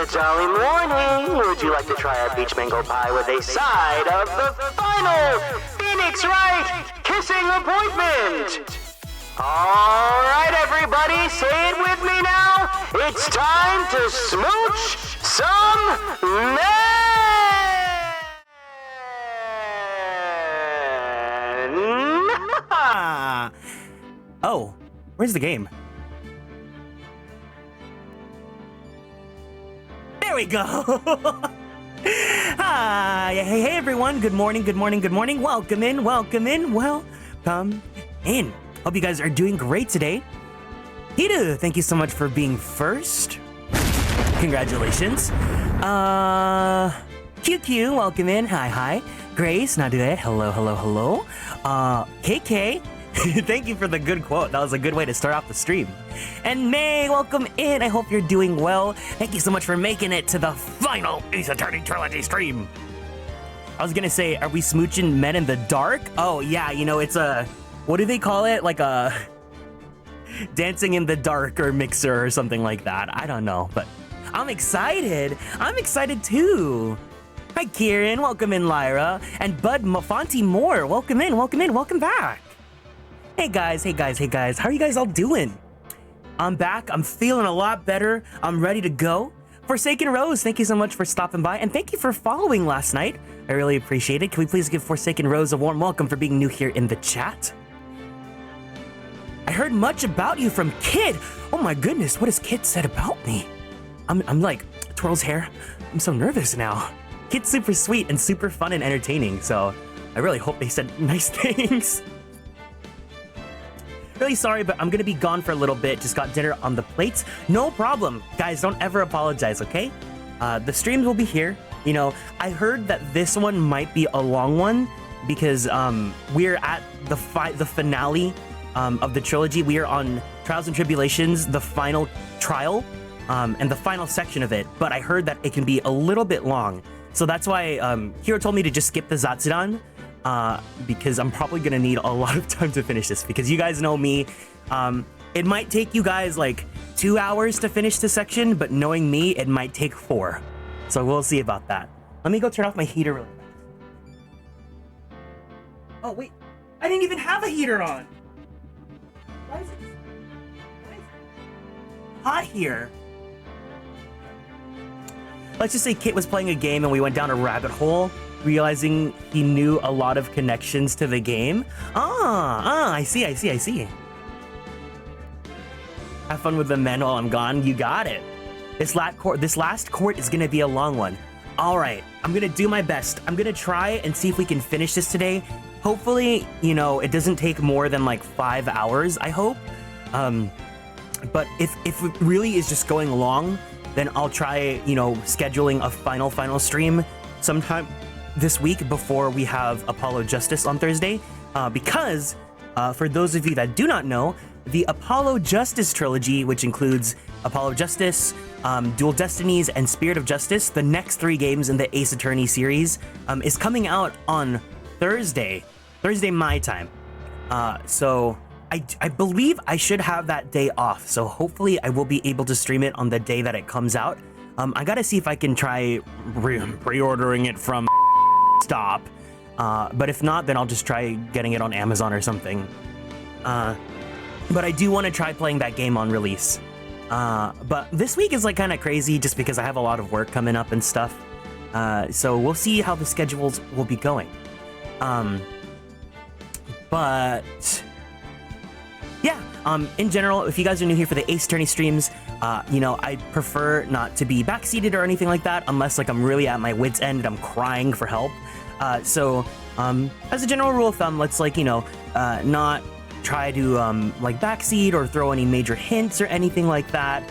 It's Early morning. Would you like to try our peach mango pie with a side of the final Phoenix Wright kissing appointment? All right, everybody, say it with me now. It's time to smooch some men. Oh, where's the game? There we go. Hi, hey everyone. Good morning, good morning, good morning. Welcome in, welcome in, welcome in. Hope you guys are doing great today. Hidu, thank you so much for being first. Congratulations. QQ, welcome in. Hi. Grace, Nadue, hello. KK, thank you for the good quote. That was a good way to start off the stream. And May, welcome in. I hope you're doing well. Thank you so much for making it to the final Ace Attorney Trilogy stream. I was gonna say, are we smooching men in the dark? Oh yeah, you know, it's a, what do they call it? Like a dancing in the dark or mixer or something like that. I don't know, but I'm excited. I'm excited too. Hi Kieran, welcome in Lyra. And Bud Mafonte Moore, welcome in, welcome back. Hey guys, how are you guys all doing? I'm back, I'm feeling a lot better, I'm ready to go. Forsaken Rose, thank you so much for stopping by, and thank you for following last night. I really appreciate it. Can we please give Forsaken Rose a warm welcome for being new here in the chat? I heard much about you from Kid. Oh my goodness, what has Kid said about me? I'm like, twirls hair, I'm so nervous now. Kid's super sweet and super fun and entertaining, so I really hope they said nice things. Really sorry, but I'm gonna be gone for a little bit. Just got dinner on the plates. No problem. Guys, don't ever apologize, okay? The streams will be here. You know, I heard that this one might be a long one because we're at the finale of the trilogy. We are on Trials and Tribulations, the final trial, and the final section of it. But I heard that it can be a little bit long. So that's why Hiro told me to just skip the Zatsudan. Because I'm probably gonna need a lot of time to finish this because you guys know me. It might take you guys like 2 hours to finish this section, but knowing me, it might take 4. So we'll see about that. Let me go turn off my heater really fast. Oh wait, I didn't even have a heater on. Why is it hot here? Let's just say Kit was playing a game and we went down a rabbit hole, realizing he knew a lot of connections to the game. I see. Have fun with the men while I'm gone. You got it. This last court is gonna be a long one. All right, I'm gonna do my best. I'm gonna try and see if we can finish this today. Hopefully, you know, it doesn't take more than like 5 hours, I hope. But if it really is just going long, then I'll try, you know, scheduling a final stream sometime this week before we have Apollo Justice on Thursday, because for those of you that do not know, the Apollo Justice trilogy, which includes Apollo Justice, Dual Destinies, and Spirit of Justice, the next 3 games in the Ace Attorney series, is coming out on Thursday my time. So I believe I should have that day off, so hopefully I will be able to stream it on the day that it comes out. I gotta see if I can try pre-ordering it from Stop, but if not, then I'll just try getting it on Amazon or something. But I do want to try playing that game on release. But this week is like kind of crazy just because I have a lot of work coming up and stuff. So we'll see how the schedules will be going. But yeah, in general, if you guys are new here for the Ace Attorney streams, you know, I prefer not to be backseated or anything like that unless like I'm really at my wit's end and I'm crying for help. So as a general rule of thumb, let's like, you know, not try to like backseat or throw any major hints or anything like that.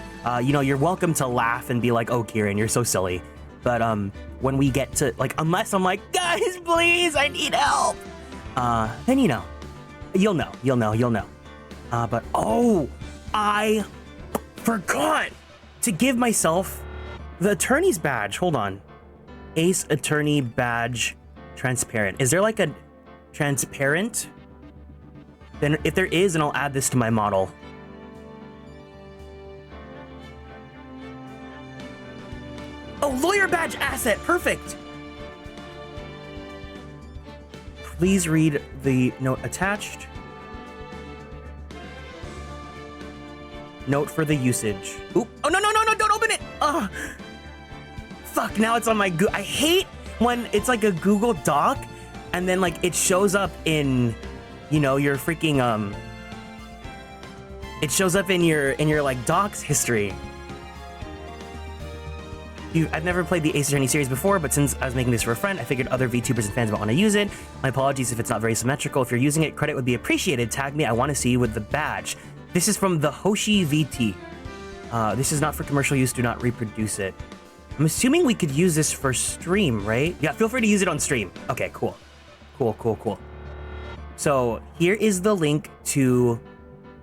You know, you're welcome to laugh and be like, oh, Kieran, you're so silly. But when we get to like, unless I'm like, guys, please, I need help. Then, you know, you'll know. But oh, I forgot to give myself the attorney's badge. Hold on. Ace Attorney badge transparent. Is there like a transparent? Then if there is, then I'll add this to my model. lawyer badge asset, perfect. Please read the note attached. Note for the usage. Oop. Oh, no, don't open it. Oh, fuck, now it's on my I hate when it's like a Google Doc and then like it shows up in, you know, your freaking, it shows up in your like docs history. I've never played the Ace Attorney series before, but since I was making this for a friend, I figured other VTubers and fans might want to use it. My apologies if it's not very symmetrical. If you're using it, credit would be appreciated. Tag me, I want to see you with the badge. This is from the Hoshi VT. This is not for commercial use, do not reproduce it. I'm assuming we could use this for stream, right? Yeah, feel free to use it on stream. Okay, cool. Cool. So here is the link to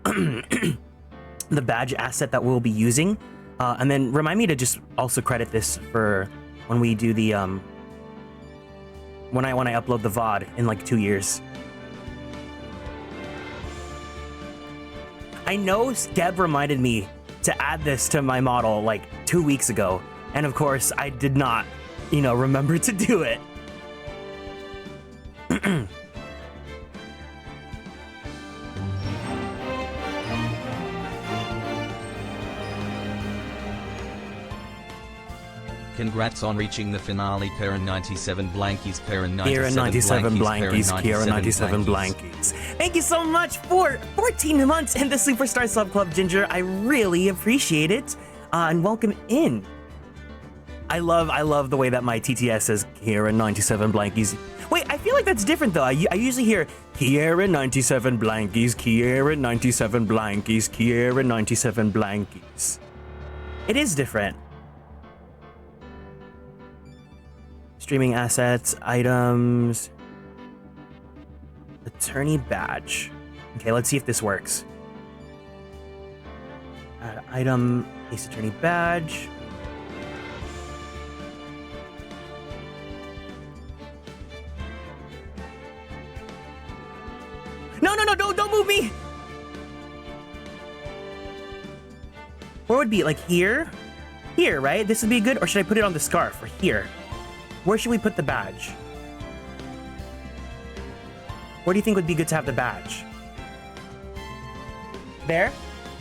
the badge asset that we'll be using. And then remind me to just also credit this for when we do the, when I upload the VOD in like 2 years. I know Geb reminded me to add this to my model like 2 weeks ago. And of course I did not, you know, remember to do it. Congrats on reaching the finale, Kieran 97 blankies, Kieran 97 blankies, Kieran 97 blankies. Thank you so much for 14 months in the Superstar Sub Club, Ginger. I really appreciate it. And welcome in. I love the way that my TTS says Kieran 97 blankies. Wait, I feel like that's different though. I usually hear Kieran 97 blankies, Kieran 97 blankies, Kieran 97 blankies. It is different. Streaming assets, items, attorney badge. Okay, let's see if this works. Add item, Ace Attorney badge. No, don't move me! Where would be, like here? Here, right? This would be good, or should I put it on the scarf, or here? Where should we put the badge? Where do you think would be good to have the badge? There?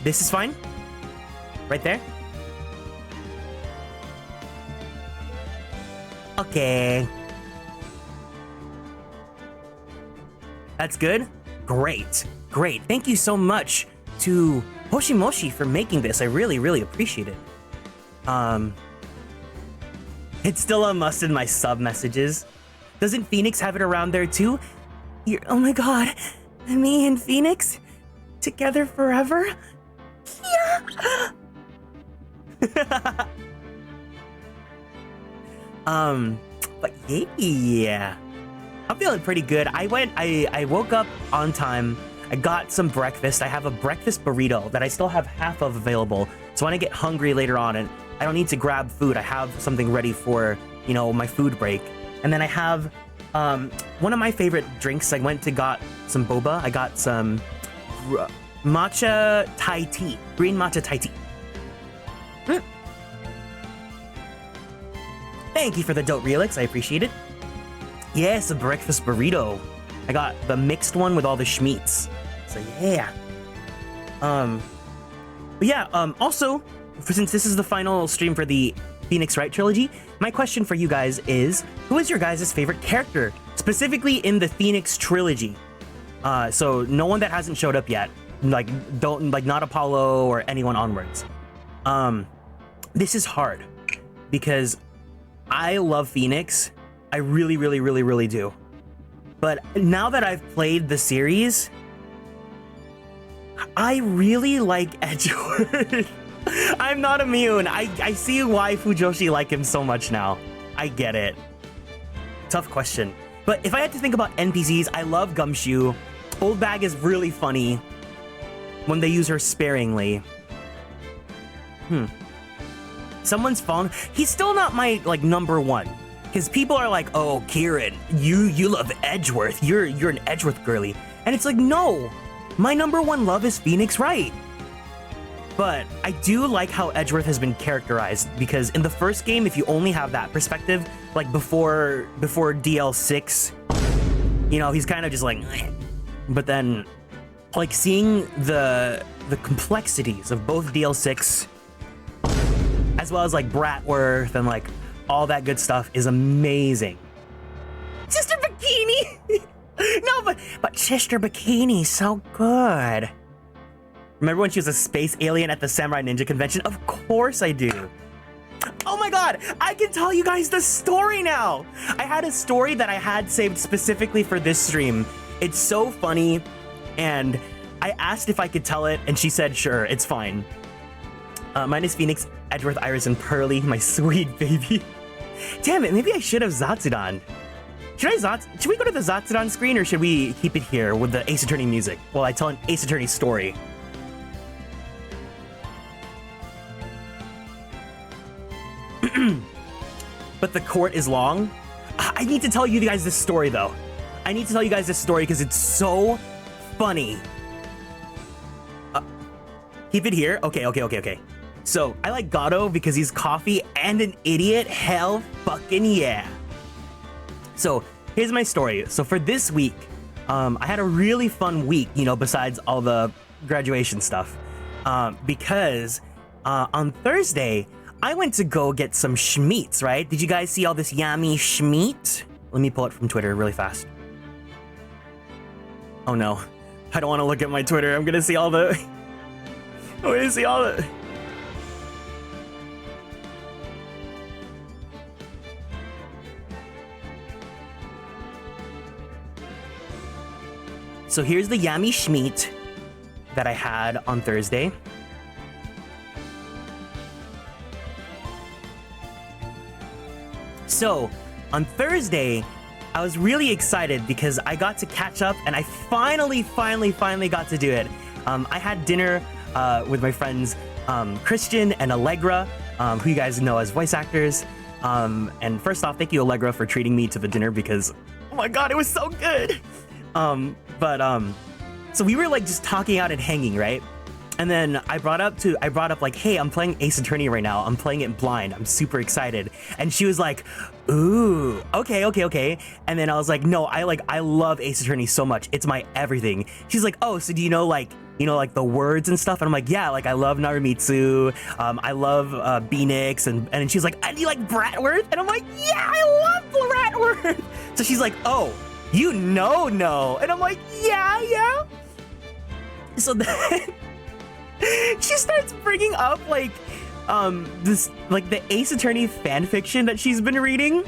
This is fine? Right there? Okay. That's good? Great. Thank you so much to Hoshimoshi for making this. I really appreciate it. It's still a must in my sub messages. Doesn't Phoenix have it around there too? Oh my god. Me and Phoenix? Together forever? Yeah. But yeah. I'm feeling pretty good. I woke up on time. I got some breakfast. I have a breakfast burrito that I still have half of available. So when I get hungry later on and I don't need to grab food, I have something ready for, you know, my food break. And then I have one of my favorite drinks. I went to got some boba. I got some matcha Thai tea, green matcha Thai tea. Thank you for the dope relix. I appreciate it. Yes, a breakfast burrito. I got the mixed one with all the schmeats. So yeah. But yeah, also, since this is the final stream for the Phoenix Wright trilogy, my question for you guys is, who is your guys' favorite character, specifically in the Phoenix trilogy? So no one that hasn't showed up yet, like not Apollo or anyone onwards. This is hard because I love Phoenix. I really do. But now that I've played the series, I really like Edgeworth. I'm not immune. I see why Fujoshi like him so much now. I get it. Tough question. But if I had to think about NPCs, I love Gumshoe. Old Bag is really funny when they use her sparingly. Someone's phone. He's still not my like number one. Because people are like, oh, Kieran, you love Edgeworth. You're an Edgeworth girly. And it's like, no. My number one love is Phoenix Wright. But I do like how Edgeworth has been characterized, because in the first game, if you only have that perspective, like before DL6, you know, he's kind of just like, "Meh." But then like seeing the complexities of both DL6 as well as like Bratworth and like all that good stuff is amazing. Sister Bikini! No, but Sister Bikini, so good. Remember when she was a space alien at the Samurai Ninja Convention? Of course I do. Oh my god, I can tell you guys the story now. I had a story that I had saved specifically for this stream. It's so funny, and I asked if I could tell it, and she said, sure, it's fine. Mine is Phoenix, Edgeworth, Iris, and Pearly, my sweet baby. Damn it, maybe I should have Zatsudan. Should we go to the Zatsudan screen, or should we keep it here with the Ace Attorney music while I tell an Ace Attorney story? But the court is long. I need to tell you guys this story, though. I need to tell you guys this story because it's so funny. Keep it here? Okay. So, I like Gato because he's coffee and an idiot. Hell fucking yeah. So, here's my story. So, for this week, I had a really fun week, you know, besides all the graduation stuff. Because on Thursday, I went to go get some schmeats, right? Did you guys see all this yummy schmeat? Let me pull it from Twitter really fast. Oh no, I don't want to look at my Twitter. I'm gonna see all the... I'm gonna see all the... So here's the yummy schmeat that I had on Thursday. So, on Thursday, I was really excited because I got to catch up, and I finally got to do it. I had dinner with my friends Christian and Allegra, who you guys know as voice actors. And first off, thank you, Allegra, for treating me to the dinner because, oh my god, it was so good. So we were like just talking out and hanging, right? And then I brought up like, hey, I'm playing Ace Attorney right now. I'm playing it blind. I'm super excited. And she was like, ooh, okay. And then I was like, no, I love Ace Attorney so much. It's my everything. She's like, oh, so do you know like the words and stuff? And I'm like, yeah, like I love Naramitsu. I love Beanix. And she's like, and you like Bratworth? And I'm like, yeah, I love Bratworth. So she's like, oh, you know. And I'm like, yeah. So then she starts bringing up like this like the Ace Attorney fan fiction that she's been reading,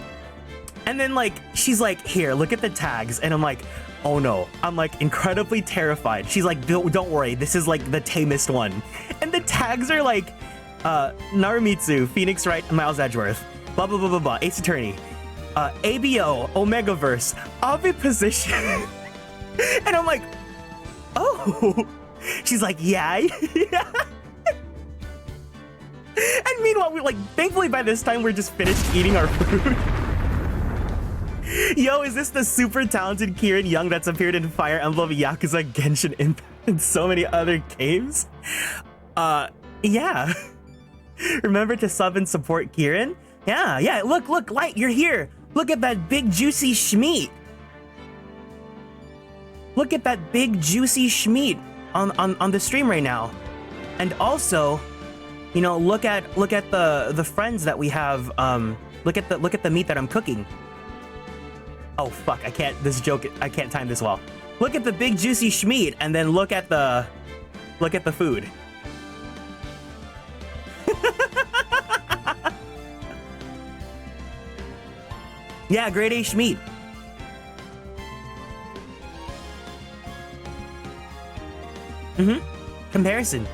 and then like she's like, here, look at the tags, and I'm like, oh no, I'm like incredibly terrified. She's like, don't worry, this is like the tamest one, and the tags are like Naramitsu, Phoenix Wright, Miles Edgeworth, blah blah blah blah blah, Ace Attorney, ABO, Omegaverse, Oviposition, and I'm like, oh. She's like, yeah. And meanwhile, we're like, thankfully by this time, we're just finished eating our food. Yo, is this the super talented Kieran Young that's appeared in Fire Emblem, Yakuza, Genshin Impact, and so many other games? Yeah. Remember to sub and support Kieran? Yeah, look, Light, you're here. Look at that big juicy schmeat. Look at that big juicy schmeat on the stream right now. And also, you know, look at the friends that we have. Look at the meat that I'm cooking. Oh fuck, I can't time this well. Look at the big juicy schmeat, and then look at the food. Yeah, grade A schmeat. Comparison.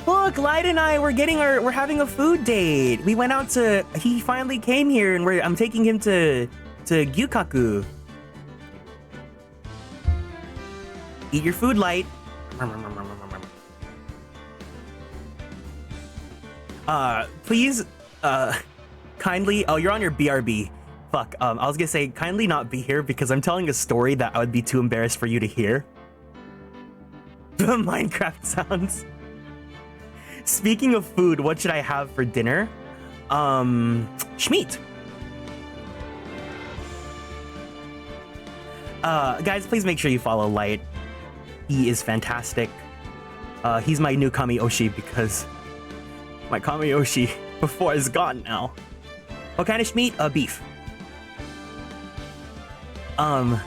Look, Light and I, we're having a food date. We went out he finally came here, and I'm taking him to Gyukaku. Eat your food, Light. Please, kindly, oh, you're on your BRB. Fuck, I was gonna say, kindly not be here because I'm telling a story that I would be too embarrassed for you to hear. The Minecraft sounds. Speaking of food, what should I have for dinner? Schmeat. Guys, please make sure you follow Light. He is fantastic. He's my new Kamiyoshi because my Kamiyoshi before is gone now. What kind of meat? Beef. I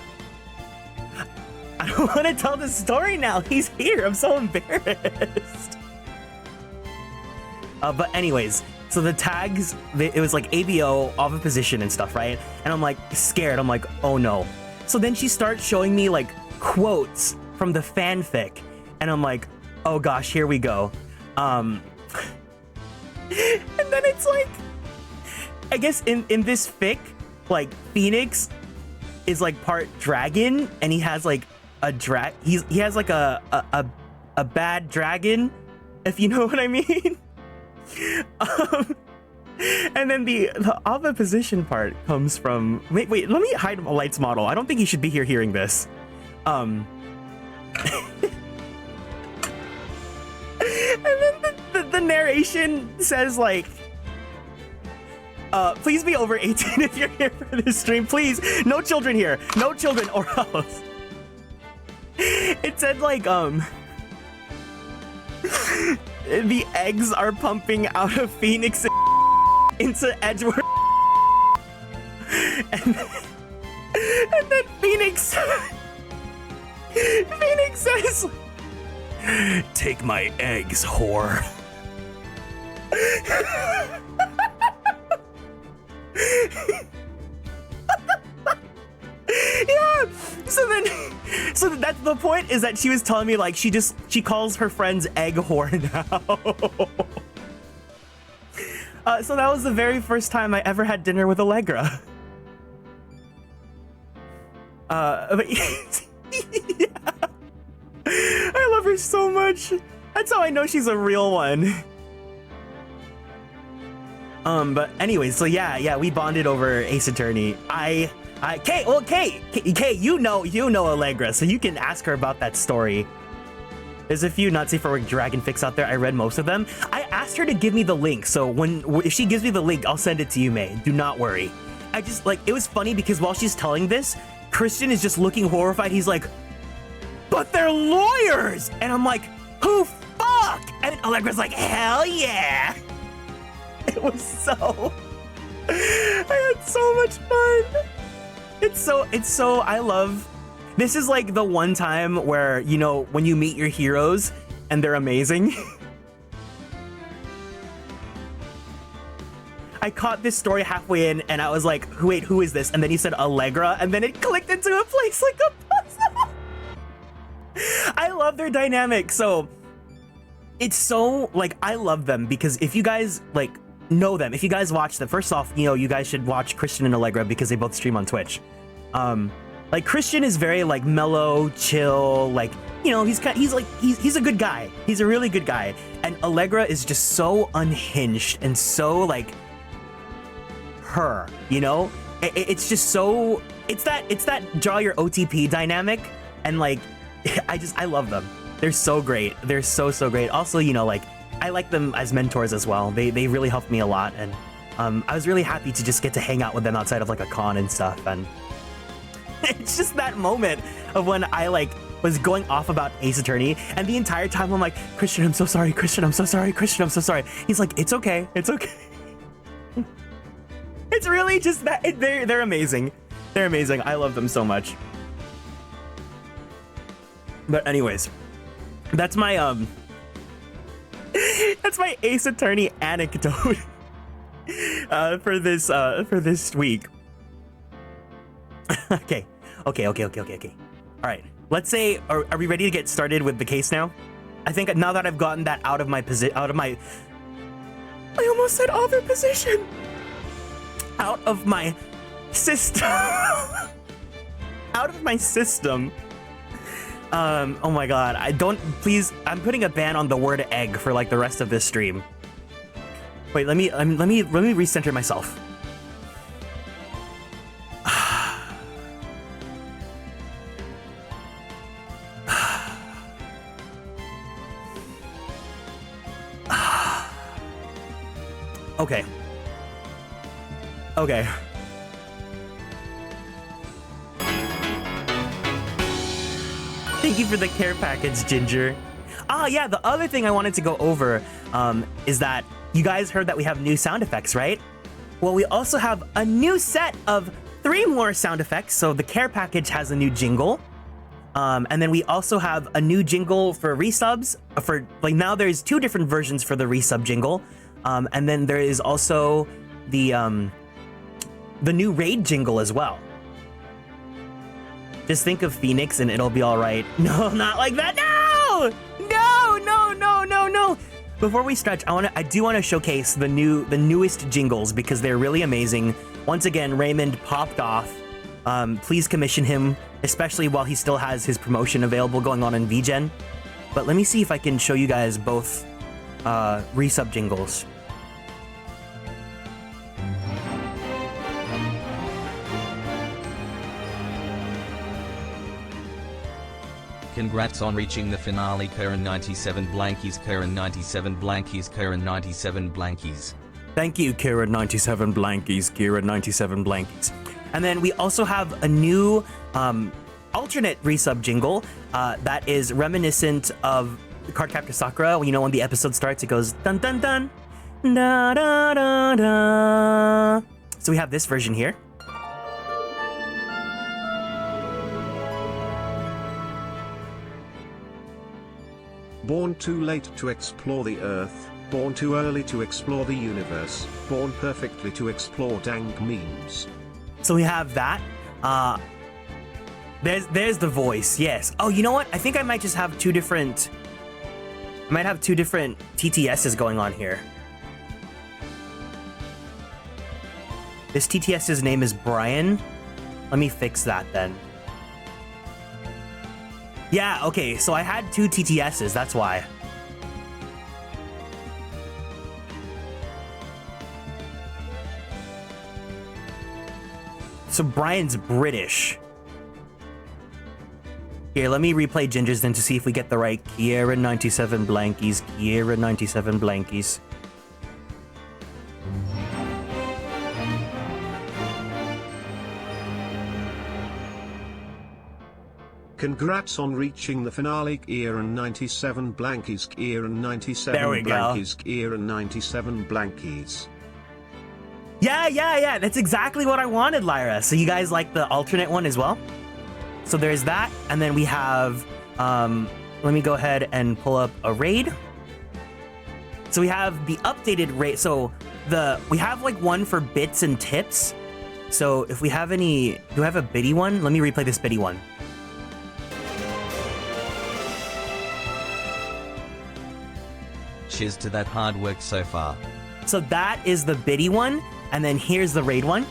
don't want to tell the story now. He's here. I'm so embarrassed. But anyways, so the tags, it was like ABO, off of position and stuff, right? And I'm like scared. I'm like, oh no. So then she starts showing me like quotes from the fanfic, and I'm like, oh gosh, here we go. And then it's like, I guess in this fic, like Phoenix is like part dragon, and he has like a he has like a bad dragon, if you know what I mean. And then the opposition part comes from wait, let me hide a Light's model. I don't think he should be here hearing this. And then the narration says like, please be over 18 if you're here for this stream. Please, no children here. No children or else. It said like, the eggs are pumping out of Phoenix into Edgeworth. And then Phoenix says, take my eggs, whore. Yeah. So that's the point, is that she was telling me like she calls her friends egg whore now. So that was the very first time I ever had dinner with Allegra. But yeah. I love her so much. That's how I know she's a real one. But anyways, so yeah, we bonded over Ace Attorney. Kate, you know Allegra, so you can ask her about that story. There's a few not safe for work dragon fics out there. I read most of them. I asked her to give me the link, so if she gives me the link, I'll send it to you, May. Do not worry. I just like, it was funny because while she's telling this, Christian is just looking horrified. He's like, but they're lawyers, and I'm like, who fuck? And Allegra's like, hell yeah. It was so. I had so much fun. It's so, I love, this is like the one time where, you know, when you meet your heroes and they're amazing. I caught this story halfway in and I was like, wait, who is this? And then he said Allegra, and then it clicked into a place like a puzzle. I love their dynamic. So it's so, like, I love them because if you guys like know them, if you guys watch them, first off, you know, you guys should watch Christian and Allegra because they both stream on Twitch. Like Christian is very like mellow, chill, like, you know, he's a good guy. He's a really good guy. And Allegra is just so unhinged and so like her, you know? It's just so, it's that draw your OTP dynamic, and like I love them. They're so great. They're so great. Also, you know, like I like them as mentors as well. They really helped me a lot, and I was really happy to just get to hang out with them outside of like a con and stuff. And it's just that moment of when I like was going off about Ace Attorney, and the entire time I'm like, Christian, I'm so sorry. Christian, I'm so sorry. Christian, I'm so sorry. He's like, it's okay. It's okay. It's really just that they're amazing. They're amazing. I love them so much. But anyways, that's my Ace Attorney anecdote for this week. Okay. All right. Let's say, are we ready to get started with the case now? I think now that I've gotten that out of my I almost said other position. Out of my system. Out of my system. Oh my god, please, I'm putting a ban on the word egg for like the rest of this stream. Wait, let me recenter myself. Okay. Okay. Thank you for the care package, Ginger. Ah, yeah, the other thing I wanted to go over is that you guys heard that we have new sound effects, right? Well, we also have a new set of 3 more sound effects. So the care package has a new jingle. And then we also have a new jingle for resubs. For like now there's 2 different versions for the resub jingle. And then there is also the new raid jingle as well. Just think of Phoenix and it'll be all right. No, not like that. No! No, no, no, no, no. Before we stretch, I do want to showcase the newest jingles because they're really amazing. Once again, Raymond popped off. Please commission him, especially while he still has his promotion available going on in VGen. But let me see if I can show you guys both resub jingles. Congrats on reaching the finale, Kieran 97 blankies, Kieran 97 blankies, Kieran 97 blankies. Thank you, Kieran 97 blankies, Kieran 97 blankies. And then we also have a new alternate resub jingle that is reminiscent of Cardcaptor Sakura. You know, when the episode starts, it goes dun dun dun, da da da da. So we have this version here. Born too late to explore the Earth, born too early to explore the universe, born perfectly to explore dank memes. So we have that. There's the voice, yes. Oh, you know what? I think I might just have 2 different... I might have 2 different TTSs going on here. This TTS's name is Brian. Let me fix that then. Yeah, okay, so I had 2 TTSs, that's why. So Brian's British. Here, let me replay Ginger's then to see if we get the right Kieran 97 blankies, Kieran 97 blankies. Congrats on reaching the finale, Kieran 97 blankies, Kieran 97 There we go. blankies, Kieran 97 blankies. Yeah, that's exactly what I wanted, Lyra. So you guys like the alternate one as well? So there's that, and then we have, let me go ahead and pull up a raid. So we have the updated raid, so we have like one for bits and tips. So if we have any, do we have a biddy one? Let me replay this biddy one. Cheers to that hard work so far. So that is the biddy one, and then here's the raid one.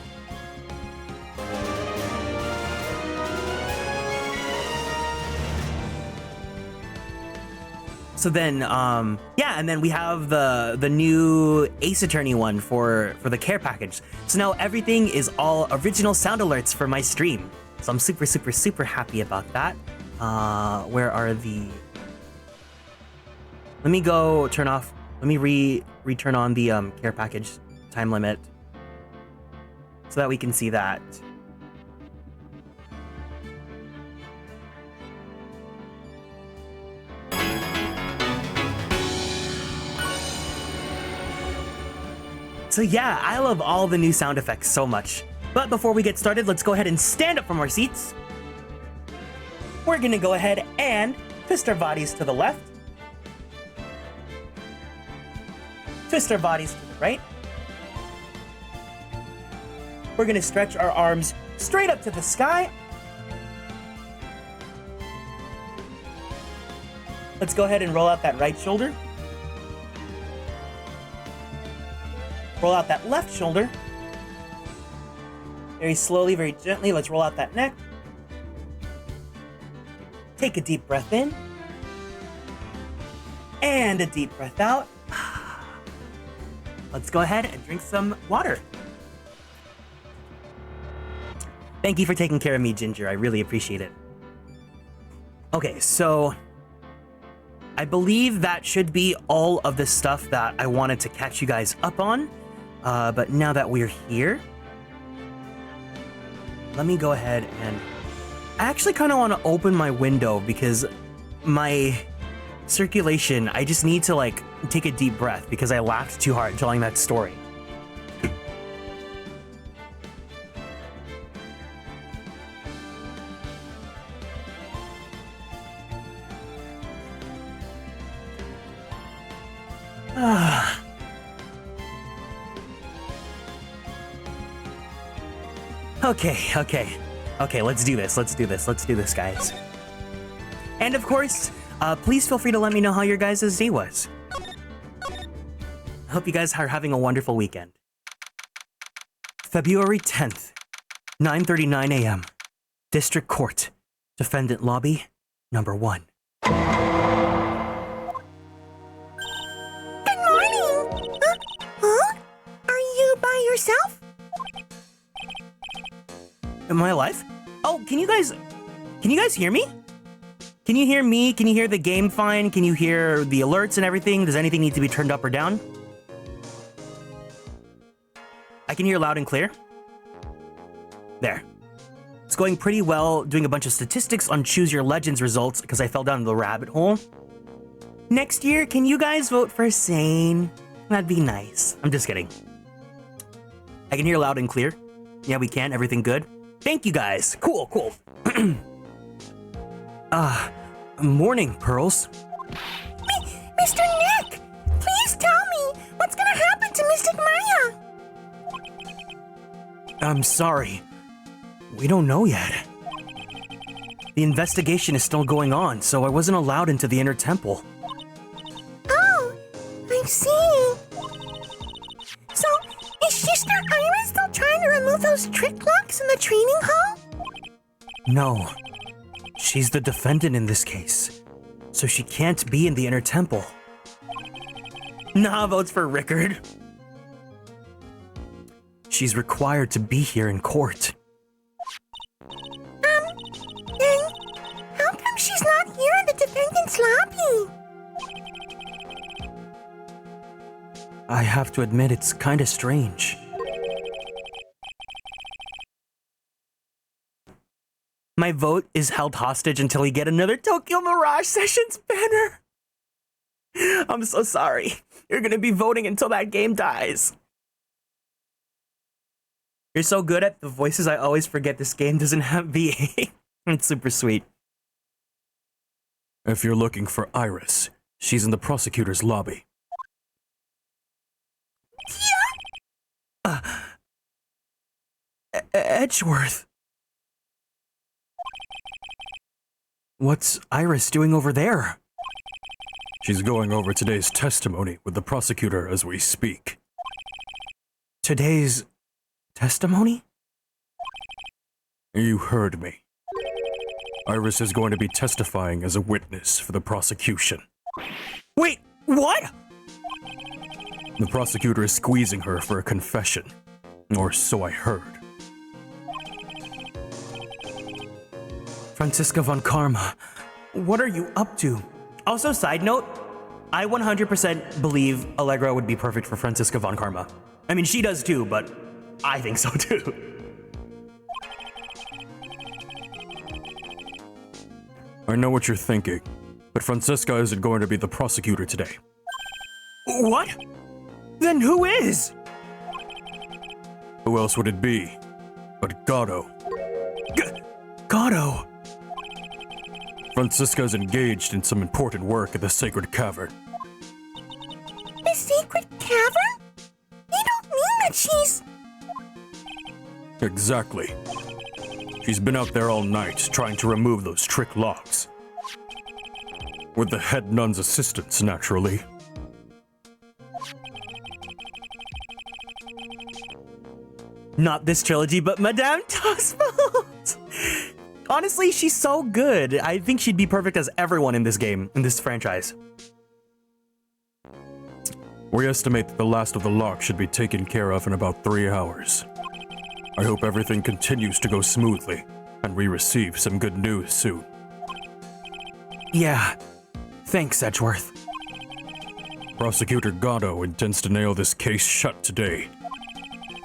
So then, yeah, and then we have the new Ace Attorney one for the care package. So now everything is all original sound alerts for my stream. So I'm super, super, super happy about that. Where are the... Let me go turn off... Let me return on the care package time limit so that we can see that. So yeah, I love all the new sound effects so much. But before we get started, let's go ahead and stand up from our seats. We're gonna go ahead and twist our bodies to the left. Twist our bodies to the right. We're gonna stretch our arms straight up to the sky. Let's go ahead and roll out that right shoulder. Roll out that left shoulder. Very slowly, very gently, let's roll out that neck. Take a deep breath in. And a deep breath out. Let's go ahead and drink some water. Thank you for taking care of me, Ginger. I really appreciate it. Okay, so I believe that should be all of the stuff that I wanted to catch you guys up on. But now that we're here, let me go ahead and... I actually kind of want to open my window because my circulation, I just need to like take a deep breath because I laughed too hard telling that story. Okay, let's do this, guys. And of course, please feel free to let me know how your guys' day was. I hope you guys are having a wonderful weekend. February 10th, 9:39 a.m. District Court, Defendant Lobby, number 1. Good morning! Huh? Are you by yourself? Am I alive? Oh, can you guys hear me? Can you hear me? Can you hear the game fine? Can you hear the alerts and everything? Does anything need to be turned up or down? I can hear loud and clear. There. It's going pretty well, doing a bunch of statistics on Choose Your Legends results because I fell down the rabbit hole. Next year, can you guys vote for Sane? That'd be nice. I'm just kidding. I can hear loud and clear. Yeah, we can. Everything good? Thank you guys. Cool. Morning, Pearls. Mr. Nick, please tell me what's gonna happen to Mystic Maya. I'm sorry. We don't know yet. The investigation is still going on, so I wasn't allowed into the inner temple. Oh, I see. So, is Sister Iris still trying to remove those trick locks in the training hall? No. She's the defendant in this case, so she can't be in the inner temple. Nah votes for Rickard. She's required to be here in court. Then, how come she's not here in the defendant's lobby? I have to admit, it's kinda strange. My vote is held hostage until we get another Tokyo Mirage Sessions banner. I'm so sorry. You're gonna be voting until that game dies. You're so good at the voices, I always forget this game doesn't have VA. It's super sweet. If you're looking for Iris, she's in the prosecutor's lobby. Edgeworth. What's Iris doing over there? She's going over today's testimony with the prosecutor as we speak. Today's testimony? You heard me. Iris is going to be testifying as a witness for the prosecution. Wait, what? The prosecutor is squeezing her for a confession. Or so I heard. Franziska von Karma, what are you up to? Also, side note, I 100% believe Allegra would be perfect for Franziska von Karma. I mean, she does too, but I think so too. I know what you're thinking, but Franziska isn't going to be the prosecutor today. What? Then who is? Who else would it be but Gatto? Gatto? Franziska's engaged in some important work at the Sacred Cavern. The Sacred Cavern? You don't mean that she's... Exactly. She's been out there all night trying to remove those trick locks. With the head nun's assistance, naturally. Not this trilogy, but Madame Tossbolt! Honestly, she's so good. I think she'd be perfect as everyone in this game, in this franchise. We estimate that the last of the locks should be taken care of in about 3 hours. I hope everything continues to go smoothly, and we receive some good news soon. Yeah. Thanks, Edgeworth. Prosecutor Gatto intends to nail this case shut today,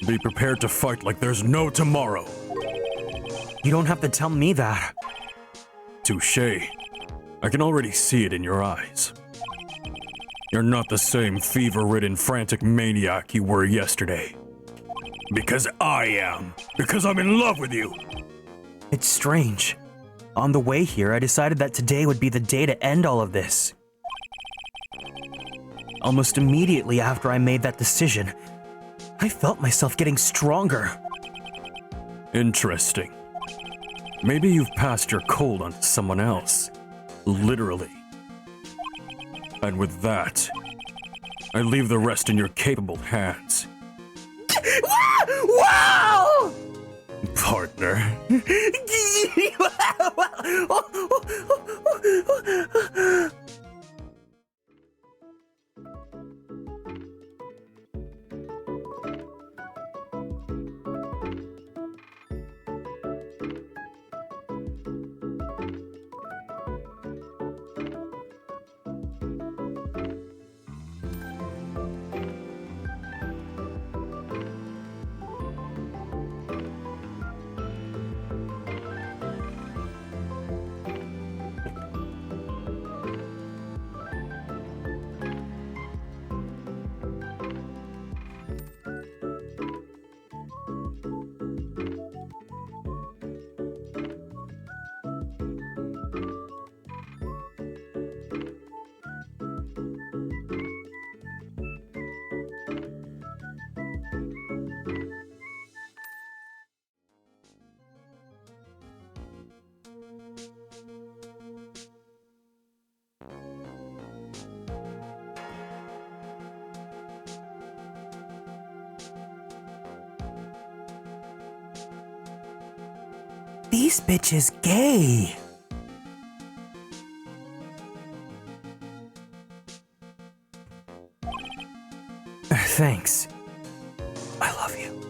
Be prepared to fight like there's no tomorrow. You don't have to tell me that. Touché. I can already see it in your eyes. You're not the same fever-ridden, frantic maniac you were yesterday. Because I am. Because I'm in love with you. It's strange. On the way here, I decided that today would be the day to end all of this. Almost immediately after I made that decision, I felt myself getting stronger. Interesting. Maybe you've passed your cold on to someone else. Literally. And with that, I leave the rest in your capable hands. Wow! Partner. These bitches gay. Thanks. I love you.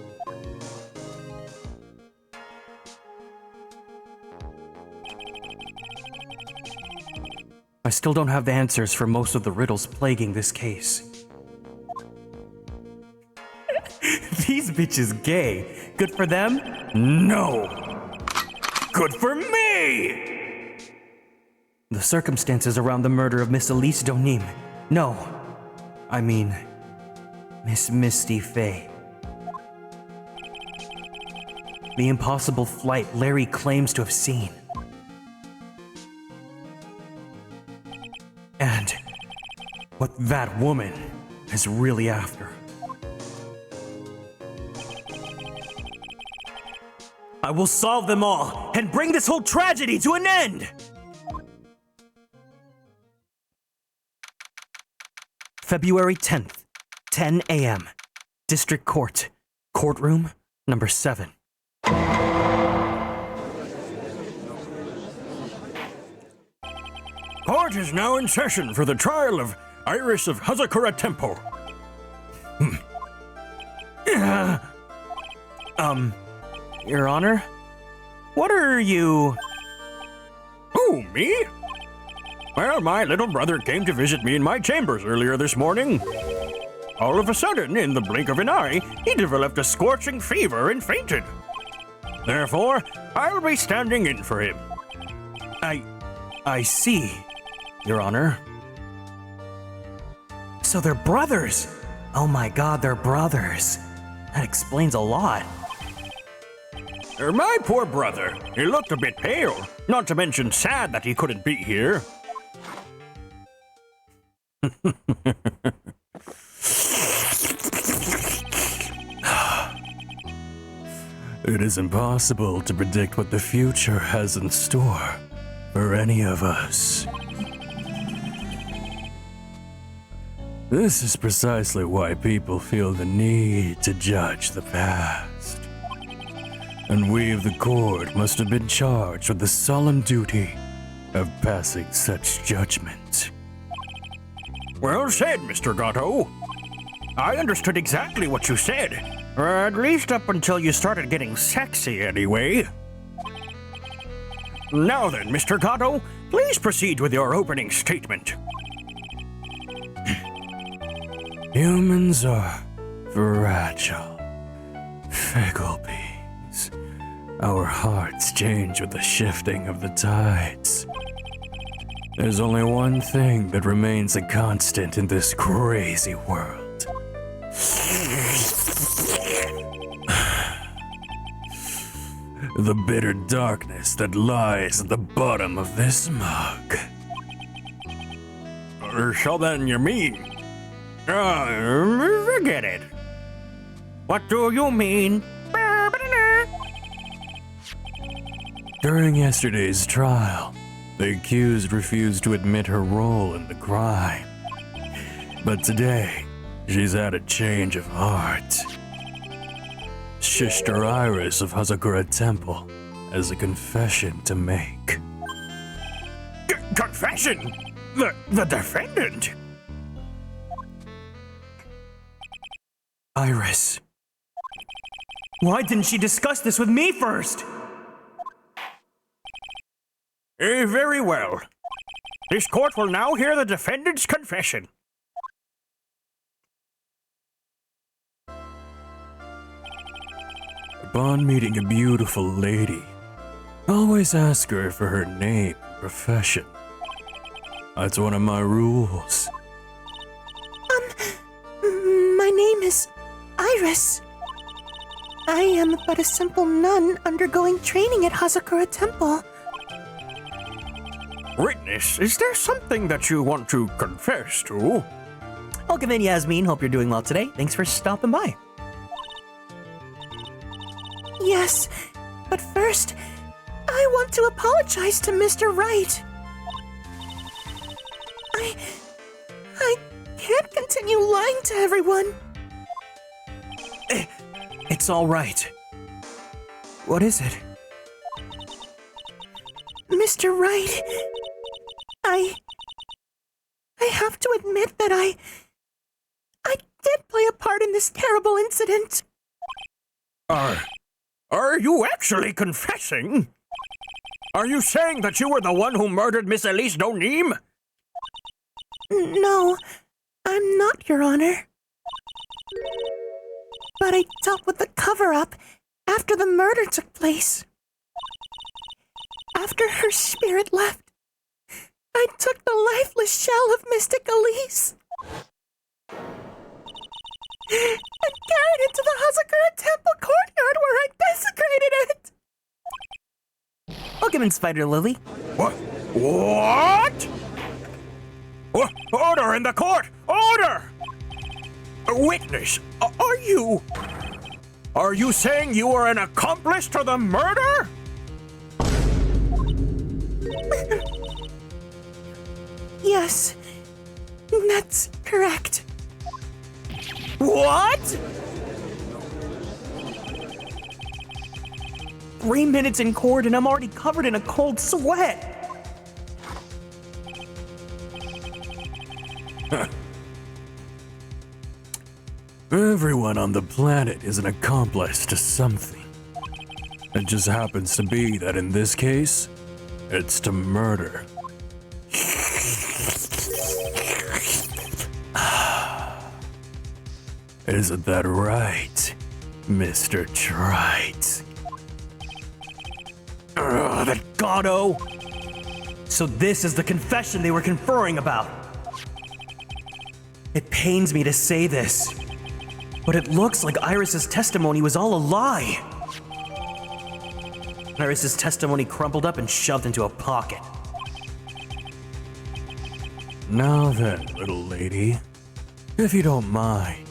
I still don't have the answers for most of the riddles plaguing this case. These bitches gay. Good for them? No! Good for me! The circumstances around the murder of Miss Elise Donim. No. I mean, Miss Misty Faye. The impossible flight Larry claims to have seen. And what that woman is really after. I will solve them all and bring this whole tragedy to an end! February 10th, 10 a.m. District Court, Courtroom number 7. Court is now in session for the trial of Iris of Hazakura Temple. Your Honor? What are you... Who, me? Well, my little brother came to visit me in my chambers earlier this morning. All of a sudden, in the blink of an eye, he developed a scorching fever and fainted. Therefore, I'll be standing in for him. I see, Your Honor. So they're brothers! Oh my god, they're brothers. That explains a lot. My poor brother. He looked a bit pale, not to mention sad that he couldn't be here. It is impossible to predict what the future has in store for any of us. This is precisely why people feel the need to judge the past. And we of the court must have been charged with the solemn duty of passing such judgment. Well said, Mr. Gatto. I understood exactly what you said. At least up until you started getting sexy, anyway. Now then, Mr. Gatto, please proceed with your opening statement. Humans are fragile, fickle beings. Our hearts change with the shifting of the tides. There's only one thing that remains a constant in this crazy world. The bitter darkness that lies at the bottom of this mug. So then you mean? Forget it. What do you mean? During yesterday's trial, the accused refused to admit her role in the crime. But today, she's had a change of heart. Sister Iris of Hazakura Temple has a confession to make. Confession? The defendant? Iris. Why didn't she discuss this with me first? Very well. This court will now hear the defendant's confession. Upon meeting a beautiful lady, always ask her for her name and profession. That's one of my rules. My name is Iris. I am but a simple nun undergoing training at Hazakura Temple. Witness, is there something that you want to confess to? Welcome in, Yasmin. Hope you're doing well today. Thanks for stopping by. Yes, but first, I want to apologize to Mr. Wright. I can't continue lying to everyone. It's all right. What is it? Mr. Wright, I have to admit that I did play a part in this terrible incident. Are you actually confessing? Are you saying that you were the one who murdered Miss Elise Donim? No, I'm not, Your Honor. But I dealt with the cover-up after the murder took place. After her spirit left, I took the lifeless shell of Mystic Elise and carried it to the Hazakura Temple courtyard where I desecrated it. Welcome in, Spider Lily. What? Order in the court! Order! Witness, are you saying you were an accomplice to the murder? Yes, that's correct. What? 3 minutes in court and I'm already covered in a cold sweat. Everyone on the planet is an accomplice to something. It just happens to be that in this case, it's to murder. Isn't that right, Mr. Trite? That Gotto! So this is the confession they were conferring about. It pains me to say this, but it looks like Iris's testimony was all a lie. Iris's testimony crumpled up and shoved into a pocket. Now then, little lady, if you don't mind,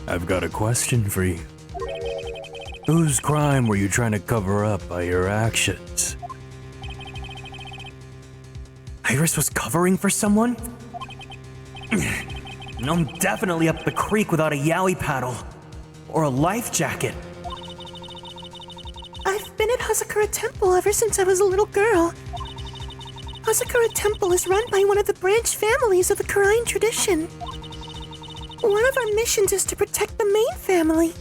I've got a question for you. Whose crime were you trying to cover up by your actions? Iris was covering for someone? I'm definitely up the creek without a yaoi paddle or a life jacket. I've been at Hazakura Temple ever since I was a little girl. Hazakura Temple is run by one of the branch families of the Karain tradition. One of our missions is to protect the main family.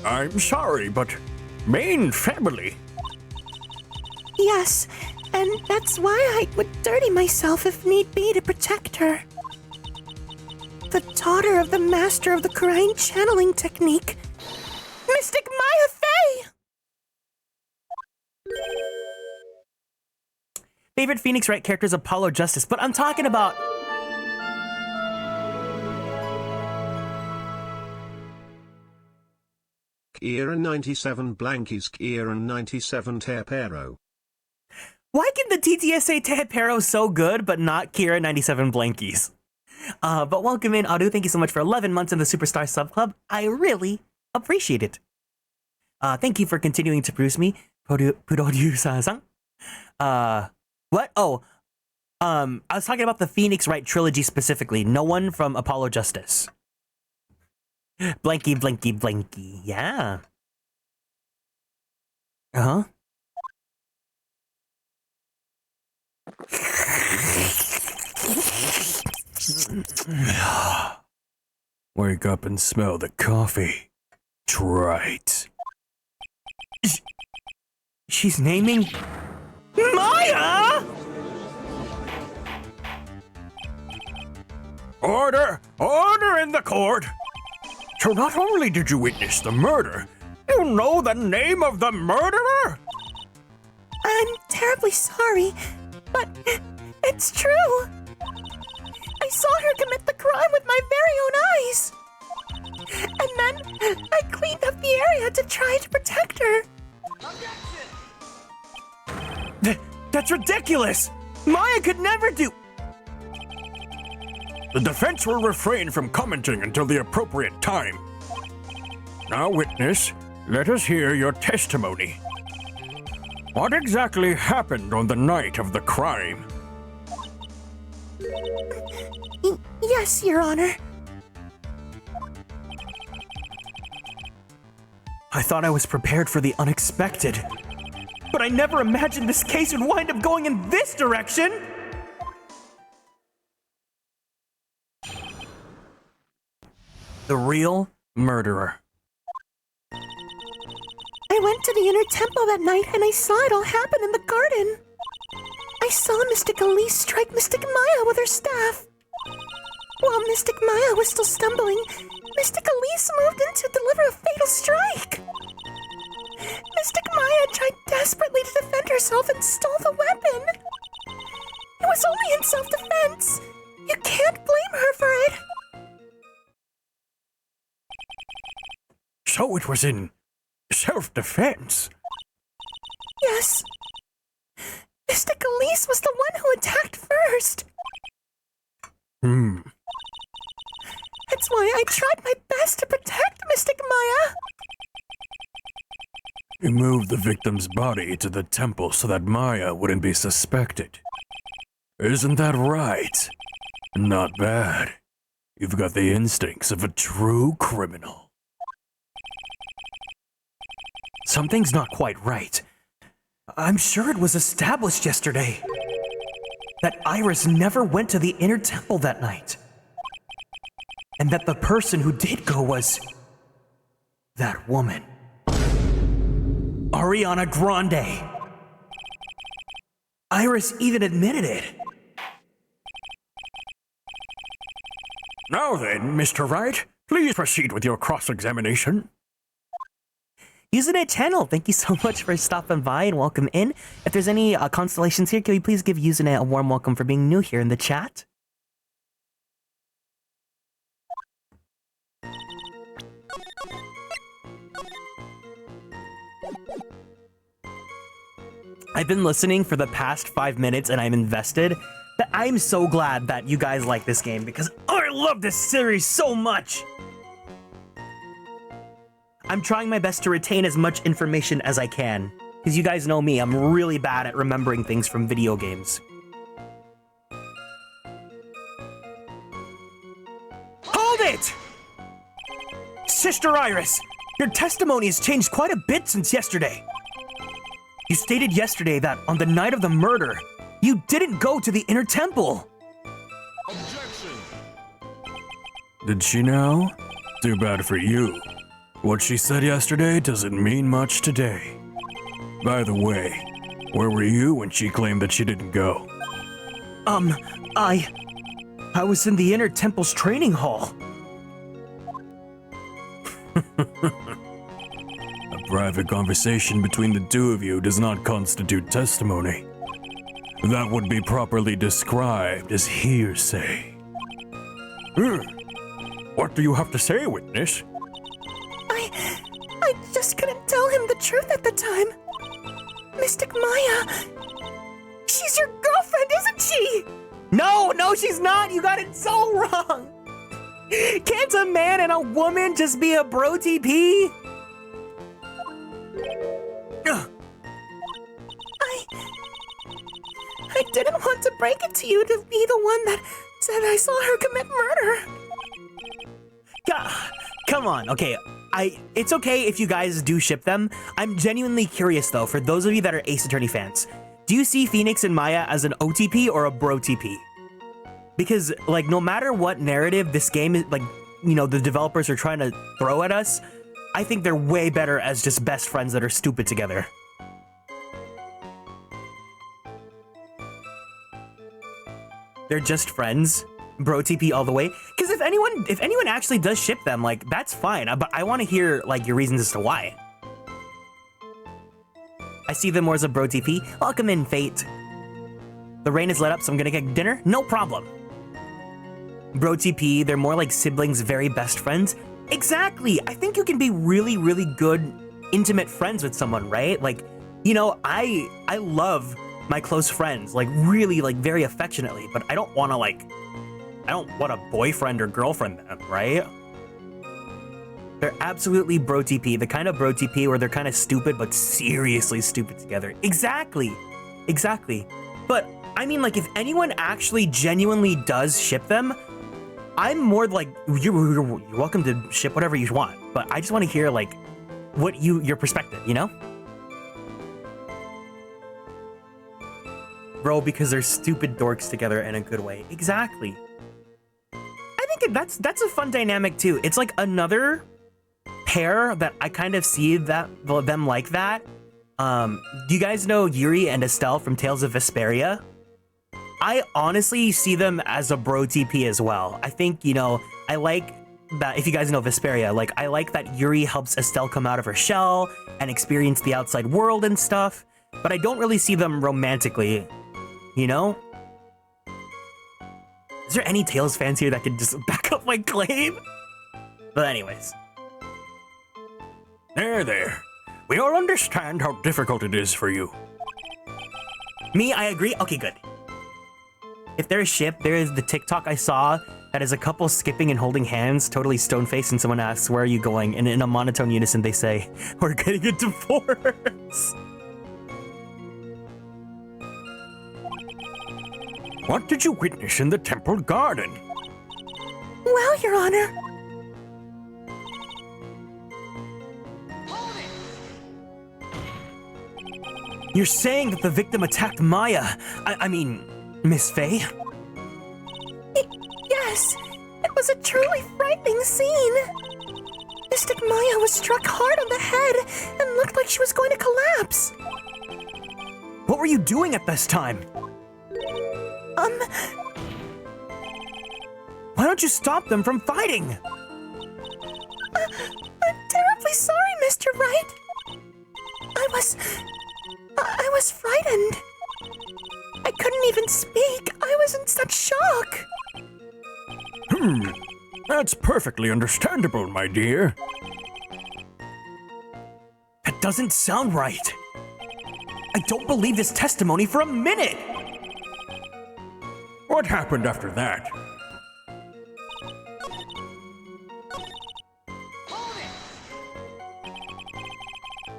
I'm sorry, but main family? Yes, and that's why I would dirty myself if need be to protect her. The daughter of the master of the Karain channeling technique, Mystic Maya Fey! Favorite Phoenix Wright character is Apollo Justice, but I'm talking about... Kieran 97 Blankies Kieran 97 Terpero. Why can the TTSA Tepero so good, but not Kira 97 Blankies? But welcome in, Adu. Thank you so much for 11 months in the Superstar Sub Club. I really appreciate it. Thank you for continuing to produce me. Producer-san. What? Oh, I was talking about the Phoenix Wright trilogy specifically. No one from Apollo Justice. Blanky, blanky, blanky. Yeah. Uh-huh. Wake up and smell the coffee. Right. She's naming Maya! Order! Order in the court! So not only did you witness the murder, you know the name of the murderer? I'm terribly sorry, but it's true. I saw her commit the crime with my very own eyes. And then I cleaned up the area to try to protect her. That's ridiculous! Maya could never do... The defense will refrain from commenting until the appropriate time. Now, witness, let us hear your testimony. What exactly happened on the night of the crime? Yes, Your Honor. I thought I was prepared for the unexpected. But I never imagined this case would wind up going in this direction! The real murderer. I went to the inner temple that night and I saw it all happen in the garden. I saw Mystic Elise strike Mystic Maya with her staff. While Mystic Maya was still stumbling, Mystic Elise moved in to deliver a fatal strike. Mystic Maya tried desperately to defend herself and stole the weapon. It was only in self-defense. You can't blame her for it. So it was in self-defense? Yes. Mystic Elise was the one who attacked first. That's why I tried my best to protect Mystic Maya. You moved the victim's body to the temple so that Maya wouldn't be suspected. Isn't that right? Not bad. You've got the instincts of a true criminal. Something's not quite right. I'm sure it was established yesterday that Iris never went to the inner temple that night. And that the person who did go was... that woman. Ariana Grande. Iris even admitted it. Now then, Mr. Wright, please proceed with your cross-examination. Usenet channel, thank you so much for stopping by and welcome in. If there's any Konstellations here, can we please give Usenet a warm welcome for being new here in the chat? I've been listening for the past 5 minutes and I'm invested. I'm so glad that you guys like this game because I love this series so much. I'm trying my best to retain as much information as I can. Because you guys know me, I'm really bad at remembering things from video games. Hold it! Sister Iris, your testimony has changed quite a bit since yesterday. You stated yesterday that on the night of the murder, you didn't go to the inner temple. Objection! Did she now? Too bad for you. What she said yesterday doesn't mean much today. By the way, where were you when she claimed that she didn't go? I was in the inner temple's training hall. private conversation between the two of you does not constitute testimony. That would be properly described as hearsay. What do you have to say, witness? I just couldn't tell him the truth at the time. Mystic Maya, she's your girlfriend, isn't she? No, she's not. You got it so wrong. Can't a man and a woman just be a bro TP? I didn't want to break it to you to be the one that said I saw her commit murder. Come on, okay. It's okay if you guys do ship them. I'm genuinely curious though, for those of you that are Ace Attorney fans, do you see Phoenix and Maya as an OTP or a bro TP? Because like no matter what narrative this game is, like, you know, the developers are trying to throw at us, I think they're way better as just best friends that are stupid together. They're just friends, bro TP all the way. Because if anyone actually does ship them, like that's fine. But I want to hear like your reasons as to why. I see them more as a bro TP. Welcome in, Fate. The rain is let up, so I'm gonna get dinner. No problem. Bro TP, they're more like siblings, very best friends. Exactly. I think you can be really, really good, intimate friends with someone, right? Like, you know, I love my close friends, like really, like very affectionately, but I don't want to a boyfriend or girlfriend them, right? They're absolutely bro TP, the kind of bro TP where they're kind of stupid, but seriously stupid together. Exactly. But I mean, like if anyone actually genuinely does ship them, I'm more like, you're welcome to ship whatever you want, but I just want to hear like what your perspective, you know? Bro, because they're stupid dorks together in a good way. Exactly. I think that's a fun dynamic too. It's like another pair that I kind of see them like that. Do you guys know Yuri and Estelle from Tales of Vesperia? I honestly see them as a bro TP as well. I think, you know, I like that, if you guys know Vesperia, like I like that Yuri helps Estelle come out of her shell and experience the outside world and stuff, but I don't really see them romantically, you know? Is there any Tales fans here that could just back up my claim? But anyways. There. We all understand how difficult it is for you. Me, I agree. Okay, good. If they're a ship, there is the TikTok I saw that is a couple skipping and holding hands, totally stone-faced, and someone asks, "Where are you going?" And in a monotone unison, they say, "We're getting a divorce." What did you witness in the temple garden? Well, Your Honor. You're saying that the victim attacked Maya. I mean, Miss Faye? Yes, it was a truly frightening scene. Mystic Maya was struck hard on the head and looked like she was going to collapse. What were you doing at this time? Why don't you stop them from fighting? I'm terribly sorry, Mr. Wright. I was frightened. I couldn't even speak. I was in such shock. That's perfectly understandable, my dear. That doesn't sound right. I don't believe this testimony for a minute. What happened after that?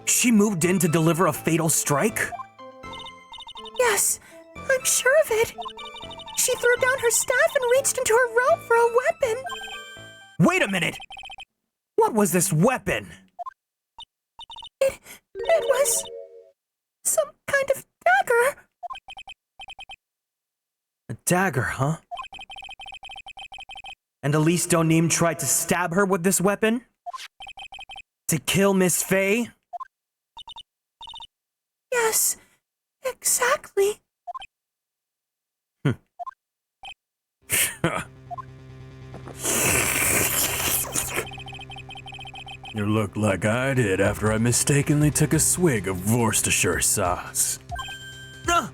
She moved in to deliver a fatal strike? Yes, I'm sure of it. She threw down her staff and reached into her robe for a weapon. Wait a minute! What was this weapon? It was some kind of dagger. A dagger, huh? And Elise Donim tried to stab her with this weapon? To kill Miss Faye? Yes, exactly. You look like I did after I mistakenly took a swig of Worcestershire sauce. Ah!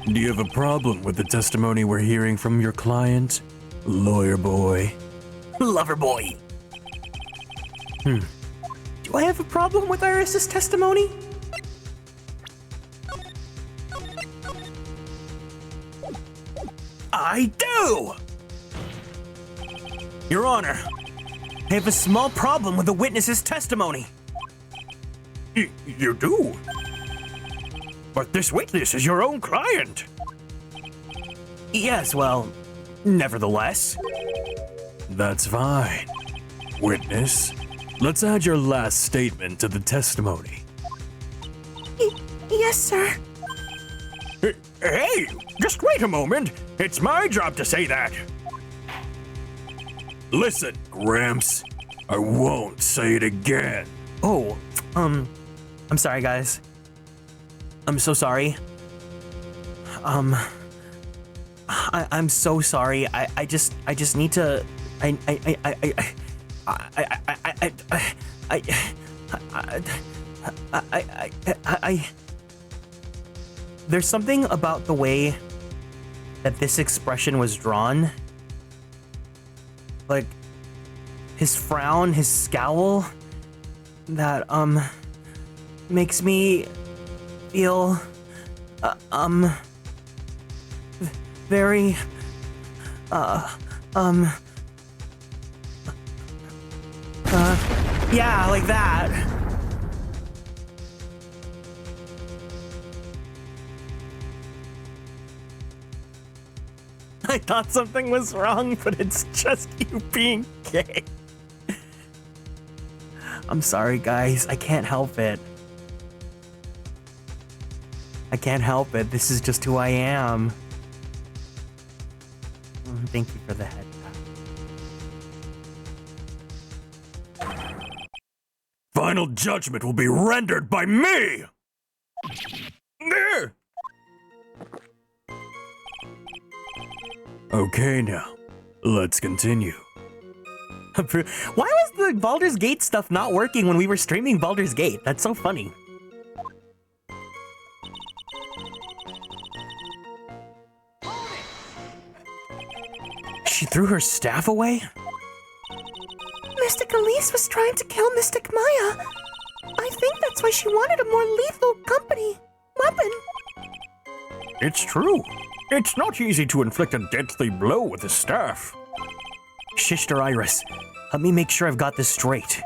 Do you have a problem with the testimony we're hearing from your client, lawyer boy? Lover boy. Do I have a problem with Iris's testimony? I do! Your Honor, I have a small problem with the witness's testimony. You do? But this witness is your own client. Yes, well, nevertheless. That's fine. Witness, let's add your last statement to the testimony. Yes, sir. Hey, just wait a moment. It's my job to say that. Listen, Gramps, I won't say it again. Oh, I'm sorry, guys. I'm so sorry. I'm so sorry. I just need to. There's something about the way that this expression was drawn. Like, his frown, his scowl, that, makes me feel, very, yeah, like that. I thought something was wrong, but it's just you being gay. I'm sorry, guys. I can't help it. I can't help it. This is just who I am. Thank you for the head tap. Final judgment will be rendered by me! Okay, now, let's continue. Why was the Baldur's Gate stuff not working when we were streaming Baldur's Gate? That's so funny. She threw her staff away? Mystic Elise was trying to kill Mystic Maya. I think that's why she wanted a more lethal weapon. It's true. It's not easy to inflict a deadly blow with a staff. Sister Iris, let me make sure I've got this straight.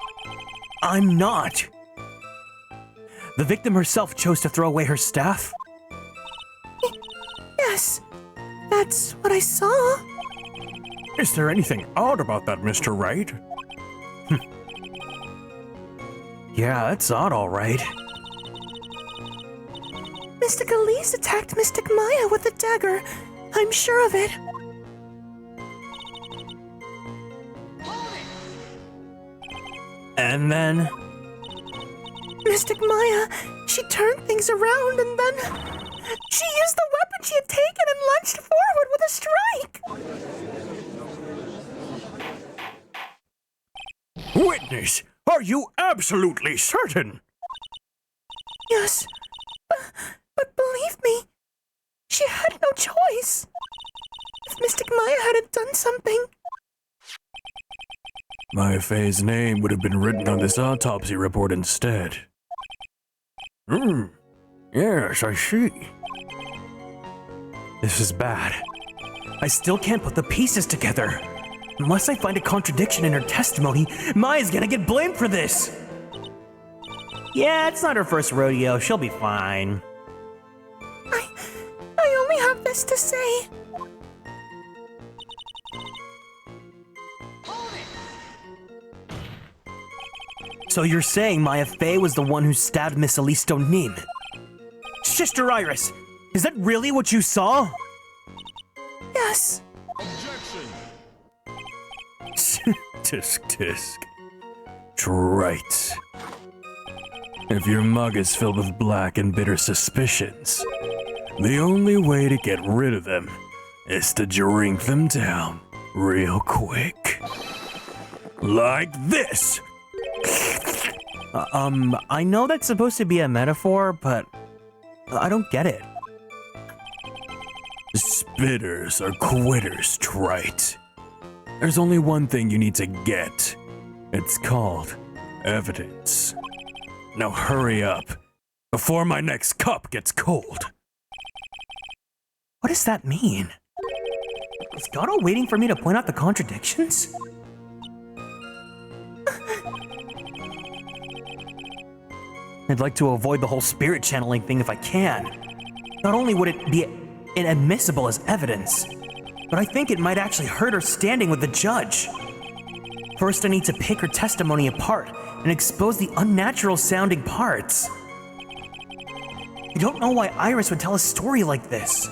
I'm not. The victim herself chose to throw away her staff? Yes, that's what I saw. Is there anything odd about that, Mr. Wright? Yeah, that's odd, all right. Mystic Elise attacked Mystic Maya with a dagger. I'm sure of it. And then? Mystic Maya, she turned things around and then she used the weapon she had taken and lunged forward with a strike. Witness, are you absolutely certain? Yes, but believe me, she had no choice. If Mystic Maya hadn't done something, Maya Fey's name would have been written on this autopsy report instead. Yes, I see. This is bad. I still can't put the pieces together. Unless I find a contradiction in her testimony, Maya's gonna get blamed for this. Yeah, it's not her first rodeo. She'll be fine. I only have this to say. So you're saying Maya Fey was the one who stabbed Miss Elise Nin? Sister Iris, is that really what you saw? Yes. Tisk tisk. Right. If your mug is filled with black and bitter suspicions, the only way to get rid of them is to drink them down real quick. Like this. I know that's supposed to be a metaphor, but I don't get it. Spitters are quitters, Wright. There's only one thing you need to get. It's called evidence. Now hurry up, before my next cup gets cold. What does that mean? Is Gato waiting for me to point out the contradictions? I'd like to avoid the whole spirit channeling thing if I can. Not only would it be inadmissible as evidence, but I think it might actually hurt her standing with the judge. First, I need to pick her testimony apart and expose the unnatural sounding parts. I don't know why Iris would tell a story like this.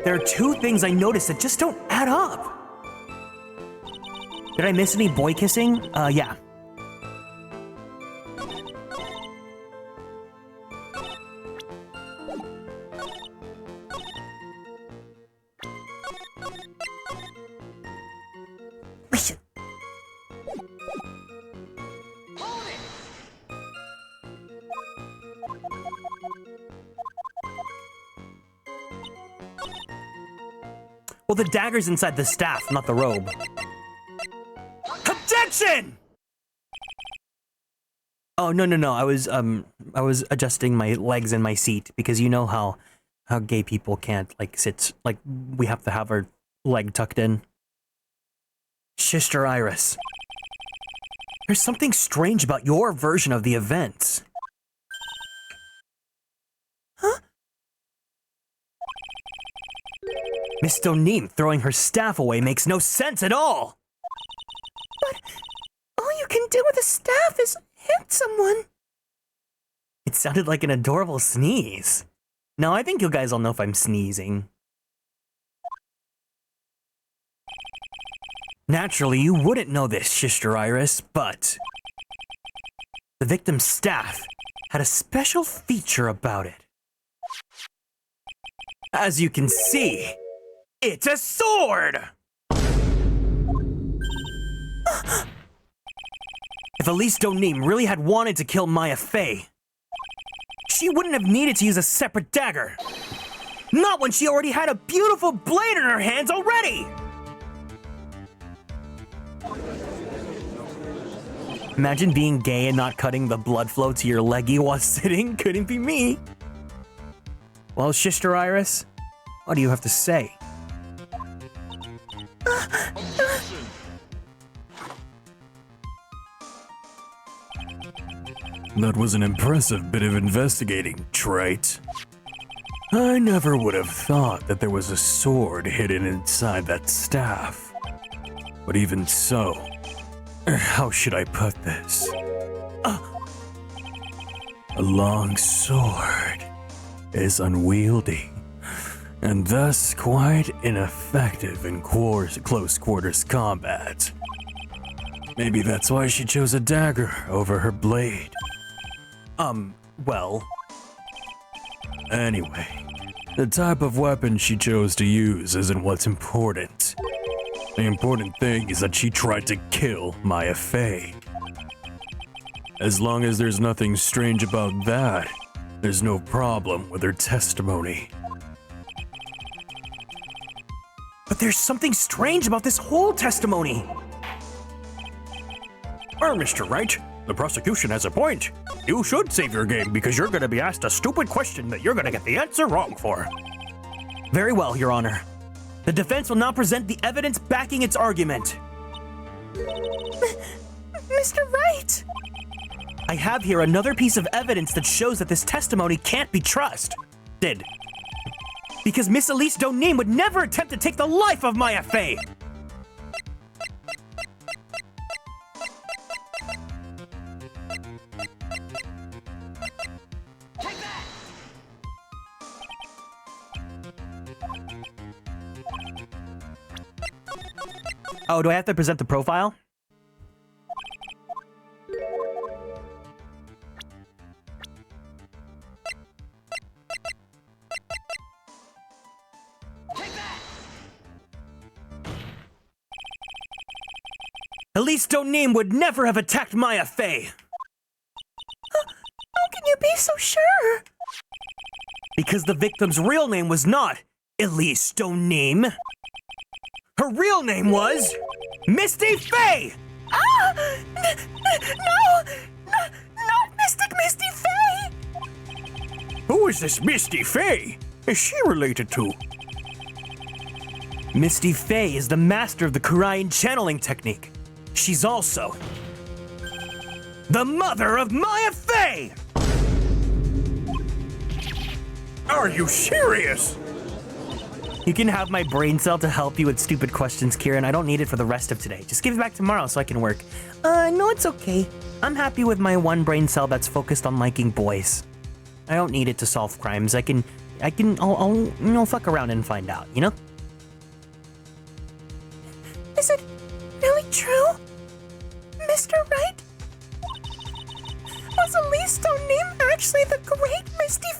There are two things I noticed that just don't add up. Did I miss any boy kissing? Yeah. Listen. Well, the dagger's inside the staff, not the robe. Objection! Oh, no. I was adjusting my legs in my seat because you know how gay people can't, like, sit, like, we have to have our leg tucked in. Sister Iris, there's something strange about your version of the events. Huh? Miss Donim throwing her staff away makes no sense at all! But all you can do with a staff is hit someone. It sounded like an adorable sneeze. Now, I think you guys all know if I'm sneezing. Naturally, you wouldn't know this, Sister Iris, but the victim's staff had a special feature about it. As you can see, it's a sword! If Elise Donim really had wanted to kill Maya Fey, she wouldn't have needed to use a separate dagger. Not when she already had a beautiful blade in her hands already! Imagine being gay and not cutting the blood flow to your leggy while sitting. Couldn't be me. Well, Sister Iris, what do you have to say? That was an impressive bit of investigating, Wright. I never would have thought that there was a sword hidden inside that staff. But even so, how should I put this? A long sword is unwieldy, and thus quite ineffective in close quarters combat. Maybe that's why she chose a dagger over her blade. Well... Anyway, the type of weapon she chose to use isn't what's important. The important thing is that she tried to kill Maya Fey. As long as there's nothing strange about that, there's no problem with her testimony. But there's something strange about this whole testimony! Well, Mr. Wright, the prosecution has a point. You should save your game because you're going to be asked a stupid question that you're going to get the answer wrong for. Very well, Your Honor. The defense will now present the evidence backing its argument. Mr. Wright! I have here another piece of evidence that shows that this testimony can't be trusted. Because Miss Elise Donim would never attempt to take the life of Maya Fey! Oh, do I have to present the profile? Elise Donim would never have attacked Maya Fey. How can you be so sure? Because the victim's real name was not Elise Donim. Her real name was Misty Fey! No! Not Mystic Misty Fey! Who is this Misty Fey? Is she related to? Misty Fey is the master of the Korean channeling technique. She's also the mother of Maya Fey! Are you serious? You can have my brain cell to help you with stupid questions, Kieran. I don't need it for the rest of today. Just give it back tomorrow so I can work. No, it's okay. I'm happy with my one brain cell that's focused on liking boys. I don't need it to solve crimes. I'll fuck around and find out, you know? Is it really true? Mr. Wright? Was Elise Donim actually the great Misty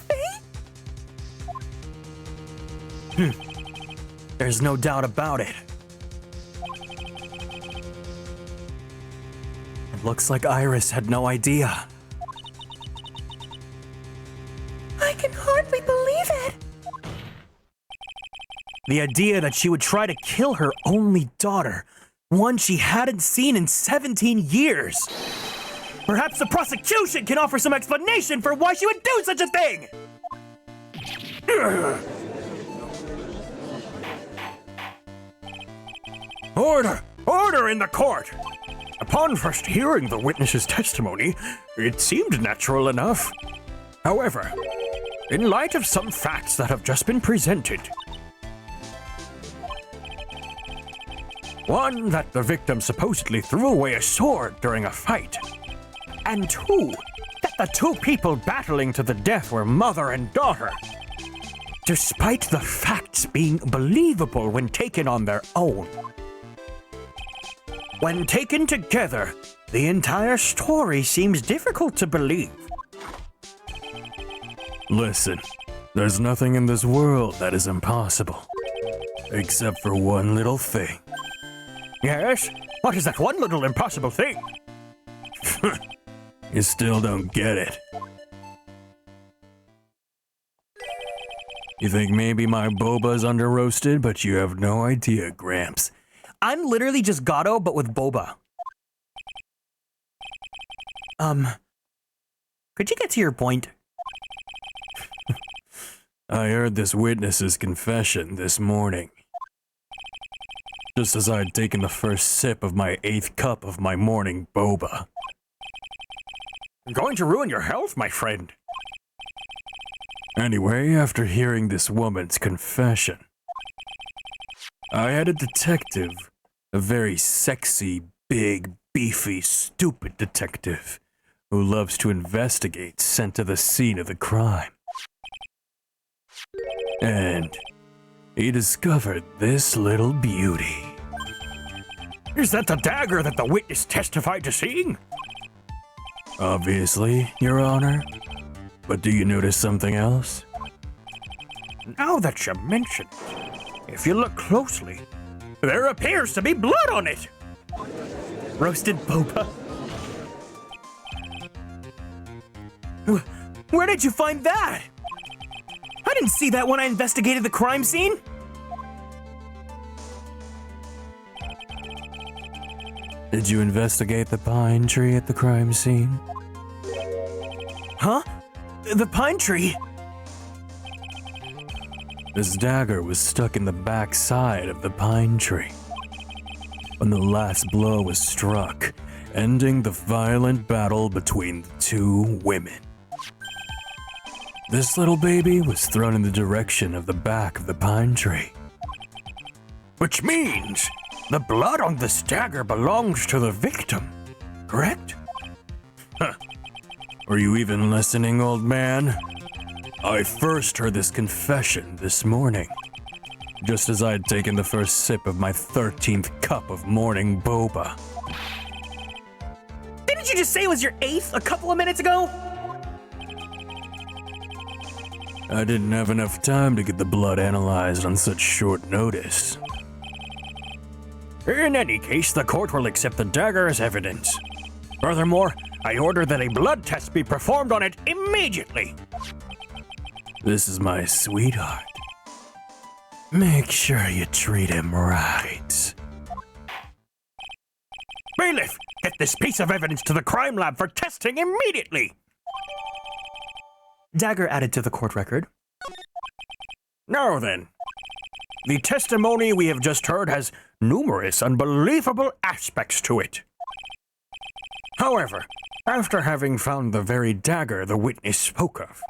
Fey? There's no doubt about it. It looks like Iris had no idea. I can hardly believe it. The idea that she would try to kill her only daughter, one she hadn't seen in 17 years. Perhaps the prosecution can offer some explanation for why she would do such a thing! Order! Order in the court! Upon first hearing the witness's testimony, it seemed natural enough. However, in light of some facts that have just been presented, one, that the victim supposedly threw away a sword during a fight, and two, that the two people battling to the death were mother and daughter. Despite the facts being believable when taken on their own, when taken together, the entire story seems difficult to believe. Listen, there's nothing in this world that is impossible. Except for one little thing. Yes? What is that one little impossible thing? You still don't get it. You think maybe my boba's under roasted, but you have no idea, Gramps. I'm literally just Gato, but with boba. Could you get to your point? I heard this witness's confession this morning. Just as I had taken the first sip of my 8th cup of my morning boba. Going to ruin your health, my friend. Anyway, after hearing this woman's confession, I had a detective, a very sexy, big, beefy, stupid detective, who loves to investigate, sent to the scene of the crime. And he discovered this little beauty. Is that the dagger that the witness testified to seeing? Obviously, Your Honor. But do you notice something else? Now that you mention it, if you look closely, there appears to be blood on it. Roasted boba. Where did you find that? I didn't see that when I investigated the crime scene. Did you investigate the pine tree at the crime scene? Huh? The pine tree? This dagger was stuck in the back side of the pine tree when the last blow was struck, ending the violent battle between the two women. This little baby was thrown in the direction of the back of the pine tree. Which means the blood on this dagger belongs to the victim, correct? Huh. Are you even listening, old man? I first heard this confession this morning, just as I had taken the first sip of my 13th cup of morning boba. Didn't you just say it was your 8th a couple of minutes ago? I didn't have enough time to get the blood analyzed on such short notice. In any case, the court will accept the dagger as evidence. Furthermore, I order that a blood test be performed on it immediately. This is my sweetheart. Make sure you treat him right. Bailiff, get this piece of evidence to the crime lab for testing immediately. Dagger added to the court record. Now then, the testimony we have just heard has numerous unbelievable aspects to it. However, after having found the very dagger the witness spoke of,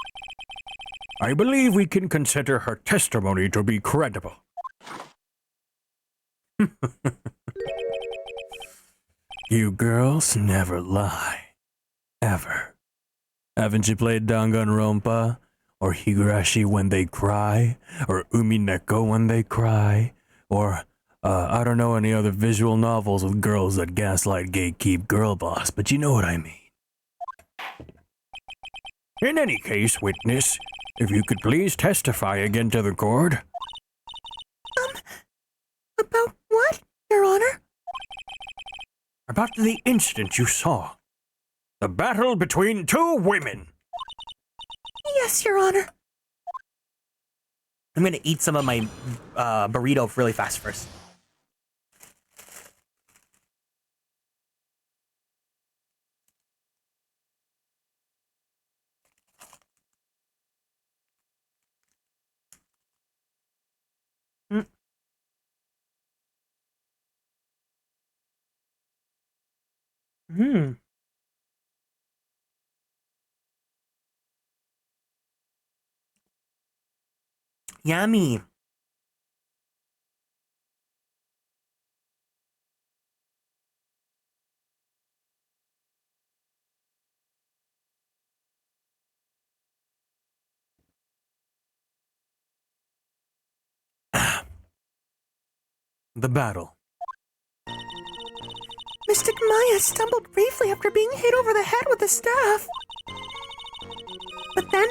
I believe we can consider her testimony to be credible. You girls never lie. Ever. Haven't you played Danganronpa? Or Higurashi when they cry? Or Umineko when they cry? Or, I don't know any other visual novels with girls that gaslight gatekeep girl boss, but you know what I mean. In any case, witness, if you could please testify again to the court. About what, Your Honor? About the incident you saw. The battle between two women. Yes, Your Honor. I'm gonna eat some of my burrito really fast first. Yummy. The battle. Mystic Maya stumbled briefly after being hit over the head with a staff. But then,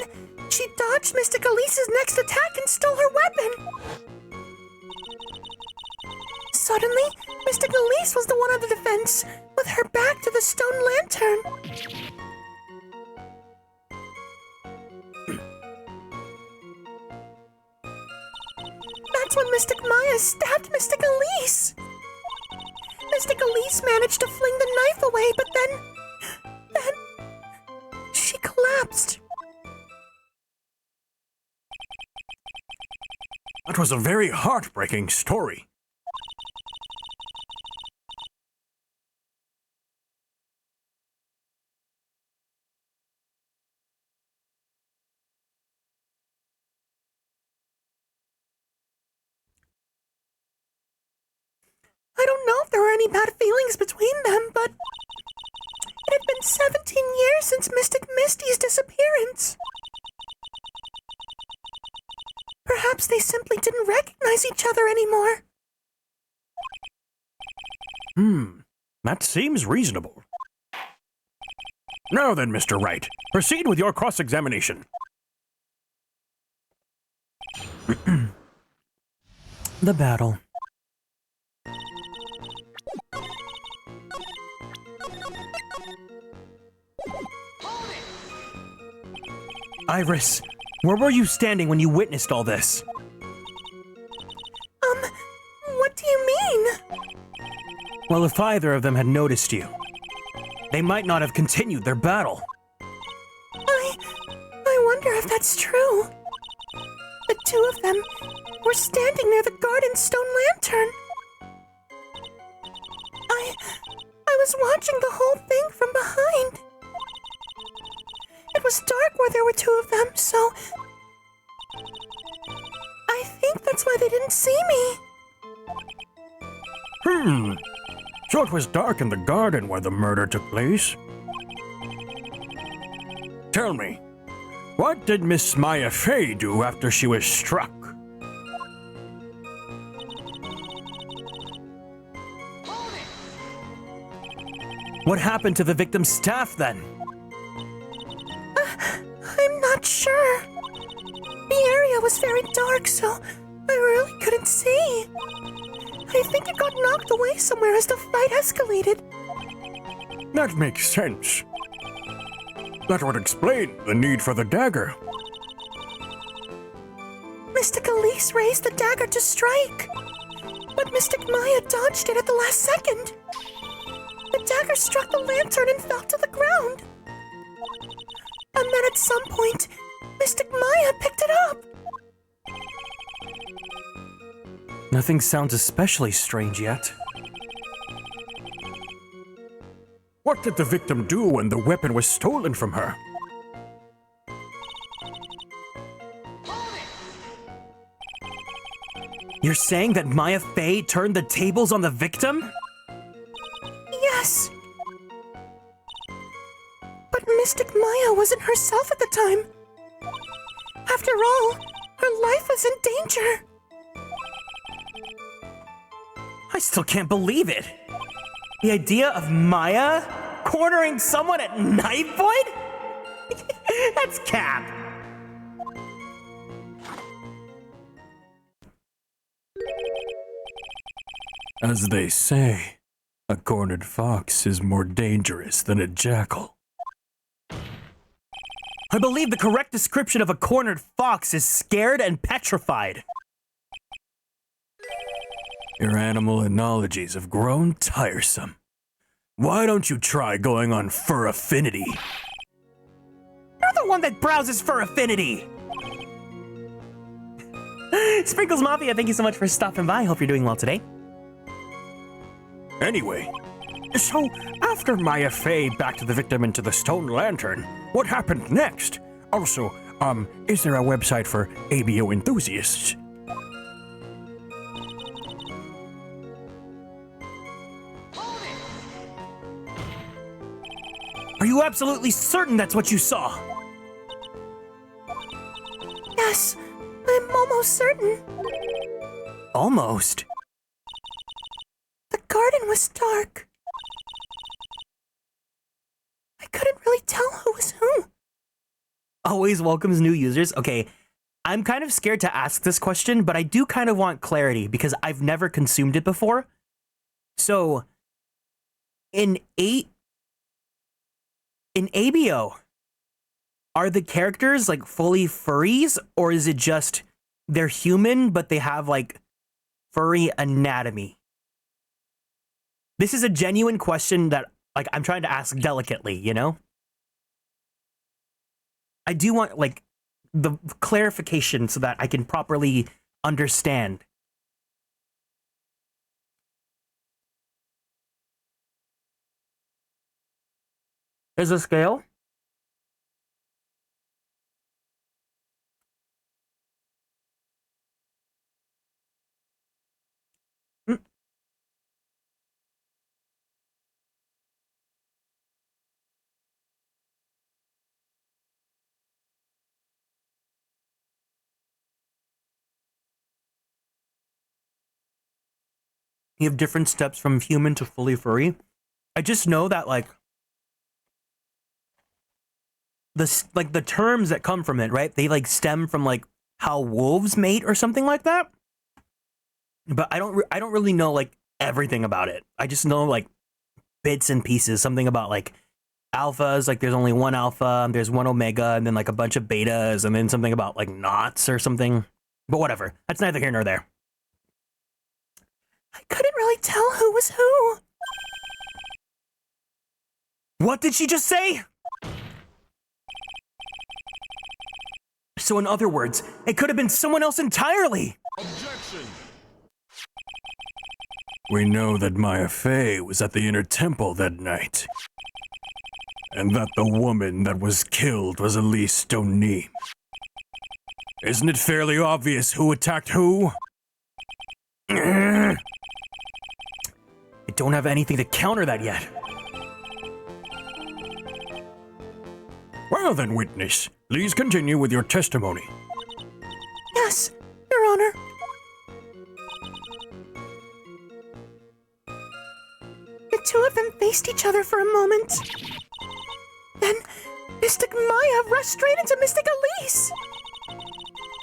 she dodged Mystic Elise's next attack and stole her weapon. Suddenly, Mystic Elise was the one on the defense, with her back to the stone lantern. That's when Mystic Maya stabbed Mystic Elise. Mystic Elise managed to fling the knife away, but then she collapsed. That was a very heartbreaking story. I don't know if there were any bad feelings between them, but it had been 17 years since Mystic Misty's disappearance. Perhaps they simply didn't recognize each other anymore. That seems reasonable. Now then, Mr. Wright, proceed with your cross-examination. The battle. Iris, where were you standing when you witnessed all this? What do you mean? Well, if either of them had noticed you, they might not have continued their battle. I wonder if that's true. The two of them were standing near the garden stone lantern. I was watching the whole thing from behind. It was dark where there were two of them, so I think that's why they didn't see me. So it was dark in the garden where the murder took place. Tell me, what did Miss Maya Fey do after she was struck? What happened to the victim's staff then? I'm not sure. The area was very dark, so I really couldn't see. I think it got knocked away somewhere as the fight escalated. That makes sense. That would explain the need for the dagger. Mystic Elise raised the dagger to strike, but Mystic Maya dodged it at the last second. The dagger struck the lantern and fell to the ground. And then at some point, Mystic Maya picked it up. Nothing sounds especially strange yet. What did the victim do when the weapon was stolen from her? You're saying that Maya Fey turned the tables on the victim? Yes. But Mystic Maya wasn't herself at the time. After all, her life was in danger. I still can't believe it. The idea of Maya cornering someone at knife point? That's cap. As they say, a cornered fox is more dangerous than a jackal. I believe the correct description of a cornered fox is scared and petrified. Your animal analogies have grown tiresome. Why don't you try going on Fur Affinity? You're the one that browses Fur Affinity! Sprinkles Mafia, thank you so much for stopping by. Hope you're doing well today. Anyway, so after Maya Fey backed the victim into the stone lantern, what happened next? Also, is there a website for ABO enthusiasts? Are you absolutely certain that's what you saw? Yes, I'm almost certain. Almost. The garden was dark. I couldn't really tell who was who. Always welcomes new users. Okay, I'm kind of scared to ask this question, but I do kind of want clarity because I've never consumed it before. So, in ABO, are the characters like fully furries, or is it just they're human but they have like furry anatomy? This is a genuine question that like I'm trying to ask delicately, you know? I do want like the clarification so that I can properly understand. There's a scale. You have different steps from human to fully furry. I just know that like the terms that come from it, right? They like stem from like how wolves mate or something like that. But I don't really know like everything about it. I just know like bits and pieces. Something about like alphas, like there's only one alpha, and there's one omega, and then like a bunch of betas, and then something about like knots or something. But whatever. That's neither here nor there. I couldn't really tell who was who. What did she just say? So in other words, it could have been someone else entirely. We know that Maya Fey was at the inner temple that night, and that the woman that was killed was Elise Stoney. Isn't it fairly obvious who attacked who? I don't have anything to counter that yet. Well then, witness, please continue with your testimony. Yes, Your Honor. The two of them faced each other for a moment. Then, Mystic Maya rushed straight into Mystic Elise.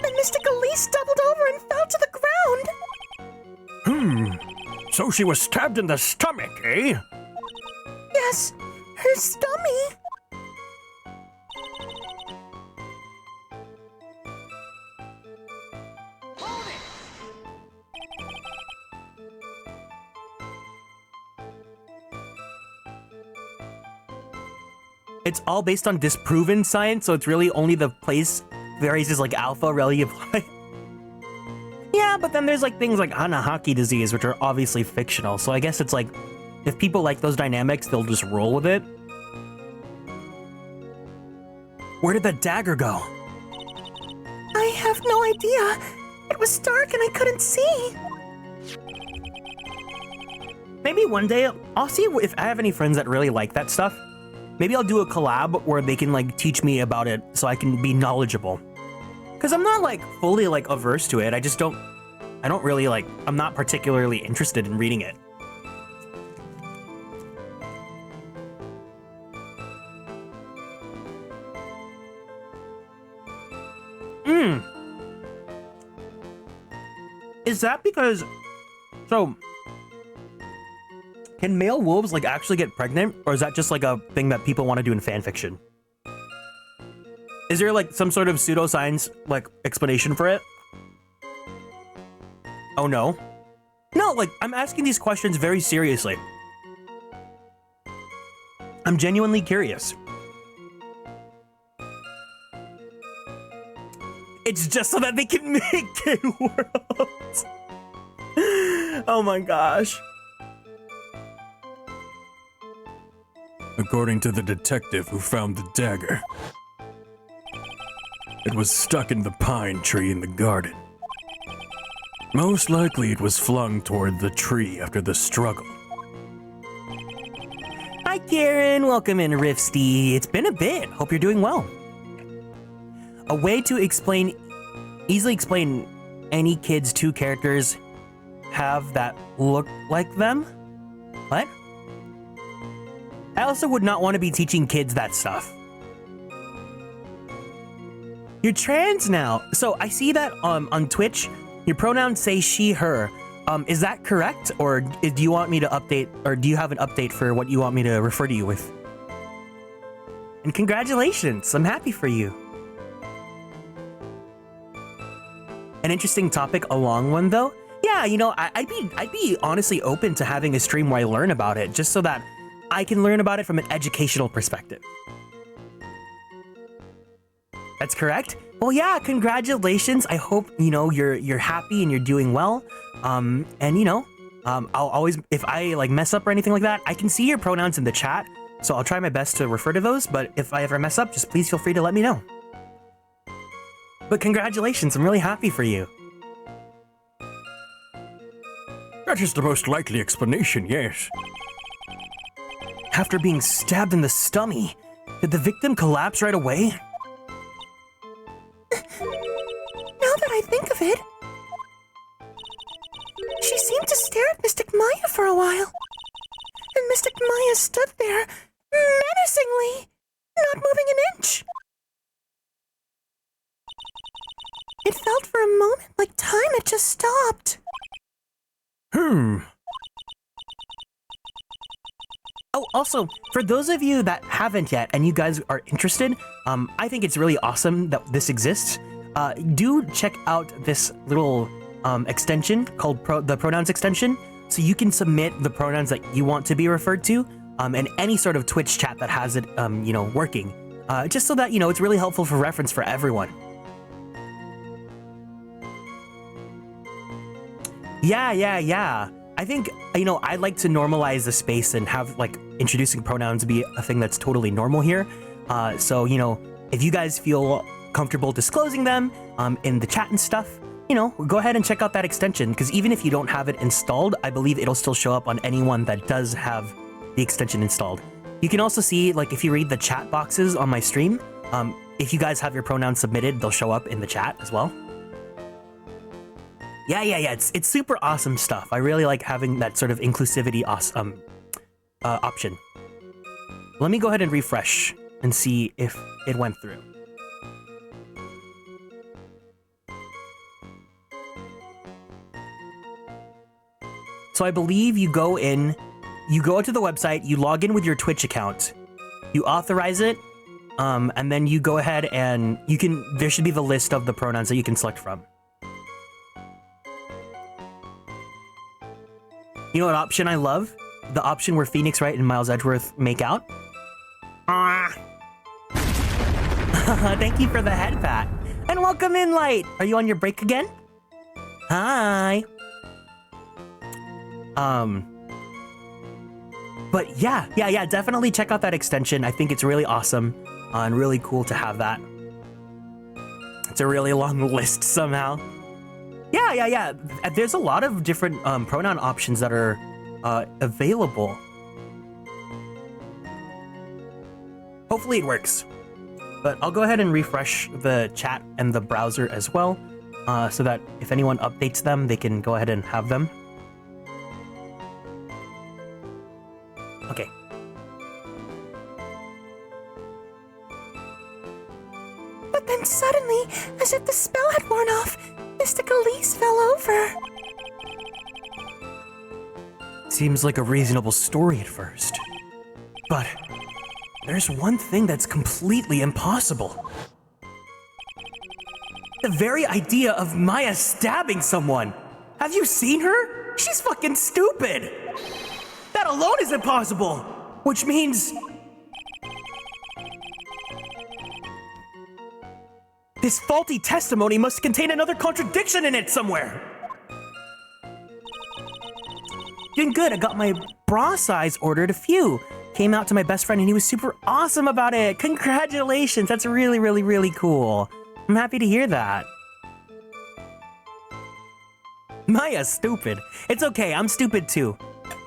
Then Mystic Elise doubled over and fell to the ground. So she was stabbed in the stomach, eh? Yes, her stomach. It's all based on disproven science, so it's really only the place varies is like alpha really apply. Yeah, but then there's like things like Hanahaki disease, which are obviously fictional. So I guess it's like, if people like those dynamics, they'll just roll with it. Where did that dagger go? I have no idea. It was dark and I couldn't see. Maybe one day I'll see if I have any friends that really like that stuff. Maybe I'll do a collab where they can like teach me about it so I can be knowledgeable. Cause I'm not like fully like averse to it. I don't really like, I'm not particularly interested in reading it. Is that because, so, can male wolves like actually get pregnant, or is that just like a thing that people want to do in fan fiction? Is there like some sort of pseudoscience like explanation for it? Oh no. No, like I'm asking these questions very seriously. I'm genuinely curious. It's just so that they can make gay worlds. Oh my gosh. According to the detective who found the dagger, it was stuck in the pine tree in the garden. Most likely it was flung toward the tree after the struggle. Hi Kieran, welcome in Rifsty. It's been a bit, hope you're doing well. A way to easily explain any kid's two characters have that look like them? What? I also would not want to be teaching kids that stuff. You're trans now. So I see that on Twitch, your pronouns say she, her. Is that correct? Or do you want me to update, or do you have an update for what you want me to refer to you with? And congratulations, I'm happy for you. An interesting topic, a long one though. Yeah, you know, I'd be honestly open to having a stream where I learn about it, just so that I can learn about it from an educational perspective. That's correct. Well, yeah, congratulations. I hope, you know, you're happy and you're doing well. And you know, I'll always, if I like mess up or anything like that, I can see your pronouns in the chat. So I'll try my best to refer to those, but if I ever mess up, just please feel free to let me know. But congratulations, I'm really happy for you. That is the most likely explanation, yes. After being stabbed in the stomach, did the victim collapse right away? Now that I think of it, she seemed to stare at Mystic Maya for a while. And Mystic Maya stood there, menacingly, not moving an inch. It felt for a moment like time had just stopped. Oh, also, for those of you that haven't yet and you guys are interested, I think it's really awesome that this exists. Do check out this little extension called the pronouns extension, so you can submit the pronouns that you want to be referred to, and any sort of Twitch chat that has it, you know, working, just so that, you know, it's really helpful for reference for everyone. Yeah. I think, you know, I'd like to normalize the space and have, like, introducing pronouns be a thing that's totally normal here. So, you know, if you guys feel comfortable disclosing them in the chat and stuff, you know, go ahead and check out that extension, because even if you don't have it installed, I believe it'll still show up on anyone that does have the extension installed. You can also see, like, if you read the chat boxes on my stream, if you guys have your pronouns submitted, they'll show up in the chat as well. Yeah, it's super awesome stuff. I really like having that sort of inclusivity option. Let me go ahead and refresh and see if it went through. So I believe you go in, you go to the website, you log in with your Twitch account, you authorize it, and then you go ahead and you can, there should be the list of the pronouns that you can select from. You know what option I love? The option where Phoenix Wright and Miles Edgeworth make out. Thank you for the head pat. And welcome in, Light. Are you on your break again? Hi. But yeah, definitely check out that extension. I think it's really awesome and really cool to have that. It's a really long list somehow. Yeah. There's a lot of different pronoun options that are available. Hopefully it works. But I'll go ahead and refresh the chat and the browser as well, so that if anyone updates them, they can go ahead and have them. Okay. But then suddenly, as if the spell had worn off, Mystic Elise fell over. Seems like a reasonable story at first. But there's one thing that's completely impossible. The very idea of Maya stabbing someone. Have you seen her? She's fucking stupid. That alone is impossible. Which means this faulty testimony must contain another contradiction in it somewhere. Doing good, I got my bra size ordered a few. Came out to my best friend and he was super awesome about it. Congratulations, that's really, really, really cool. I'm happy to hear that. Maya's stupid. It's okay, I'm stupid too.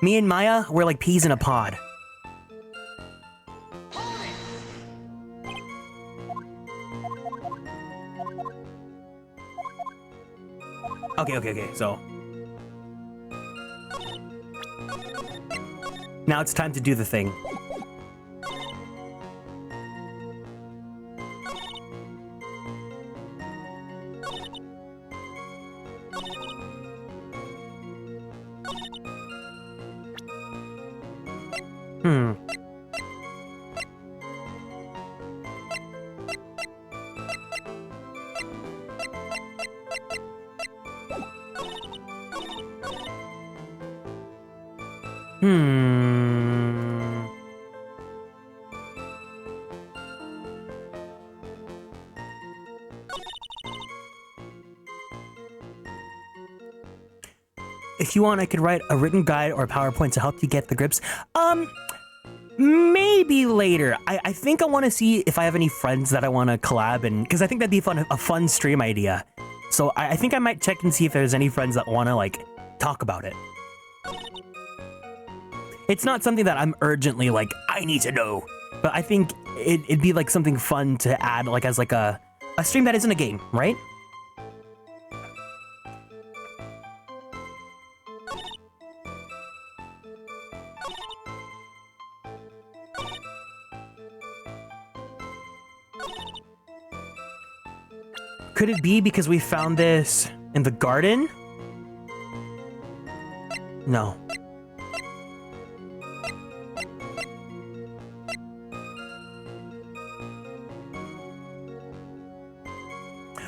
Me and Maya, we're like peas in a pod. Okay, so. Now it's time to do the thing. If you want, I could write a written guide or a PowerPoint to help you get the grips. Maybe later. I think I want to see if I have any friends that I want to collab and because I think that'd be a fun stream idea. So I think I might check and see if there's any friends that want to like talk about it. It's not something that I'm urgently like, I need to know. But I think it'd be like something fun to add like as like a stream that isn't a game, right? Could it be because we found this in the garden? No.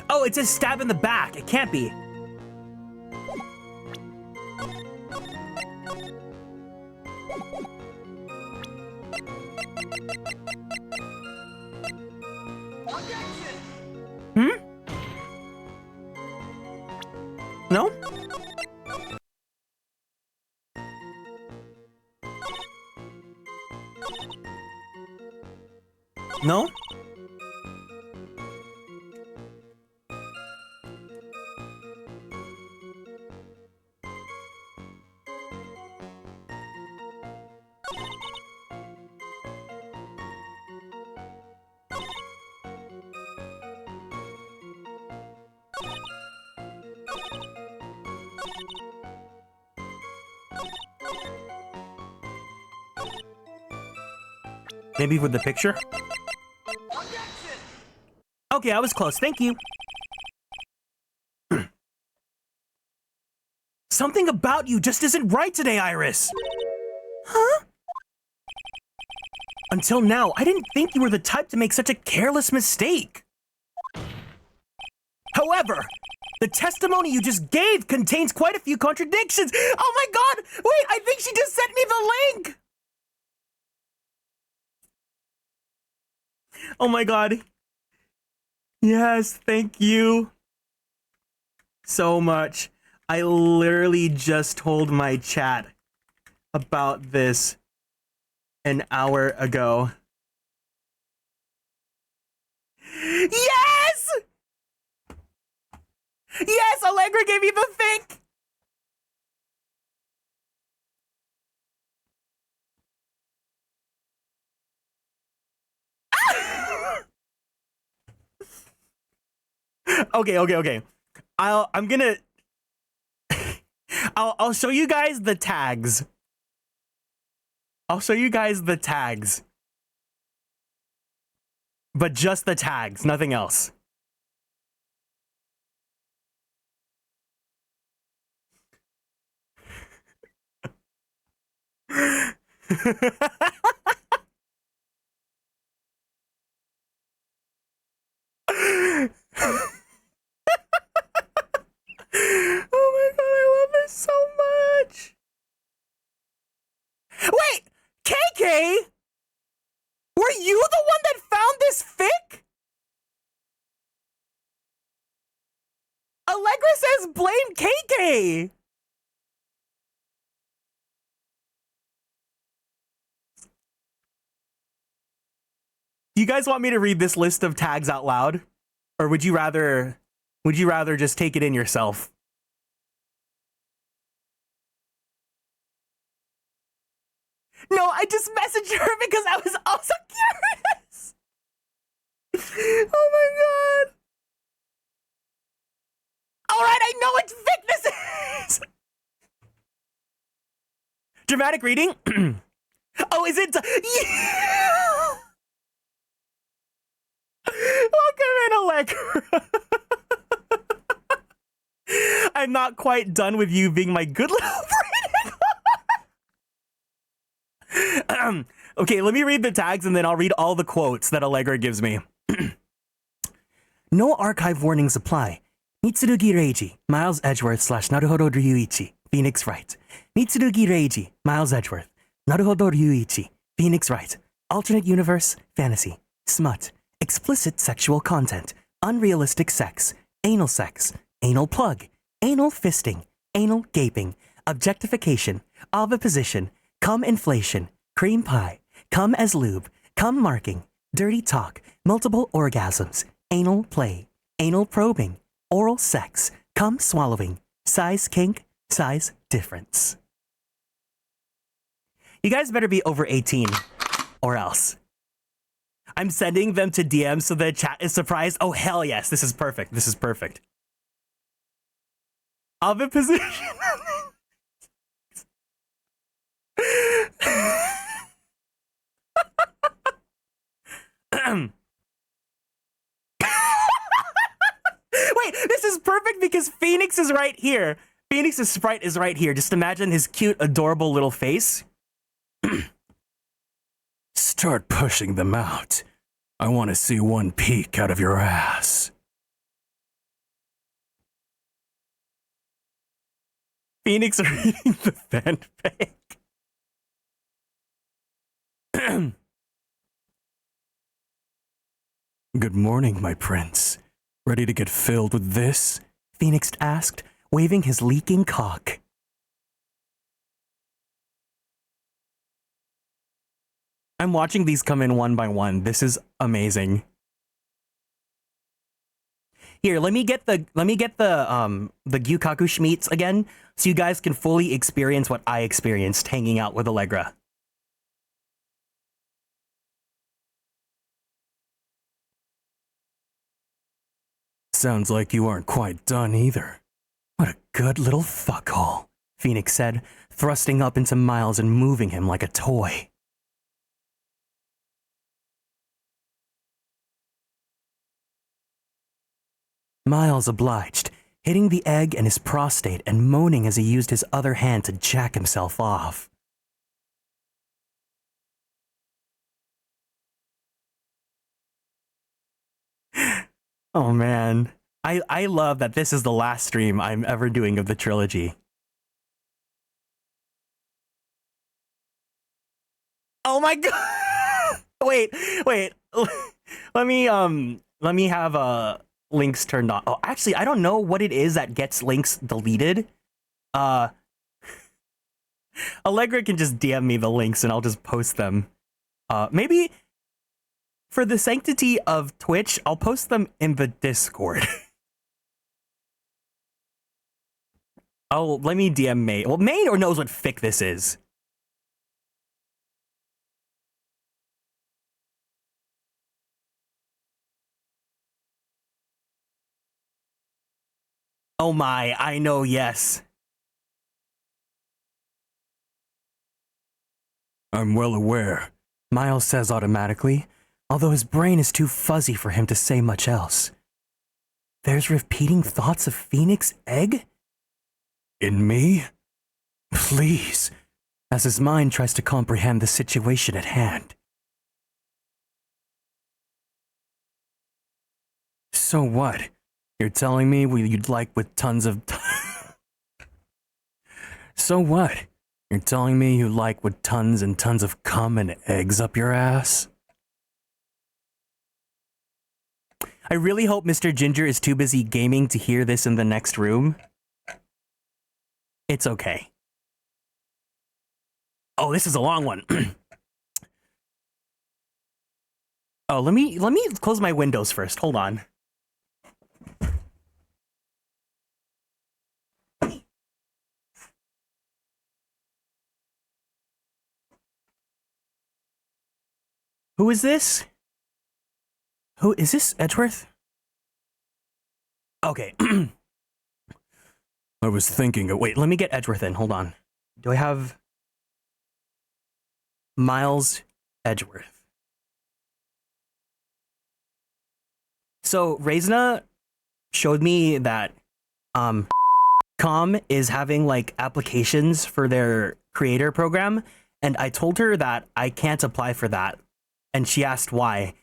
Oh, it's a stab in the back. It can't be. No? No? Maybe with the picture? Okay, I was close. Thank you. Something about you just isn't right today, Iris. Huh? Until now, I didn't think you were the type to make such a careless mistake. However, the testimony you just gave contains quite a few contradictions. Oh my god! Wait, I think she just sent me the link! Oh my god. Yes, thank you so much. I literally just told my chat about this an hour ago. Yes! Yes, Allegra gave me the thing! Okay. I'll show you guys the tags. I'll show you guys the tags. But just the tags, nothing else. Oh my god, I love this so much. Wait, KK? Were you the one that found this fic? Allegra says blame KK. Do you guys want me to read this list of tags out loud? Or would you rather just take it in yourself? No, I just messaged her because I was also curious. Oh my god. Alright, I know what fic this is. Dramatic reading? Oh, is it? Yeah. Welcome in, Allegra. I'm not quite done with you being my good little friend. Okay, let me read the tags and then I'll read all the quotes that Allegra gives me. No archive warnings apply. Mitsurugi Reiji, Miles Edgeworth / Naruhodo Ryuichi, Phoenix Wright. Mitsurugi Reiji, Miles Edgeworth, Naruhodo Ryuichi, Phoenix Wright. Alternate universe, fantasy, smut, explicit sexual content, unrealistic sex, anal plug, anal fisting, anal gaping, objectification, oviposition, cum inflation, cream pie, cum as lube, cum marking, dirty talk, multiple orgasms, anal play, anal probing, oral sex, cum swallowing, size kink, size difference. You guys better be over 18 or else. I'm sending them to DM so the chat is surprised. Oh, hell yes. This is perfect. This is perfect. Oviposition. Wait, this is perfect because Phoenix is right here. Phoenix's sprite is right here. Just imagine his cute, adorable little face. Start pushing them out. I want to see one peek out of your ass. Phoenix reading the fanfic. Good morning, my prince. Ready to get filled with this? Phoenix asked, waving his leaking cock. I'm watching these come in one by one. This is amazing. Here, let me get the Gyukaku Schmeats again, so you guys can fully experience what I experienced hanging out with Allegra. Sounds like you aren't quite done either. What a good little fuckhole, Phoenix said, thrusting up into Miles and moving him like a toy. Miles obliged, hitting the egg in his prostate and moaning as he used his other hand to jack himself off. Oh man, I love that this is the last stream I'm ever doing of the trilogy. Oh my god! wait. let me have links turned on. Oh, actually, I don't know what it is that gets links deleted. Allegra can just DM me the links and I'll just post them. Maybe for the sanctity of Twitch, I'll post them in the Discord. Oh, let me DM May. Well, May or knows what fic this is. Oh my, I know, yes. I'm well aware. Miles says automatically, although his brain is too fuzzy for him to say much else. There's repeating thoughts of Phoenix Egg? In me? Please, as his mind tries to comprehend the situation at hand. So what? You're telling me you'd like with tons of... So what? You're telling me you like with tons and tons of cum and eggs up your ass? I really hope Mr. Ginger is too busy gaming to hear this in the next room. It's okay. Oh, this is a long one. Oh, let me close my windows first. Hold on. Who is this? Who is this? Edgeworth? Okay. I was thinking of... Wait, let me get Edgeworth in. Hold on. Do I have Miles Edgeworth? So Reisna showed me that Com is having like applications for their creator program, and I told her that I can't apply for that, and she asked why.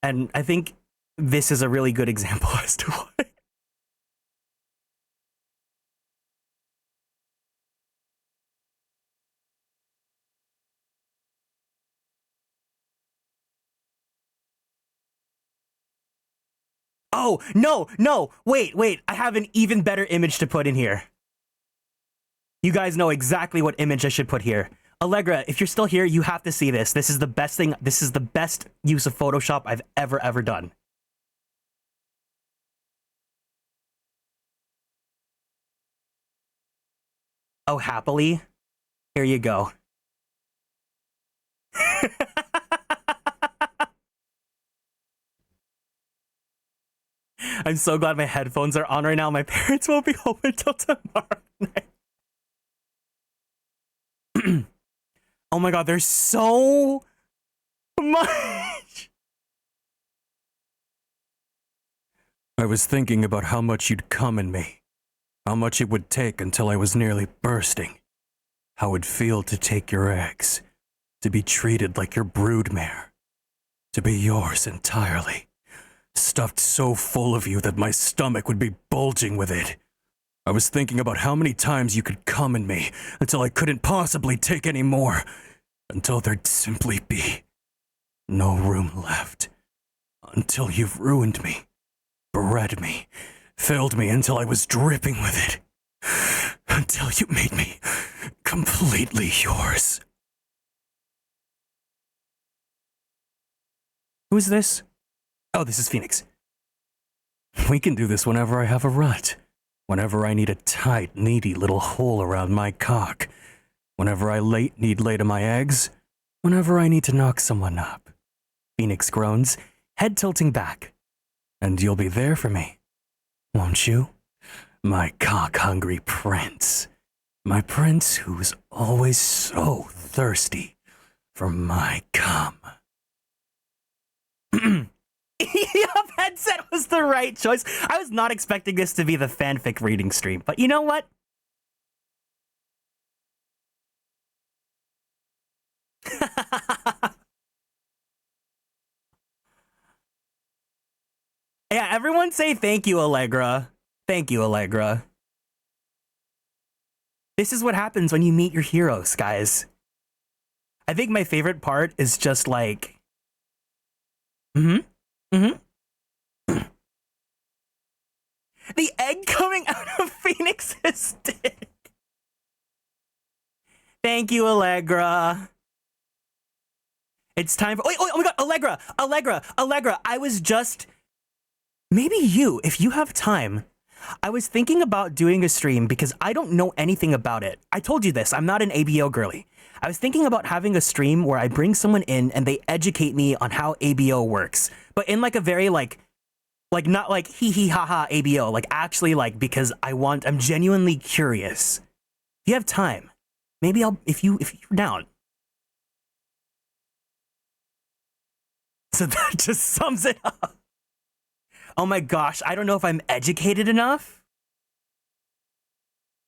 And I think this is a really good example as to why. Oh, no, wait, I have an even better image to put in here. You guys know exactly what image I should put here. Allegra, if you're still here, you have to see this. This is the best thing, this is the best use of Photoshop I've ever done. Oh, happily? Here you go. I'm so glad my headphones are on right now. My parents won't be home until tomorrow night. Oh my god, there's so much. I was thinking about how much you'd come in me. How much it would take until I was nearly bursting. How it'd feel to take your eggs. To be treated like your broodmare. To be yours entirely. Stuffed so full of you that my stomach would be bulging with it. I was thinking about how many times you could come in me until I couldn't possibly take any more. Until there'd simply be no room left. Until you've ruined me, bred me, filled me until I was dripping with it. Until you made me completely yours. Who's this? Oh, this is Phoenix. We can do this whenever I have a rut. Whenever I need a tight, needy little hole around my cock. Whenever I need lay to my eggs. Whenever I need to knock someone up. Phoenix groans, head tilting back. And you'll be there for me, won't you? My cock-hungry prince. My prince who's always so thirsty for my cum. Yup, headset was the right choice. I was not expecting this to be the fanfic reading stream, but you know what? Yeah, everyone say thank you, Allegra. Thank you, Allegra. This is what happens when you meet your heroes, guys. I think my favorite part is just like... The egg coming out of Phoenix's dick. Thank you, Allegra. It's time for... Oh my god, Allegra. I was just... Maybe you, if you have time, I was thinking about doing a stream because I don't know anything about it. I told you this, I'm not an ABO girly. I was thinking about having a stream where I bring someone in and they educate me on how ABO works, but in like a very like not like hee hee ha ha ABO, like actually like because I'm genuinely curious. If you have time, maybe if you're down. So that just sums it up. Oh my gosh, I don't know if I'm educated enough.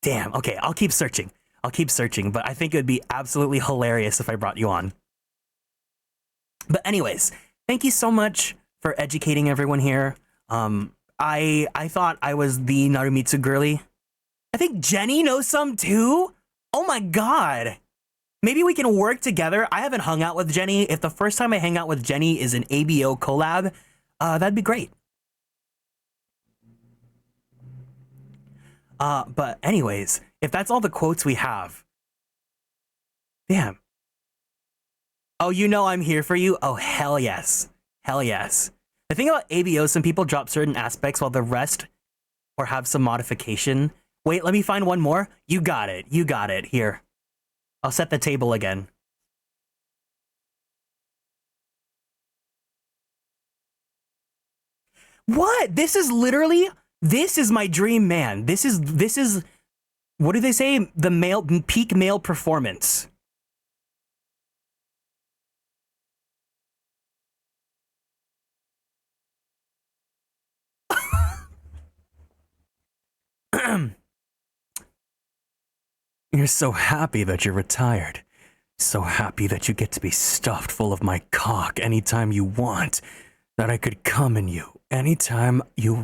Damn, okay, I'll keep searching, but I think it would be absolutely hilarious if I brought you on. But anyways, thank you so much for educating everyone here. I thought I was the Narumitsu girly. I think Jenny knows some too. Oh my god. Maybe we can work together. I haven't hung out with Jenny. If the first time I hang out with Jenny is an ABO collab, that'd be great. But anyways, if that's all the quotes we have. Damn. Oh, you know I'm here for you? Oh, hell yes. Hell yes. The thing about ABO, some people drop certain aspects while the rest or have some modification. Wait, let me find one more. You got it. Here. I'll set the table again. What? This is my dream man. This is, what do they say? The peak male performance. You're so happy that you're retired. So happy that you get to be stuffed full of my cock anytime you want. That I could come in you anytime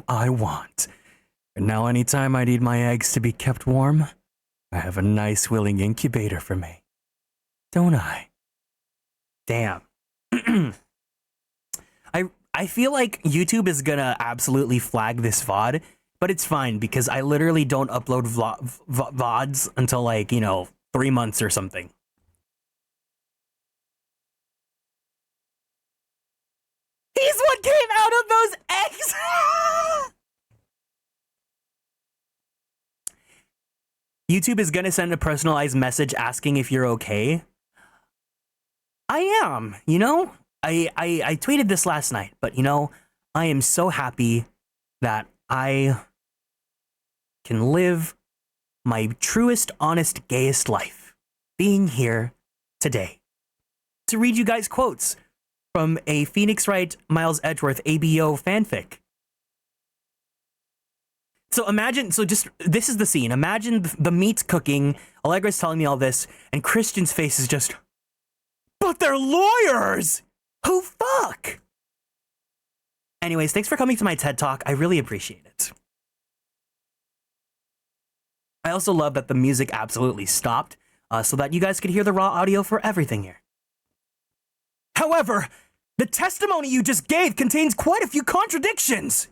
I want. And now anytime I need my eggs to be kept warm, I have a nice willing incubator for me. Don't I? Damn. I feel like YouTube is gonna absolutely flag this VOD, but it's fine because I literally don't upload VODs until like, 3 months or something. He's what came out of those eggs! YouTube is gonna send a personalized message asking if you're okay. I am, I tweeted this last night, but I am so happy that I can live my truest, honest, gayest life, being here today to read you guys quotes from a Phoenix Wright Miles Edgeworth ABO fanfic. So this is the scene. Imagine the meat's cooking, Allegra's telling me all this, and Christian's face is just, but they're lawyers! Who fuck? Anyways, thanks for coming to my TED Talk. I really appreciate it. I also love that the music absolutely stopped, so that you guys could hear the raw audio for everything here. However, the testimony you just gave contains quite a few contradictions.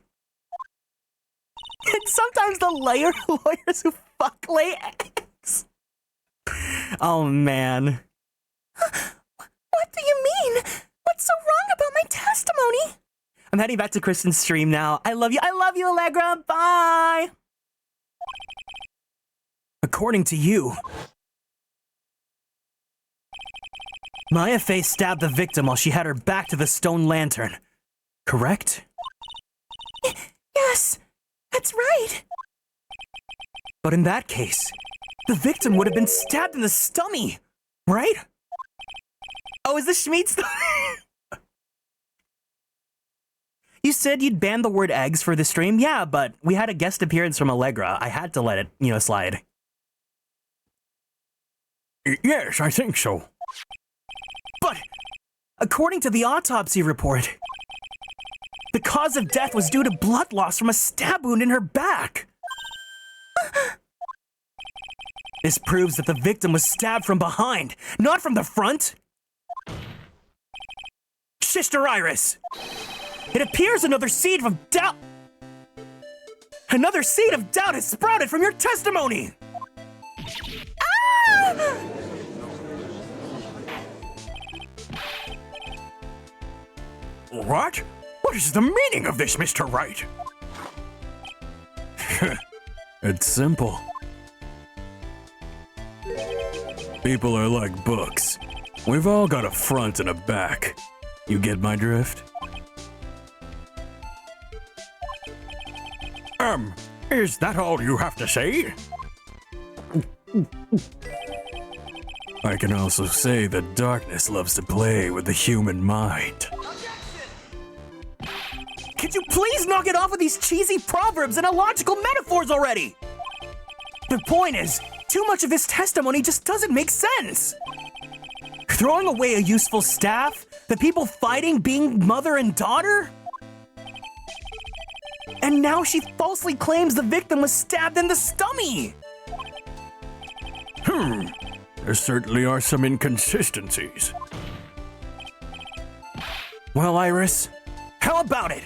And sometimes the lawyers who fuck lay eggs. Oh, man. What do you mean? What's so wrong about my testimony? I'm heading back to Kristen's stream now. I love you, Allegra. Bye. According to you, Maya Fey stabbed the victim while she had her back to the stone lantern. Correct? Yes, that's right. But in that case, the victim would have been stabbed in the stomach, right? Oh, is this Schmeat's? You said you'd ban the word eggs for the stream. Yeah, but we had a guest appearance from Allegra. I had to let it, slide. Yes, I think so. But according to the autopsy report, the cause of death was due to blood loss from a stab wound in her back. This proves that the victim was stabbed from behind, not from the front. Sister Iris, it appears another seed of doubt has sprouted from your testimony. Ah! What? What is the meaning of this, Mr. Wright? It's simple. People are like books. We've all got a front and a back. You get my drift? Is that all you have to say? I can also say that darkness loves to play with the human mind. Could you please knock it off with these cheesy proverbs and illogical metaphors already? The point is, too much of this testimony just doesn't make sense. Throwing away a useful staff? The people fighting being mother and daughter? And now she falsely claims the victim was stabbed in the stomach. There certainly are some inconsistencies. Well, Iris, how about it?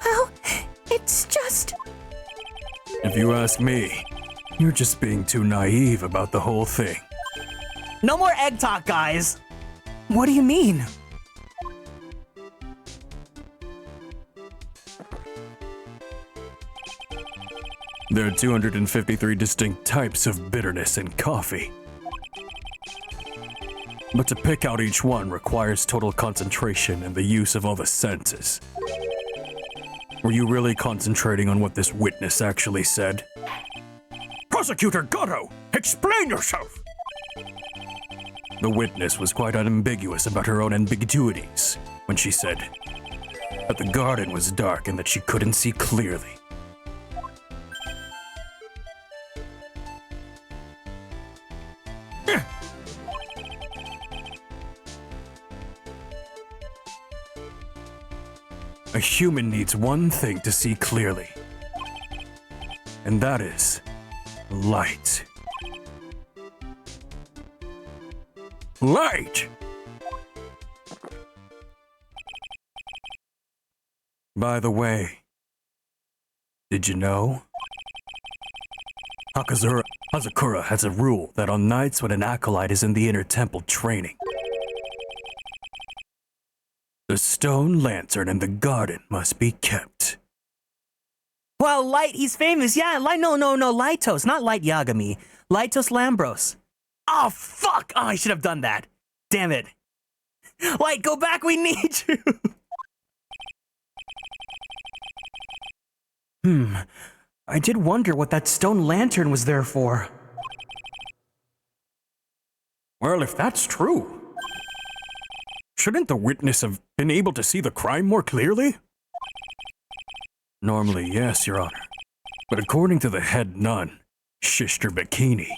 Well, it's just... If you ask me, you're just being too naive about the whole thing. No more egg talk, guys. What do you mean? There are 253 distinct types of bitterness in coffee. But to pick out each one requires total concentration and the use of all the senses. Were you really concentrating on what this witness actually said? Prosecutor Gatto, explain yourself! The witness was quite unambiguous about her own ambiguities when she said that the garden was dark and that she couldn't see clearly. A human needs one thing to see clearly, and that is light. Light! By the way, did you know? Hazakura has a rule that on nights when an acolyte is in the inner temple training, the stone lantern in the garden must be kept. Well, Light, he's famous. Yeah, no, Lightos, not Light Yagami. Lightos Lambros. Oh, fuck! Oh, I should have done that. Damn it. Light, go back, we need you! I did wonder what that stone lantern was there for. Well, if that's true, shouldn't the witness have been able to see the crime more clearly? Normally, yes, Your Honor. But according to the head nun, Sister Bikini,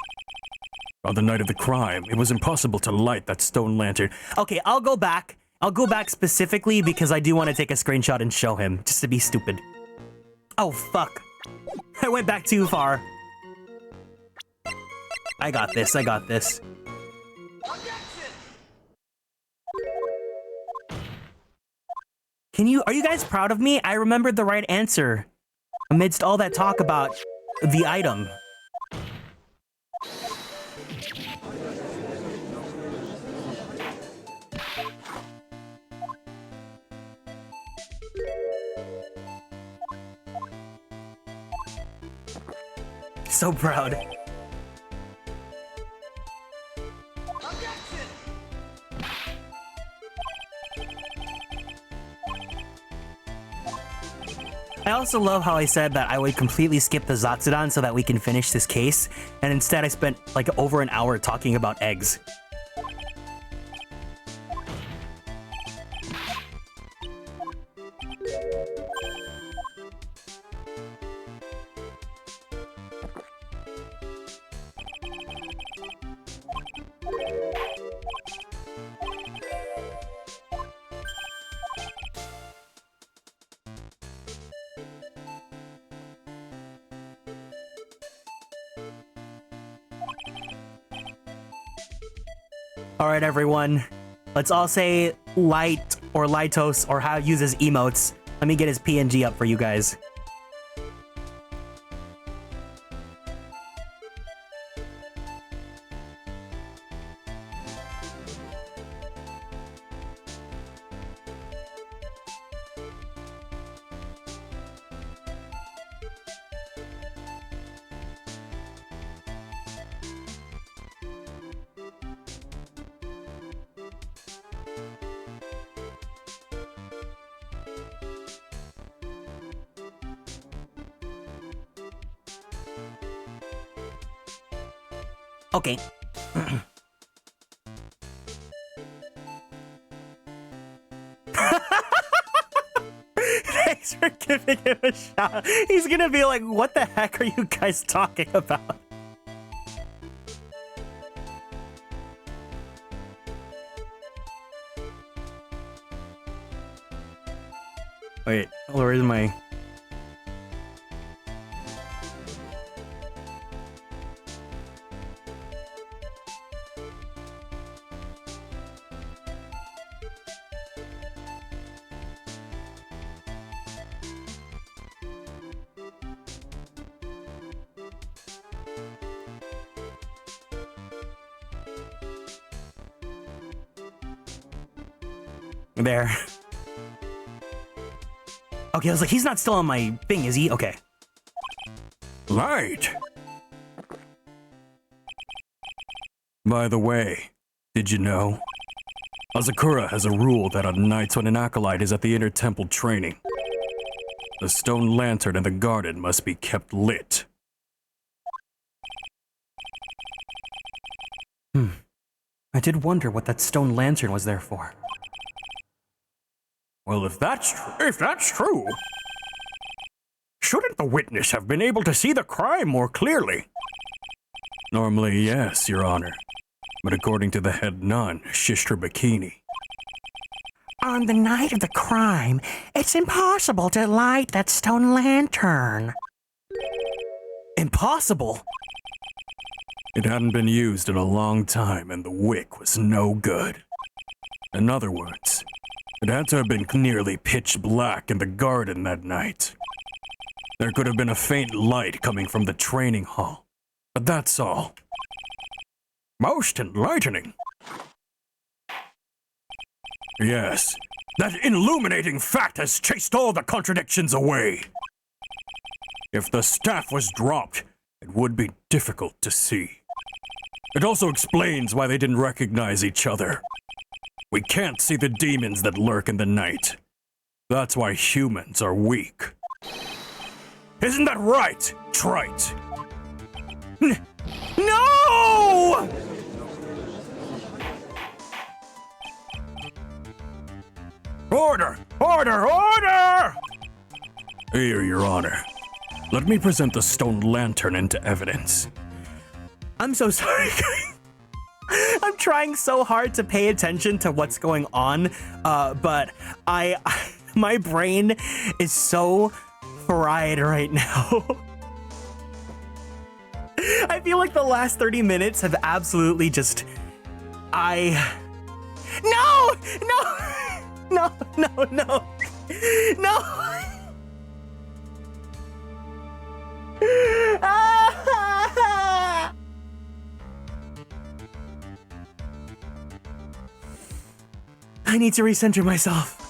on the night of the crime, it was impossible to light that stone lantern. Okay, I'll go back. I'll go back specifically because I do want to take a screenshot and show him, just to be stupid. Oh, fuck. I went back too far. I got this. Are you guys proud of me? I remembered the right answer amidst all that talk about the item. So proud. I also love how I said that I would completely skip the Zatsudan so that we can finish this case, and instead I spent like over an hour talking about eggs. All right, everyone. Let's all say light or lightos or how uses emotes. Let me get his PNG up for you guys. Okay. Thanks for giving him a shot. He's gonna be like, what the heck are you guys talking about? Wait, where's my... There. Okay, I was like, he's not still on my thing, is he? Okay. Right. By the way, did you know? Asakura has a rule that on nights when an acolyte is at the inner temple training, the stone lantern in the garden must be kept lit. I did wonder what that stone lantern was there for. Well, if that's true, shouldn't the witness have been able to see the crime more clearly? Normally, yes, Your Honor. But according to the head nun, Shishtra Bikini, On the night of the crime, it's impossible to light that stone lantern. Impossible? it hadn't been used in a long time and the wick was no good. In other words, it had to have been nearly pitch black in the garden that night. There could have been a faint light coming from the training hall, but that's all. Most enlightening. Yes, that illuminating fact has chased all the contradictions away. If the staff was dropped, it would be difficult to see. It also explains why they didn't recognize each other. We can't see the demons that lurk in the night. That's why humans are weak. Isn't that right, Trite? No! Order! Order! Order! Here, Your Honor. Let me present the stone lantern into evidence. I'm so sorry. I'm trying so hard to pay attention to what's going on, but my brain is so fried right now. I feel like the last 30 minutes have absolutely just... No! No! No, no, no! No! I need to recenter myself.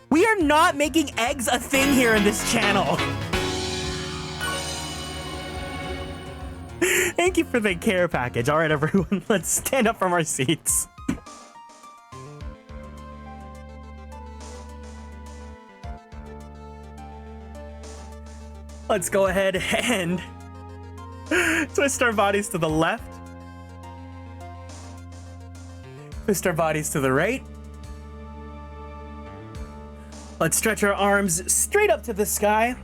We are not making eggs a thing here in this channel. Thank you for the care package. All right, everyone, let's stand up from our seats. Let's go ahead and twist our bodies to the left. Twist our bodies to the right. Let's stretch our arms straight up to the sky.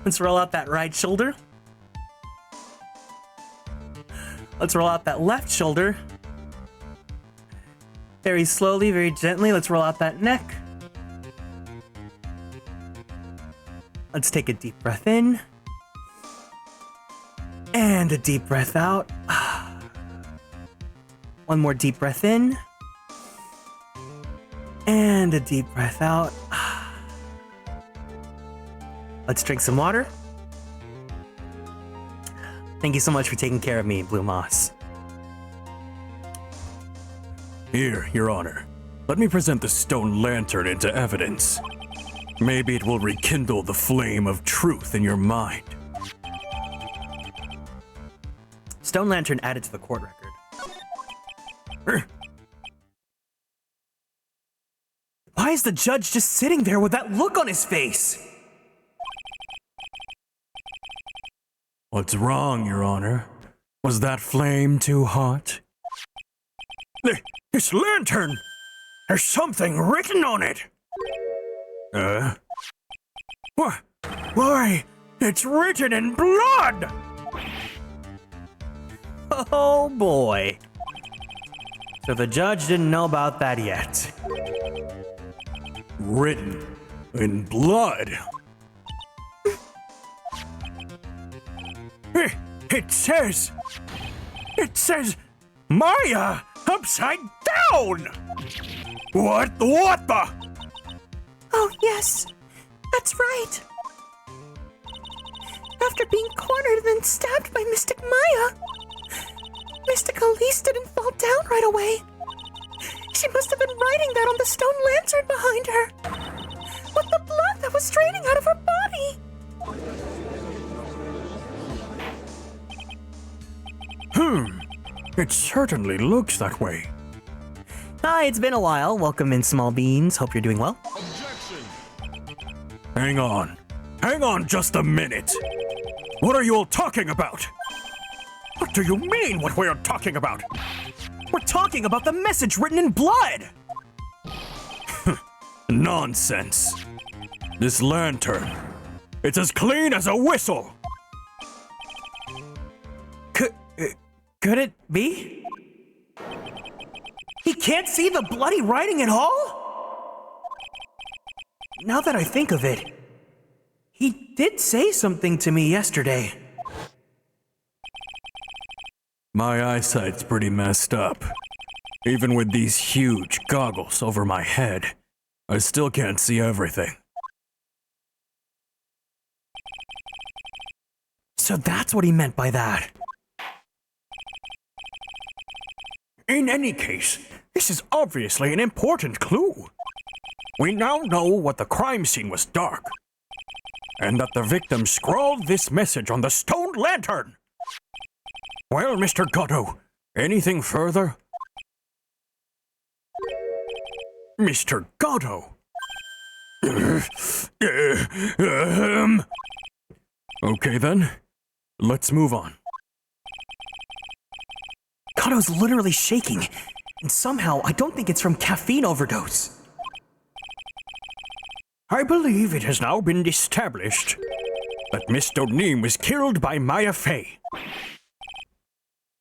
Let's roll out that right shoulder. Let's roll out that left shoulder. Very slowly, very gently, let's roll out that neck. Let's take a deep breath in. And a deep breath out. One more deep breath in. And a deep breath out. Let's drink some water. Thank you so much for taking care of me, Blue Moss. Here, Your Honor. Let me present the stone lantern into evidence. Maybe it will rekindle the flame of truth in your mind. Stone lantern added to the court record. Why is the judge just sitting there with that look on his face? What's wrong, Your Honor? Was that flame too hot? This lantern! There's something written on it! Why? It's written in blood! Oh boy. So the judge didn't know about that yet. Written in blood. It says Maya upside down! What the? Oh, yes. That's right. After being cornered and then stabbed by Mystic Maya, Mystic Elise didn't fall down right away. She must have been writing that on the stone lantern behind her, with the blood that was draining out of her body. It certainly looks that way. Hi, it's been a while. Welcome in, Small Beans. Hope you're doing well. Hang on. Hang on just a minute. What are you all talking about? What do you mean, what we're talking about? We're talking about the message written in blood! Nonsense. This lantern, it's as clean as a whistle. Could it be? He can't see the bloody writing at all? Now that I think of it, he did say something to me yesterday. My eyesight's pretty messed up. Even with these huge goggles over my head, I still can't see everything. So that's what he meant by that. In any case, this is obviously an important clue. We now know what the crime scene was dark, and that the victim scrawled this message on the stone lantern. Well, Mr. Gatto, anything further? Mr. Gatto. Okay then, let's move on. Kato's literally shaking, and somehow I don't think it's from caffeine overdose. I believe it has now been established that Miss Donim was killed by Maya Fey.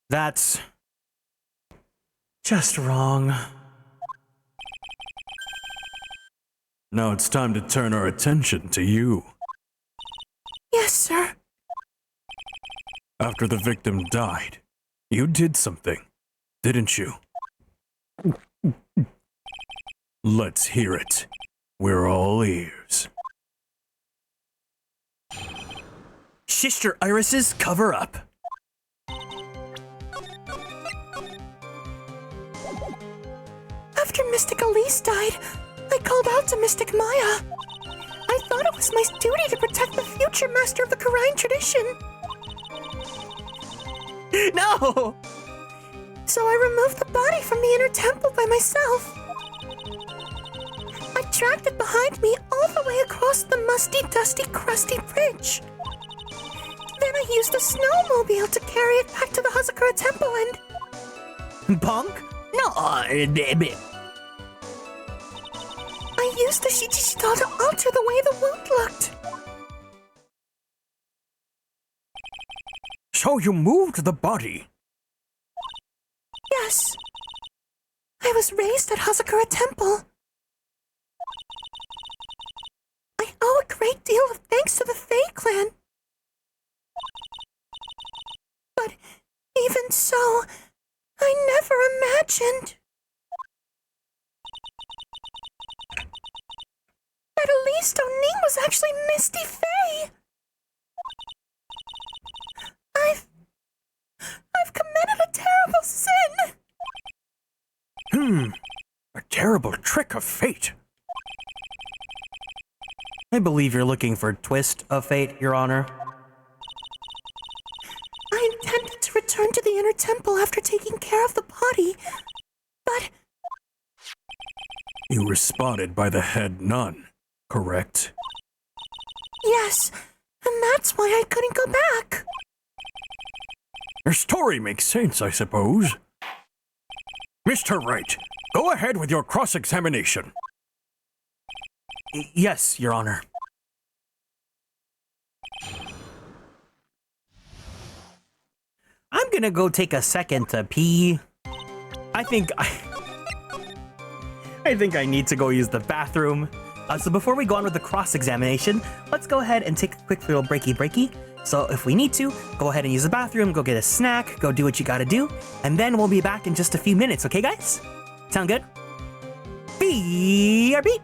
That's just wrong. Now it's time to turn our attention to you. Yes, sir. After the victim died, you did something, didn't you? Let's hear it. We're all ears. Sister Iris's cover-up. After Mystic Elise died, I called out to Mystic Maya. I thought it was my duty to protect the future master of the Kieran tradition. No! So I removed the body from the inner temple by myself. I dragged it behind me all the way across the musty, dusty, crusty bridge. Then I used a snowmobile to carry it back to the Hazakura temple and... Punk? No, I used the Shichishi doll to alter the way the wound looked. So you moved the body? Yes. I was raised at Hazakura Temple. I owe it great deal of thanks to the Fae clan. But even so, I never imagined that Elise O'Ning was actually Misty Fae. I've committed a terrible sin. A terrible trick of fate. I believe you're looking for twist of fate, Your Honor. I intended to return to the inner temple after taking care of the body, but You were spotted by the head nun, correct? yes, and that's why I couldn't go back. Your story makes sense, I suppose. Mr. Wright, go ahead with your cross-examination. Yes, Your Honor. I'm gonna go take a second to pee. I think I need to go use the bathroom. So before we go on with the cross-examination, let's go ahead and take a quick little breaky. So if we need to, go ahead and use the bathroom, go get a snack, go do what you gotta do, and then we'll be back in just a few minutes, okay guys? Sound good? BRB!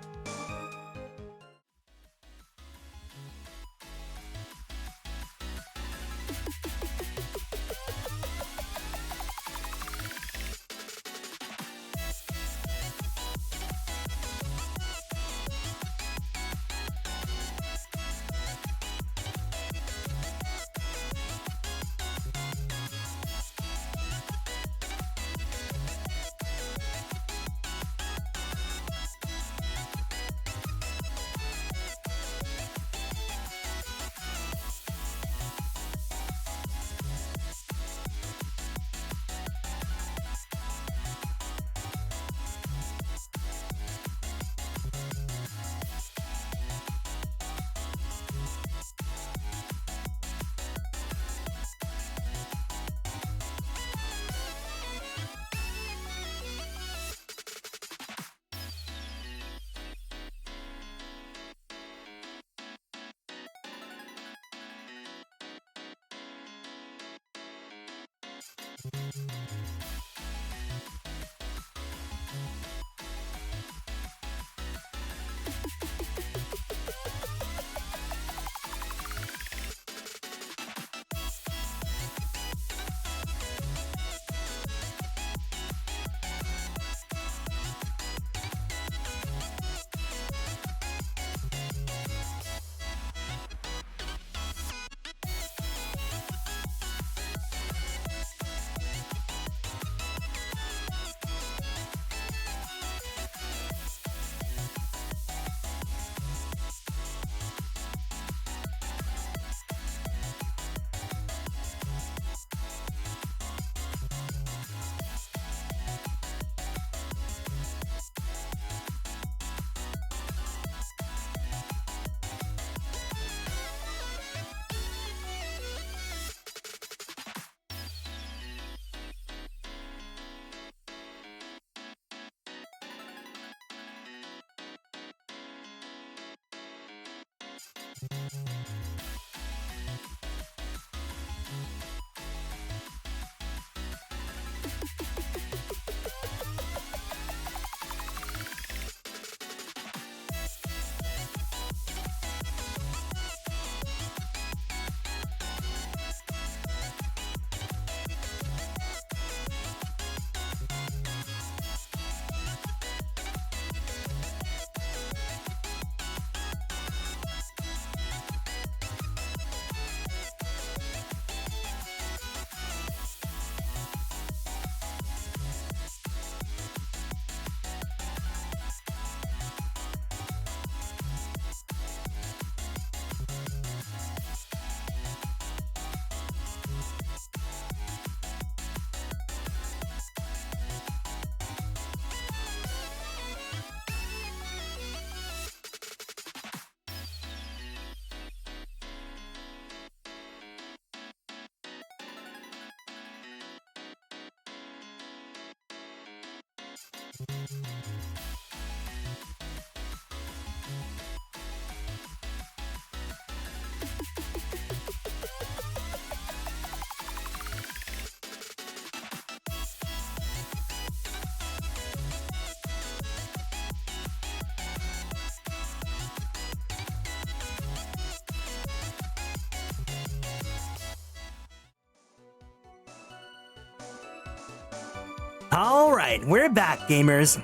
All right, we're back, gamers.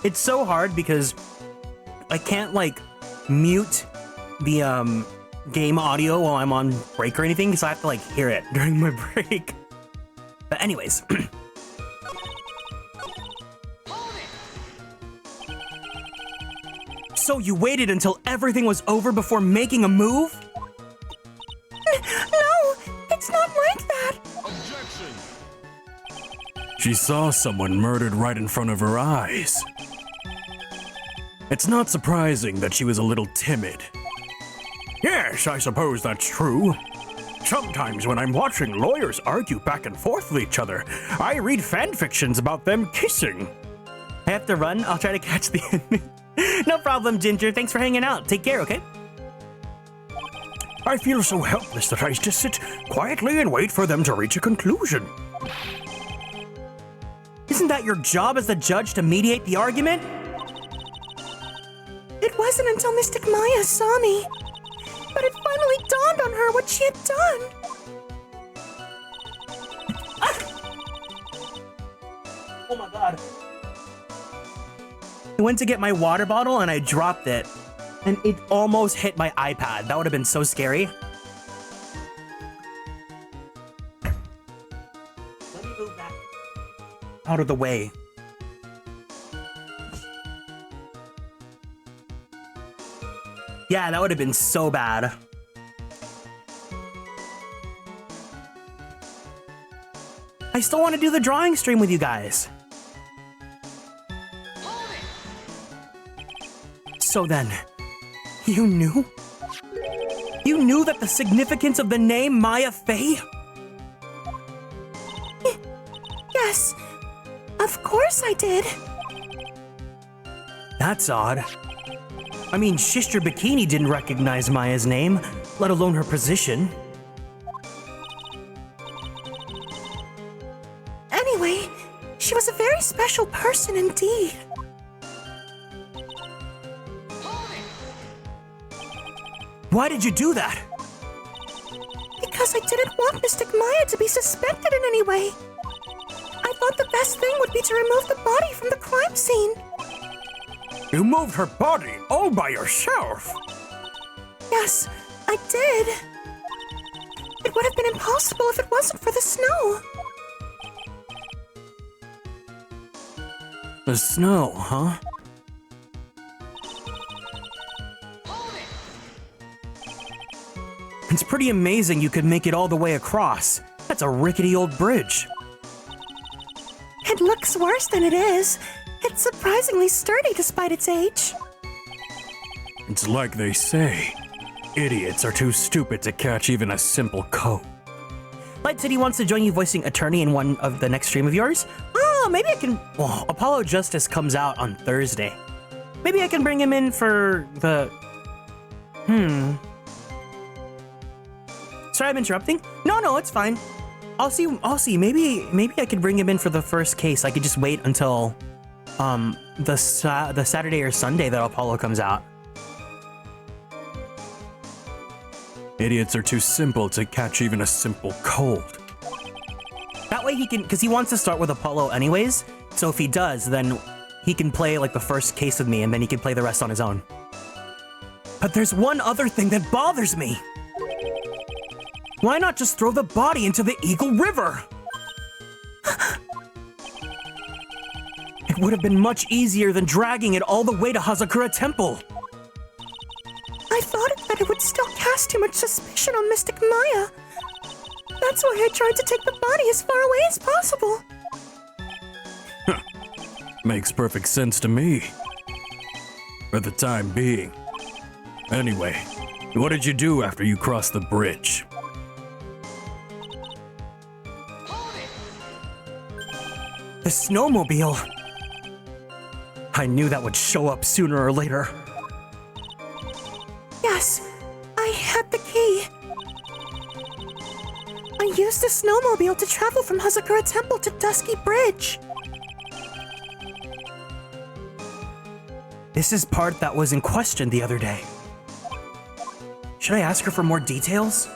It's so hard because I can't like mute the game audio while I'm on break or anything, so I have to like hear it during my break. But anyways. So you waited until everything was over before making a move? No, it's not like that. She saw someone murdered right in front of her eyes. It's not surprising that she was a little timid. Yes, I suppose that's true. Sometimes when I'm watching lawyers argue back and forth with each other, I read fan fictions about them kissing. I have to run. I'll try to catch the enemy. No problem, Ginger. Thanks for hanging out. Take care, okay? I feel so helpless that I just sit quietly and wait for them to reach a conclusion. Isn't that your job as the judge to mediate the argument? It wasn't until Mystic Maya saw me. But it finally dawned on her what she had done. Oh my god. I went to get my water bottle and I dropped it. And it almost hit my iPad. That would have been so scary. Let me move that out of the way. Yeah, that would have been so bad. I still want to do the drawing stream with you guys. So then, you knew? You knew that the significance of the name Maya Fey? Yes, of course I did. That's odd. I mean, Sister Bikini didn't recognize Maya's name, let alone her position. Anyway, she was a very special person indeed. Why did you do that? Because I didn't want Mystic Maya to be suspected in any way. I thought the best thing would be to remove the body from the crime scene. You moved her body all by yourself. Yes, I did. It would have been impossible if it wasn't for the snow. The snow, huh? It's pretty amazing you could make it all the way across. That's a rickety old bridge. It looks worse than it is. It's surprisingly sturdy despite its age. It's like they say, idiots are too stupid to catch even a simple code. Light City wants to join you voicing attorney in one of the next stream of yours. Oh, maybe I can... Well, Apollo Justice comes out on Thursday. Maybe I can bring him in for the... Sorry, I'm interrupting. No, it's fine. I'll see. Maybe I could bring him in for the first case. I could just wait until the Saturday or Sunday that Apollo comes out. Idiots are too simple to catch even a simple cold. That way he can, because he wants to start with Apollo anyways. So if he does, then he can play like the first case with me, and then he can play the rest on his own. But there's one other thing that bothers me. Why not just throw the body into the Eagle River? It would have been much easier than dragging it all the way to Hazakura Temple. I thought that it would still cast too much suspicion on Mystic Maya. That's why I tried to take the body as far away as possible. Makes perfect sense to me. For the time being. Anyway, what did you do after you crossed the bridge? The snowmobile. I knew that would show up sooner or later. Yes, I had the key. I used the snowmobile to travel from Hazakura Temple to Dusky Bridge. This is part that was in question the other day. Should I ask her for more details?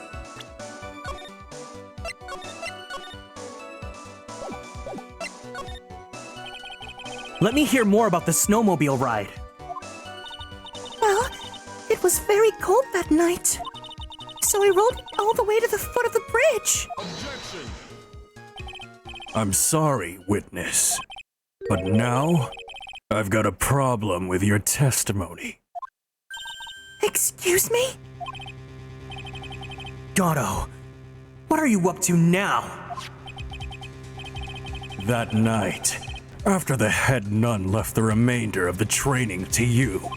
Let me hear more about the snowmobile ride. Well, it was very cold that night. So I rode all the way to the foot of the bridge. I'm sorry, witness. But now, I've got a problem with your testimony. Excuse me? Gato, what are you up to now? That night, after the head nun left the remainder of the training to you,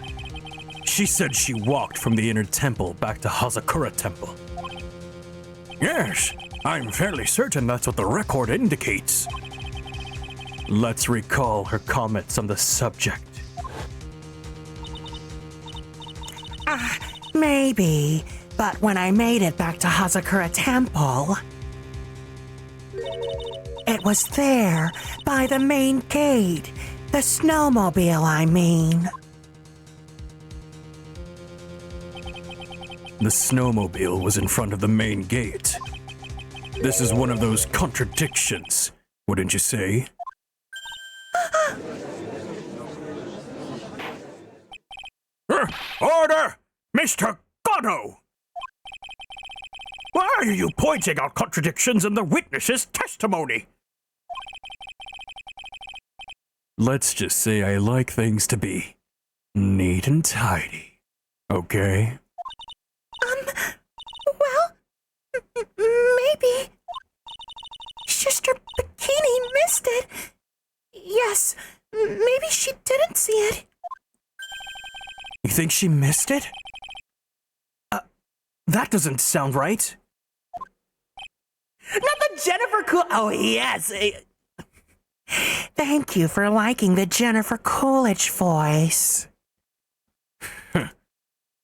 she said she walked from the inner temple back to Hazakura Temple. Yes, I'm fairly certain that's what the record indicates. Let's recall her comments on the subject. Maybe, but when I made it back to Hazakura Temple, it was there, by the main gate. The snowmobile, I mean. The snowmobile was in front of the main gate. This is one of those contradictions, wouldn't you say? Order! Mr. Gato! Why are you pointing out contradictions in the witness's testimony? Let's just say I like things to be neat and tidy, okay? Well, maybe. Sister Bikini missed it. Yes, maybe she didn't see it. You think she missed it? That doesn't sound right. Not the Jennifer Cool. Oh, yes. Thank you for liking the Jennifer Coolidge voice.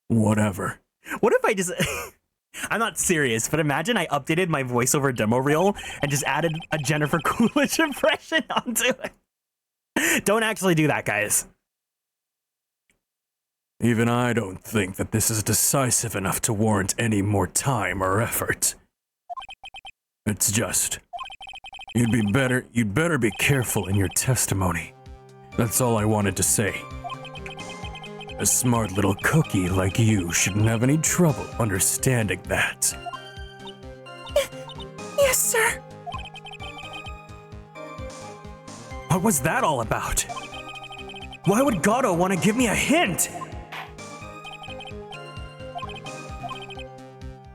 Whatever. What if I just. I'm not serious, but imagine I updated my voiceover demo reel and just added a Jennifer Coolidge impression onto it. Don't actually do that, guys. Even I don't think that this is decisive enough to warrant any more time or effort. It's just, you'd better be careful in your testimony. That's all I wanted to say. A smart little cookie like you shouldn't have any trouble understanding that. Yes, sir. What was that all about? Why would Gato want to give me a hint?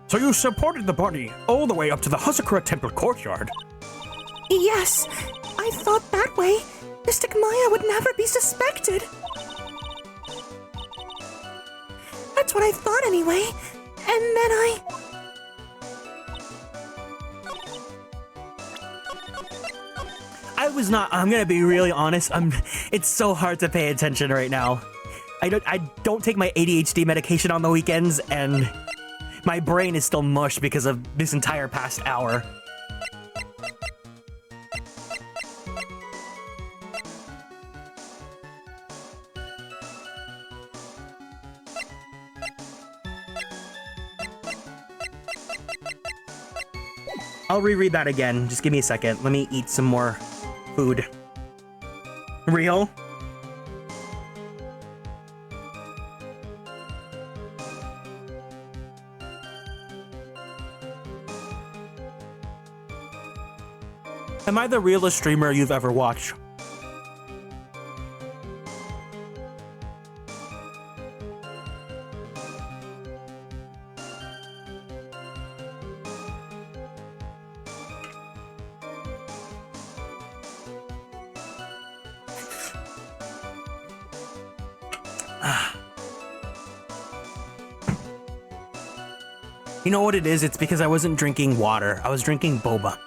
So you supported the body all the way up to the Hazakura Temple courtyard? Yes, I thought that way Mystic Maya would never be suspected. That's what I thought anyway. And then I'm gonna be really honest. It's so hard to pay attention right now. I don't take my ADHD medication on the weekends, and my brain is still mush because of this entire past hour. I'll reread that again. Just give me a second. Let me eat some more food. Real? Am I the realest streamer you've ever watched? You know what it is? It's because I wasn't drinking water. I was drinking boba.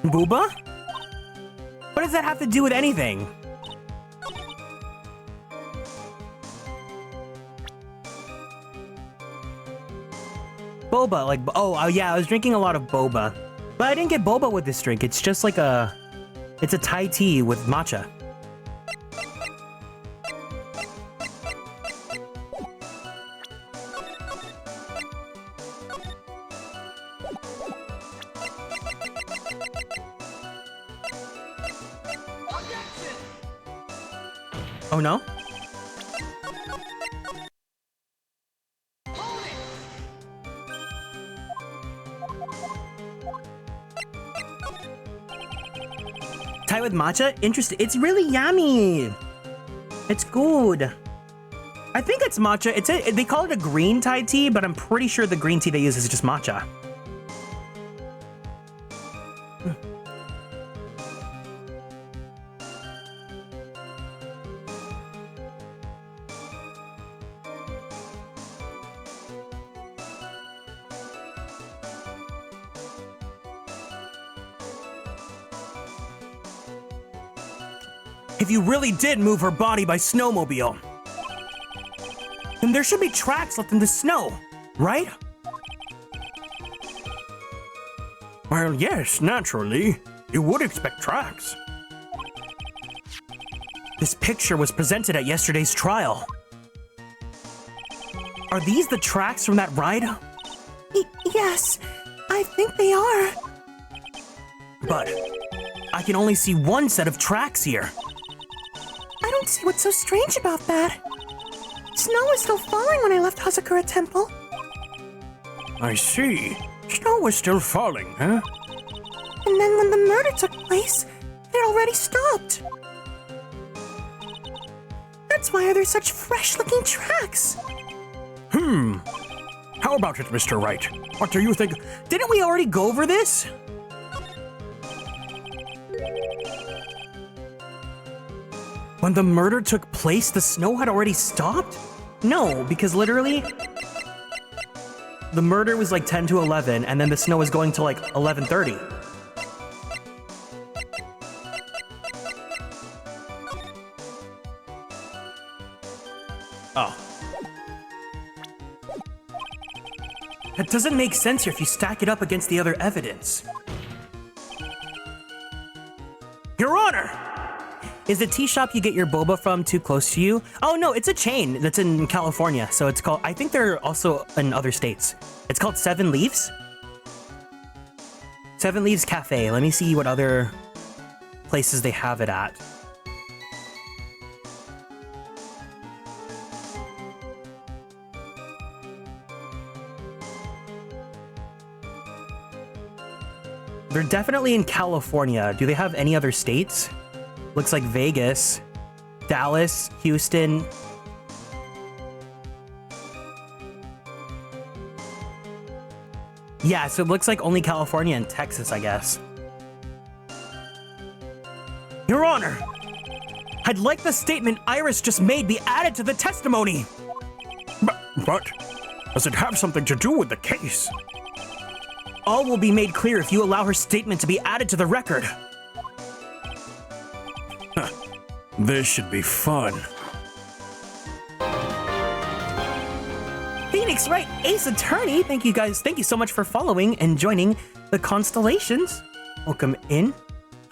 Booba? What does that have to do with anything? Boba, like, yeah, I was drinking a lot of boba. But I didn't get boba with this drink. It's just like it's a Thai tea with matcha. Oh no? Thai with matcha? Interesting. It's really yummy. It's good. I think it's matcha. They call it a green Thai tea, but I'm pretty sure the green tea they use is just matcha. If you really did move her body by snowmobile, then there should be tracks left in the snow, right? Well, yes, naturally. You would expect tracks. This picture was presented at yesterday's trial. Are these the tracks from that ride? Yes, I think they are. But I can only see one set of tracks here. I don't see what's so strange about that. Snow was still falling when I left Hazakura Temple. I see. Snow was still falling, huh? And then when the murder took place, it already stopped. That's why there's such fresh-looking tracks. How about it, Mr. Wright? What do you think? Didn't we already go over this? When the murder took place, the snow had already stopped? No, because literally, the murder was like 10 to 11, and then the snow was going to like 11:30. Oh. That doesn't make sense here if you stack it up against the other evidence. Your Honor! Is the tea shop you get your boba from too close to you? Oh no, it's a chain that's in California, so it's called, I think they're also in other states. It's called 7 Leaves? 7 Leaves Cafe. Let me see what other places they have it at. They're definitely in California. Do they have any other states? Looks like Vegas, Dallas, Houston. Yeah, so it looks like only California and Texas, I guess. Your Honor, I'd like the statement Iris just made be added to the testimony. But does it have something to do with the case? All will be made clear if you allow her statement to be added to the record. This should be fun. Phoenix Wright, Ace Attorney. Thank you guys. Thank you so much for following and joining the Konstellations. Welcome in.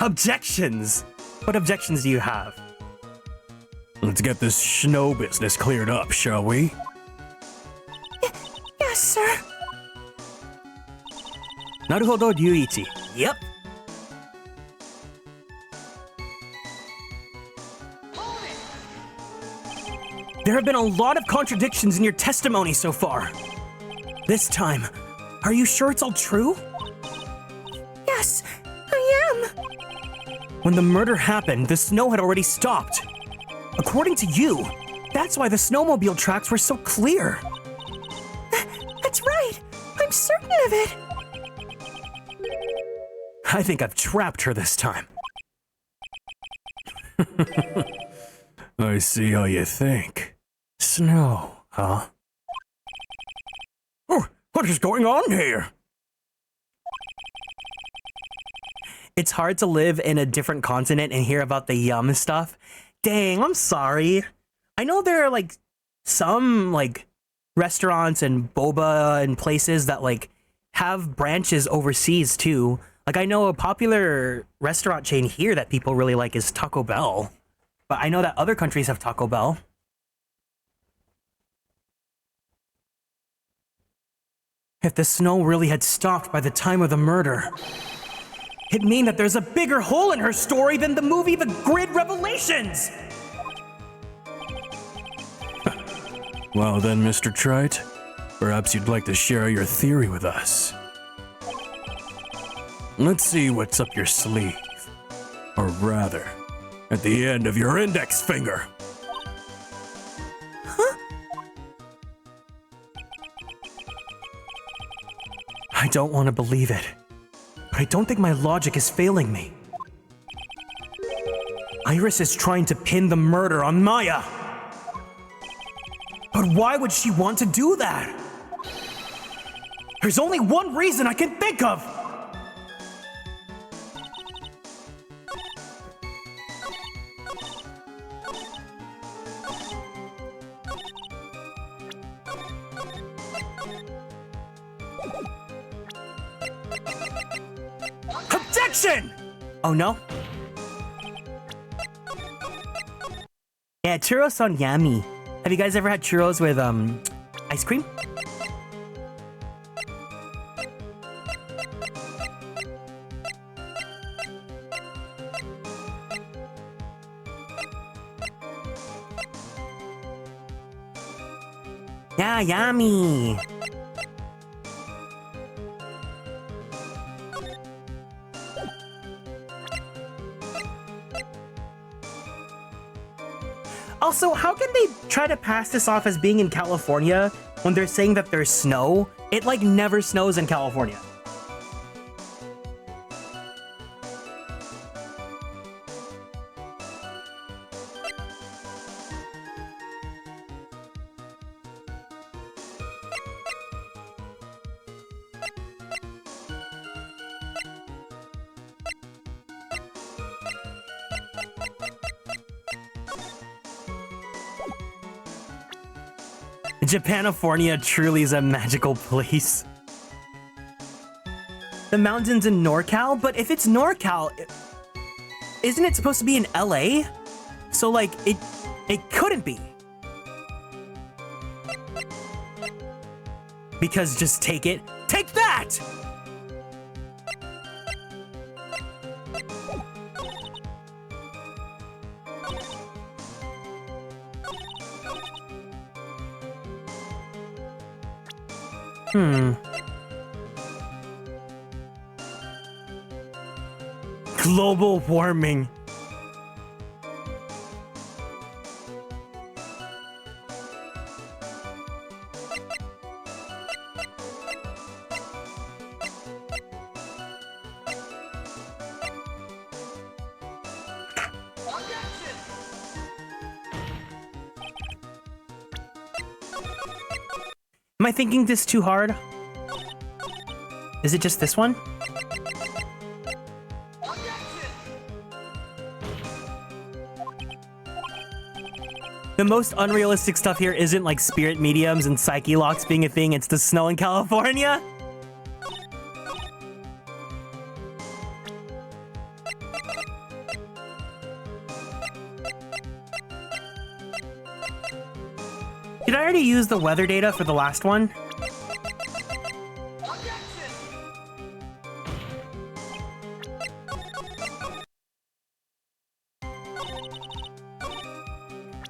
Objections. What objections do you have? Let's get this snow business cleared up, shall we? Yes, sir. Naruhodo Ryuichi. Yep. There have been a lot of contradictions in your testimony so far. This time, are you sure it's all true? Yes, I am. When the murder happened, the snow had already stopped. According to you, that's why the snowmobile tracks were so clear. That's right. I'm certain of it. I think I've trapped her this time. I see how you think. Snow, huh? Oh, what is going on here? It's hard to live in a different continent and hear about the yum stuff. Dang, I'm sorry. I know there are like some like restaurants and boba and places that like have branches overseas too. Like I know a popular restaurant chain here that people really like is Taco Bell. But I know that other countries have Taco Bell. If the snow really had stopped by the time of the murder, it'd mean that there's a bigger hole in her story than the movie The Grid Revelations! Well then, Mr. Trite, perhaps you'd like to share your theory with us. Let's see what's up your sleeve. Or rather, at the end of your index finger. I don't want to believe it, but I don't think my logic is failing me. Iris is trying to pin the murder on Maya. But why would she want to do that? There's only one reason I can think of! Objection! Oh no? Yeah, churros sound yummy. Have you guys ever had churros with ice cream? Yeah, yummy. Also, how can they try to pass this off as being in California when they're saying that there's snow? It like never snows in California. Japanifornia truly is a magical place. The mountains in NorCal? But if it's NorCal, isn't it supposed to be in LA? So like, it couldn't be. Because just take it. Take that! Global warming. Am I thinking this too hard? Is it just this one? The most unrealistic stuff here isn't like spirit mediums and psyche locks being a thing, it's the snow in California. Did I already use the weather data for the last one?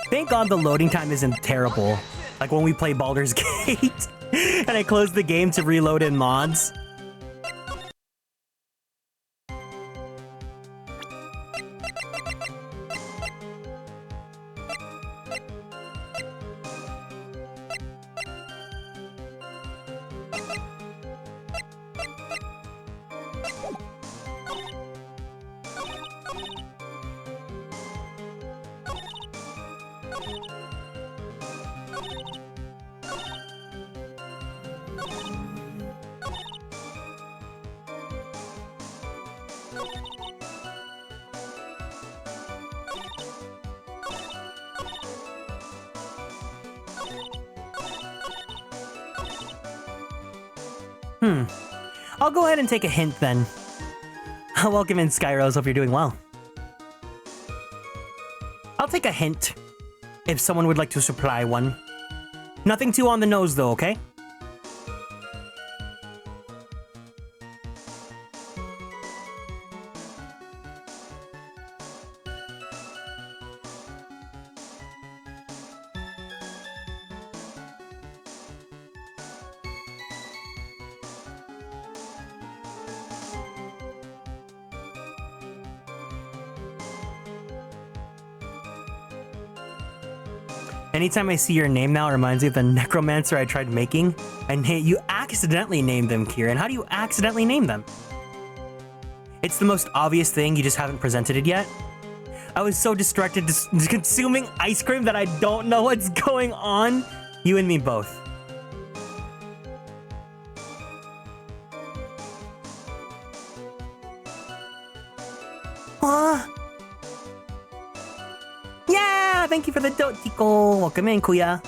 Thank God the loading time isn't terrible. Like when we play Baldur's Gate and I close the game to reload in mods. I'll go ahead and take a hint then. Welcome in, Skyrose. Hope you're doing well. I'll take a hint if someone would like to supply one. Nothing too on the nose though, okay? Anytime I see your name now, it reminds me of the necromancer I tried making. And you accidentally named them, Kieran. How do you accidentally name them? It's the most obvious thing, you just haven't presented it yet. I was so distracted to consuming ice cream that I don't know what's going on. You and me both. Yeah, thank you for the Dotico. Welcome in, Kuya.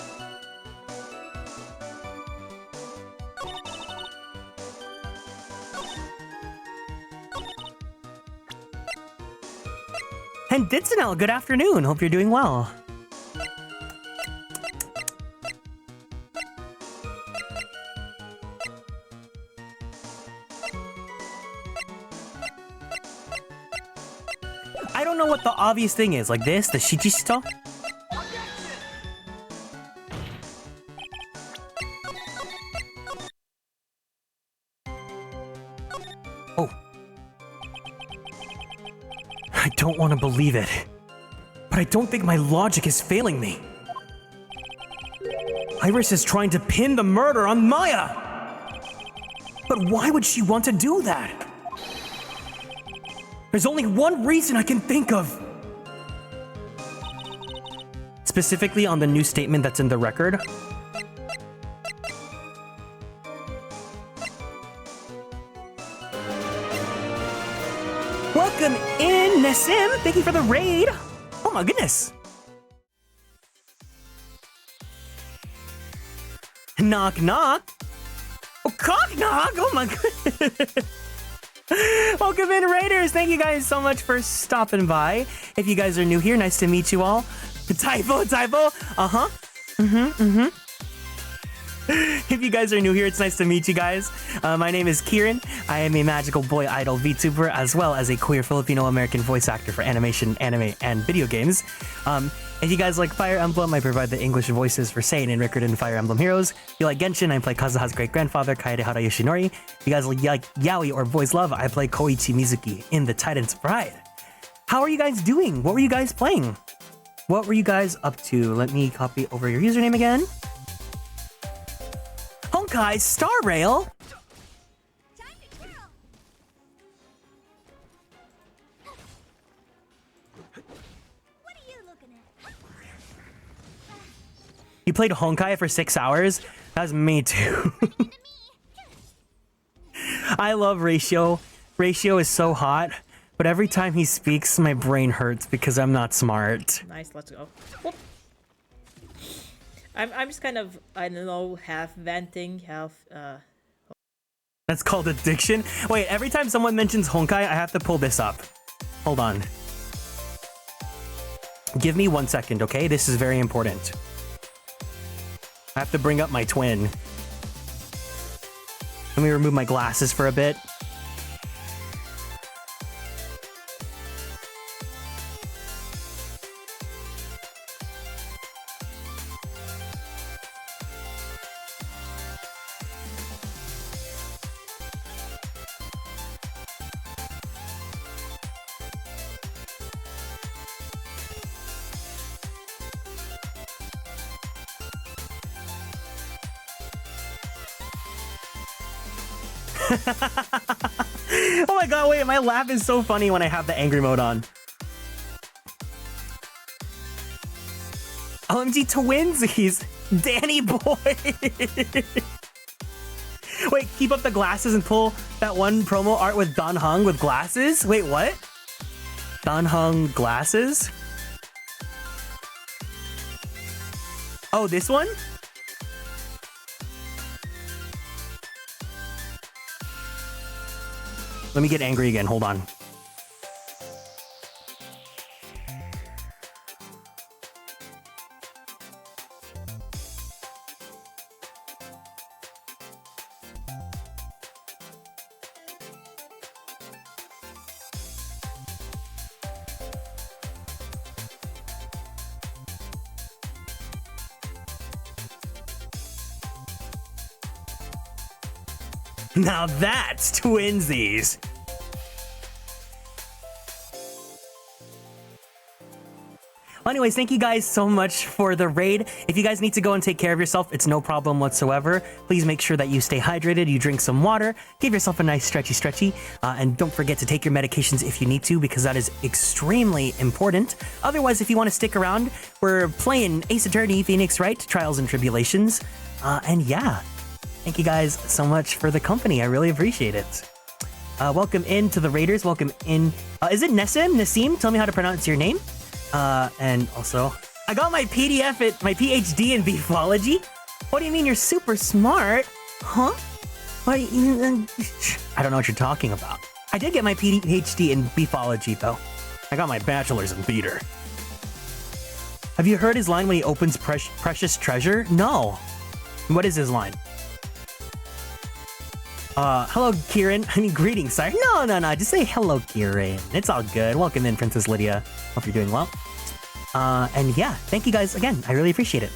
And Ditzenel, good afternoon. Hope you're doing well. I don't know what the obvious thing is, like this, the shichishito. Oh. I don't want to believe it, but I don't think my logic is failing me. Iris is trying to pin the murder on Maya. But why would she want to do that? There's only one reason I can think of. Specifically on the new statement that's in the record. Welcome in, Nessim. Thank you for the raid. Oh my goodness. Knock knock. Oh, cock knock. Oh my goodness. Welcome in, Raiders. Thank you guys so much for stopping by. If you guys are new here, nice to meet you all. Typo. If you guys are new here, it's nice to meet you guys. My name is Kieran. I am a magical boy idol VTuber, as well as a queer Filipino-American voice actor for animation, anime, and video games. If you guys like Fire Emblem, I provide the English voices for Sane and Rickard in Fire Emblem Heroes. If you like Genshin, I play Kazuha's great-grandfather, Kaedehara Yoshinori. If you guys like Yaoi or Boys Love, I play Koichi Mizuki in The Titan's Pride. How are you guys doing? What were you guys playing? What were you guys up to? Let me copy over your username again. Honkai Star Rail. You played Honkai for 6 hours? That's me too. I love Ratio. Ratio is so hot, but every time he speaks, my brain hurts because I'm not smart. Nice, let's go. Whoop. I'm just kind of, I don't know, half venting, half That's called addiction? Wait, every time someone mentions Honkai, I have to pull this up. Hold on. Give me 1 second, okay? This is very important. I have to bring up my twin. Let me remove my glasses for a bit. Oh my god, wait, my laugh is so funny when I have the angry mode on. OMG twinsies! Danny boy! Wait, keep up the glasses and pull that one promo art with Don Hung with glasses? Wait, what? Don Hung glasses? Oh, this one? Let me get angry again, hold on. Now that's twinsies. Well, anyways, thank you guys so much for the raid. If you guys need to go and take care of yourself, it's no problem whatsoever. Please make sure that you stay hydrated, you drink some water, give yourself a nice stretchy, and don't forget to take your medications if you need to, because that is extremely important. Otherwise, if you want to stick around, we're playing Ace Attorney, Phoenix Wright, Trials and Tribulations, and yeah. Thank you guys so much for the company. I really appreciate it. Welcome in to the Raiders. Welcome in. Is it Nessim? Nassim? Tell me how to pronounce your name. And also, I got my PDF at my PhD in beefology. What do you mean you're super smart? Huh? What do you, I don't know what you're talking about. I did get my PhD in beefology though. I got my bachelor's in theater. Have you heard his line when he opens precious treasure? No. What is his line? Hello, Kieran. I mean, greetings, sorry. No. Just say hello, Kieran. It's all good. Welcome in, Princess Lydia. Hope you're doing well. And yeah, thank you guys again. I really appreciate it.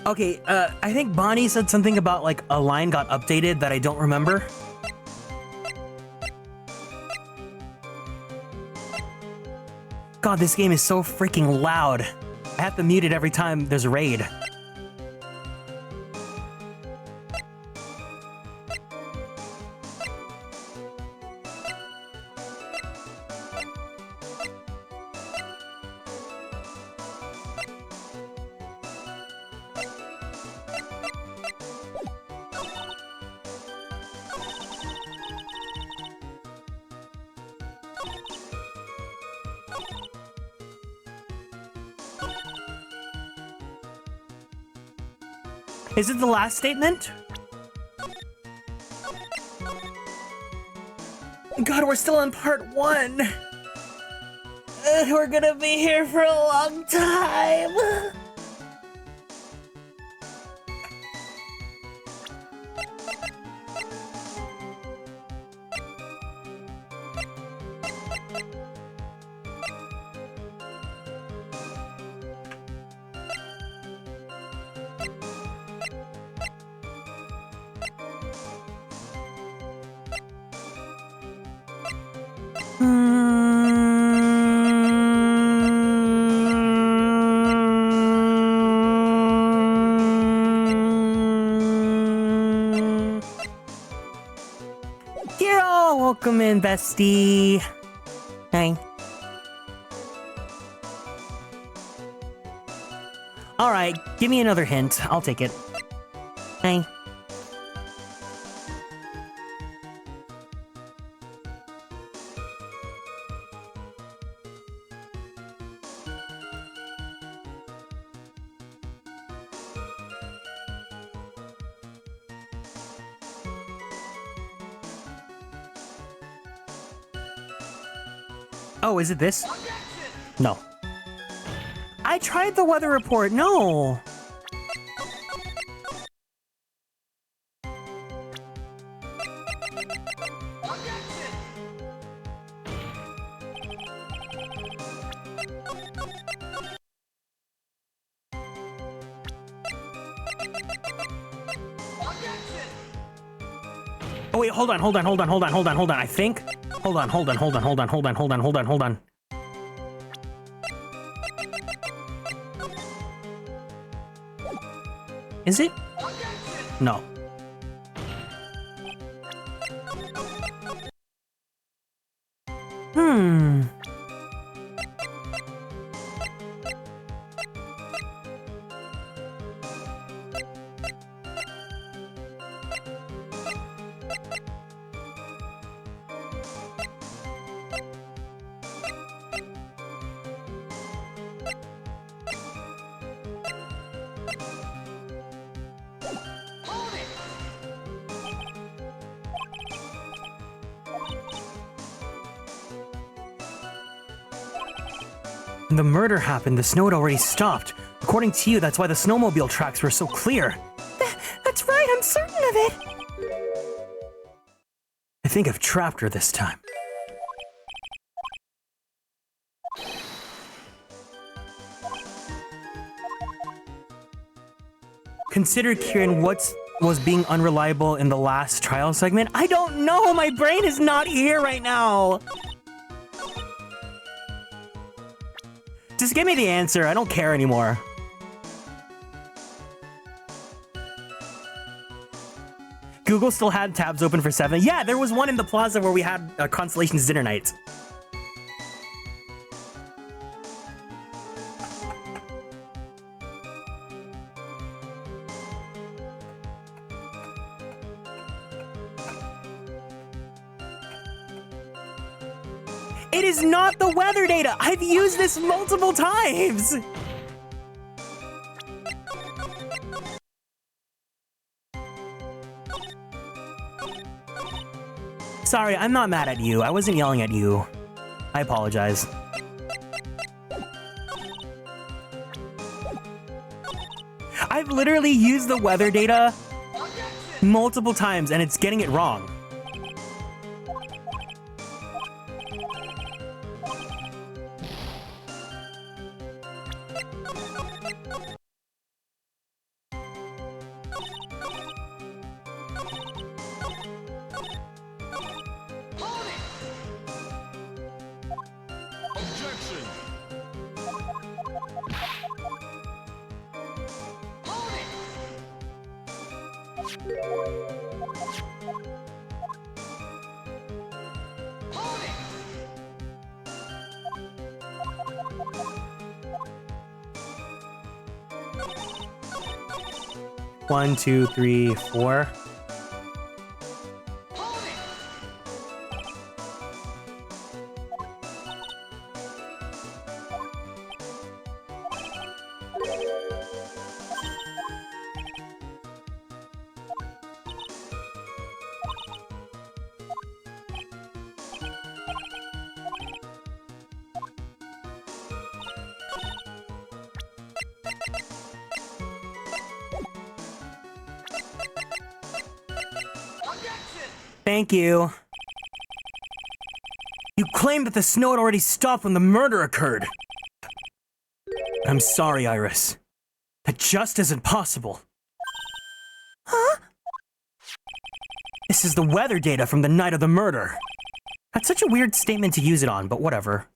Okay, I think Bonnie said something about, like, a line got updated that I don't remember. God, this game is so freaking loud. I have to mute it every time there's a raid. Is it the last statement? God, we're still on part 1. We're gonna be here for a long time. Welcome in, bestie. Hey. All right, give me another hint. I'll take it. Hey. Oh, is it this? No. I tried the weather report. No. Oh wait, hold on. I think. Hold on. Is it? No. When the murder happened, the snow had already stopped. According to you, that's why the snowmobile tracks were so clear. That's right, I'm certain of it. I think I've trapped her this time. Consider, Kieran, what was being unreliable in the last trial segment? I don't know! My brain is not here right now! Just give me the answer. I don't care anymore. Google still had tabs open for 7. Yeah, there was one in the plaza where we had Konstellations dinner night. It is not the weather data! I've used this multiple times! Sorry, I'm not mad at you. I wasn't yelling at you. I apologize. I've literally used the weather data multiple times and it's getting it wrong. One, two, three, four. Thank you. You claimed that the snow had already stopped when the murder occurred. I'm sorry, Iris. That just isn't possible. Huh? This is the weather data from the night of the murder. That's such a weird statement to use it on, but whatever.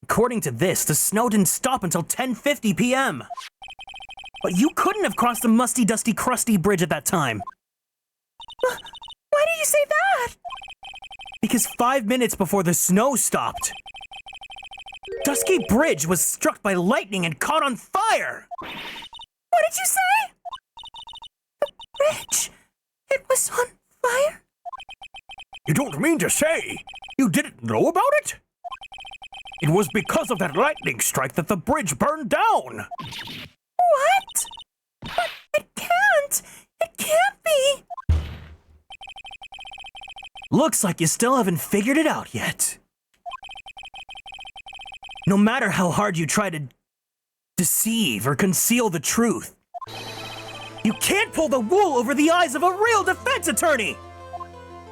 According to this, the snow didn't stop until 10:50 p.m. But you couldn't have crossed the musty, dusty, crusty bridge at that time. Why do you say that? Because 5 minutes before the snow stopped, Dusky Bridge was struck by lightning and caught on fire! What did you say? The bridge? It was on fire? You don't mean to say you didn't know about it? It was because of that lightning strike that the bridge burned down! What? But it can't! It can't be! Looks like you still haven't figured it out yet. No matter how hard you try to deceive or conceal the truth, you can't pull the wool over the eyes of a real defense attorney!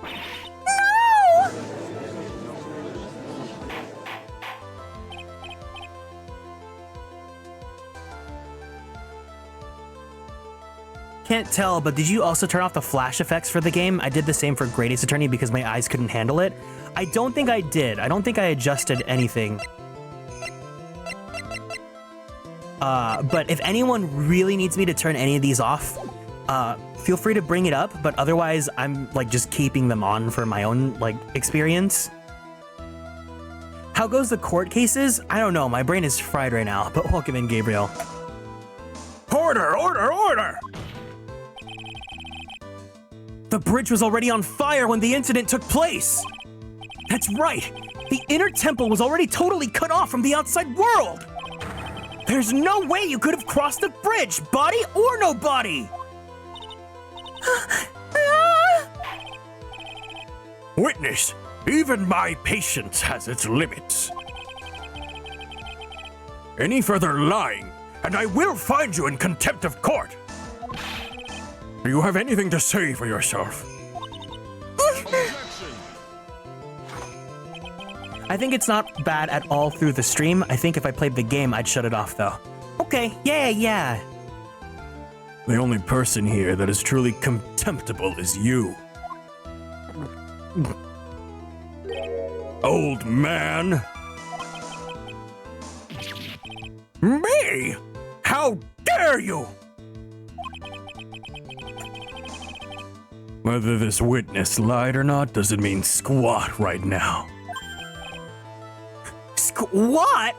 No! Can't tell, but did you also turn off the flash effects for the game? I did the same for Great Ace Attorney because my eyes couldn't handle it. I don't think I did. I don't think I adjusted anything. But if anyone really needs me to turn any of these off, feel free to bring it up, but otherwise I'm like just keeping them on for my own like experience. How goes the court cases? I don't know, my brain is fried right now, but welcome in, Gabriel. Order, order, order! The bridge was already on fire when the incident took place. That's right. The inner temple was already totally cut off from the outside world. There's no way you could have crossed the bridge, body or no body. Witness, even my patience has its limits. any further lying, and I will find you in contempt of court. Do you have anything to say for yourself? I think it's not bad at all through the stream. I think if I played the game, I'd shut it off though. Okay, yeah. The only person here that is truly contemptible is you. Old man! Me? How dare you! Whether this witness lied or not doesn't mean squat right now. What?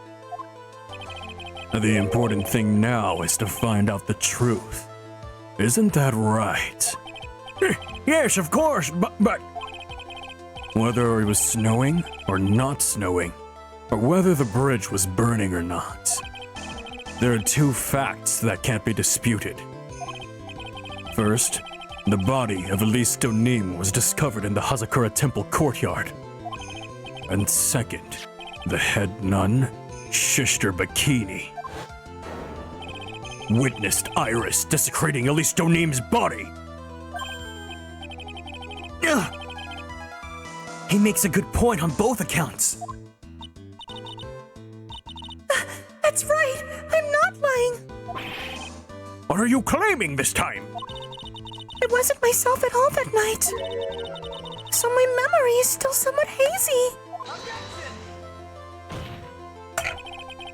The important thing now is to find out the truth. Isn't that right? Yes, of course, but... Whether it was snowing or not snowing, or whether the bridge was burning or not, there are two facts that can't be disputed. First, the body of Elise Donim was discovered in the Hazakura Temple courtyard. And second, the head nun, Sister Bikini, witnessed Iris desecrating Elise Donim's body. He makes a good point on both accounts. That's right. I'm not lying. What are you claiming this time? I wasn't myself at all that night. So my memory is still somewhat hazy.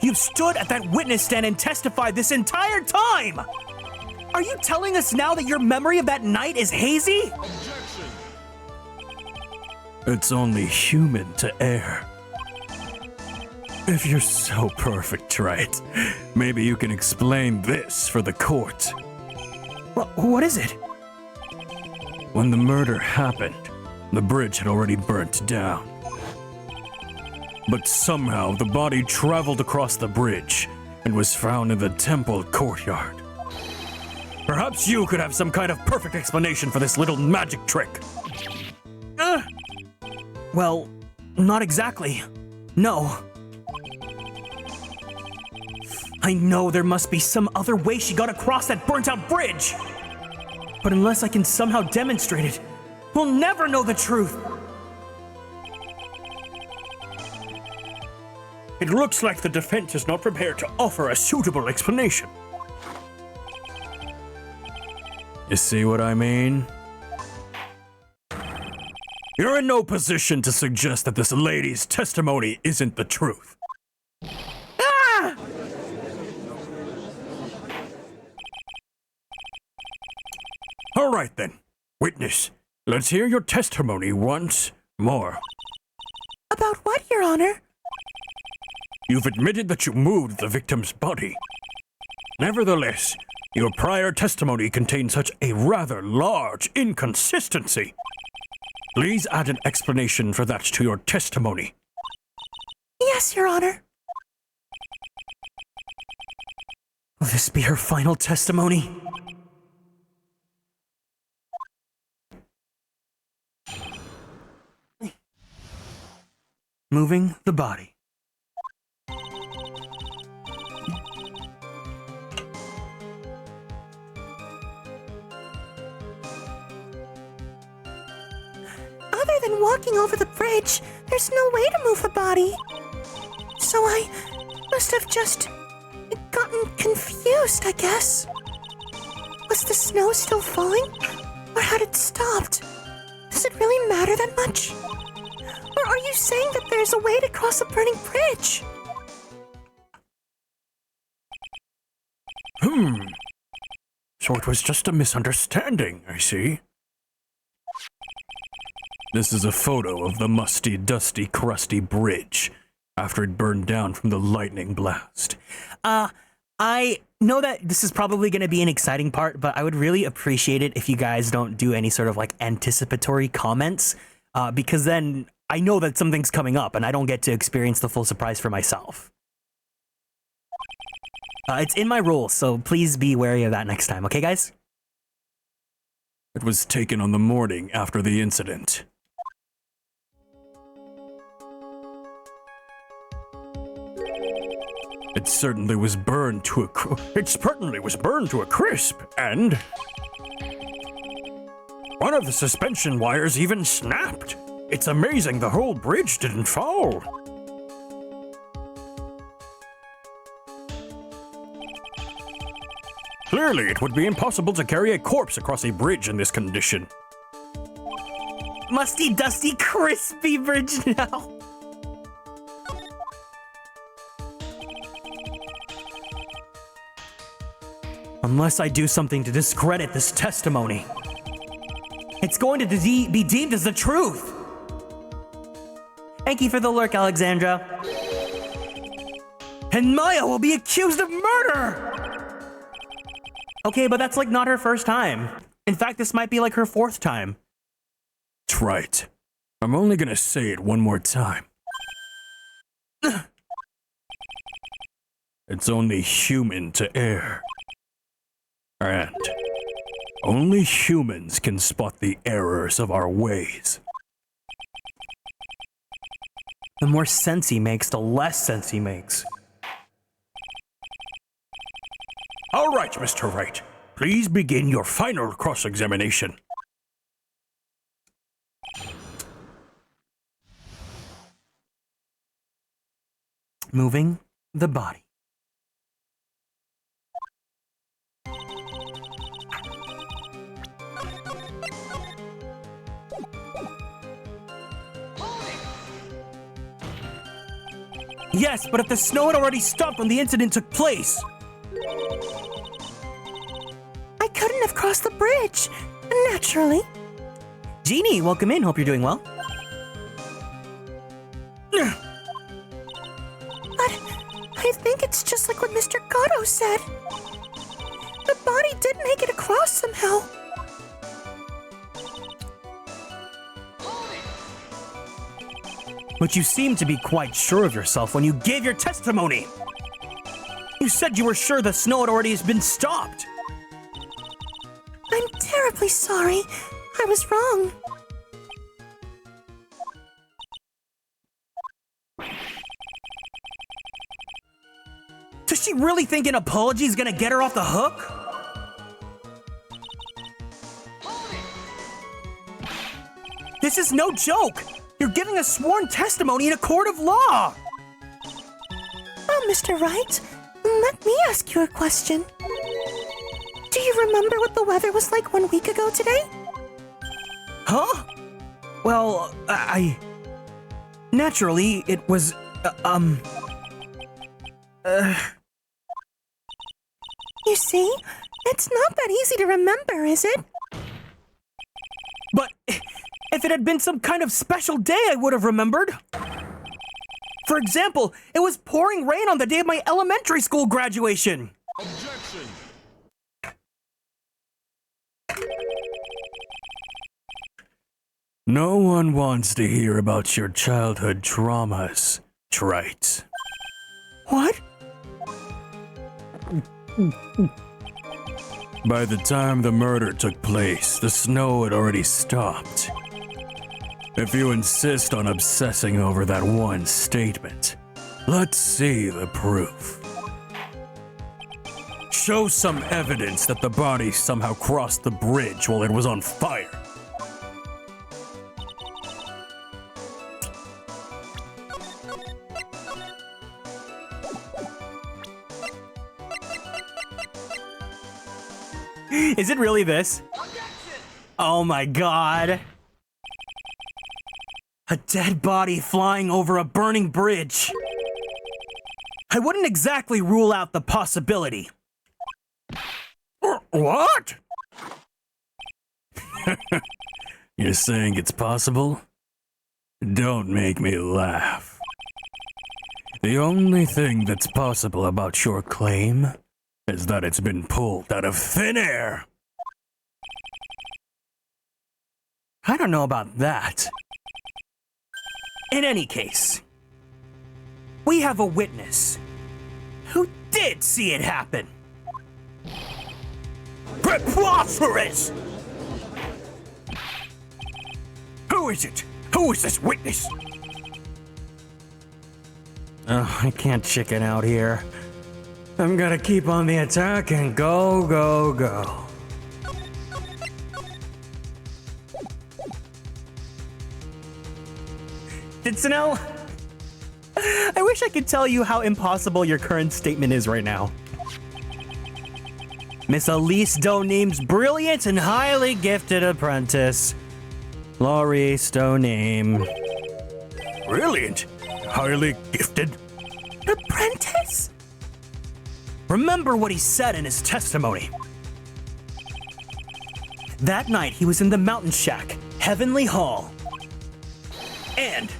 You stood at that witness stand and testified this entire time! Are you telling us now that your memory of that night is hazy? It's only human to err. If you're so perfect, Wright, maybe you can explain this for the court. What is it? When the murder happened, the bridge had already burnt down. But somehow the body traveled across the bridge and was found in the temple courtyard. Perhaps you could have some kind of perfect explanation for this little magic trick. Well, not exactly. No. I know there must be some other way she got across that burnt-out bridge. But unless I can somehow demonstrate it, we'll never know the truth. It looks like the defense is not prepared to offer a suitable explanation. You see what I mean? You're in no position to suggest that this lady's testimony isn't the truth. Ah! All right then, witness, let's hear your testimony once more. About what, Your Honor? You've admitted that you moved the victim's body. Nevertheless, your prior testimony contains such a rather large inconsistency. Please add an explanation for that to your testimony. Yes, Your Honor. Will this be her final testimony? Moving the body. Other than walking over the bridge, there's no way to move the body. So I must have just gotten confused, I guess. Was the snow still falling? Or had it stopped? Does it really matter that much? Or are you saying that there's a way to cross a burning bridge? So it was just a misunderstanding, I see. This is a photo of the musty, dusty, crusty bridge after it burned down from the lightning blast. I know that this is probably going to be an exciting part, but I would really appreciate it if you guys don't do any sort of like anticipatory comments, because then I know that something's coming up and I don't get to experience the full surprise for myself. It's in my rules, so please be wary of that next time, okay guys? It was taken on the morning after the incident. It certainly was burned to a crisp, and one of the suspension wires even snapped. It's amazing the whole bridge didn't fall. Clearly, it would be impossible to carry a corpse across a bridge in this condition. Musty, dusty, crispy bridge now. Unless I do something to discredit this testimony, it's going to be deemed as the truth. Thank you for the lurk, Alexandra. And Maya will be accused of murder! Okay, but that's like not her first time. In fact, this might be like her fourth time. That's right. I'm only gonna say it one more time. It's only human to err. And only humans can spot the errors of our ways. The more sense he makes, the less sense he makes. All right, Mr. Wright. Please begin your final cross-examination. Moving the body. Yes, but if the snow had already stopped when the incident took place. I couldn't have crossed the bridge, naturally. Jeannie, welcome in. Hope you're doing well. But I think it's just like what Mr. Gatto said. The body did make it across somehow. But you seem to be quite sure of yourself when you gave your testimony. You said you were sure the snow had already been stopped. I'm terribly sorry. I was wrong. Does she really think an apology is gonna get her off the hook? This is no joke! You're giving a sworn testimony in a court of law! Oh, Mr. Wright, let me ask you a question. Do you remember what the weather was like 1 week ago today? Huh? Well, naturally, it was, You see, it's not that easy to remember, is it? But if it had been some kind of special day, I would have remembered. For example, it was pouring rain on the day of my elementary school graduation. Objection! No one wants to hear about your childhood traumas, Wright. What? By the time the murder took place, the snow had already stopped. If you insist on obsessing over that one statement, let's see the proof. Show some evidence that the body somehow crossed the bridge while it was on fire. Is it really this? Oh my god. A dead body flying over a burning bridge. I wouldn't exactly rule out the possibility. What? You're saying it's possible? Don't make me laugh. The only thing that's possible about your claim is that it's been pulled out of thin air. I don't know about that. In any case, we have a witness who did see it happen. Preposterous! Who is it? Who is this witness? Oh, I can't chicken out here. I'm gonna keep on the attack and go, go, go. Did Sano? I wish I could tell you how impossible your current statement is right now. Miss Elise Doneem's brilliant and highly gifted apprentice, Laurie Stoneem. Brilliant. Highly gifted. Apprentice? Remember what he said in his testimony. That night he was in the mountain shack, Heavenly Hall. And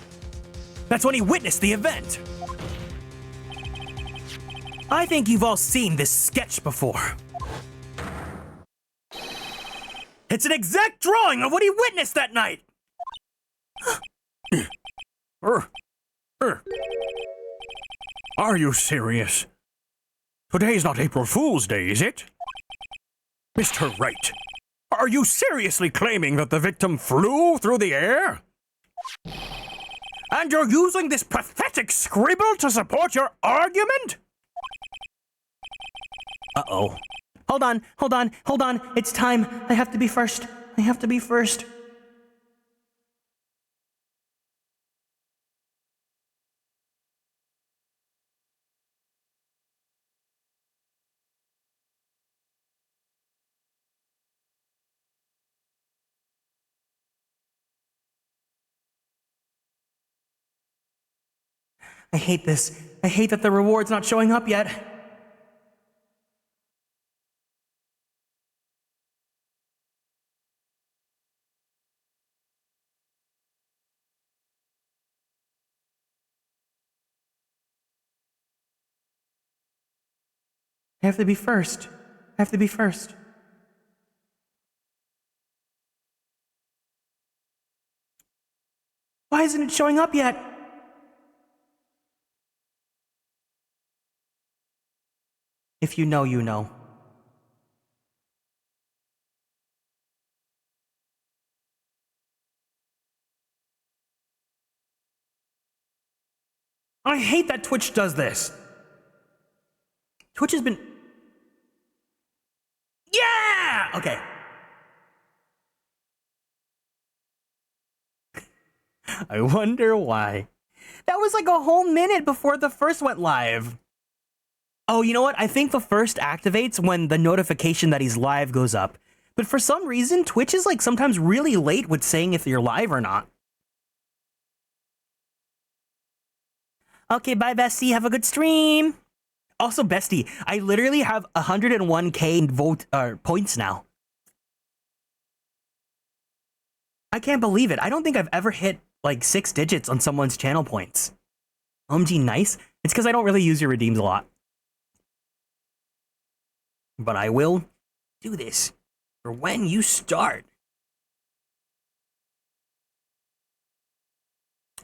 that's when he witnessed the event. I think you've all seen this sketch before. It's an exact drawing of what he witnessed that night. Are you serious? Today's not April Fool's Day, is it? Mr. Wright, are you seriously claiming that the victim flew through the air? And you're using this pathetic scribble to support your argument? Uh-oh. Hold on. It's time. I have to be first. I hate this. I hate that the reward's not showing up yet. I have to be first. Why isn't it showing up yet? If you know, you know. I hate that Twitch does this. Twitch has been... Yeah! Okay. I wonder why. That was like a whole minute before the first went live. Oh, you know what? I think the first activates when the notification that he's live goes up. But for some reason, Twitch is like sometimes really late with saying if you're live or not. Okay, bye, Bestie. Have a good stream. Also, Bestie, I literally have 101k points now. I can't believe it. I don't think I've ever hit like 6 digits on someone's channel points. OMG, nice. It's because I don't really use your redeems a lot. But I will do this for when you start.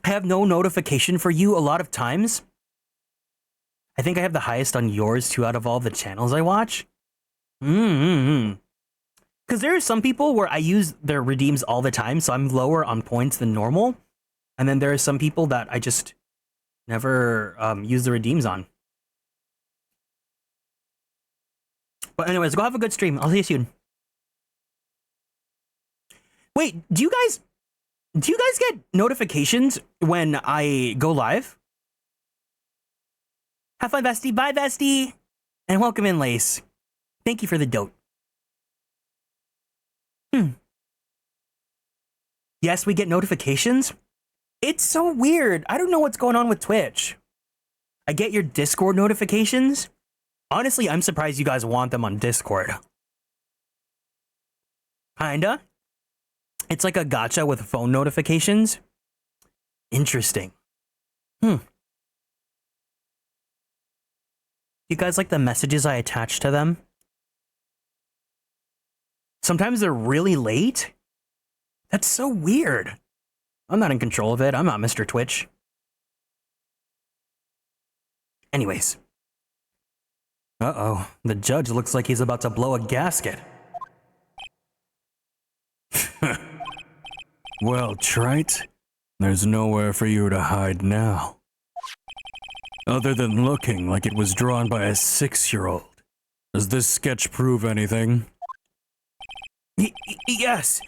I have no notification for you a lot of times. I think I have the highest on yours too out of all the channels I watch. Because there are some people where I use their redeems all the time, so I'm lower on points than normal. And then there are some people that I just never use the redeems on. But anyways, go have a good stream. I'll see you soon. Wait, do you guys get notifications when I go live? Have fun, Bestie. Bye, Bestie. And welcome in, Lace. Thank you for the dote. Yes, we get notifications. It's so weird. I don't know what's going on with Twitch. I get your Discord notifications. Honestly, I'm surprised you guys want them on Discord. Kinda. It's like a gacha with phone notifications. Interesting. You guys like the messages I attach to them? Sometimes they're really late. That's so weird. I'm not in control of it. I'm not Mr. Twitch. Anyways. Uh-oh. The judge looks like he's about to blow a gasket. Well, Trite, there's nowhere for you to hide now. Other than looking like it was drawn by a 6-year-old. Does this sketch prove anything? Yes.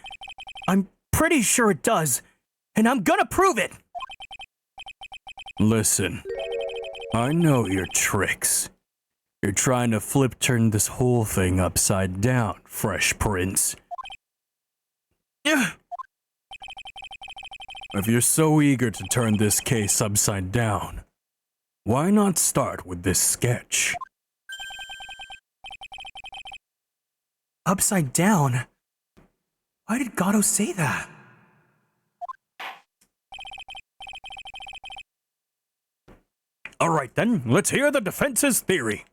I'm pretty sure it does. And I'm gonna prove it! Listen, I know your tricks. You're trying to turn this whole thing upside down, Fresh Prince. If you're so eager to turn this case upside down, why not start with this sketch? Upside down? Why did Gato say that? Alright then, let's hear the defense's theory.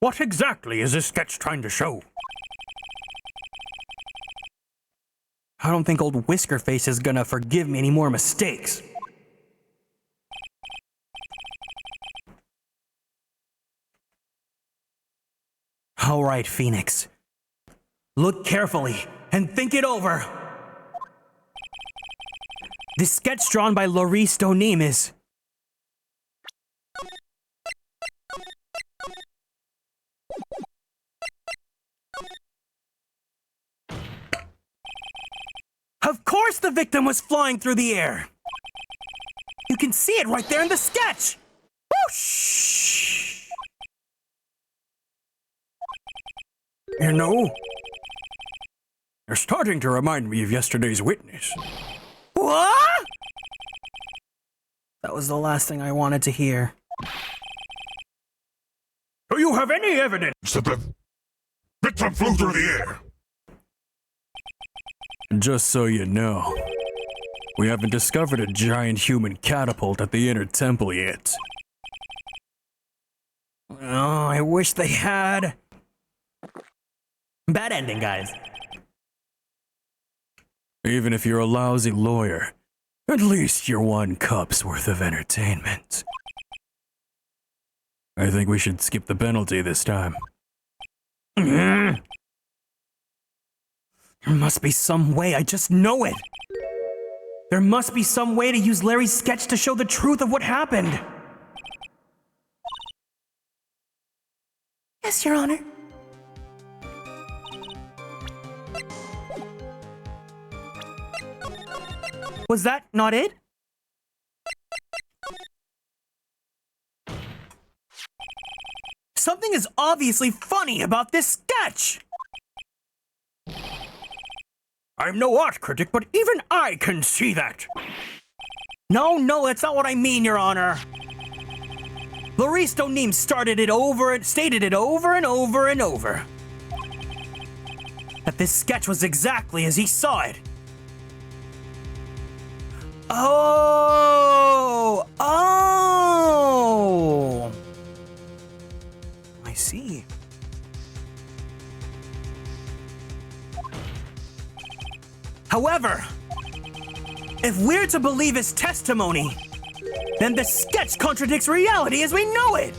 What exactly is this sketch trying to show? I don't think old Whiskerface is gonna forgive me any more mistakes. Alright, Phoenix. Look carefully and think it over. This sketch drawn by Laurice Donim is... Of course the victim was flying through the air! You can see it right there in the sketch! Whoosh! You know, you're starting to remind me of yesterday's witness. What? That was the last thing I wanted to hear. Do you have any evidence that the victim flew through the air? Just so you know, we haven't discovered a giant human catapult at the inner temple yet. Oh, I wish they had. Bad ending, guys. Even if you're a lousy lawyer, at least you're 1 cup's worth of entertainment. I think we should skip the penalty this time. There must be some way, I just know it. There must be some way to use Larry's sketch to show the truth of what happened. Yes, Your Honor. Was that not it? Something is obviously funny about this sketch! I'm no art critic, but even I can see that. No, that's not what I mean, Your Honor. Laurice Donim stated it over and over and over. That this sketch was exactly as he saw it. Oh! I see. However, if we're to believe his testimony, then the sketch contradicts reality as we know it!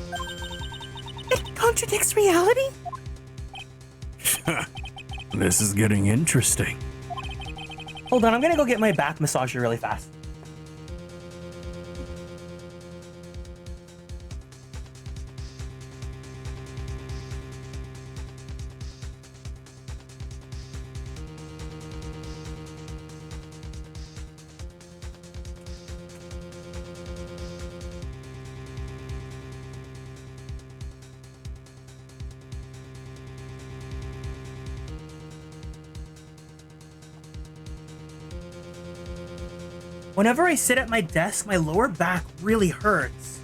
It contradicts reality? This is getting interesting. Hold on, I'm gonna go get my back massager really fast. Whenever I sit at my desk, my lower back really hurts.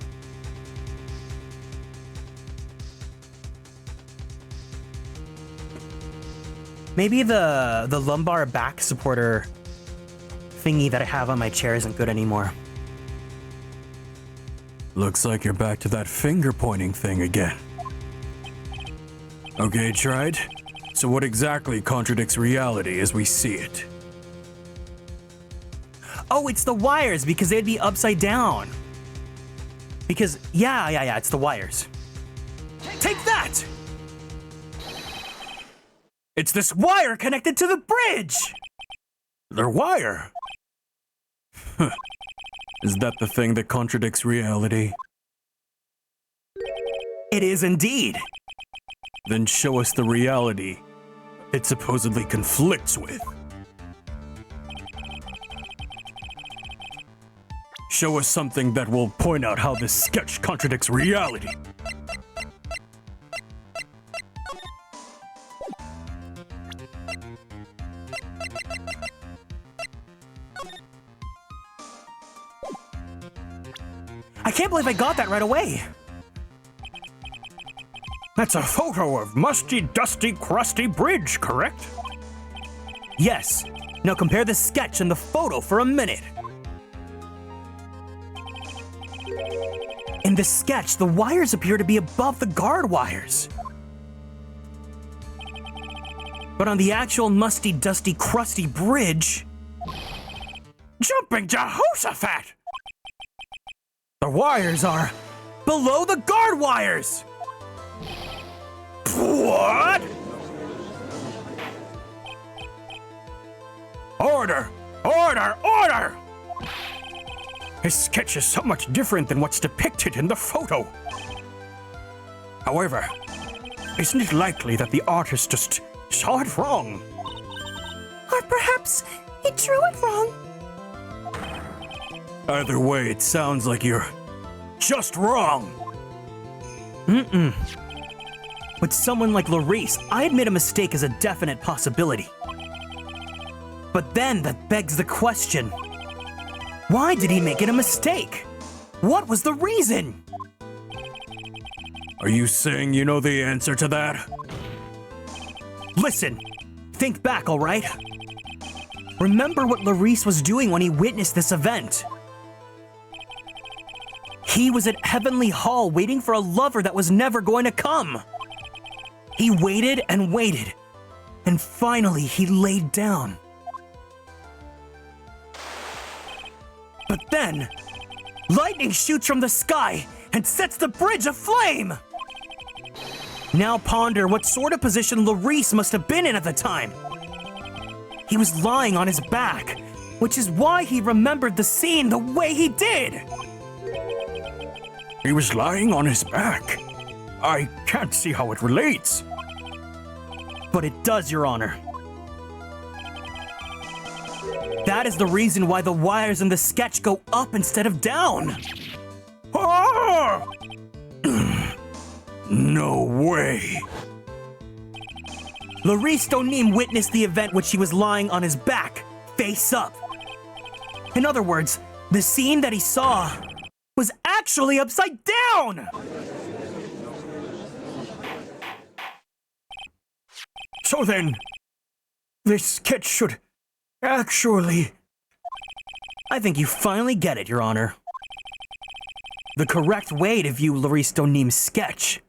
Maybe the lumbar back supporter thingy that I have on my chair isn't good anymore. Looks like you're back to that finger pointing thing again. Okay, tried. So what exactly contradicts reality as we see it? Oh, it's the wires because they'd be upside down. Because, yeah, it's the wires. Take that! It's this wire connected to the bridge! They're wire. Is that the thing that contradicts reality? It is indeed. Then show us the reality it supposedly conflicts with. Show us something that will point out how this sketch contradicts reality. I can't believe I got that right away. That's a photo of musty, dusty, crusty bridge, correct? Yes. Now compare the sketch and the photo for a minute. In the sketch, the wires appear to be above the guard wires. But on the actual musty, dusty, crusty bridge... Jumping Jehoshaphat! The wires are below the guard wires! What? Order! Order! Order! His sketch is so much different than what's depicted in the photo. However, isn't it likely that the artist just saw it wrong? Or perhaps he drew it wrong. Either way, it sounds like you're Just wrong! With someone like Larice, I admit a mistake is a definite possibility. But then that begs the question, why did he make it a mistake? What was the reason? Are you saying you know the answer to that? Listen, think back, all right? Remember what Larice was doing when he witnessed this event. He was at Heavenly Hall waiting for a lover that was never going to come. He waited and waited, and finally he laid down. But then, lightning shoots from the sky and sets the bridge aflame! Now ponder what sort of position Larice must have been in at the time. He was lying on his back, which is why he remembered the scene the way he did. He was lying on his back. I can't see how it relates. But it does, Your Honor. That is the reason why the wires in the sketch go up instead of down. Ah! No way. Larice Donim witnessed the event which he was lying on his back, face up. In other words, the scene that he saw was actually upside down! So then, this sketch should actually... I think you finally get it, Your Honor. The correct way to view Larice Donim's sketch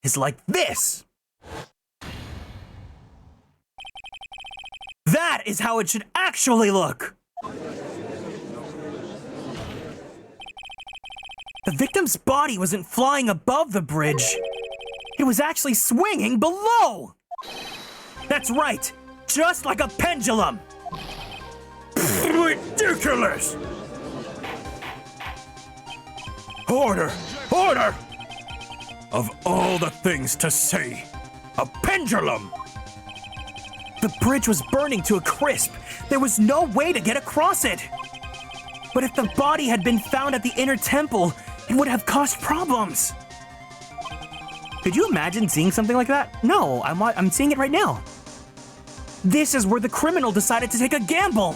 is like this. That is how it should actually look. The victim's body wasn't flying above the bridge. It was actually swinging below. That's right, just like a pendulum. Ridiculous! Order! Order! Of all the things to say, A pendulum! The bridge was burning to a crisp. There was no way to get across it. But if the body had been found at the inner temple, it would have caused problems. Could you imagine seeing something like that? No, I'm seeing it right now. This is where the criminal decided to take a gamble.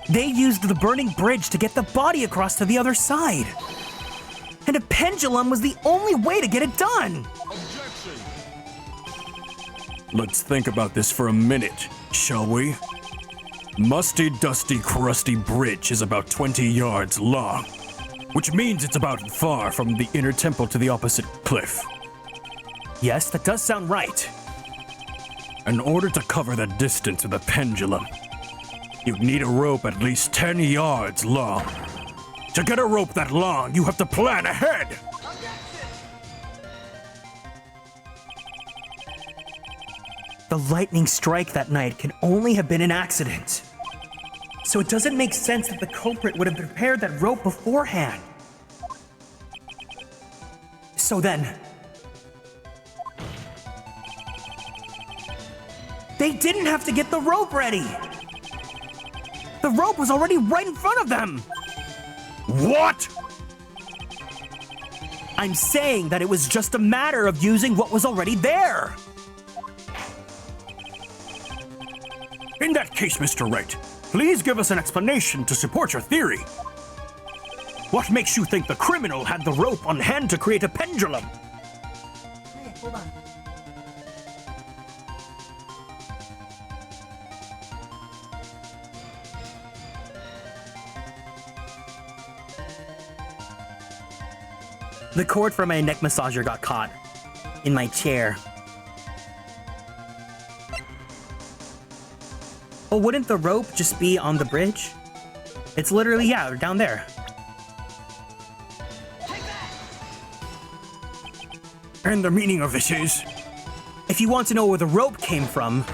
They used the burning bridge to get the body across to the other side. And a pendulum was the only way to get it done. let's think about this for a minute, shall we? Musty, dusty, crusty bridge is about 20 yards long, which means it's about far from the inner temple to the opposite cliff. Yes, that does sound right. In order to cover that distance with a pendulum, you'd need a rope at least 10 yards long. To get a rope that long, you have to plan ahead. The lightning strike that night can only have been an accident. So it doesn't make sense that the culprit would have prepared that rope beforehand. So then, they didn't have to get the rope ready. The rope was already right in front of them. What? I'm saying that it was just a matter of using what was already there. In that case, Mr. Wright, please give us an explanation to support your theory. What makes you think the criminal had the rope on hand to create a pendulum? Hey, hold on. The cord for my neck massager got caught in my chair. Oh, wouldn't the rope just be on the bridge? It's literally, yeah, down there. And the meaning of this is? If you want to know where the rope came from,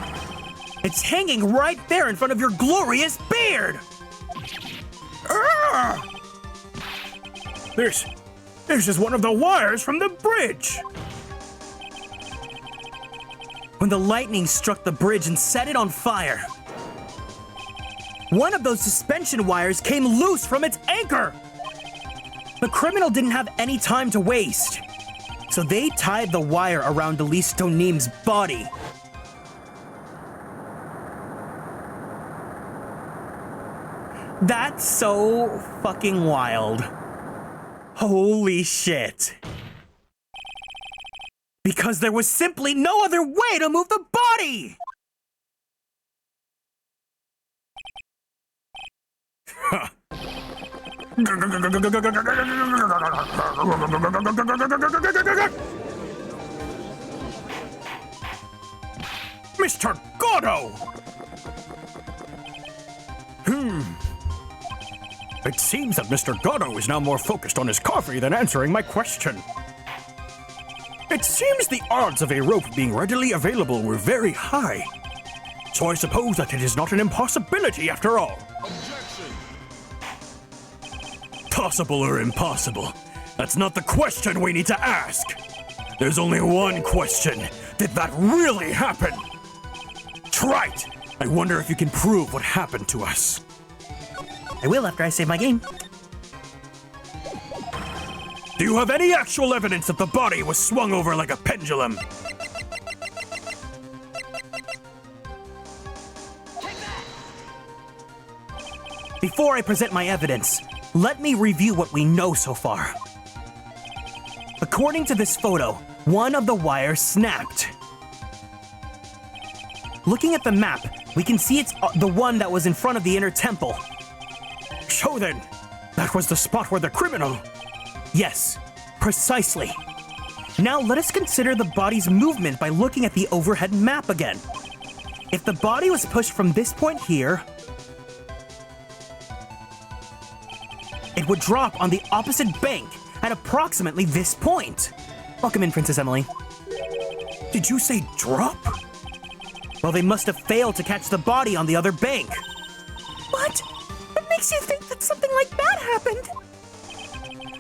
it's hanging right there in front of your glorious beard! Ah! This is one of the wires from the bridge! When the lightning struck the bridge and set it on fire, one of those suspension wires came loose from its anchor! The criminal didn't have any time to waste, so they tied the wire around Elise Donim's body. That's so fucking wild. Holy shit. Because there was simply no other way to move the body! Mr. Goddo! It seems that Mr. Goddo is now more focused on his coffee than answering my question. It seems the odds of a rope being readily available were very high. So I suppose that it is not an impossibility after all. Possible or impossible? That's not the question we need to ask. There's only one question. Did that really happen? Try it. I wonder if you can prove what happened to us. I will after I save my game. Do you have any actual evidence that the body was swung over like a pendulum? Before I present my evidence, let me review what we know so far. According to this photo, one of the wires snapped. Looking at the map, we can see it's the one that was in front of the inner temple. So then, that was the spot where the criminal... Yes, precisely. Now let us consider the body's movement by looking at the overhead map again. If the body was pushed from this point here, it would drop on the opposite bank at approximately this point. Welcome in, Princess Emily. Did you say drop? Well, they must have failed to catch the body on the other bank. What? What makes you think that something like that happened?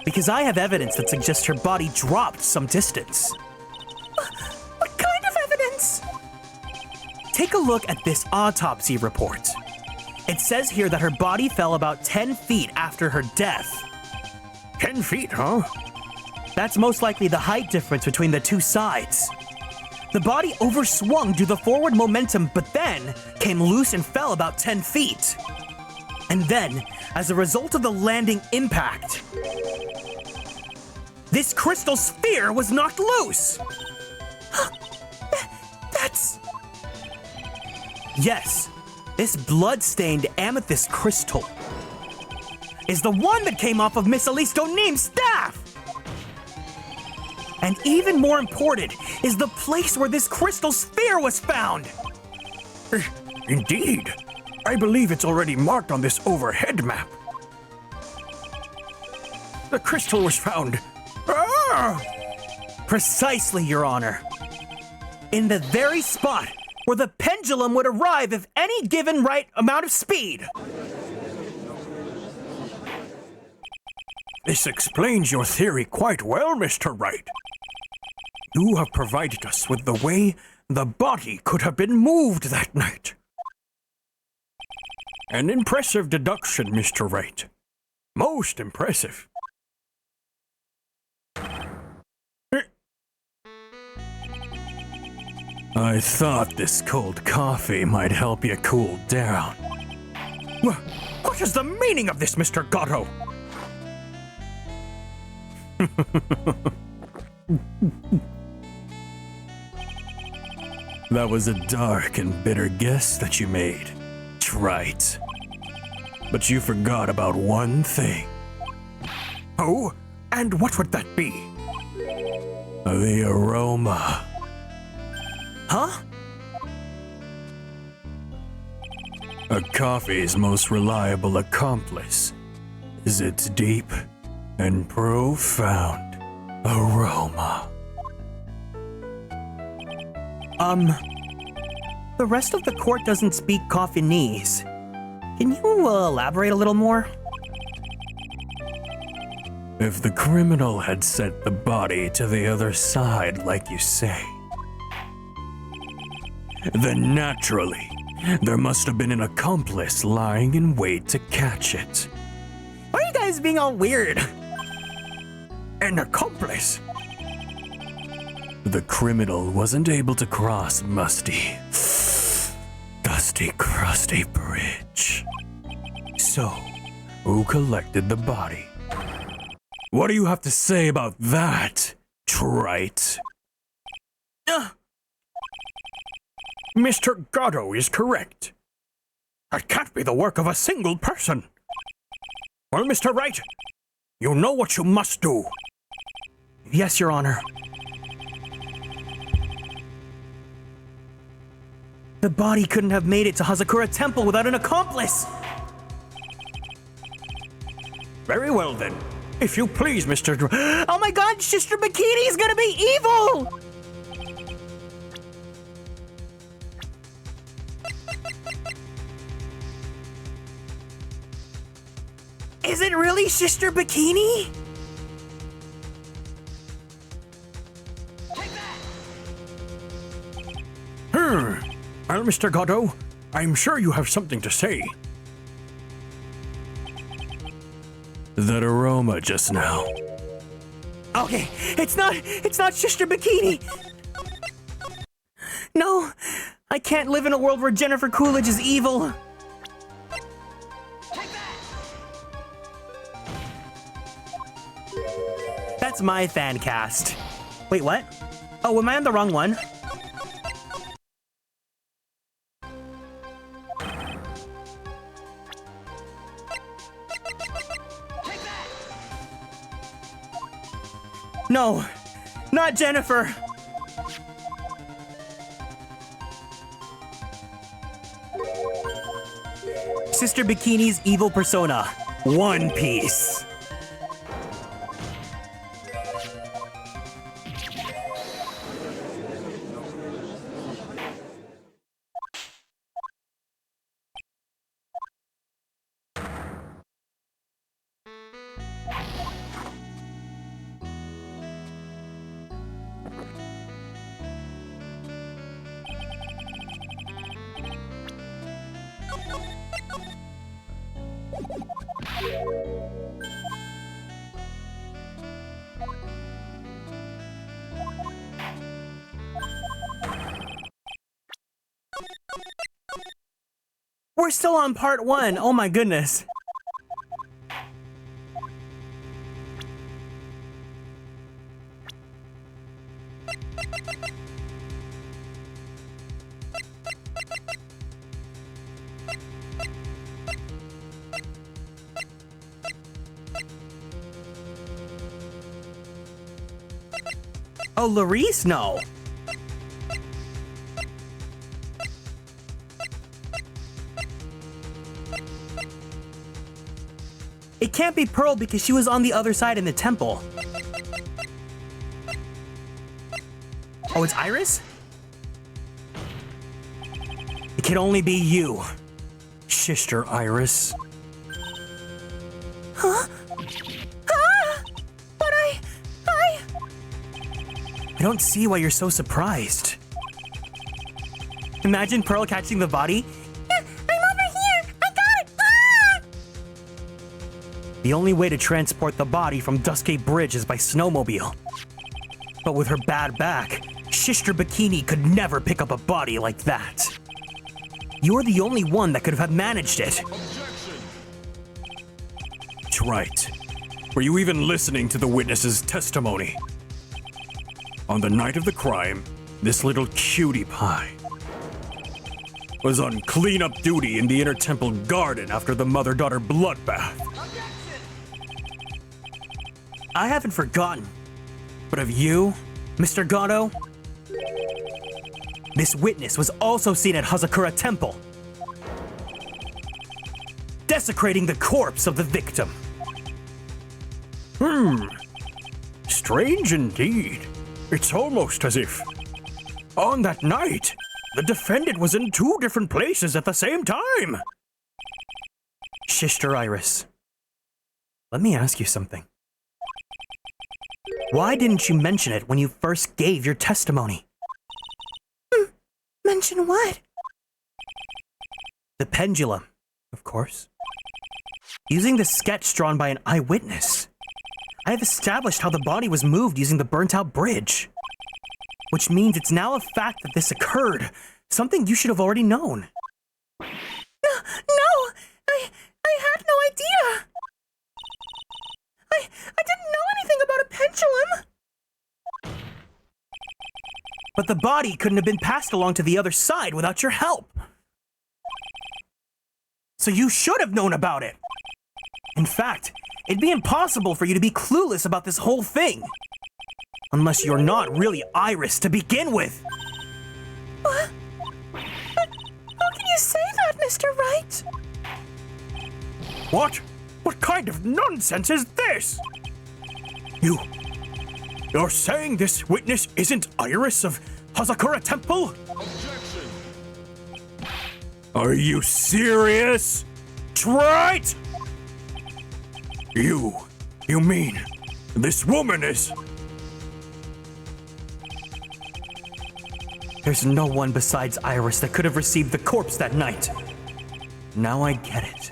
Because I have evidence that suggests her body dropped some distance. What kind of evidence? Take a look at this autopsy report. It says here that her body fell about 10 feet after her death. 10 feet, huh? That's most likely the height difference between the two sides. The body overswung due to the forward momentum, but then came loose and fell about 10 feet. And then, as a result of the landing impact, this crystal sphere was knocked loose! That's... Yes, this blood-stained amethyst crystal is the one that came off of Miss Elise Donim's staff! And even more important is the place where this crystal sphere was found! Indeed. I believe it's already marked on this overhead map. The crystal was found. Ah! Precisely, Your Honor. In the very spot where the pendulum would arrive if any given right amount of speed. This explains your theory quite well, Mr. Wright. You have provided us with the way the body could have been moved that night. An impressive deduction, Mr. Wright. Most impressive. I thought this cold coffee might help you cool down. What is the meaning of this, Mr. Gatto? That was a dark and bitter guess that you made, Wright. But you forgot about one thing. Oh, and what would that be? The aroma. Huh? A coffee's most reliable accomplice is its deep and profound aroma. The rest of the court doesn't speak Coffinese. Can you elaborate a little more? If the criminal had sent the body to the other side, like you say, then naturally, there must have been an accomplice lying in wait to catch it. Why are you guys being all weird? An accomplice? The criminal wasn't able to cross musty, dusty, crusty bridge. So, who collected the body? What do you have to say about that, Wright? Mr. Gatto is correct. That can't be the work of a single person. Well, Mr. Wright, you know what you must do. Yes, Your Honor. The body couldn't have made it to Hazakura Temple without an accomplice! Very well then. If you please, Mr. Oh my god, Sister Bikini is gonna be evil! Is it really Sister Bikini? Well, Mr. Gatto, I'm sure you have something to say. That aroma just now. Okay, it's not Sister Bikini. No, I can't live in a world where Jennifer Coolidge is evil. That's my fan cast. Wait, what? Oh, am I on the wrong one? No, not Jennifer. Sister Bikini's evil persona, One Piece. We're still on part 1. Oh my goodness. Oh, Larice? No. It can't be Pearl because she was on the other side in the temple. Oh, it's Iris? can only be you, Sister Iris. Huh? But I don't see why you're so surprised. Imagine Pearl catching the body. I'm over here! I got it! Ah! The only way to transport the body from Duskgate Bridge is by snowmobile. But with her bad back, Sister Bikini could never pick up a body like that. You're the only one that could have managed it. Wright. Were you even listening to the witness's testimony? On the night of the crime, this little cutie pie was on cleanup duty in the Inner Temple garden after the mother-daughter bloodbath. I haven't forgotten. But of you, Mr. Gatto, this witness was also seen at Hazakura Temple, desecrating the corpse of the victim. Strange indeed. It's almost as if, on that night, the defendant was in two different places at the same time. Sister Iris, let me ask you something. Why didn't you mention it when you first gave your testimony? Mention what? The pendulum, of course. Using the sketch drawn by an eyewitness, I have established how the body was moved using the burnt-out bridge. Which means it's now a fact that this occurred, something you should have already known. No, I had no idea. I didn't know anything about a pendulum. But the body couldn't have been passed along to the other side without your help. So you should have known about it. In fact, it'd be impossible for you to be clueless about this whole thing. Unless you're not really Iris to begin with. What? How can you say that, Mr. Wright? What? What kind of nonsense is this? You're saying this witness isn't Iris of Hazakura Temple? Objection! Are you serious? Right? You mean this woman is... There's no one besides Iris that could have received the corpse that night. Now I get it.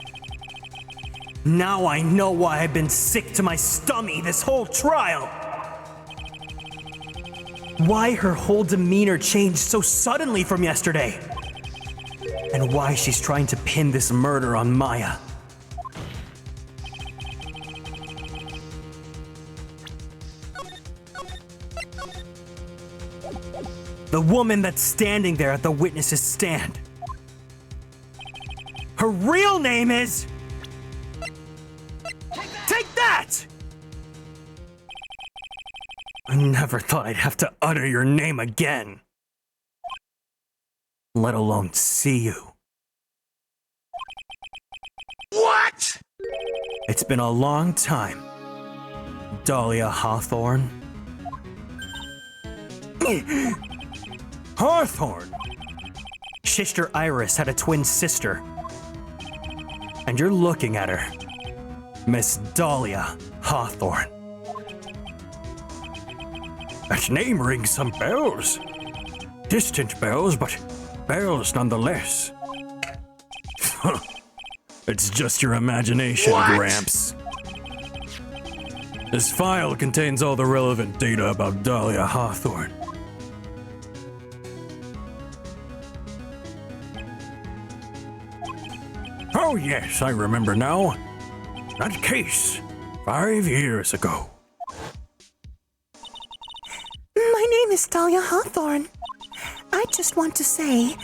Now I know why I've been sick to my stomach this whole trial. Why her whole demeanor changed so suddenly from yesterday. And why she's trying to pin this murder on Maya. The woman that's standing there at the witness's stand. Her real name is... Take that! I never thought I'd have to utter your name again. Let alone see you. What? It's been a long time, Dahlia Hawthorne. Hawthorne? Sister Iris had a twin sister. And you're looking at her, Miss Dahlia Hawthorne. That name rings some bells. Distant bells, but bells nonetheless. It's just your imagination, Gramps. This file contains all the relevant data about Dahlia Hawthorne. Oh yes, I remember now. That case, 5 years ago. My name is Dahlia Hawthorne. I just want to say,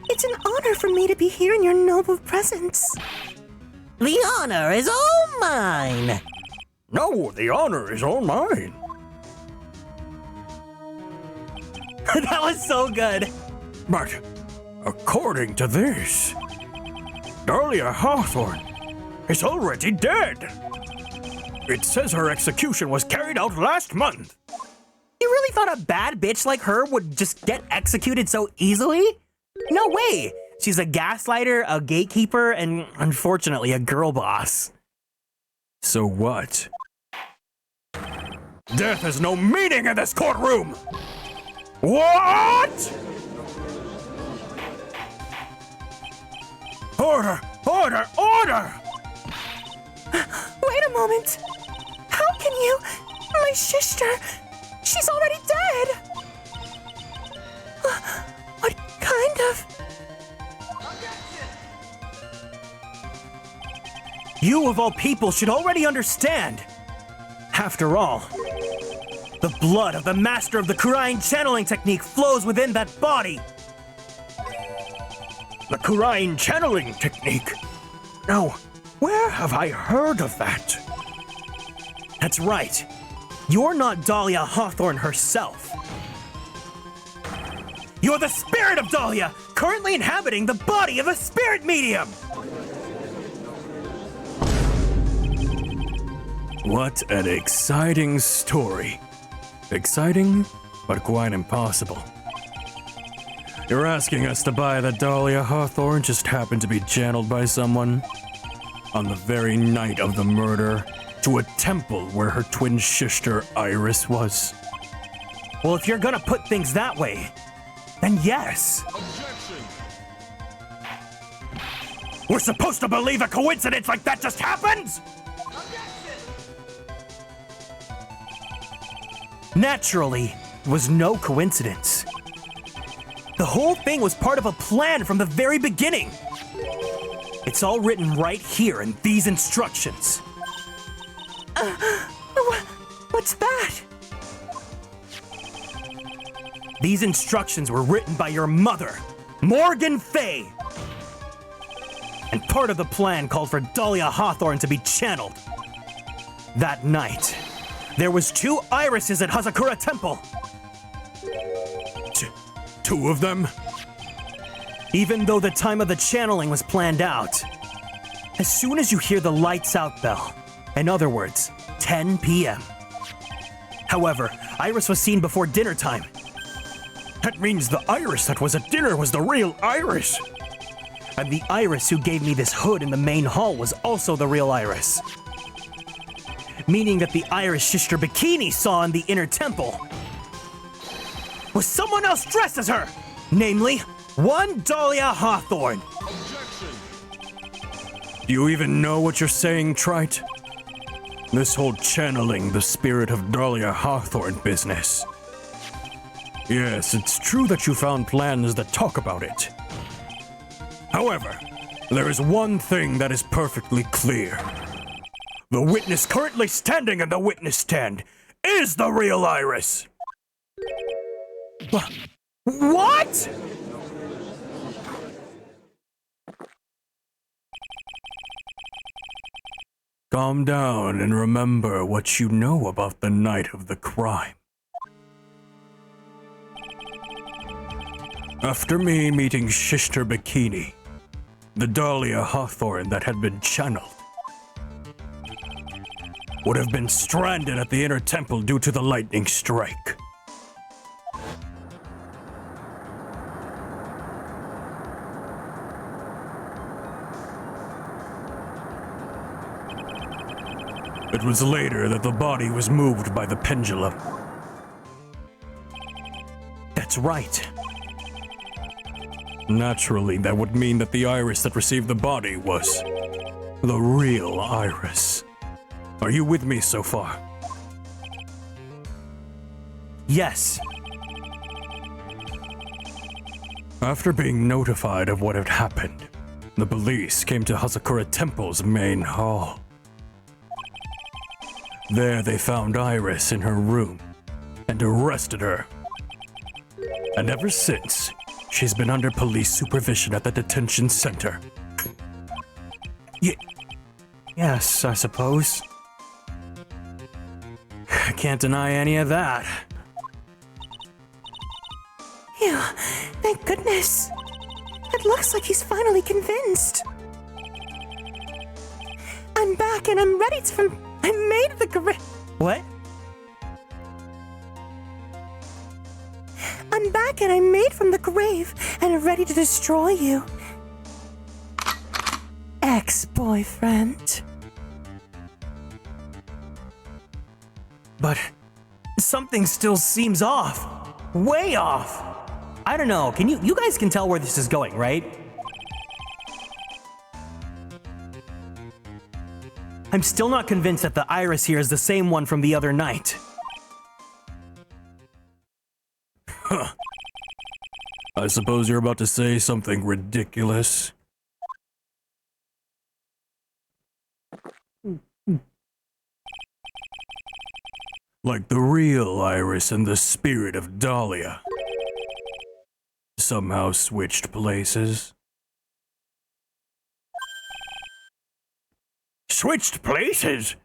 it's an honor for me to be here in your noble presence. The honor is all mine. No, the honor is all mine. That was so good. But, according to this, Dahlia Hawthorne is already dead. It says her execution was carried out last month. You really thought a bad bitch like her would just get executed so easily? No way! She's a gaslighter, a gatekeeper, and unfortunately a girl boss. So what? Death has no meaning in this courtroom! What? Order! Order! Order! Wait a moment. How can you? My sister, she's already dead. What kind of? You of all people should already understand. After all, the blood of the master of the Kurain channeling technique flows within that body. The Kurain channeling technique? Now, where have I heard of that? That's right. You're not Dahlia Hawthorne herself. You're the spirit of Dahlia, currently inhabiting the body of a spirit medium. What an exciting story. Exciting, but quite impossible. You're asking us to buy that Dahlia Hawthorne just happened to be channeled by someone on the very night of the murder to a temple where her twin sister Iris was? Well, if you're gonna put things that way, then yes. We're supposed to believe a coincidence like that just happens? Naturally, it was no coincidence. The whole thing was part of a plan from the very beginning. It's all written right here in these instructions. What's that? These instructions were written by your mother, Morgan Fay. And part of the plan called for Dahlia Hawthorne to be channeled. That night, there was 2 irises at Hazakura Temple. Two of them? Even though the time of the channeling was planned out, as soon as you hear the lights out bell, in other words, 10 p.m. However, Iris was seen before dinner time. That means the Iris that was at dinner was the real Iris. And the Iris who gave me this hood in the main hall was also the real Iris. Meaning that the Irish sister Bikini saw in the inner temple was someone else dressed as her, namely, one Dahlia Hawthorne. Do you even know what you're saying, Trite? This whole channeling the spirit of Dahlia Hawthorne business. Yes, it's true that you found plans that talk about it. However, there is one thing that is perfectly clear. The witness currently standing in the witness stand is the real Iris. What? Calm down and remember what you know about the night of the crime. After me meeting Sister Bikini, the Dahlia Hawthorne that had been channeled would have been stranded at the inner temple due to the lightning strike. It was later that the body was moved by the pendulum. That's right. Naturally, that would mean that the Iris that received the body was the real Iris. Are you with me so far? Yes. After being notified of what had happened, the police came to Hazakura Temple's main hall. There they found Iris in her room and arrested her. And ever since, she's been under police supervision at the detention center. Yes, I suppose. I can't deny any of that. Phew, thank goodness. It looks like he's finally convinced. I'm back and I'm ready to... I made the grave. What? I'm back and I'm made from the grave and ready to destroy you. ex-boyfriend. But something still seems off. Way off. I don't know. Can you guys can tell where this is going, right? I'm still not convinced that the iris here is the same one from the other night. Huh. I suppose you're about to say something ridiculous. Like the real Iris and the spirit of Dahlia somehow switched places. Switched places?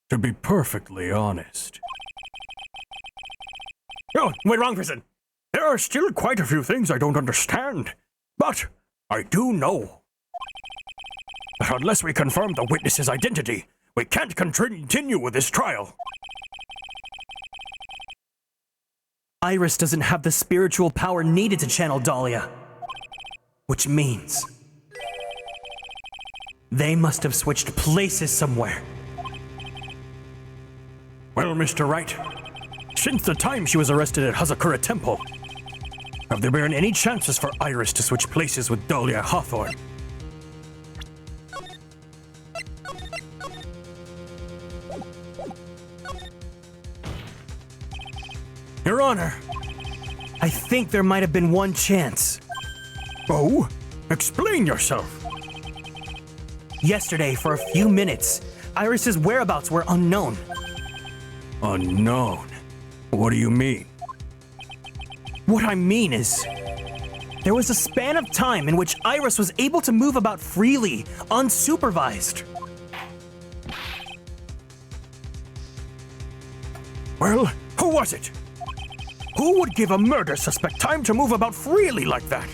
To be perfectly honest. Oh, wait, wrong person. There are still quite a few things I don't understand. But I do know that unless we confirm the witness's identity, we can't continue with this trial. Iris doesn't have the spiritual power needed to channel Dahlia. Which means they must have switched places somewhere. Well, Mr. Wright, since the time she was arrested at Hazakura Temple, have there been any chances for Iris to switch places with Dahlia Hawthorne? Your Honor, I think there might have been one chance. Oh? Explain yourself. Yesterday, for a few minutes, Iris's whereabouts were unknown. Unknown? What do you mean? What I mean is, there was a span of time in which Iris was able to move about freely, unsupervised. Well, who was it? Who would give a murder suspect time to move about freely like that?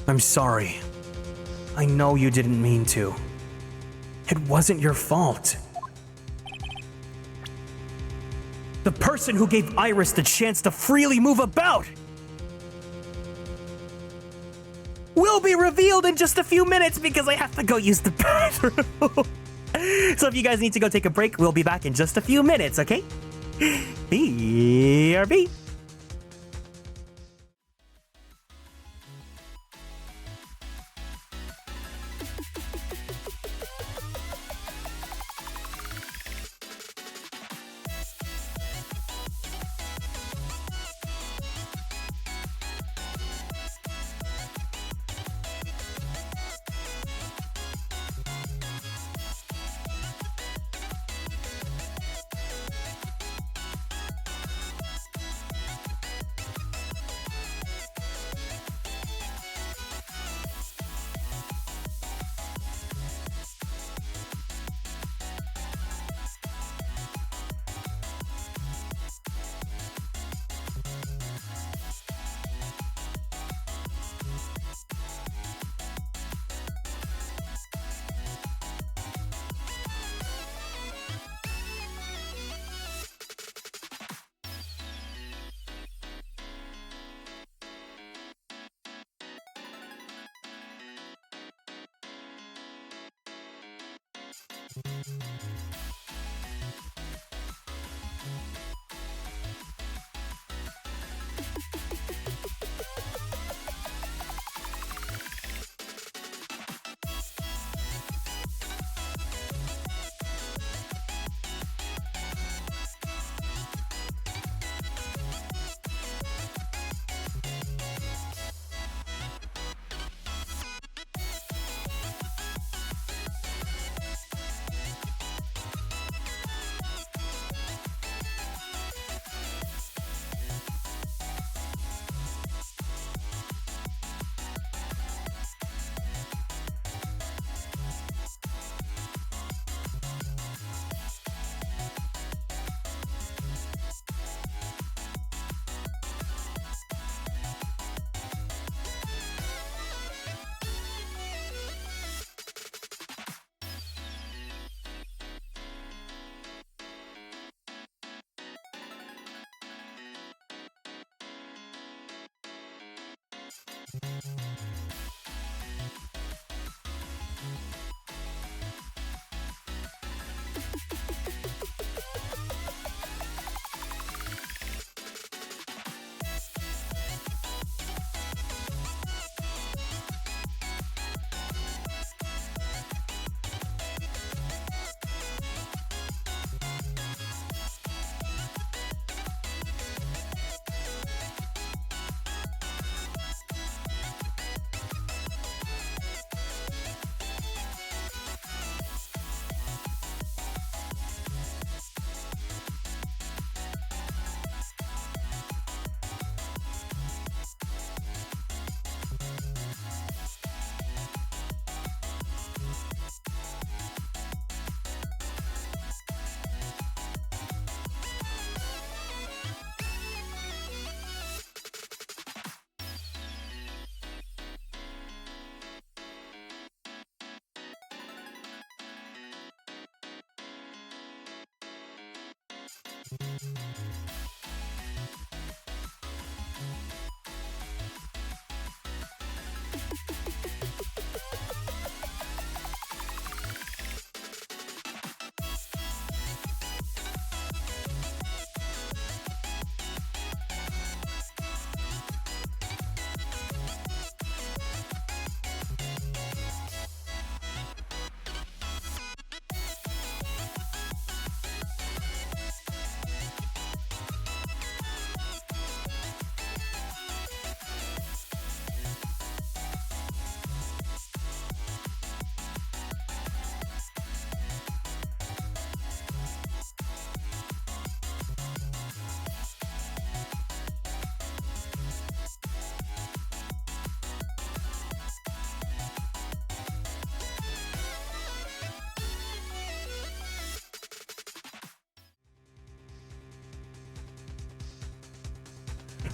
I'm sorry. I know you didn't mean to. It wasn't your fault. The person who gave Iris the chance to freely move about will be revealed in just a few minutes because I have to go use the bathroom. So if you guys need to go take a break, we'll be back in just a few minutes, okay? BRB.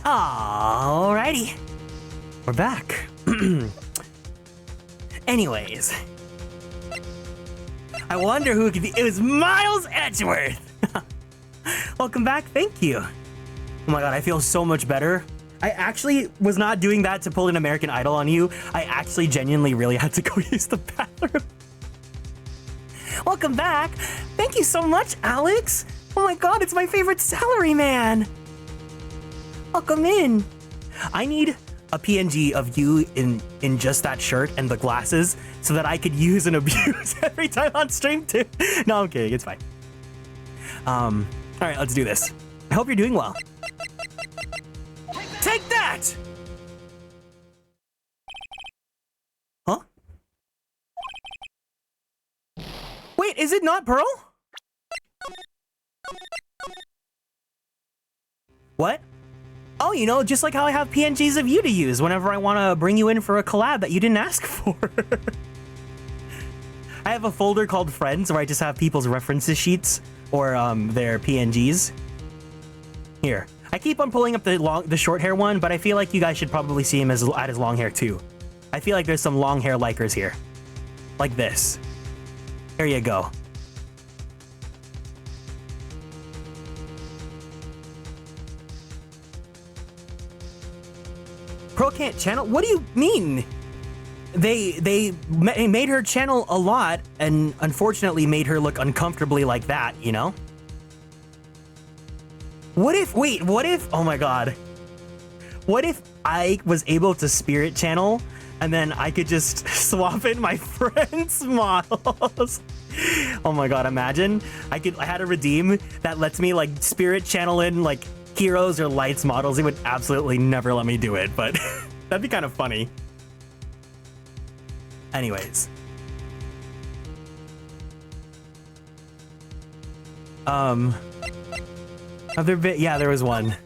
Alrighty. We're back. Anyways. I wonder who it could be. It was Miles Edgeworth! Welcome back, thank you. Oh my god, I feel so much better. I actually was not doing that to pull an American Idol on you. I actually genuinely really had to go use the bathroom. Welcome back. Thank you so much, Alex. Oh my god, it's my favorite salary man. Welcome in. I need a PNG of you in just that shirt and the glasses so that I could use and abuse every time on stream too. No, I'm kidding, it's fine. All right, let's do this. I hope you're doing well. Take that! Huh? Wait, is it not Pearl? What? Oh, you know, just like how I have PNGs of you to use whenever I want to bring you in for a collab that you didn't ask for. I have a folder called Friends where I just have people's references sheets or their PNGs. Here. I keep on pulling up the short hair one, but I feel like you guys should probably see him at his long hair too. I feel like there's some long hair likers here. Like this. There you go. Pro can't channel? What do you mean? They made her channel a lot and unfortunately made her look uncomfortably like that, you know? What if, oh my god. What if I was able to spirit channel and then I could just swap in my friends' models? Oh my god, imagine. I had a redeem that lets me like spirit channel in like heroes or lights models. It would absolutely never let me do it, but that'd be kind of funny. Anyways. Other bit, yeah, there was one.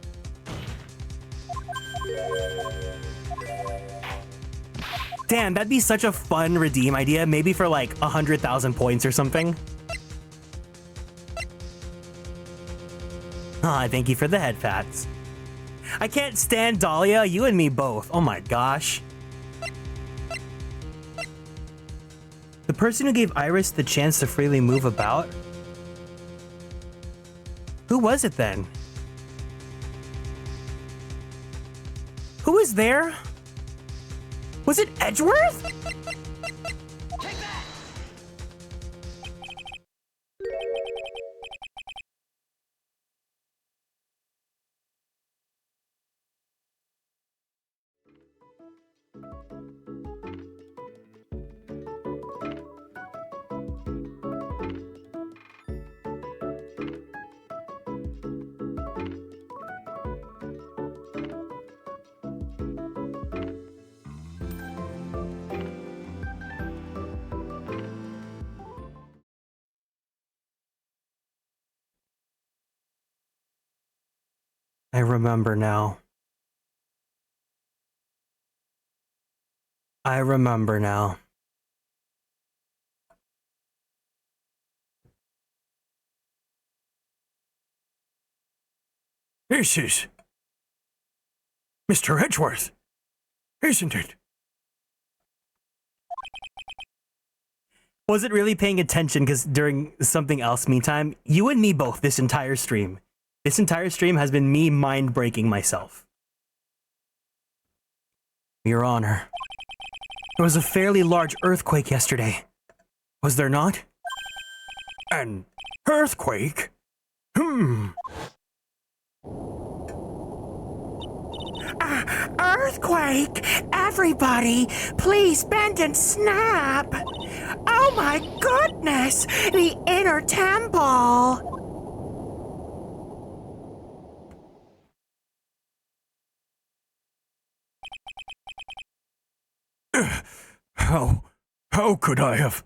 Damn, that'd be such a fun redeem idea, maybe for like 100,000 points or something. Ah, thank you for the head pats. I can't stand Dahlia, you and me both. Oh my gosh. The person who gave Iris the chance to freely move about? Who was it then? Who was there? Was it Edgeworth? I remember now. I remember now. This is Mr. Edgeworth, isn't it? Wasn't really paying attention because during something else meantime, you and me both this entire stream. This entire stream has been me mind breaking myself. Your Honor, there was a fairly large earthquake yesterday. Was there not? An earthquake? Earthquake! Everybody, please bend and snap! Oh my goodness! The inner temple! How could I have?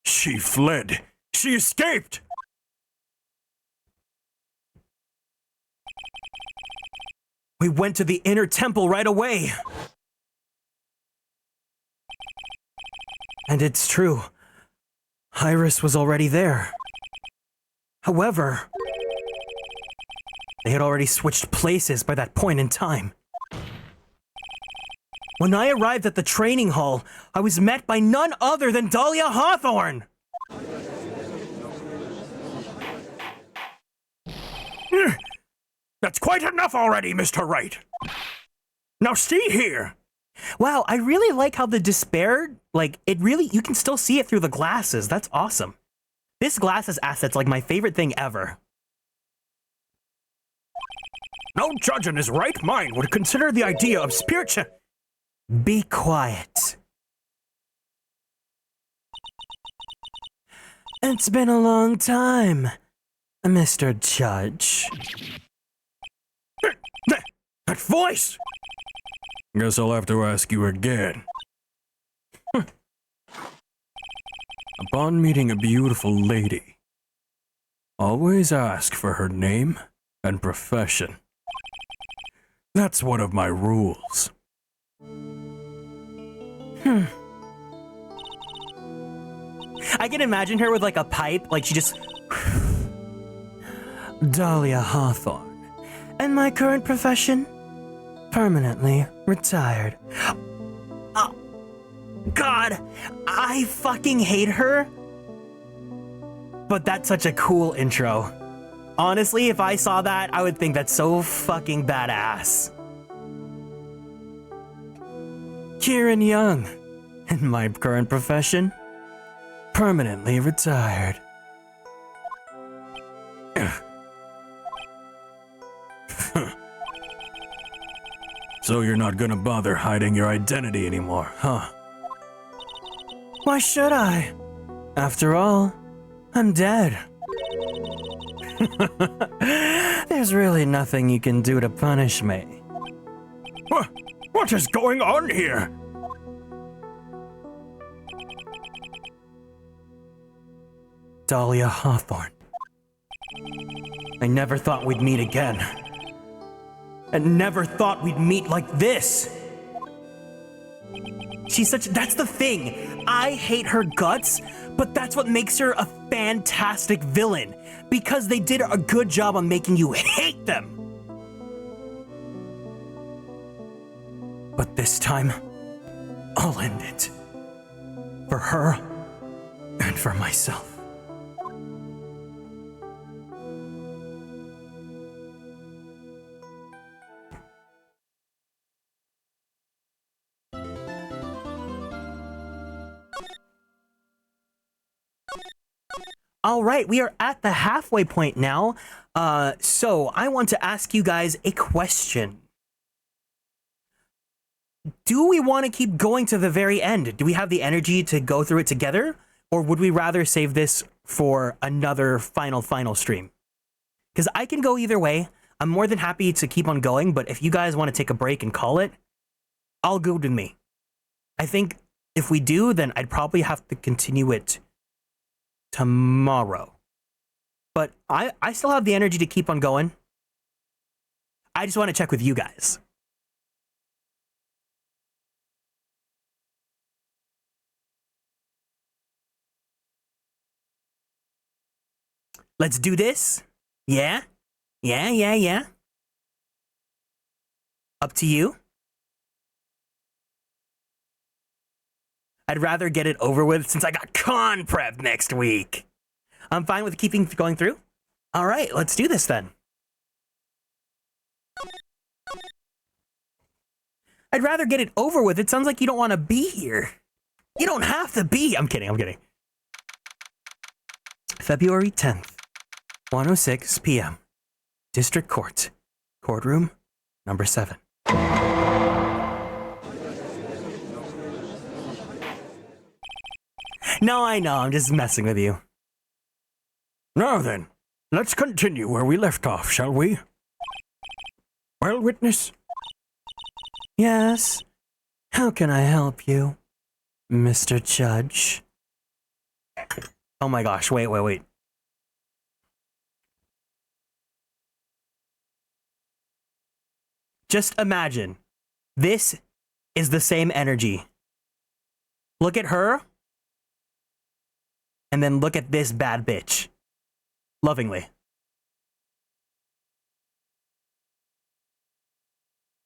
She fled. She escaped! We went to the inner temple right away. And it's true. Iris was already there. However, they had already switched places by that point in time. When I arrived at the training hall, I was met by none other than Dahlia Hawthorne. That's quite enough already, Mr. Wright. Now see here. Wow, I really like how the despair, like, it really, you can still see it through the glasses. That's awesome. This glasses asset's like my favorite thing ever. No judge in his right mind would consider the idea of spiritual... Be quiet. It's been a long time, Mr. Judge. That voice! Guess I'll have to ask you again. Upon meeting a beautiful lady, always ask for her name and profession. That's one of my rules. I can imagine her with like a pipe, like she just... Dahlia Hawthorne. And my current profession? Permanently retired. Oh, God, I fucking hate her. But that's such a cool intro. Honestly, if I saw that, I would think that's so fucking badass. Kieran Young. And my current profession? Permanently retired. So you're not gonna bother hiding your identity anymore, huh? Why should I? After all, I'm dead. There's really nothing you can do to punish me. What is going on here? Dahlia Hawthorne. I never thought we'd meet again. And never thought we'd meet like this. That's the thing. I hate her guts, but that's what makes her a fantastic villain. Because they did a good job on making you hate them. But this time, I'll end it. For her, and for myself. All right, we are at the halfway point now. So I want to ask you guys a question. Do we want to keep going to the very end? Do we have the energy to go through it together? Or would we rather save this for another final stream? Because I can go either way. I'm more than happy to keep on going, but if you guys want to take a break and call it, all good with me. I think if we do, then I'd probably have to continue it tomorrow. But I still have the energy to keep on going. I just want to check with you guys. Let's do this. Yeah? Yeah. Up to you. I'd rather get it over with since I got con prep next week. I'm fine with keeping going through. All right, let's do this then. I'd rather get it over with. It sounds like you don't want to be here. You don't have to be. I'm kidding. February 10th, 1:06 p.m. District Court. Courtroom number 7. No, I know. I'm just messing with you. Now then, let's continue where we left off, shall we? Well, witness? Yes? How can I help you, Mr. Judge? Oh my gosh, wait. Just imagine, this is the same energy. Look at her, and then look at this bad bitch. Lovingly.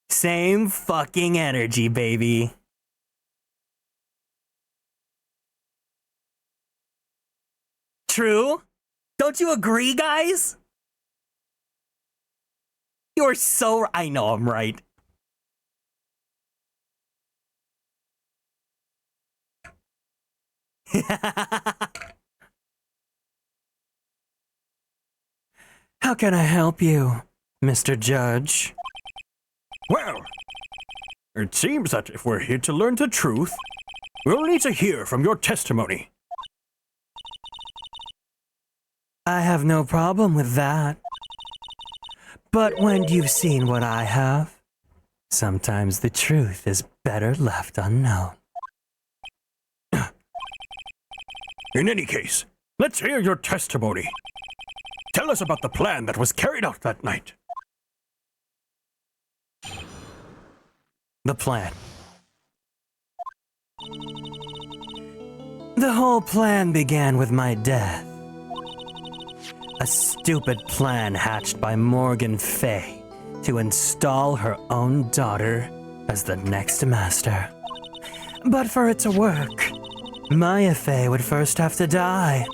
Same fucking energy, baby. True? Don't you agree, guys? You're so... I know I'm right. How can I help you, Mr. Judge? Well, it seems that if we're here to learn the truth, we'll need to hear from your testimony. I have no problem with that. But when you've seen what I have, sometimes the truth is better left unknown. In any case, let's hear your testimony. Tell us about the plan that was carried out that night. The plan. The whole plan began with my death. A stupid plan hatched by Morgan Fay to install her own daughter as the next master. But for it to work, Maya Fay would first have to die.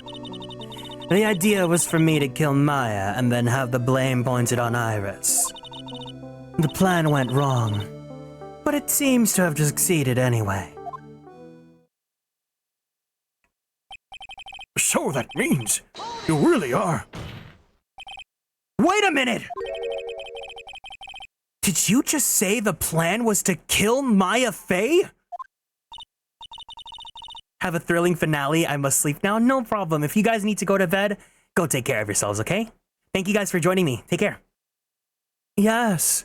The idea was for me to kill Maya and then have the blame pointed on Iris. The plan went wrong, but it seems to have succeeded anyway. So that means you really are... Wait a minute! Did you just say the plan was to kill Maya Fay? Have a thrilling finale. I must sleep now. No problem. If you guys need to go to bed, go take care of yourselves, okay? Thank you guys for joining me. Take care. Yes.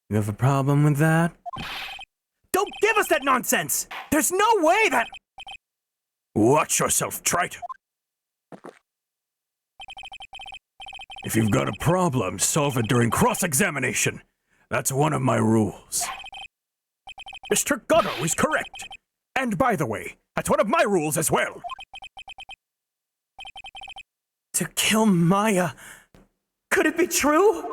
You have a problem with that? Don't give us that nonsense! There's no way that... Watch yourself, Trite. If you've got a problem, solve it during cross-examination. That's one of my rules. Mr. Gunner is correct. And by the way, that's one of my rules as well. To kill Maya. Could it be true?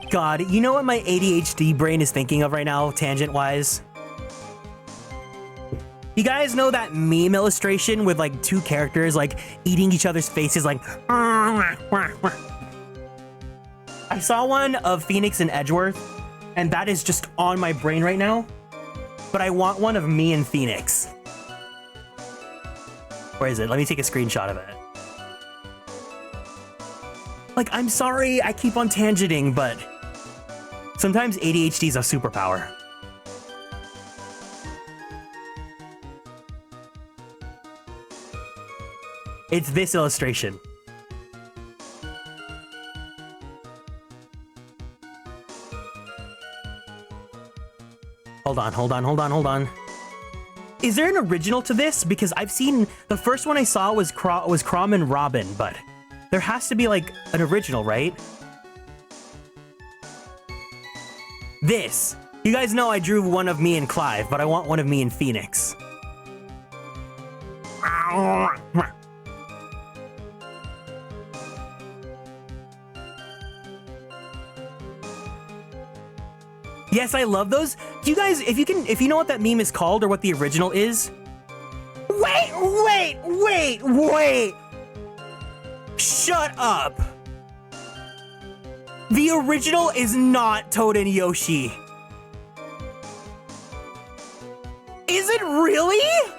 God, you know what my ADHD brain is thinking of right now, tangent-wise? You guys know that meme illustration with like two characters like eating each other's faces like I saw one of Phoenix and Edgeworth, and that is just on my brain right now. But I want one of me and Phoenix. Where is it? Let me take a screenshot of it. Like, I'm sorry I keep on tangenting, but sometimes ADHD is a superpower. It's this illustration. Hold on. Is there an original to this? Because I've seen, the first one I saw was Crom and Robin, but there has to be like an original, right? This. You guys know I drew one of me and Clive, but I want one of me and Phoenix. Yes, I love those. You guys, if you know what that meme is called or what the original is. Wait. Shut up. The original is not Toad and Yoshi. Is it really?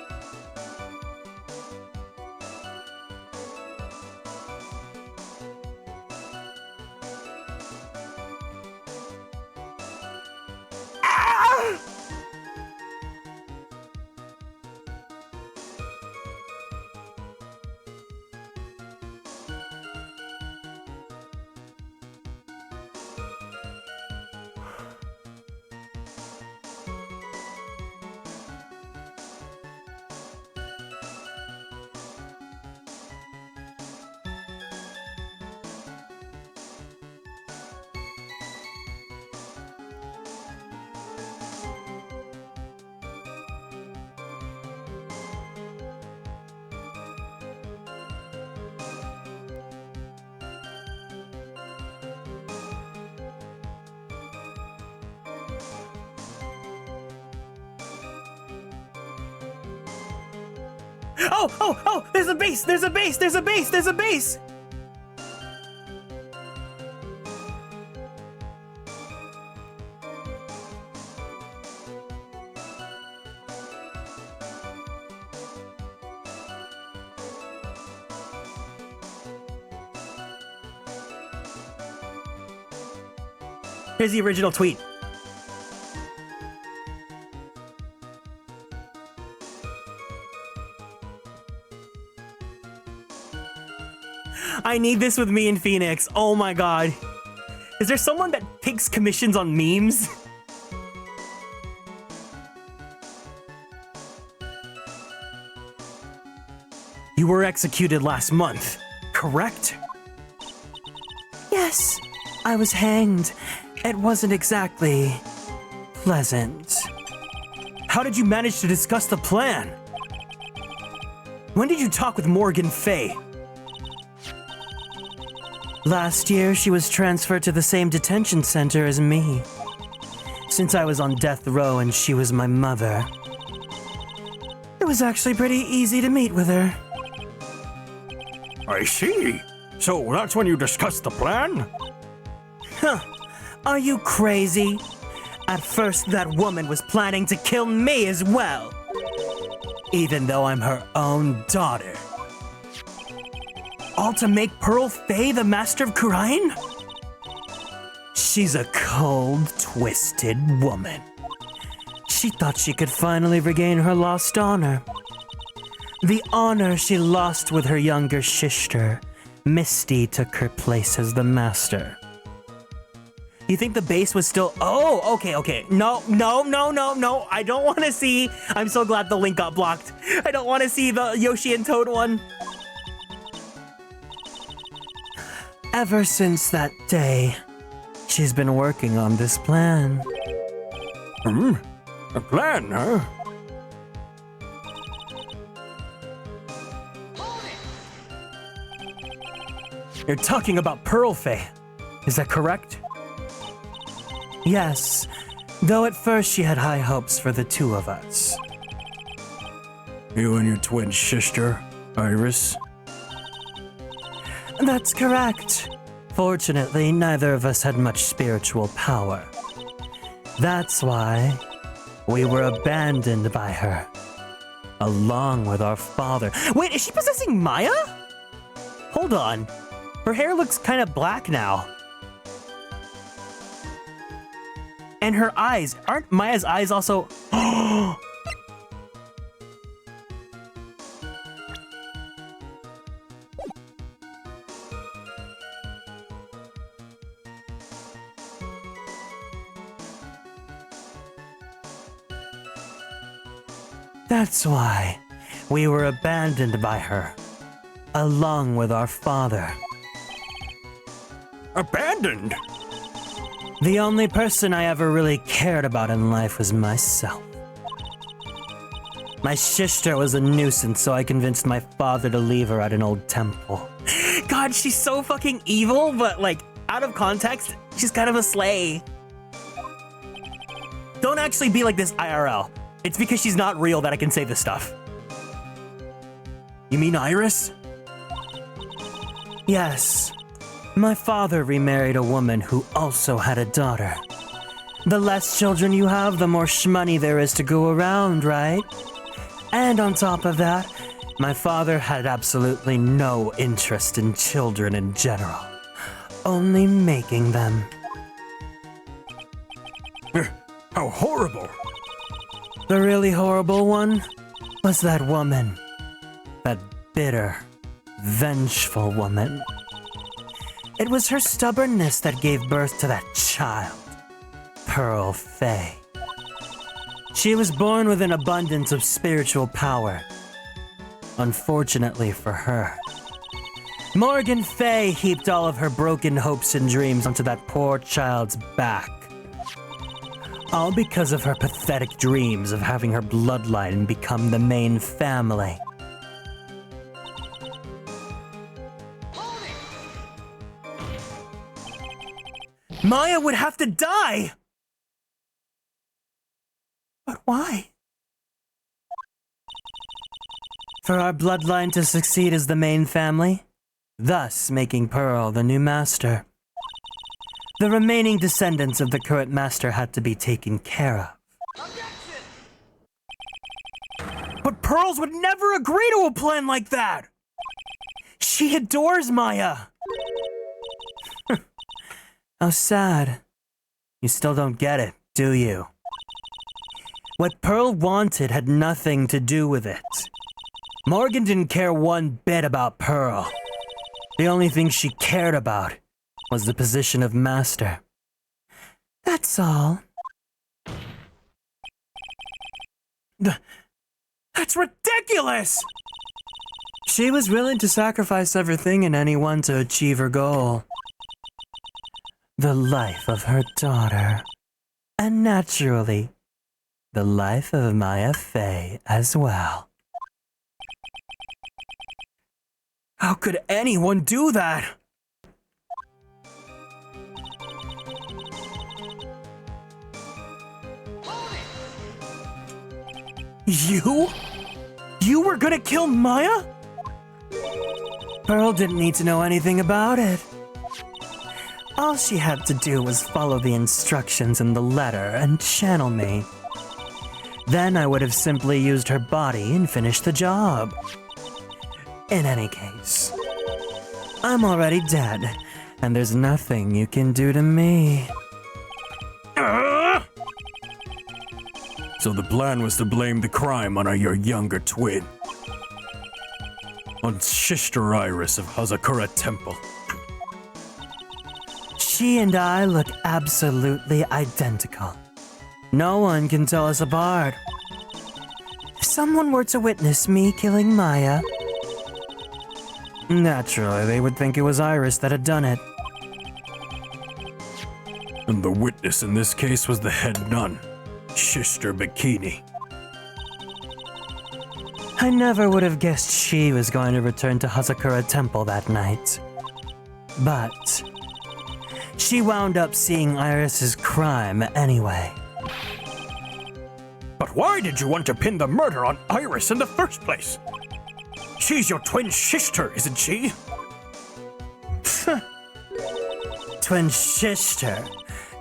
Oh, there's a base. Here's the original tweet. I need this with me and Phoenix. Oh my god. Is there someone that takes commissions on memes? You were executed last month, correct? Yes. I was hanged. It wasn't exactly pleasant. How did you manage to discuss the plan? When did you talk with Morgan Fay? Last year, she was transferred to the same detention center as me. Since I was on death row and she was my mother. It was actually pretty easy to meet with her. I see. So that's when you discussed the plan? Huh. Are you crazy? At first, that woman was planning to kill me as well. Even though I'm her own daughter. All to make Pearl Fay the master of Kurain? She's a cold, twisted woman. She thought she could finally regain her lost honor. The honor she lost with her younger sister, Misty, took her place as the master. You think the base was still... Oh, okay. No. I don't want to see... I'm so glad the link got blocked. I don't want to see the Yoshi and Toad one. Ever since that day, she's been working on this plan. A plan, huh? You're talking about Pearl Fay. Is that correct? Yes, though at first she had high hopes for the two of us. You and your twin sister, Iris? That's correct. Fortunately, neither of us had much spiritual power. That's why we were abandoned by her, along with our father. Wait, is she possessing Maya? Hold on. Her hair looks kind of black now. And her eyes, aren't Maya's eyes also... That's why we were abandoned by her, along with our father. Abandoned? The only person I ever really cared about in life was myself. My sister was a nuisance, so I convinced my father to leave her at an old temple. God, she's so fucking evil, but like, out of context, she's kind of a slay. Don't actually be like this IRL. It's because she's not real that I can say this stuff. You mean Iris? Yes. My father remarried a woman who also had a daughter. The less children you have, the more shmoney there is to go around, right? And on top of that, my father had absolutely no interest in children in general. Only making them. How horrible! The really horrible one was that woman. That bitter, vengeful woman. It was her stubbornness that gave birth to that child, Pearl Fay. She was born with an abundance of spiritual power. Unfortunately for her, Morgan Fay heaped all of her broken hopes and dreams onto that poor child's back. All because of her pathetic dreams of having her bloodline become the main family. Maya would have to die! But why? For our bloodline to succeed as the main family, thus making Pearl the new master. The remaining descendants of the current master had to be taken care of. But Pearls would never agree to a plan like that! She adores Maya! How sad. You still don't get it, do you? What Pearl wanted had nothing to do with it. Morgan didn't care one bit about Pearl. The only thing she cared about was the position of master. That's all. That's ridiculous! She was willing to sacrifice everything and anyone to achieve her goal. The life of her daughter. And naturally, the life of Maya Fay as well. How could anyone do that? You? You were gonna kill Maya? Pearl didn't need to know anything about it. All she had to do was follow the instructions in the letter and channel me. Then I would have simply used her body and finished the job. In any case, I'm already dead, and there's nothing you can do to me. So the plan was to blame the crime on your younger twin. On Sister Iris of Hazakura Temple. She and I look absolutely identical. No one can tell us apart. If someone were to witness me killing Maya, naturally they would think it was Iris that had done it. And the witness in this case was the head nun, Sister Bikini. I never would have guessed she was going to return to Hazakura Temple that night. But she wound up seeing Iris's crime anyway. But But why did you want to pin the murder on Iris in the first place? She's your twin sister, isn't she? Twin sister.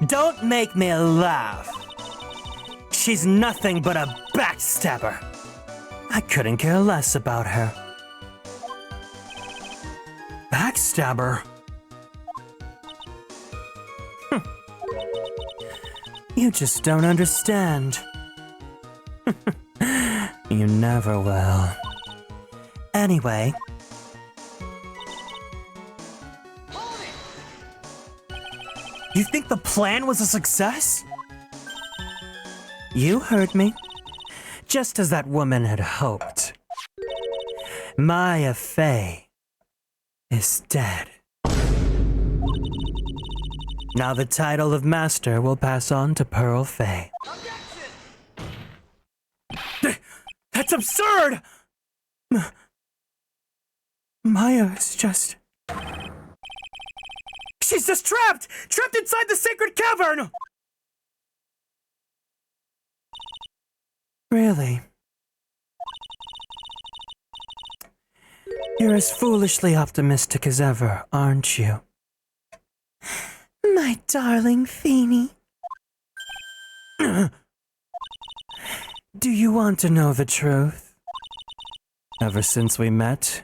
Don't make me laugh. She's nothing but a backstabber. I couldn't care less about her. Backstabber? You just don't understand. You never will. Anyway. You think the plan was a success? You heard me. Just as that woman had hoped. Maya Fey is dead. Now the title of Master will pass on to Pearl Fey. That's absurd! Maya is just... She's just trapped! Trapped inside the sacred cavern! Really? You're as foolishly optimistic as ever, aren't you? My darling Feeny. Do you want to know the truth? Ever since we met,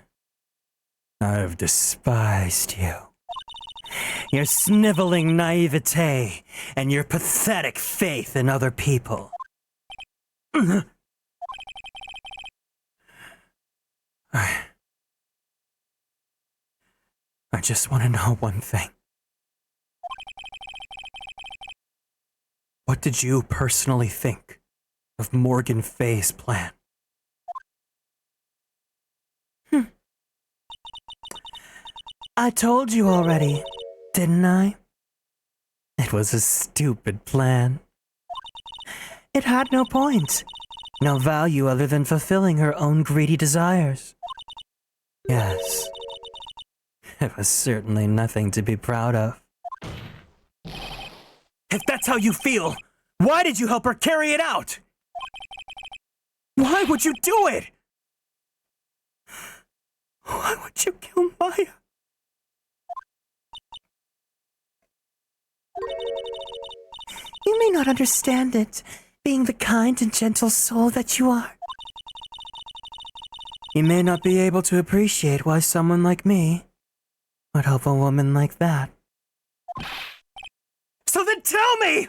I've despised you. Your sniveling naivete and your pathetic faith in other people. I just want to know one thing. What did you personally think of Morgan Fey's plan? I told you already, didn't I? It was a stupid plan. It had no point, no value other than fulfilling her own greedy desires. Yes, it was certainly nothing to be proud of. If that's how you feel, why did you help her carry it out? Why would you do it? Why would you kill Maya? You may not understand it, being the kind and gentle soul that you are. You may not be able to appreciate why someone like me would help a woman like that. So then tell me!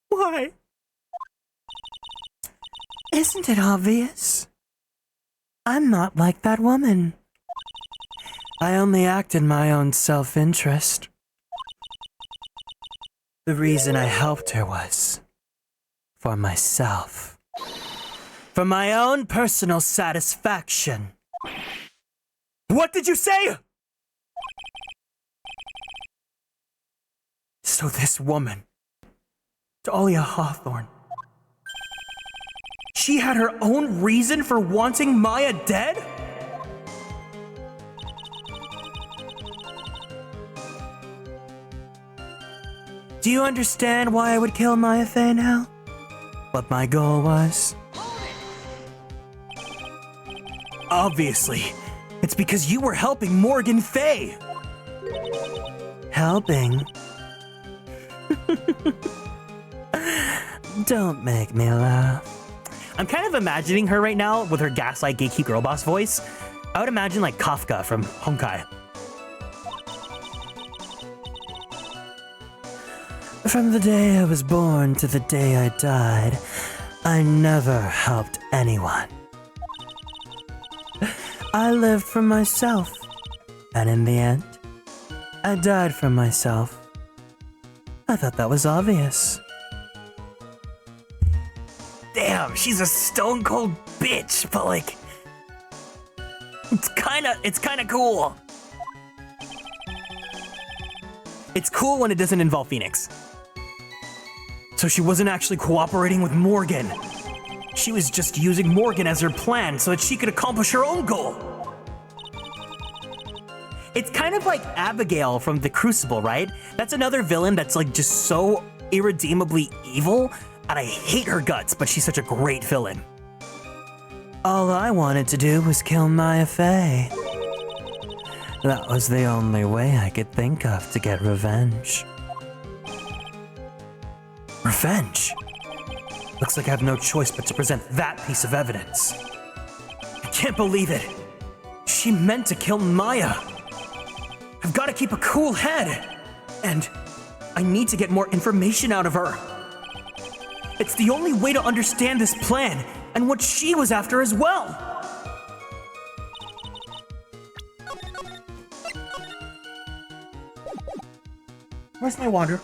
Why? Isn't it obvious? I'm not like that woman. I only act in my own self-interest. The reason I helped her was for myself. For my own personal satisfaction. What did you say? So this woman, Dahlia Hawthorne, she had her own reason for wanting Maya dead? Do you understand why I would kill Maya Fey now? What my goal was? Obviously, it's because you were helping Morgan Fey. Helping? Don't make me laugh. I'm kind of imagining her right now with her gaslight gatekeep girl boss voice. I would imagine like Kafka from Honkai. From the day I was born to the day I died, I never helped anyone. I lived for myself, and in the end, I died for myself. I thought that was obvious. Damn, she's a stone cold bitch, but like, it's kinda cool. It's cool when it doesn't involve Phoenix. So she wasn't actually cooperating with Morgan. She was just using Morgan as her plan so that she could accomplish her own goal. It's kind of like Abigail from The Crucible, right? That's another villain that's like just so irredeemably evil, And I hate her guts, but she's such a great villain. All I wanted to do was kill Maya Fey. That was the only way I could think of to get revenge. Revenge? Looks like I have no choice but to present that piece of evidence. I can't believe it. She meant to kill Maya. I've got to keep a cool head. And I need to get more information out of her. It's the only way to understand this plan and what she was after as well. Where's my water?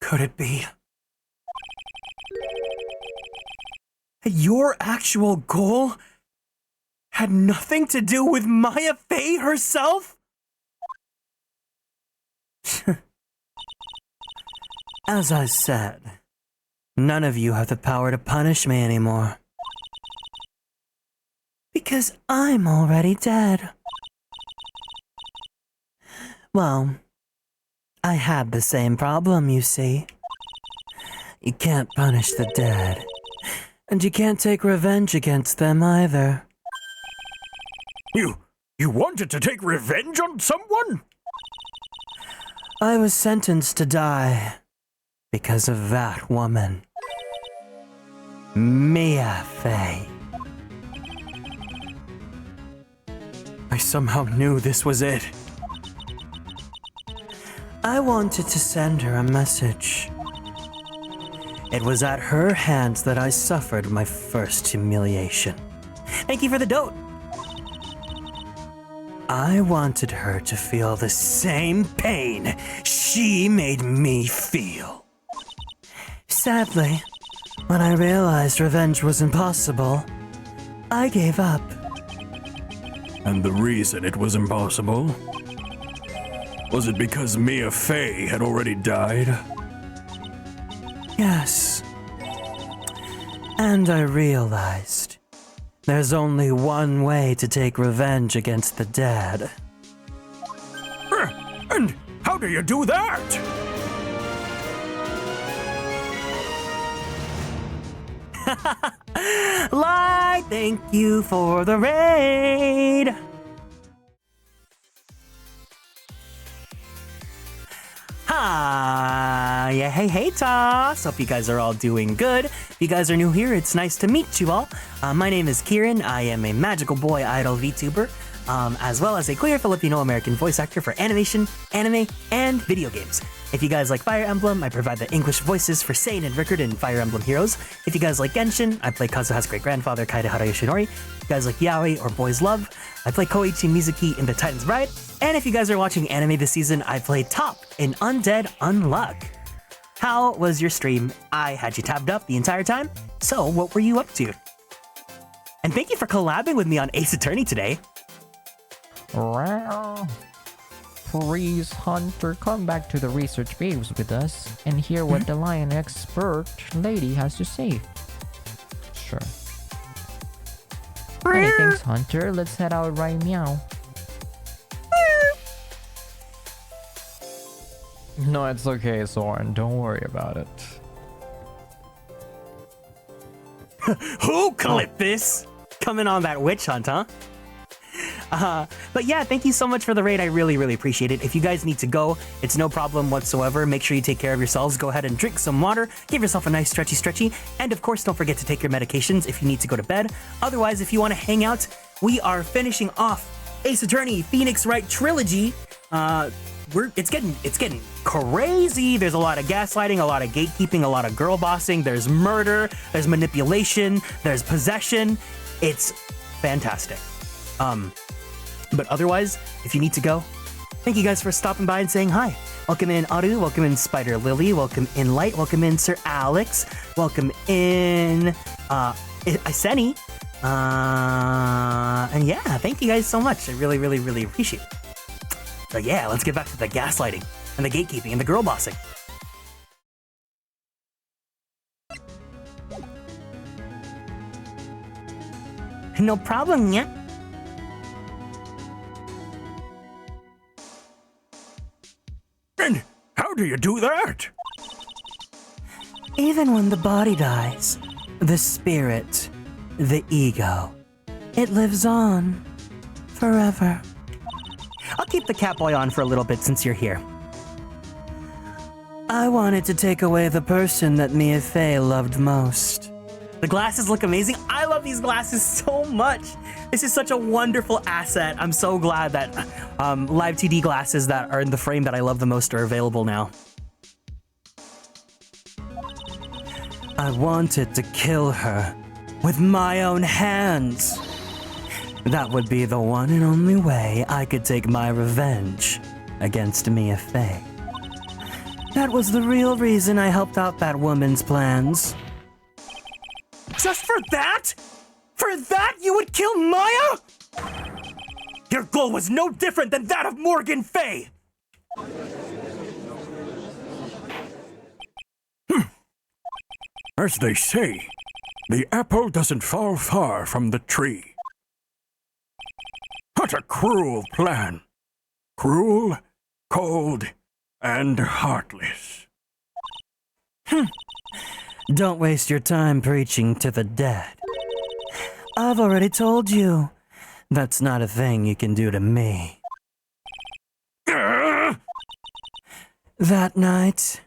Could it be? Your actual goal had nothing to do with Maya Fey herself? As I said, none of you have the power to punish me anymore. Because I'm already dead. Well, I had the same problem, you see. You can't punish the dead, and you can't take revenge against them either. You wanted to take revenge on someone? I was sentenced to die because of that woman. Mia Fey. I somehow knew this was it. I wanted to send her a message. It was at her hands that I suffered my first humiliation. Thank you for the dote. I wanted her to feel the same pain she made me feel. Sadly, when I realized revenge was impossible, I gave up. And the reason it was impossible? Was it because Mia Fey had already died? Yes. And I realized there's only one way to take revenge against the dead. And how do you do that? Light, thank you for the raid. Hi, yeah, hey, Toss. Hope you guys are all doing good. If you guys are new here, it's nice to meet you all. My name is Kieran. I am a magical boy idol VTuber, as well as a queer Filipino-American voice actor for animation, anime, and video games. If you guys like Fire Emblem, I provide the English voices for Sane and Rickard in Fire Emblem Heroes. If you guys like Genshin, I play Kazuha's great-grandfather, Kaedehara Yoshinori. If you guys like Yaoi or Boys Love, I play Koichi Mizuki in The Titan's Bride. And if you guys are watching anime this season, I play Top in Undead Unluck. How was your stream? I had you tabbed up the entire time, so what were you up to? And thank you for collabing with me on Ace Attorney today. Please, Hunter, come back to the research babes with us and hear what the lion expert lady has to say. Sure. Hey, thanks, Hunter. Let's head out right meow. No, it's okay, Soren. Don't worry about it. Who clipped this? Coming on that witch hunt, huh? But yeah, thank you so much for the raid. I really, really appreciate it. If you guys need to go, it's no problem whatsoever. Make sure you take care of yourselves. Go ahead and drink some water. Give yourself a nice stretchy. And of course, don't forget to take your medications if you need to go to bed. Otherwise, if you want to hang out, we are finishing off Ace Attorney Phoenix Wright trilogy. It's getting crazy. There's a lot of gaslighting, a lot of gatekeeping, a lot of girl bossing. There's murder, there's manipulation, there's possession. It's fantastic. But otherwise, if you need to go, thank you guys for stopping by and saying hi. Welcome in Aru, welcome in Spider Lily, welcome in Light, welcome in Sir Alex, welcome in Iseni. And yeah, thank you guys so much. I really, really, really appreciate it. So yeah, let's get back to the gaslighting and the gatekeeping and the girl bossing. No problem, yeah. And how do you do that? Even when the body dies, the spirit, the ego, it lives on forever. I'll keep the Catboy on for a little bit since you're here. I wanted to take away the person that Mia Fey loved most. The glasses look amazing. I love these glasses so much. This is such a wonderful asset. I'm so glad that live 2D glasses that are in the frame that I love the most are available now. I wanted to kill her with my own hands. That would be the one and only way I could take my revenge against Mia Fey. That was the real reason I helped out that woman's plans. Just for that? For that you would kill Maya? Your goal was no different than that of Morgan Fey. As they say, the apple doesn't fall far from the tree. What a cruel plan. Cruel, cold, and heartless. Don't waste your time preaching to the dead. I've already told you, that's not a thing you can do to me. That night,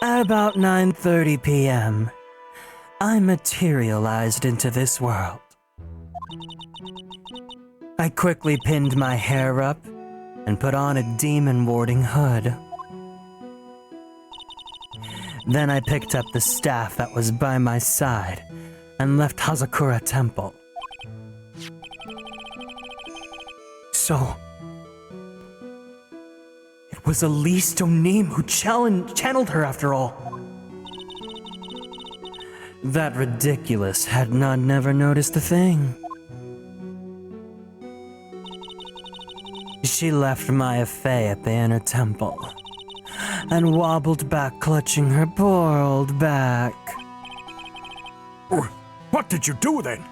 at about 9:30 p.m., I materialized into this world. I quickly pinned my hair up and put on a demon-warding hood. Then I picked up the staff that was by my side and left Hazakura Temple. So, it was Elise Donim who channeled her after all. That ridiculous had not never noticed a thing. She left Maya Fey at the inner temple and wobbled back, clutching her poor old back. What did you do then?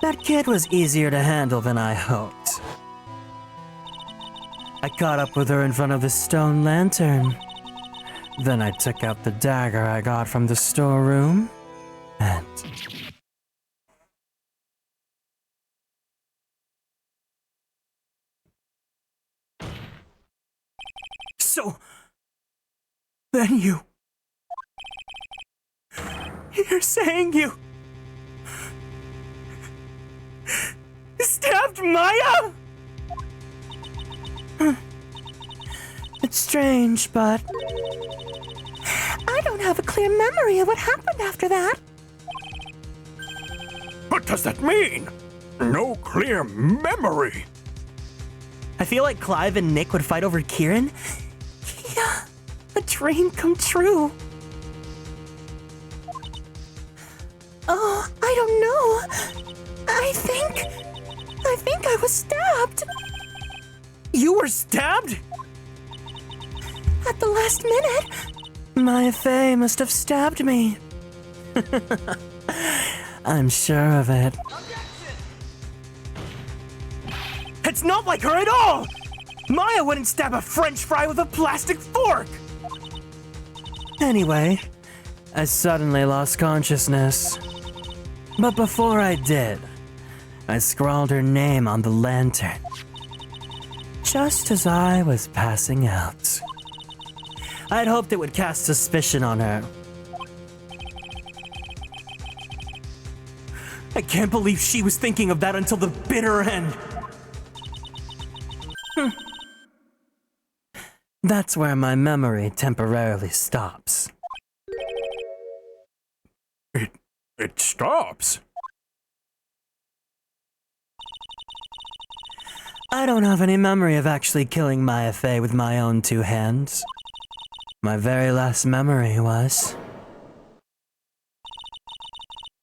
That kid was easier to handle than I hoped. I caught up with her in front of the stone lantern. Then I took out the dagger I got from the storeroom and... So, then you're saying you stabbed Maya? It's strange, but... I don't have a clear memory of what happened after that. What does that mean? No clear memory. I feel like Clive and Nick would fight over Kieran. Yeah, a dream come true. Oh, I don't know. I think I was stabbed. You were stabbed? At the last minute. Maya Fey must have stabbed me. I'm sure of it. It's not like her at all! Maya wouldn't stab a French fry with a plastic fork! Anyway, I suddenly lost consciousness. But before I did, I scrawled her name on the lantern, just as I was passing out. I'd hoped it would cast suspicion on her. I can't believe she was thinking of that until the bitter end. That's where my memory temporarily stops. It stops? I don't have any memory of actually killing Maya Fey with my own two hands. My very last memory was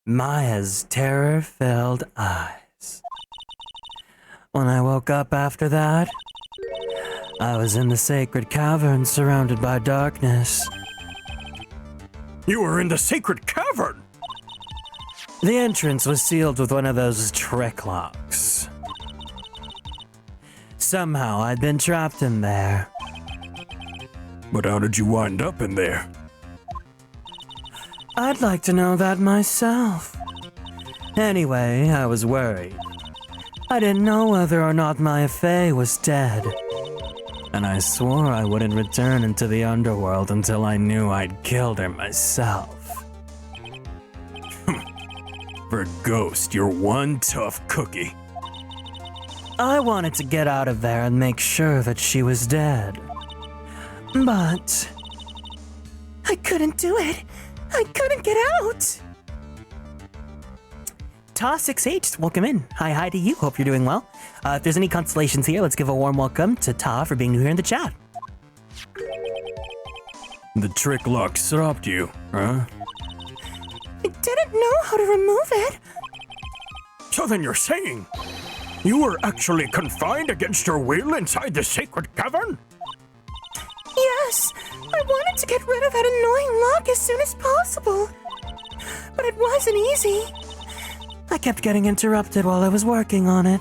Maya's terror-filled eyes. When I woke up after that, I was in the sacred cavern surrounded by darkness. You were in the sacred cavern? The entrance was sealed with one of those trick locks. Somehow I'd been trapped in there. But how did you wind up in there? I'd like to know that myself. Anyway, I was worried. I didn't know whether or not Maya Fey was dead. And I swore I wouldn't return into the underworld until I knew I'd killed her myself. For a ghost, you're one tough cookie. I wanted to get out of there and make sure that she was dead. But I couldn't do it. I couldn't get out. Ta6H, welcome in. Hi to you. Hope you're doing well. If there's any constellations here, let's give a warm welcome to Ta for being new here in the chat. The trick lock stopped you, huh? I didn't know how to remove it. So then you're saying you were actually confined against your will inside the sacred cavern? Yes, I wanted to get rid of that annoying lock as soon as possible. But it wasn't easy. I kept getting interrupted while I was working on it.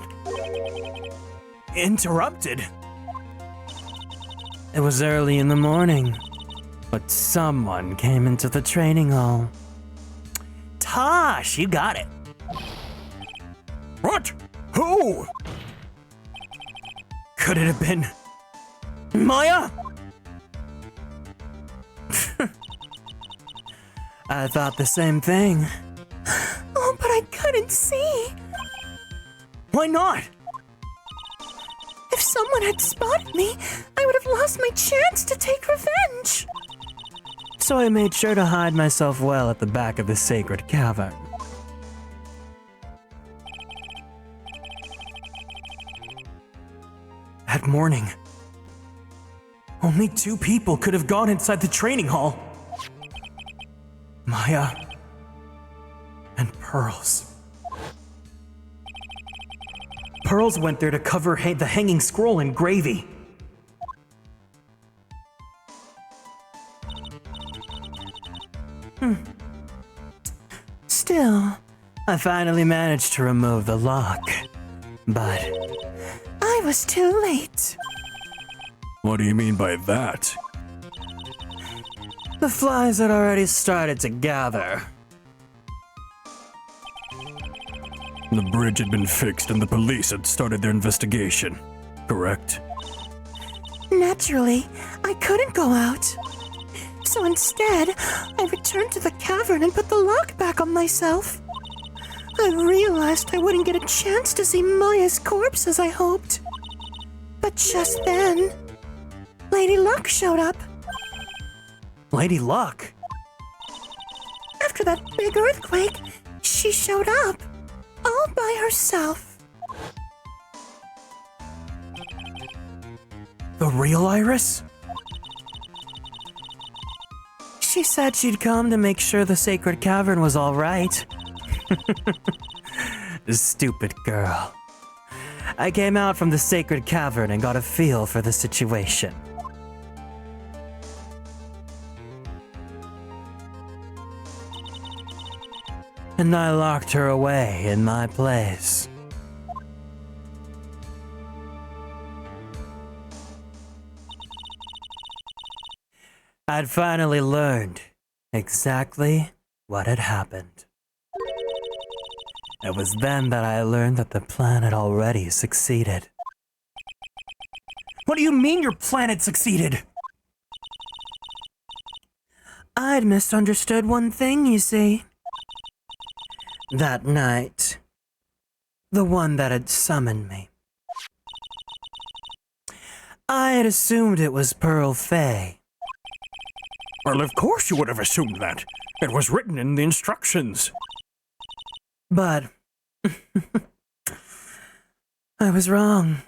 Interrupted? It was early in the morning, but someone came into the training hall. Tosh, you got it. What? Who? Could it have been Maya? I thought the same thing. Oh, but I couldn't see. Why not? If someone had spotted me, I would have lost my chance to take revenge. So I made sure to hide myself well at the back of the sacred cavern. That morning, only 2 people could have gone inside the training hall. Maya and Pearls. Pearls went there to cover the hanging scroll in gravy. Still, I finally managed to remove the lock. But I was too late. What do you mean by that? the flies had already started to gather. The bridge had been fixed and the police had started their investigation, correct? Naturally, I couldn't go out. So instead, I returned to the cavern and put the lock back on myself. I realized I wouldn't get a chance to see Maya's corpse as I hoped. But just then, Lady Luck showed up. Lady Luck? After that big earthquake, she showed up, all by herself. The real Iris? She said she'd come to make sure the sacred cavern was all right. Stupid girl. I came out from the sacred cavern and got a feel for the situation. And I locked her away in my place. I'd finally learned exactly what had happened. It was then that I learned that the plan had already succeeded. What do you mean your planet succeeded? I'd misunderstood one thing, you see. That night, the one that had summoned me. I had assumed it was Pearl Fay. Well, of course you would have assumed that. It was written in the instructions. But I was wrong.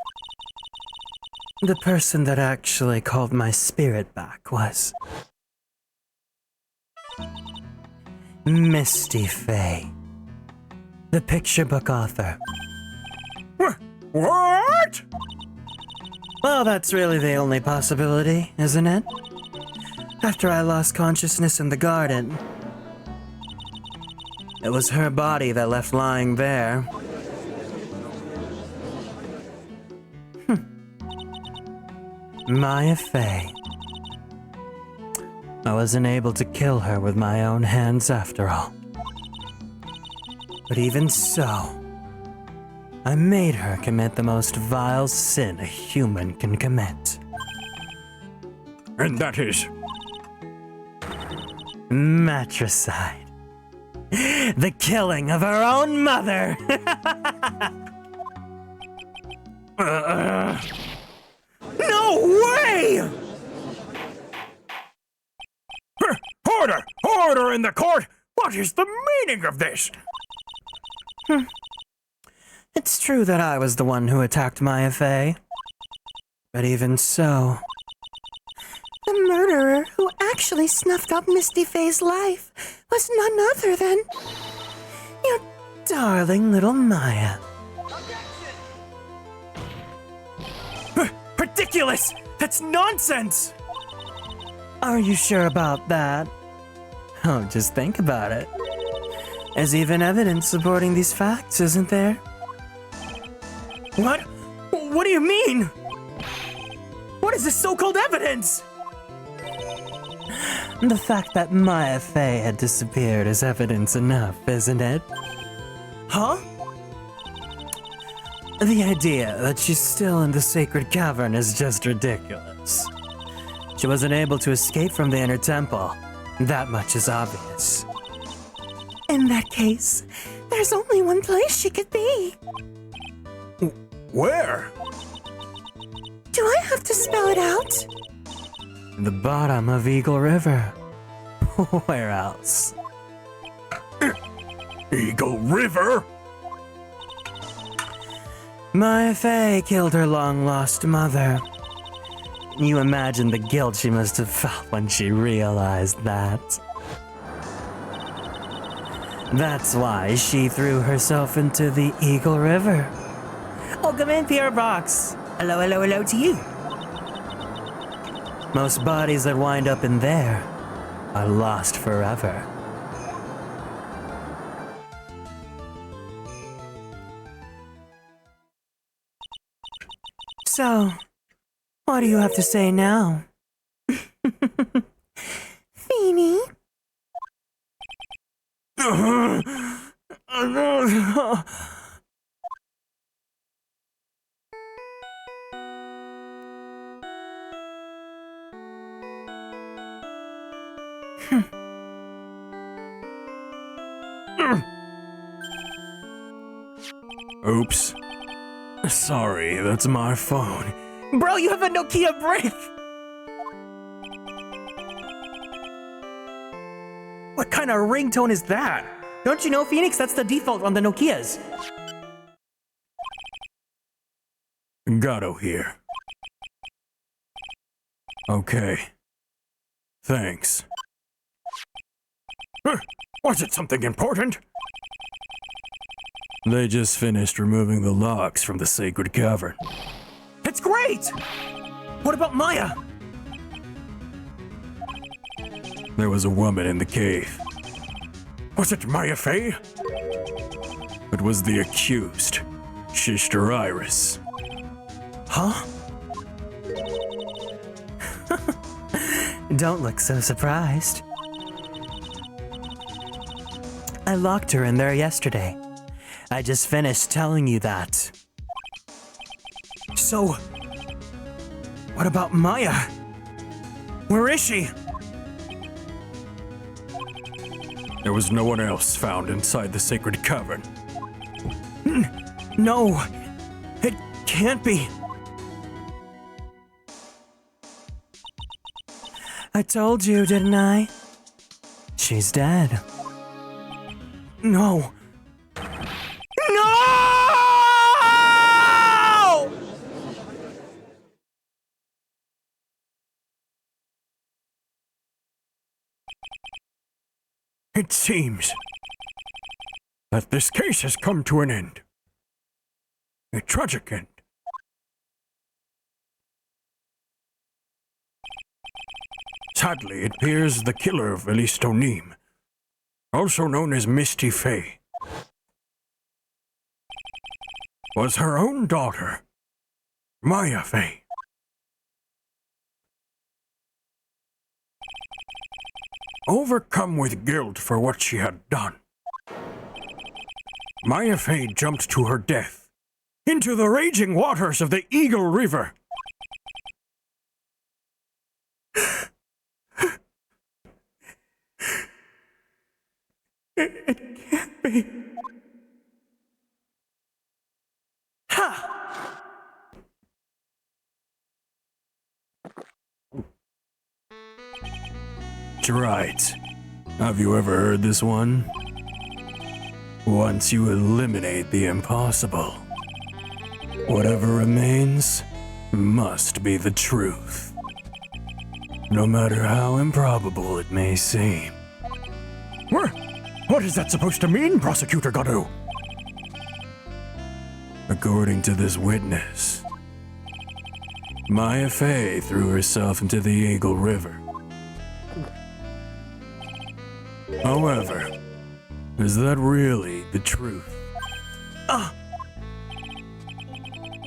The person that actually called my spirit back was Misty Fay, the picture book author. What? Well, that's really the only possibility, isn't it? After I lost consciousness in the garden, it was her body that left lying there. Maya Fay. I wasn't able to kill her with my own hands after all. But even so, I made her commit the most vile sin a human can commit. And that is? Matricide. The killing of her own mother! No way! Order! Order in the court! What is the meaning of this? It's true that I was the one who attacked Maya Fay. But even so, the murderer who actually snuffed up Misty Fay's life was none other than your darling little Maya. Ridiculous! That's nonsense! Are you sure about that? Oh, just think about it. There's even evidence supporting these facts, isn't there? What? What do you mean? What is this so-called evidence? The fact that Maya Fay had disappeared is evidence enough, isn't it? Huh? The idea that she's still in the sacred cavern is just ridiculous. She wasn't able to escape from the inner temple. That much is obvious. In that case, there's only one place she could be. Where? Do I have to spell it out? The bottom of Eagle River. Where else? Eagle River? Maya Fay killed her long-lost mother. You imagine the guilt she must have felt when she realized that. That's why she threw herself into the Eagle River. Oh, come in, Pierre Box. Hello, hello, hello to you. Most bodies that wind up in there are lost forever. So, what do you have to say now? Feeny? Oops. Sorry, that's my phone. Bro, you have a Nokia brick! What kind of ringtone is that? Don't you know, Phoenix? That's the default on the Nokias. Gato here. Okay. Thanks. Was it something important? They just finished removing the locks from the sacred cavern. It's great! What about Maya? There was a woman in the cave. Was it Maya Fay? It was the accused, Sister Iris. Huh? Don't look so surprised. I locked her in there yesterday. I just finished telling you that. So, what about Maya? Where is she? There was no one else found inside the sacred cavern. No, it can't be. I told you, didn't I? She's dead. No. No! It seems that this case has come to an end. A tragic end. Sadly, it appears the killer of Elise Tonim, also known as Misty Faye, was her own daughter, Maya Faye. Overcome with guilt for what she had done, Maya Faye jumped to her death into the raging waters of the Eagle River. It can't be. Ha! Wright. Have you ever heard this one? Once you eliminate the impossible, whatever remains must be the truth, no matter how improbable it may seem. What is that supposed to mean, Prosecutor Gadu? According to this witness, Maya Faye threw herself into the Eagle River. However, is that really the truth?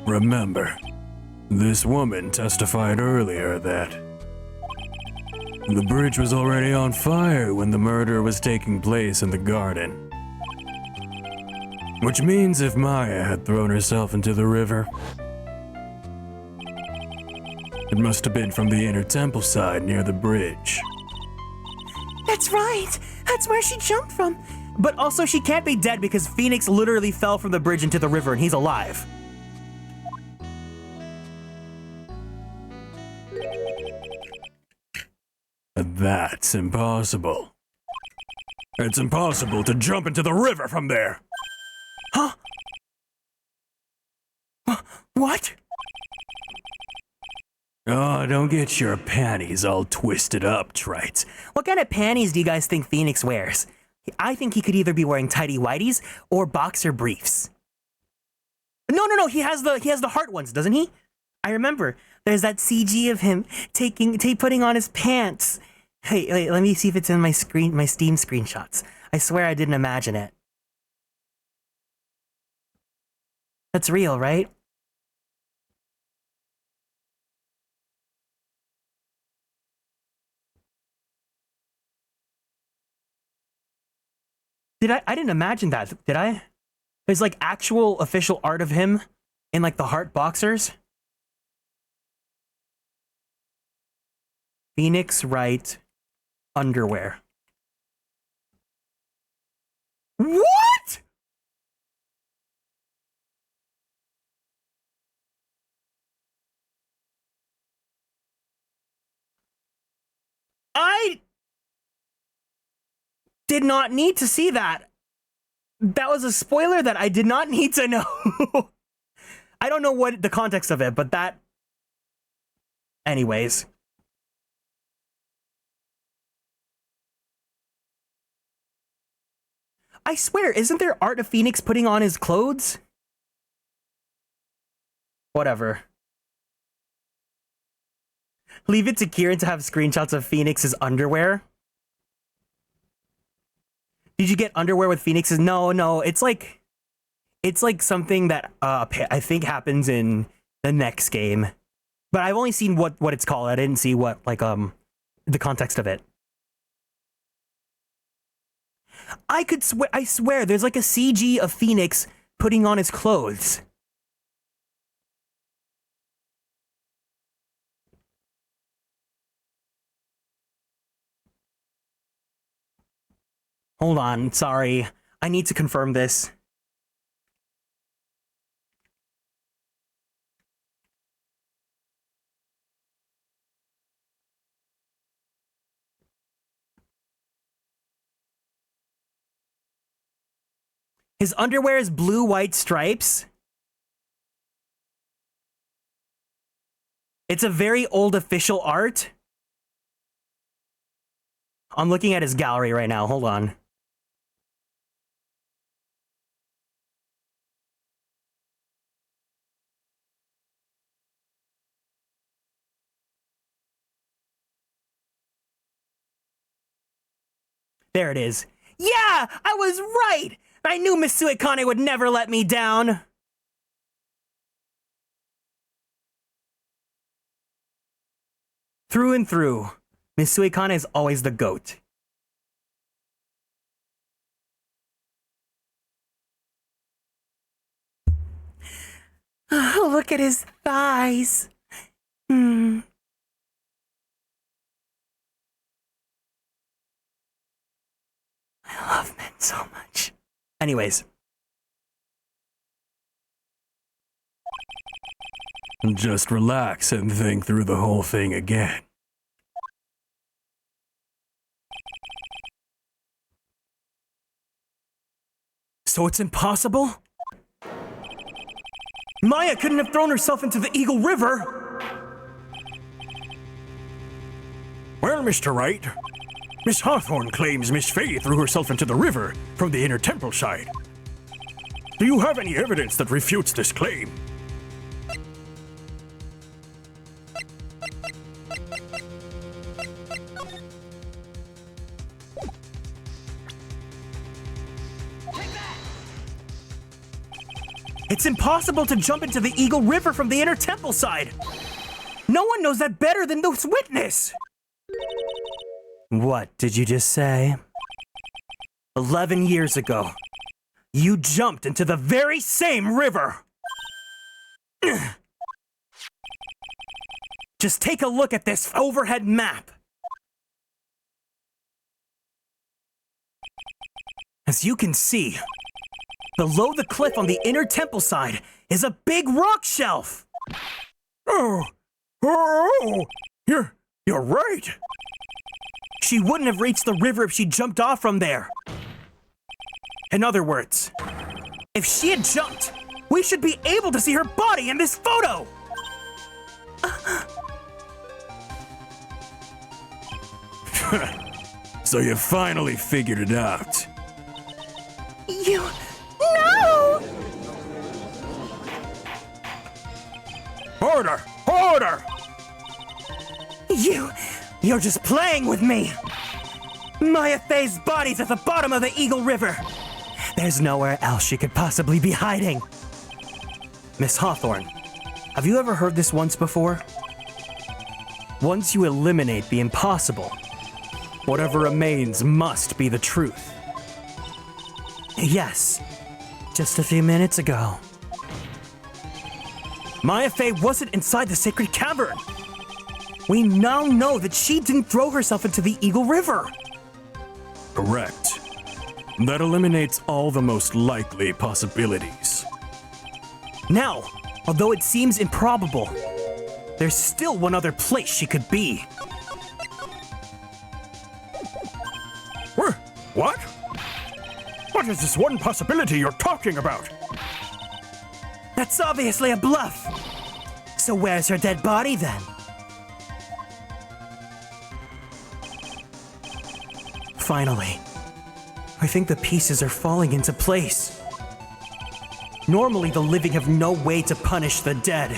Remember, this woman testified earlier that the bridge was already on fire when the murder was taking place in the garden. Which means if Maya had thrown herself into the river, it must have been from the inner temple side near the bridge. That's right. That's where she jumped from. But also, she can't be dead because Phoenix literally fell from the bridge into the river and he's alive. That's impossible. It's impossible to jump into the river from there. Huh? What? Oh, don't get your panties all twisted up, Trite. What kind of panties do you guys think Phoenix wears? I think he could either be wearing tighty whities or boxer briefs. No, he has the heart ones, doesn't he? I remember. There's that CG of him putting on his pants. Hey, let me see if it's in my Steam screenshots. I swear I didn't imagine it. That's real, right? I didn't imagine that, did I? There's like actual official art of him in like the heart boxers. Phoenix Wright underwear. What? I did not need to see that. That was a spoiler that I did not need to know. I don't know what the context of it, but that... Anyways. I swear, isn't there art of Phoenix putting on his clothes? Whatever. Leave it to Kieran to have screenshots of Phoenix's underwear. Did you get underwear with Phoenix's? No, it's like something that I think happens in the next game. But I've only seen what it's called. I didn't see what the context of it. I swear, there's like a CG of Phoenix putting on his clothes. Hold on, sorry. I need to confirm this. His underwear is blue-white stripes. It's a very old official art. I'm looking at his gallery right now. Hold on. There it is. Yeah, I was right! I knew Miss Suikane would never let me down. Through and through, Miss Suikane is always the GOAT. Oh, look at his thighs. I love men so much. Anyways. Just relax and think through the whole thing again. So it's impossible? Maya couldn't have thrown herself into the Eagle River! Well, Mr. Wright, Miss Hawthorne claims Miss Faye threw herself into the river from the inner temple side. Do you have any evidence that refutes this claim? It's impossible to jump into the Eagle River from the inner temple side! No one knows that better than this witness! What did you just say? 11 years ago, you jumped into the very same river! Just take a look at this overhead map. As you can see, below the cliff on the inner temple side is a big rock shelf! Oh, you're right! She wouldn't have reached the river if she jumped off from there. In other words, if she had jumped, we should be able to see her body in this photo! So you finally figured it out. You... No! Order! Order! You're just playing with me! Maya Faye's body's at the bottom of the Eagle River. There's nowhere else she could possibly be hiding. Miss Hawthorne, have you ever heard this once before? Once you eliminate the impossible, whatever remains must be the truth. Yes, just a few minutes ago. Maya Faye wasn't inside the sacred cavern. We now know that she didn't throw herself into the Eagle River. Correct. That eliminates all the most likely possibilities. Now, although it seems improbable, there's still one other place she could be. What? What is this one possibility you're talking about? That's obviously a bluff. So where's her dead body then? Finally, I think the pieces are falling into place. Normally, the living have no way to punish the dead.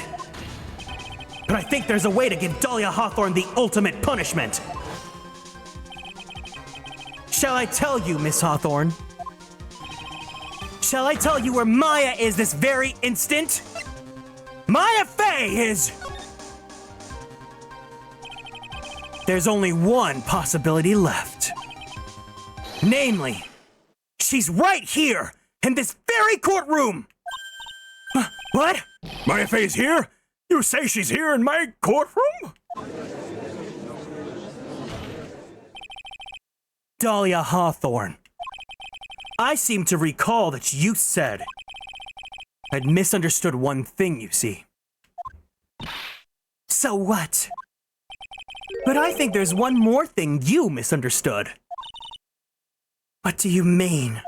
But I think there's a way to give Dahlia Hawthorne the ultimate punishment. Shall I tell you, Miss Hawthorne? Shall I tell you where Maya is this very instant? Maya Faye is... There's only one possibility left. Namely, She's right here, in this very courtroom! What? Maya Fey's here? You say she's here in my courtroom? Dahlia Hawthorne. I seem to recall that you said I'd misunderstood one thing, you see. So what? But I think there's one more thing you misunderstood. What do you mean?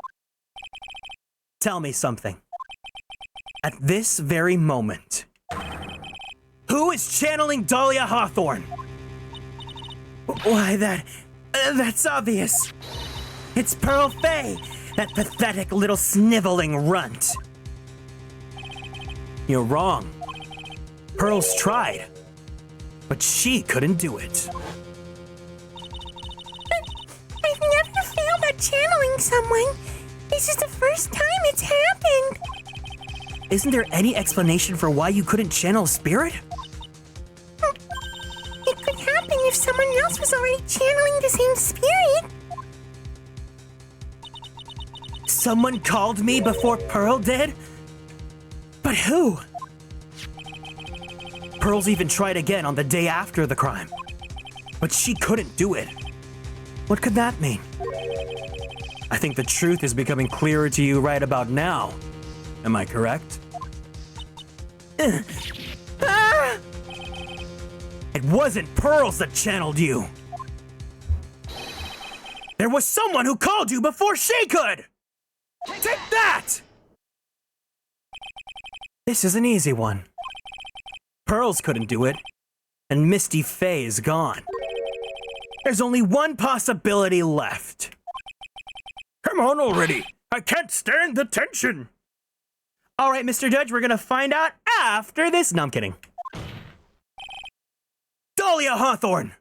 Tell me something. At this very moment, who is channeling Dahlia Hawthorne? Why, that's obvious. It's Pearl Fey, that pathetic little sniveling runt. You're wrong. Pearl's tried, but she couldn't do it. I've never failed at channeling someone. This is the first time it's happened. Isn't there any explanation for why you couldn't channel a spirit? It could happen if someone else was already channeling the same spirit. Someone called me before Pearl did? But who? Pearl's even tried again on the day after the crime. But she couldn't do it. What could that mean? I think the truth is becoming clearer to you right about now. Am I correct? Ah! It wasn't Pearls that channeled you. There was someone who called you before she could! Take that! This is an easy one. Pearls couldn't do it, and Misty Fey is gone. There's only one possibility left. Come on already! I can't stand the tension! All right, Mr. Judge, we're gonna find out after this. No, I'm kidding. Dahlia Hawthorne!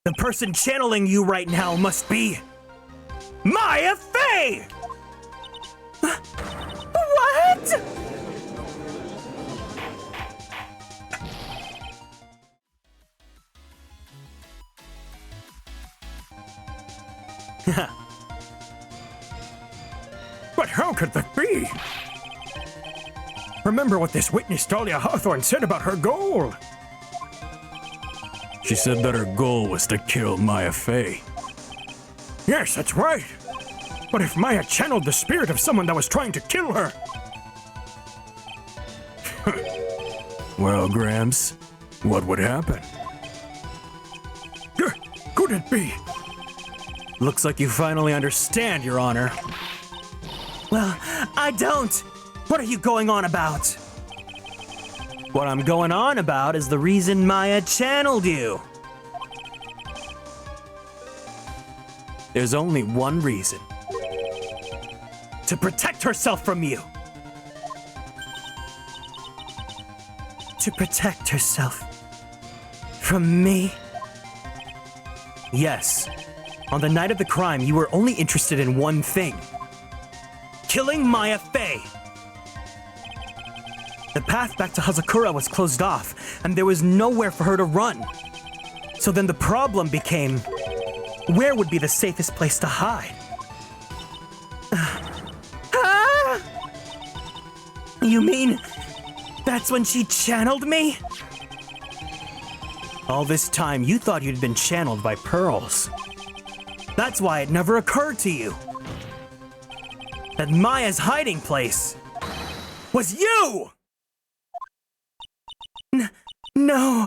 The person channeling you right now must be Maya Fey! What? But how could that be? Remember what this witness Dahlia Hawthorne said about her goal. She said that her goal was to kill Maya Fey. Yes, that's right. But if Maya channeled the spirit of someone that was trying to kill her... Well, Gramps, what would happen? Could it be? Looks like you finally understand, Your Honor. Well, I don't. What are you going on about? What I'm going on about is the reason Maya channeled you. There's only one reason. To protect herself from you. To protect herself from me? Yes. On the night of the crime, you were only interested in one thing. Killing Maya Fey. The path back to Hazakura was closed off, and there was nowhere for her to run. So then the problem became, where would be the safest place to hide? You mean, that's when she channeled me? All this time, you thought you'd been channeled by Pearls. That's why it never occurred to you that Maya's hiding place was you! No!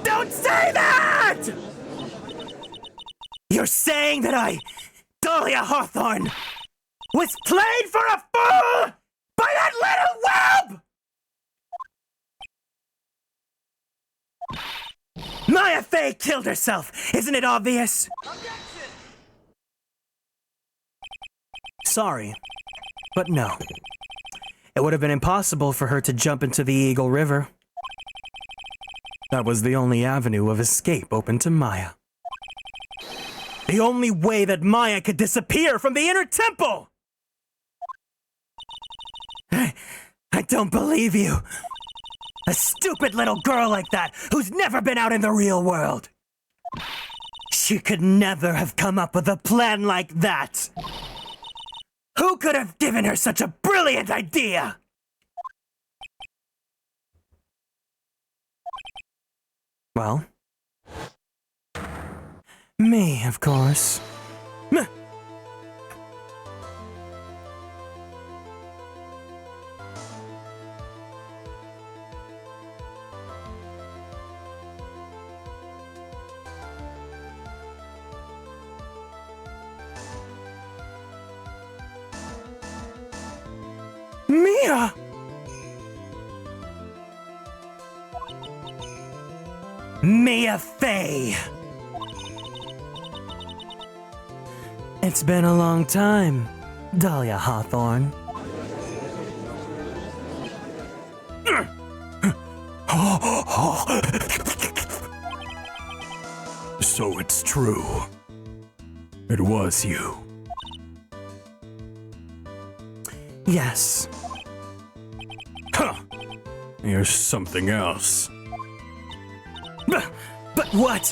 Don't say that! You're saying that Dahlia Hawthorne, was played for a fool by that little whelp! Maya Fey killed herself, isn't it obvious? Sorry, but no. It would have been impossible for her to jump into the Eagle River. That was the only avenue of escape open to Maya. The only way that Maya could disappear from the inner temple! I don't believe you. A stupid little girl like that who's never been out in the real world. She could never have come up with a plan like that! Who could have given her such a brilliant idea? Well, me, of course. Mia! Mia Fey! It's been a long time, Dahlia Hawthorne. So it's true. It was you. Yes. Huh. You're something else. But what?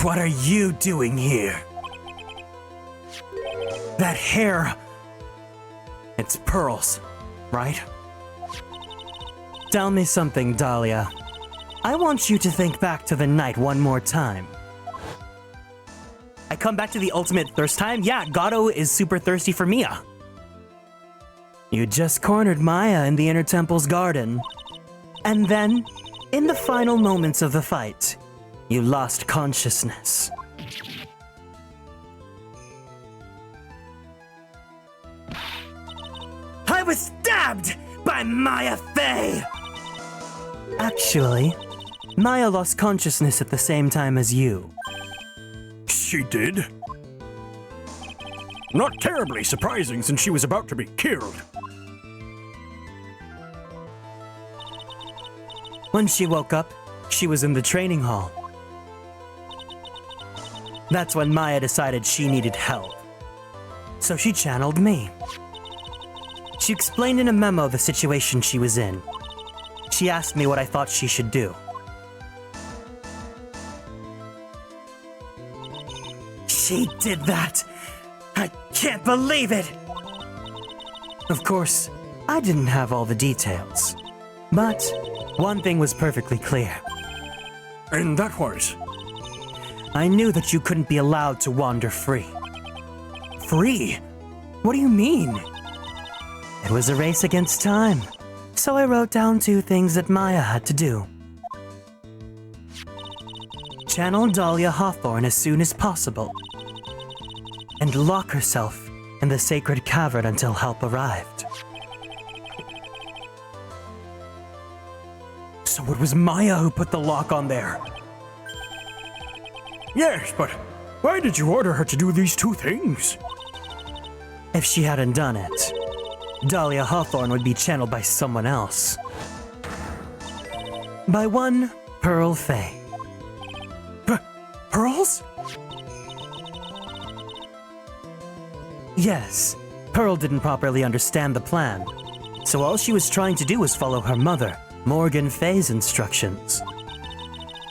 What are you doing here? That hair... It's pearls, right? Tell me something, Dahlia. I want you to think back to the night one more time. I come back to the ultimate thirst time? Yeah, Gato is super thirsty for Mia. You just cornered Maya in the Inner Temple's garden. And then, in the final moments of the fight, you lost consciousness. I was stabbed by Maya Fey! Actually, Maya lost consciousness at the same time as you. She did? Not terribly surprising since she was about to be killed. When she woke up, she was in the training hall. That's when Maya decided she needed help. So she channeled me. She explained in a memo the situation she was in. She asked me what I thought she should do. She did that! I can't believe it! Of course, I didn't have all the details. But one thing was perfectly clear. And that was? I knew that you couldn't be allowed to wander free. Free? What do you mean? It was a race against time, so I wrote down 2 things that Maya had to do. Channel Dahlia Hawthorne as soon as possible, and lock herself in the sacred cavern until help arrived. So it was Maya who put the lock on there? Yes, but why did you order her to do these 2 things? If she hadn't done it, Dahlia Hawthorne would be channeled by someone else. By one Pearl Fey. Pearls? Yes, Pearl didn't properly understand the plan, so all she was trying to do was follow her mother, Morgan Fey's instructions.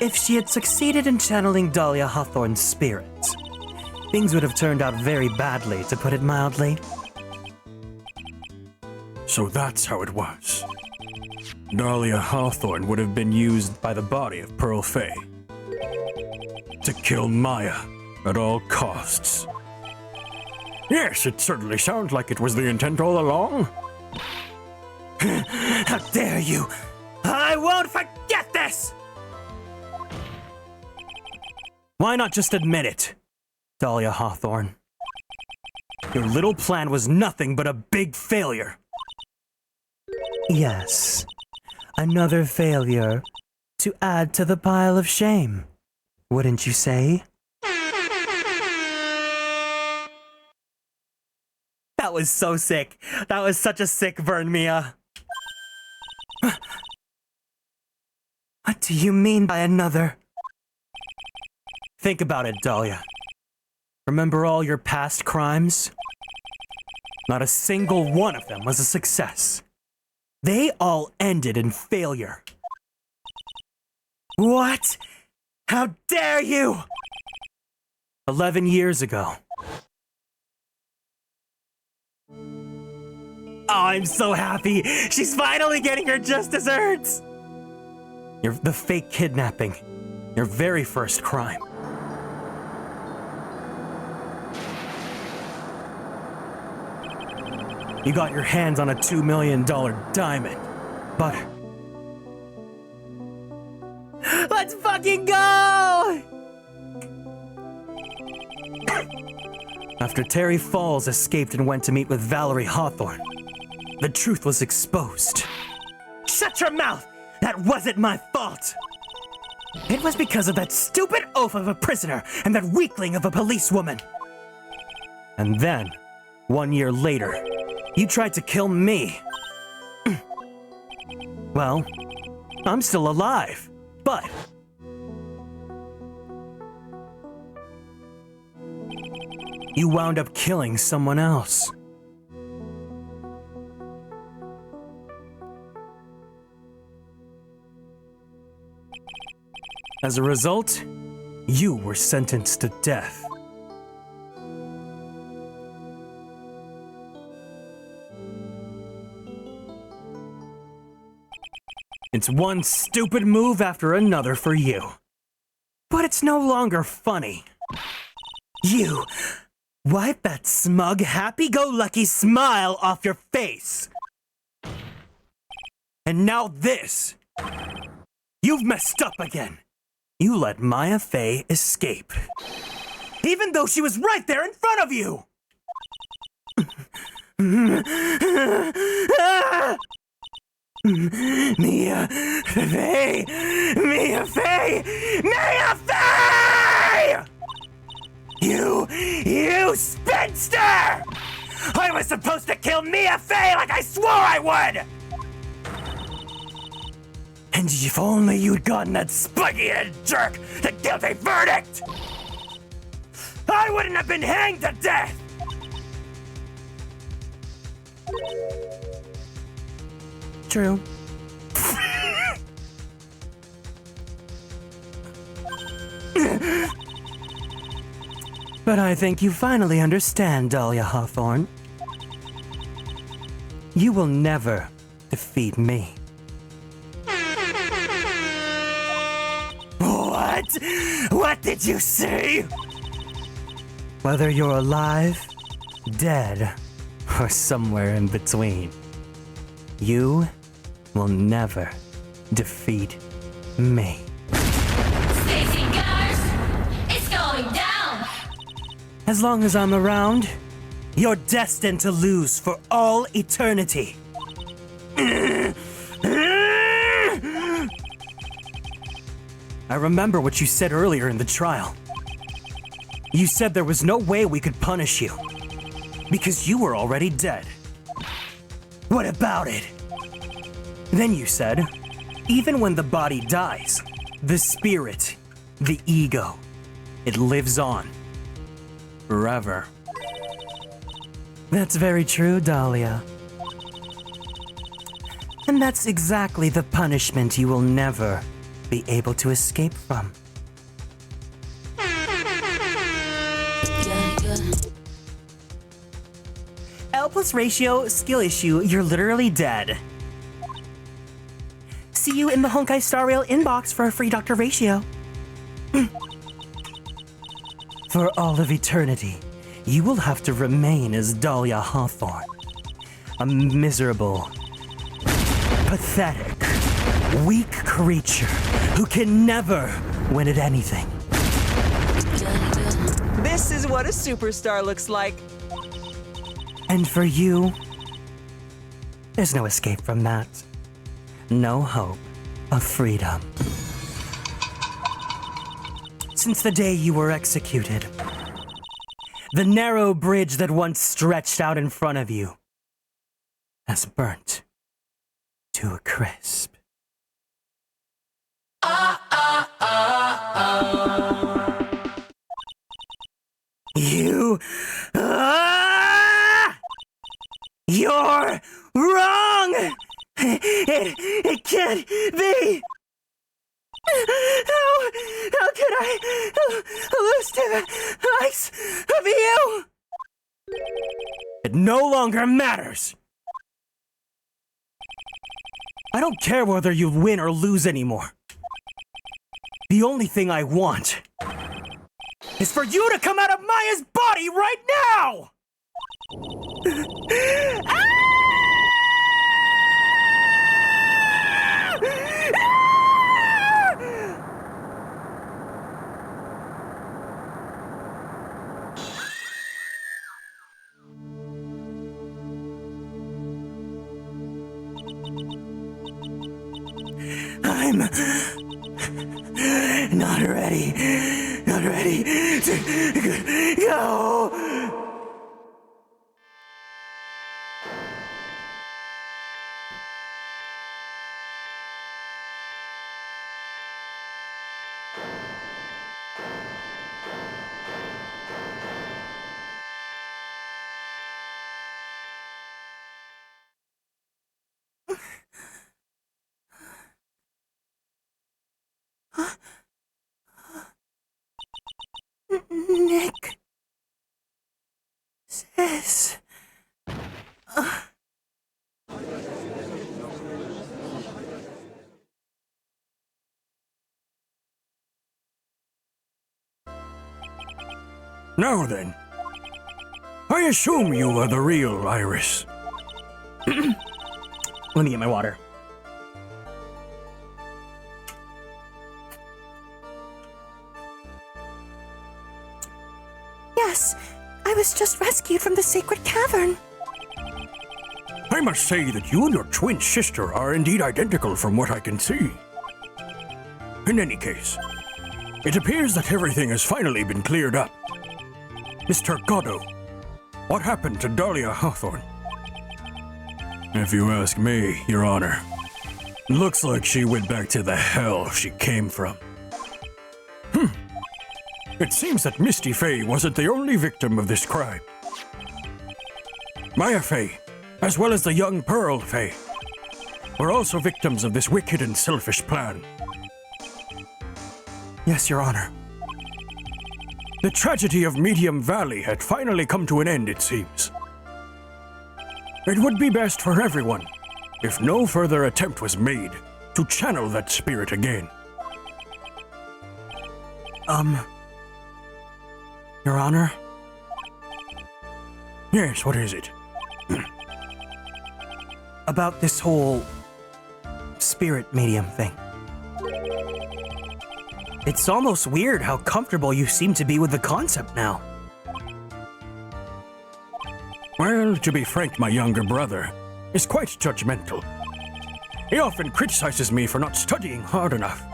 If she had succeeded in channeling Dahlia Hawthorne's spirit, things would have turned out very badly, to put it mildly. So that's how it was. Dahlia Hawthorne would have been used by the body of Pearl Fey to kill Maya at all costs. Yes, it certainly sounds like it was the intent all along. How dare you! I won't forget this! Why not just admit it, Dahlia Hawthorne? Your little plan was nothing but a big failure. Yes, another failure to add to the pile of shame, wouldn't you say? That was so sick. That was such a sick burn, Mia. What do you mean by another? Think about it, Dahlia. Remember all your past crimes? Not a single one of them was a success. They all ended in failure. What? How dare you! 11 years ago. Oh, I'm so happy! She's finally getting her just desserts! The fake kidnapping. Your very first crime. You got your hands on a $2 million diamond, but... Let's fucking go! After Terry Falls escaped and went to meet with Valerie Hawthorne, the truth was exposed. Shut your mouth! That wasn't my fault! It was because of that stupid oaf of a prisoner and that weakling of a policewoman. And then, 1 year later, you tried to kill me. Well, I'm still alive, but... you wound up killing someone else. As a result, you were sentenced to death. It's one stupid move after another for you. But it's no longer funny. You, wipe that smug, happy-go-lucky smile off your face. And now this. You've messed up again. You let Maya Fey escape. Even though she was right there in front of you! Mia Fey! Mia Fey! Mia Fey! You spinster! I was supposed to kill Mia Fey like I swore I would! And if only you'd gotten that spiky-headed jerk the guilty verdict! I wouldn't have been hanged to death! True. But I think you finally understand, Dahlia Hawthorne. You will never defeat me. What? What did you say? Whether you're alive, dead, or somewhere in between, you will never defeat me. Stacy Gunners, it's going down! As long as I'm around, you're destined to lose for all eternity. I remember what you said earlier in the trial. You said there was no way we could punish you, because you were already dead. What about it? Then you said, even when the body dies, the spirit, the ego, it lives on. Forever. That's very true, Dahlia. And that's exactly the punishment you will never be able to escape from. L plus ratio, skill issue, you're literally dead. See you in the Honkai Star Rail inbox for a free Dr. Ratio. For all of eternity, you will have to remain as Dahlia Hawthorne. A miserable, pathetic, weak creature who can never win at anything. This is what a superstar looks like. And for you, there's no escape from that. No hope of freedom. Since the day you were executed, the narrow bridge that once stretched out in front of you has burnt to a crisp. You... You're wrong! It can't be! How could I lose to the likes of you? It no longer matters. I don't care whether you win or lose anymore. The only thing I want is for you to come out of Maya's body right now! I'm not ready to go. Nick says... Now then, I assume you are the real Iris. Let me get my water. Yes, I was just rescued from the sacred cavern. I must say that you and your twin sister are indeed identical from what I can see. In any case, it appears that everything has finally been cleared up. Mr. Goddo, what happened to Dahlia Hawthorne? If you ask me, Your Honor, looks like she went back to the hell she came from. It seems that Misty Faye wasn't the only victim of this crime. Maya Faye, as well as the young Pearl Faye, were also victims of this wicked and selfish plan. Yes, Your Honor. The tragedy of Medium Valley had finally come to an end, it seems. It would be best for everyone if no further attempt was made to channel that spirit again. Your Honor? Yes, what is it? About this whole spirit medium thing. It's almost weird how comfortable you seem to be with the concept now. Well, to be frank, my younger brother is quite judgmental. He often criticizes me for not studying hard enough.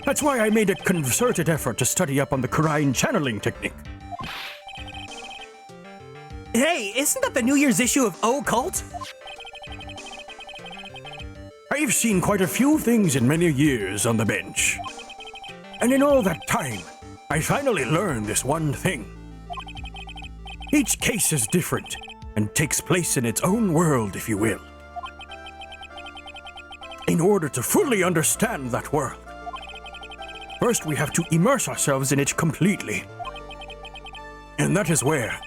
That's why I made a concerted effort to study up on the Kieran channeling technique. Hey, isn't that the New Year's issue of Occult? I've seen quite a few things in many years on the bench. And in all that time, I finally learned this one thing. Each case is different and takes place in its own world, if you will. In order to fully understand that world, first we have to immerse ourselves in it completely. And that is where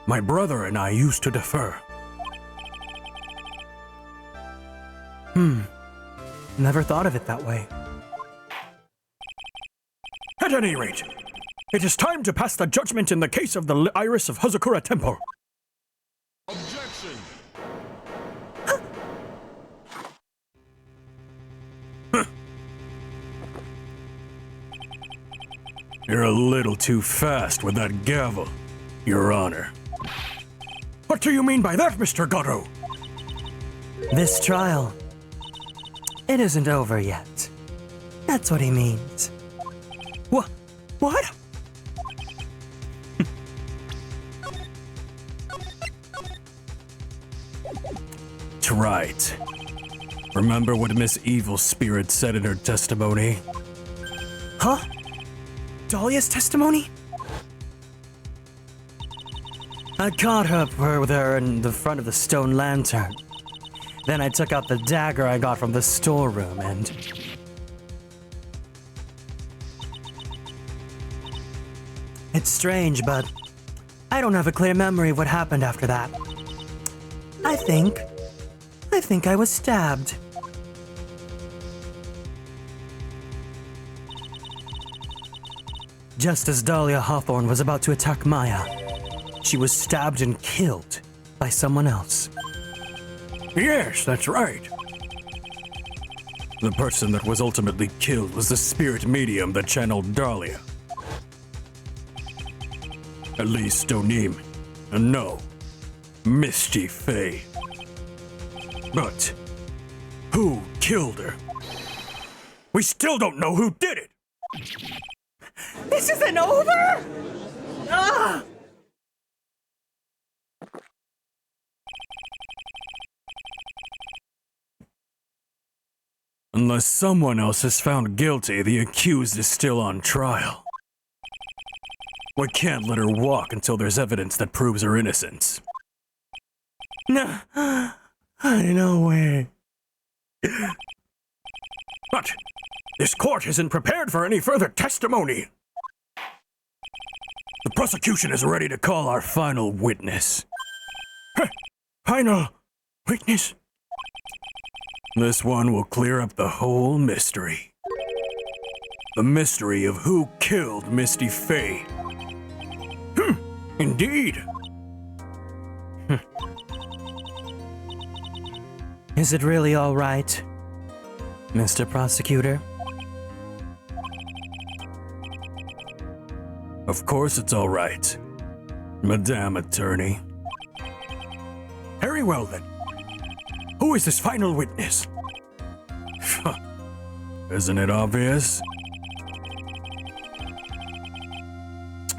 my brother and I used to differ. Never thought of it that way. At any rate, it is time to pass the judgment in the case of the Iris of Hazakura Temple. Objection! You're a little too fast with that gavel, Your Honor. What do you mean by that, Mr. Goddo? This trial, it isn't over yet. That's what he means. What? Right. Remember what Miss Evil Spirit said in her testimony? Huh? Dahlia's testimony? I caught up with her in the front of the stone lantern. Then I took out the dagger I got from the storeroom and... It's strange, but I don't have a clear memory of what happened after that. I think I was stabbed. Just as Dahlia Hawthorne was about to attack Maya, she was stabbed and killed by someone else. Yes, that's right. The person that was ultimately killed was the spirit medium that channeled Dahlia. At least Onim, and no, Misty Faye. But who killed her? We still don't know who did it! This isn't over? Ah! Unless someone else is found guilty, the accused is still on trial. We can't let her walk until there's evidence that proves her innocence. No, no way. But this court isn't prepared for any further testimony. The prosecution is ready to call our final witness. Final witness? This one will clear up the whole mystery. The mystery of who killed Misty Faye. Indeed. Is it really all right, Mr. Prosecutor? Of course it's all right, Madame Attorney. Very well then. Who is this final witness? Isn't it obvious?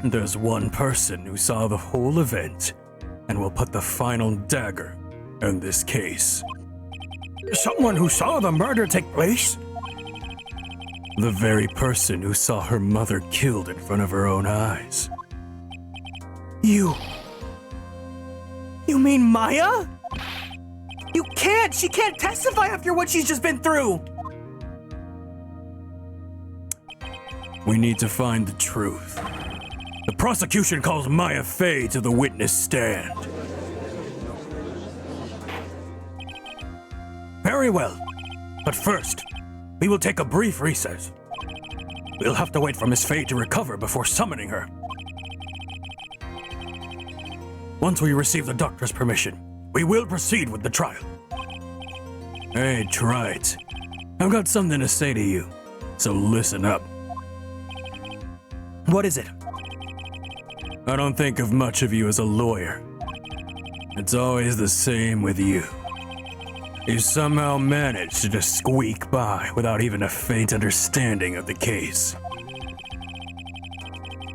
There's one person who saw the whole event and will put the final dagger in this case. Someone who saw the murder take place? The very person who saw her mother killed in front of her own eyes. You mean Maya? She can't testify after what she's just been through. We need to find the truth. The prosecution calls Maya Faye to the witness stand. Very well. But first, we will take a brief recess. We'll have to wait for Miss Faye to recover before summoning her. Once we receive the doctor's permission, we will proceed with the trial. Hey, Wright. I've got something to say to you, so listen up. What is it? I don't think of much of you as a lawyer. It's always the same with you. You somehow manage to just squeak by without even a faint understanding of the case.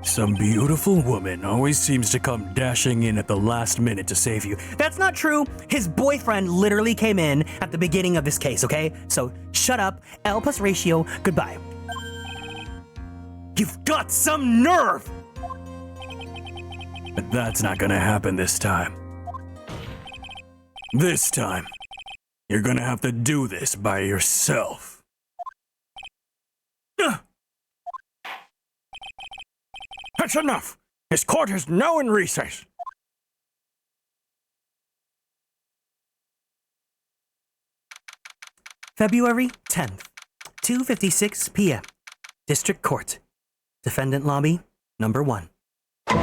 Some beautiful woman always seems to come dashing in at the last minute to save you. That's not true. His boyfriend literally came in at the beginning of this case, okay? So shut up, L plus ratio, goodbye. You've got some nerve! But that's not gonna happen this time. This time, you're gonna have to do this by yourself. That's enough! This court is now in recess. February 10th, 2:56 p.m. District Court. Defendant Lobby, number 1. I'm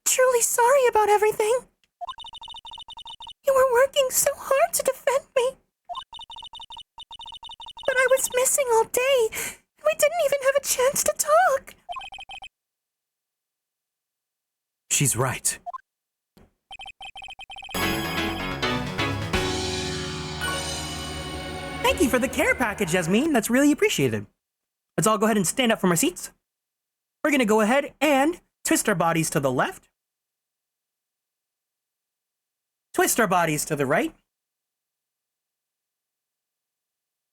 truly sorry about everything. You were working so hard to defend me. But I was missing all day, and we didn't even have a chance to talk. She's right. Thank you for the care package, Yasmin. That's really appreciated. Let's all go ahead and stand up from our seats. We're gonna go ahead and twist our bodies to the left. Twist our bodies to the right.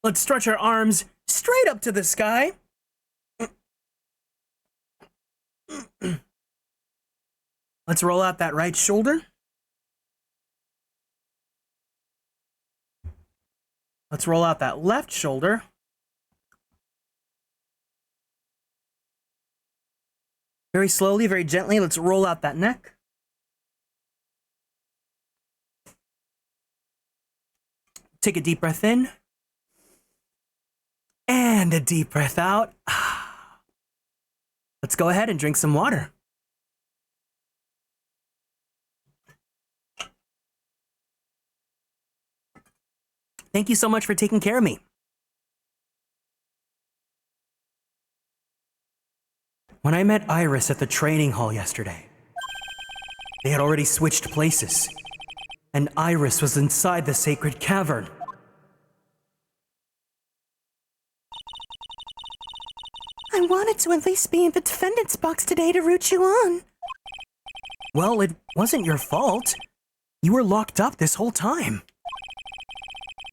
Let's stretch our arms straight up to the sky. Let's roll out that right shoulder. Let's roll out that left shoulder. Very slowly, very gently, let's roll out that neck. Take a deep breath in. And a deep breath out. Let's go ahead and drink some water. Thank you so much for taking care of me. When I met Iris at the training hall yesterday, they had already switched places, and Iris was inside the sacred cavern. I wanted to at least be in the defendant's box today to root you on. Well, it wasn't your fault. You were locked up this whole time.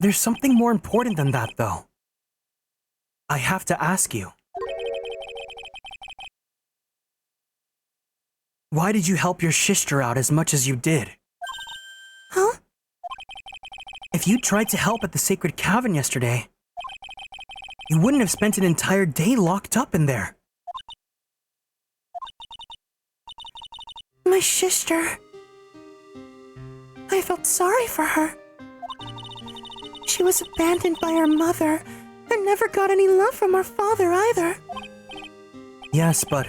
There's something more important than that, though. I have to ask you. Why did you help your sister out as much as you did? Huh? If you tried to help at the sacred cavern yesterday, you wouldn't have spent an entire day locked up in there. My sister. I felt sorry for her. She was abandoned by her mother and never got any love from her father either. Yes, but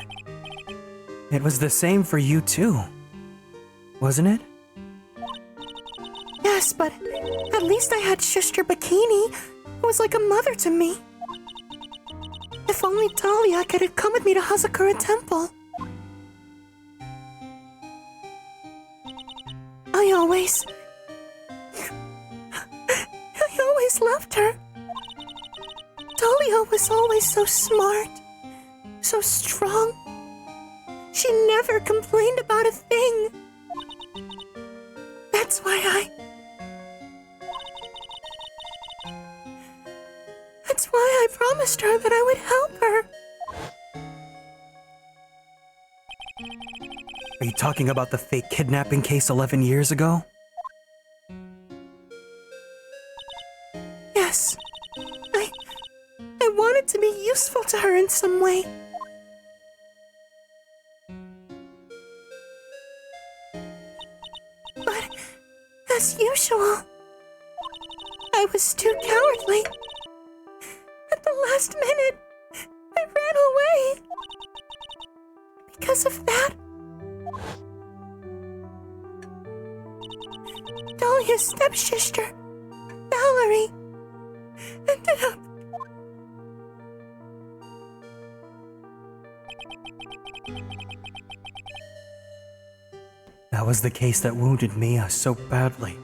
it was the same for you too, wasn't it? Yes, but at least I had Sister Bikini, who was like a mother to me. If only Dahlia could have come with me to Hazakura Temple. I always loved her. Dahlia was always so smart, so strong. She never complained about a thing. That's why I promised her that I would help her. Are you talking about the fake kidnapping case 11 years ago? Yes. I wanted to be useful to her in some way. But, as usual, I was too cowardly. At the last minute, I ran away. Because of that, Dahlia's stepsister, Valerie, ended up... That was the case that wounded Mia so badly.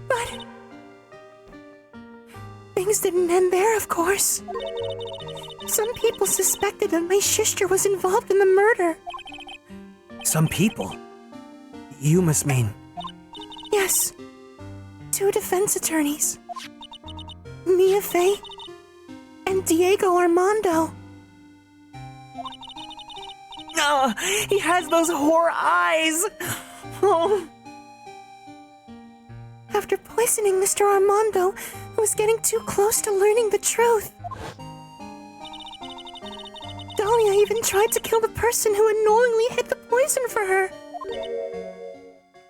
But things didn't end there, of course. Some people suspected that my sister was involved in the murder. Some people? You must mean... Yes. 2 defense attorneys. Mia Fey and Diego Armando. No, he has those whore eyes! Oh. After poisoning Mr. Armando, who was getting too close to learning the truth. Dahlia even tried to kill the person who unknowingly hid the poison for her.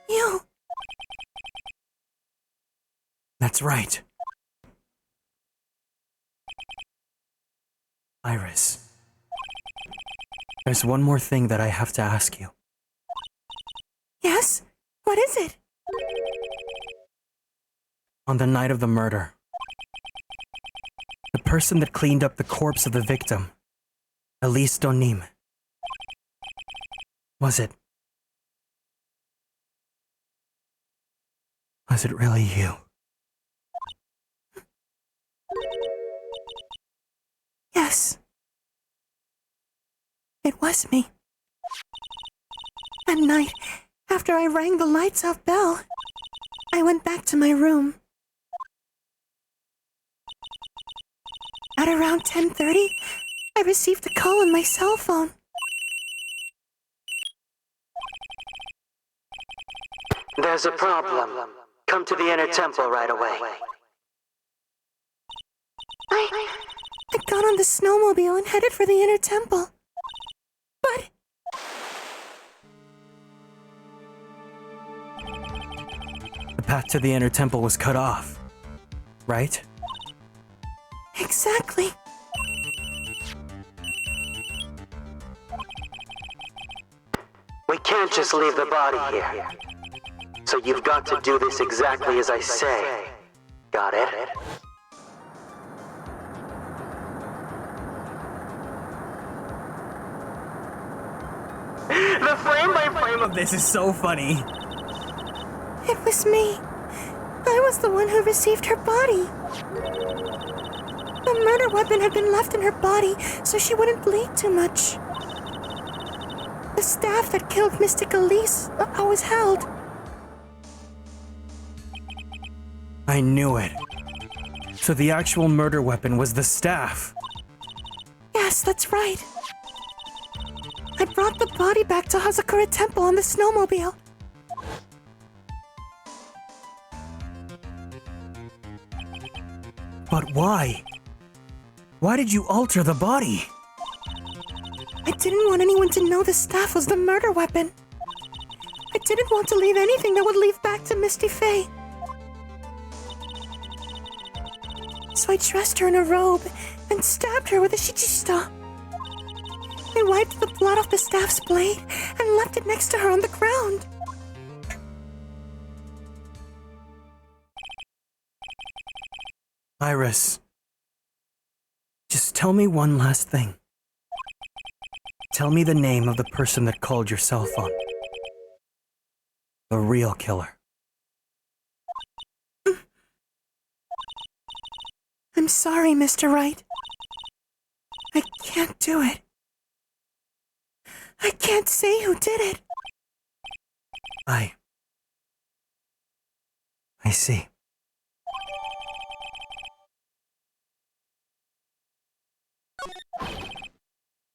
You. That's right. Iris. There's one more thing that I have to ask you. Yes? What is it? On the night of the murder, the person that cleaned up the corpse of the victim, Elise Donim, was it really you? Yes. It was me. At night, after I rang the lights off bell, I went back to my room. At around 10:30, I received a call on my cell phone. There's a problem. Come to the inner temple right away. I got on the snowmobile and headed for the inner temple. But... The path to the inner temple was cut off, right? Exactly. We can't just leave the body here. So you've got to do this exactly as I say. Got it? The frame by frame of this is so funny. It was me. I was the one who received her body. The murder weapon had been left in her body so she wouldn't bleed too much. The staff that killed Mystic Elise always held. I knew it. So the actual murder weapon was the staff. Yes, that's right. I brought the body back to Hazakura Temple on the snowmobile. But why? Why did you alter the body? I didn't want anyone to know the staff was the murder weapon. I didn't want to leave anything that would lead back to Misty Faye. So I dressed her in a robe and stabbed her with a shichishita. I wiped the blood off the staff's blade and left it next to her on the ground. Iris, just tell me one last thing. Tell me the name of the person that called your cell phone. The real killer. I'm sorry, Mr. Wright. I can't do it. I can't say who did it. I see.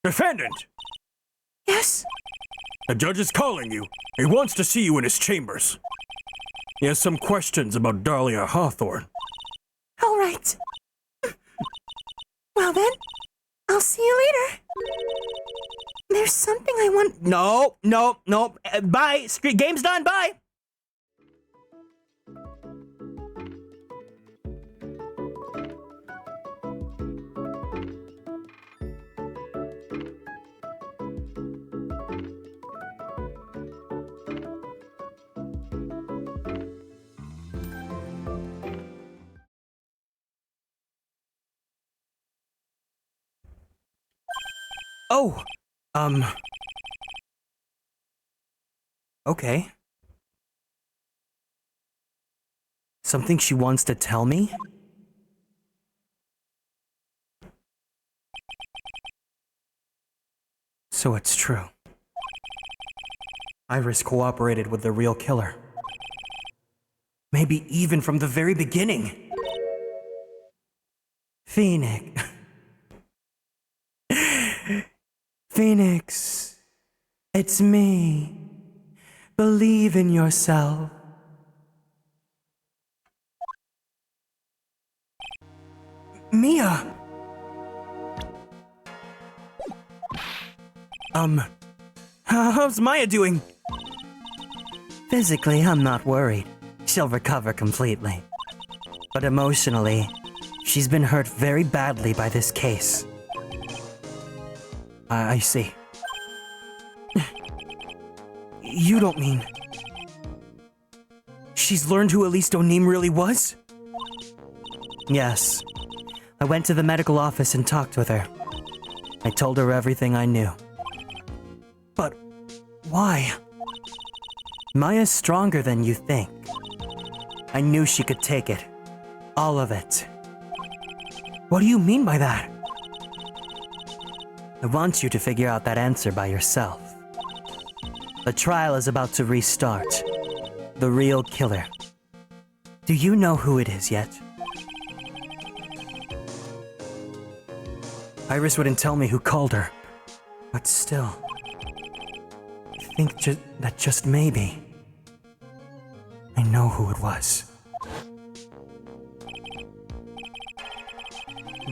Defendant! Yes? The judge is calling you. He wants to see you in his chambers. He has some questions about Dahlia Hawthorne. All right. Well then, I'll see you later. There's something I want... No. Bye. Street game's done. Bye. Oh, okay. Something she wants to tell me? So it's true. Iris cooperated with the real killer. Maybe even from the very beginning. Phoenix. Phoenix, it's me. Believe in yourself. Mia! How's Maya doing? Physically, I'm not worried. She'll recover completely. But emotionally, she's been hurt very badly by this case. I see. You don't mean... She's learned who Elise O'Neem really was? Yes. I went to the medical office and talked with her. I told her everything I knew. But why? Maya's stronger than you think. I knew she could take it. All of it. What do you mean by that? I want you to figure out that answer by yourself. The trial is about to restart. The real killer. Do you know who it is yet? Iris wouldn't tell me who called her. But still... I think that just maybe... who it was.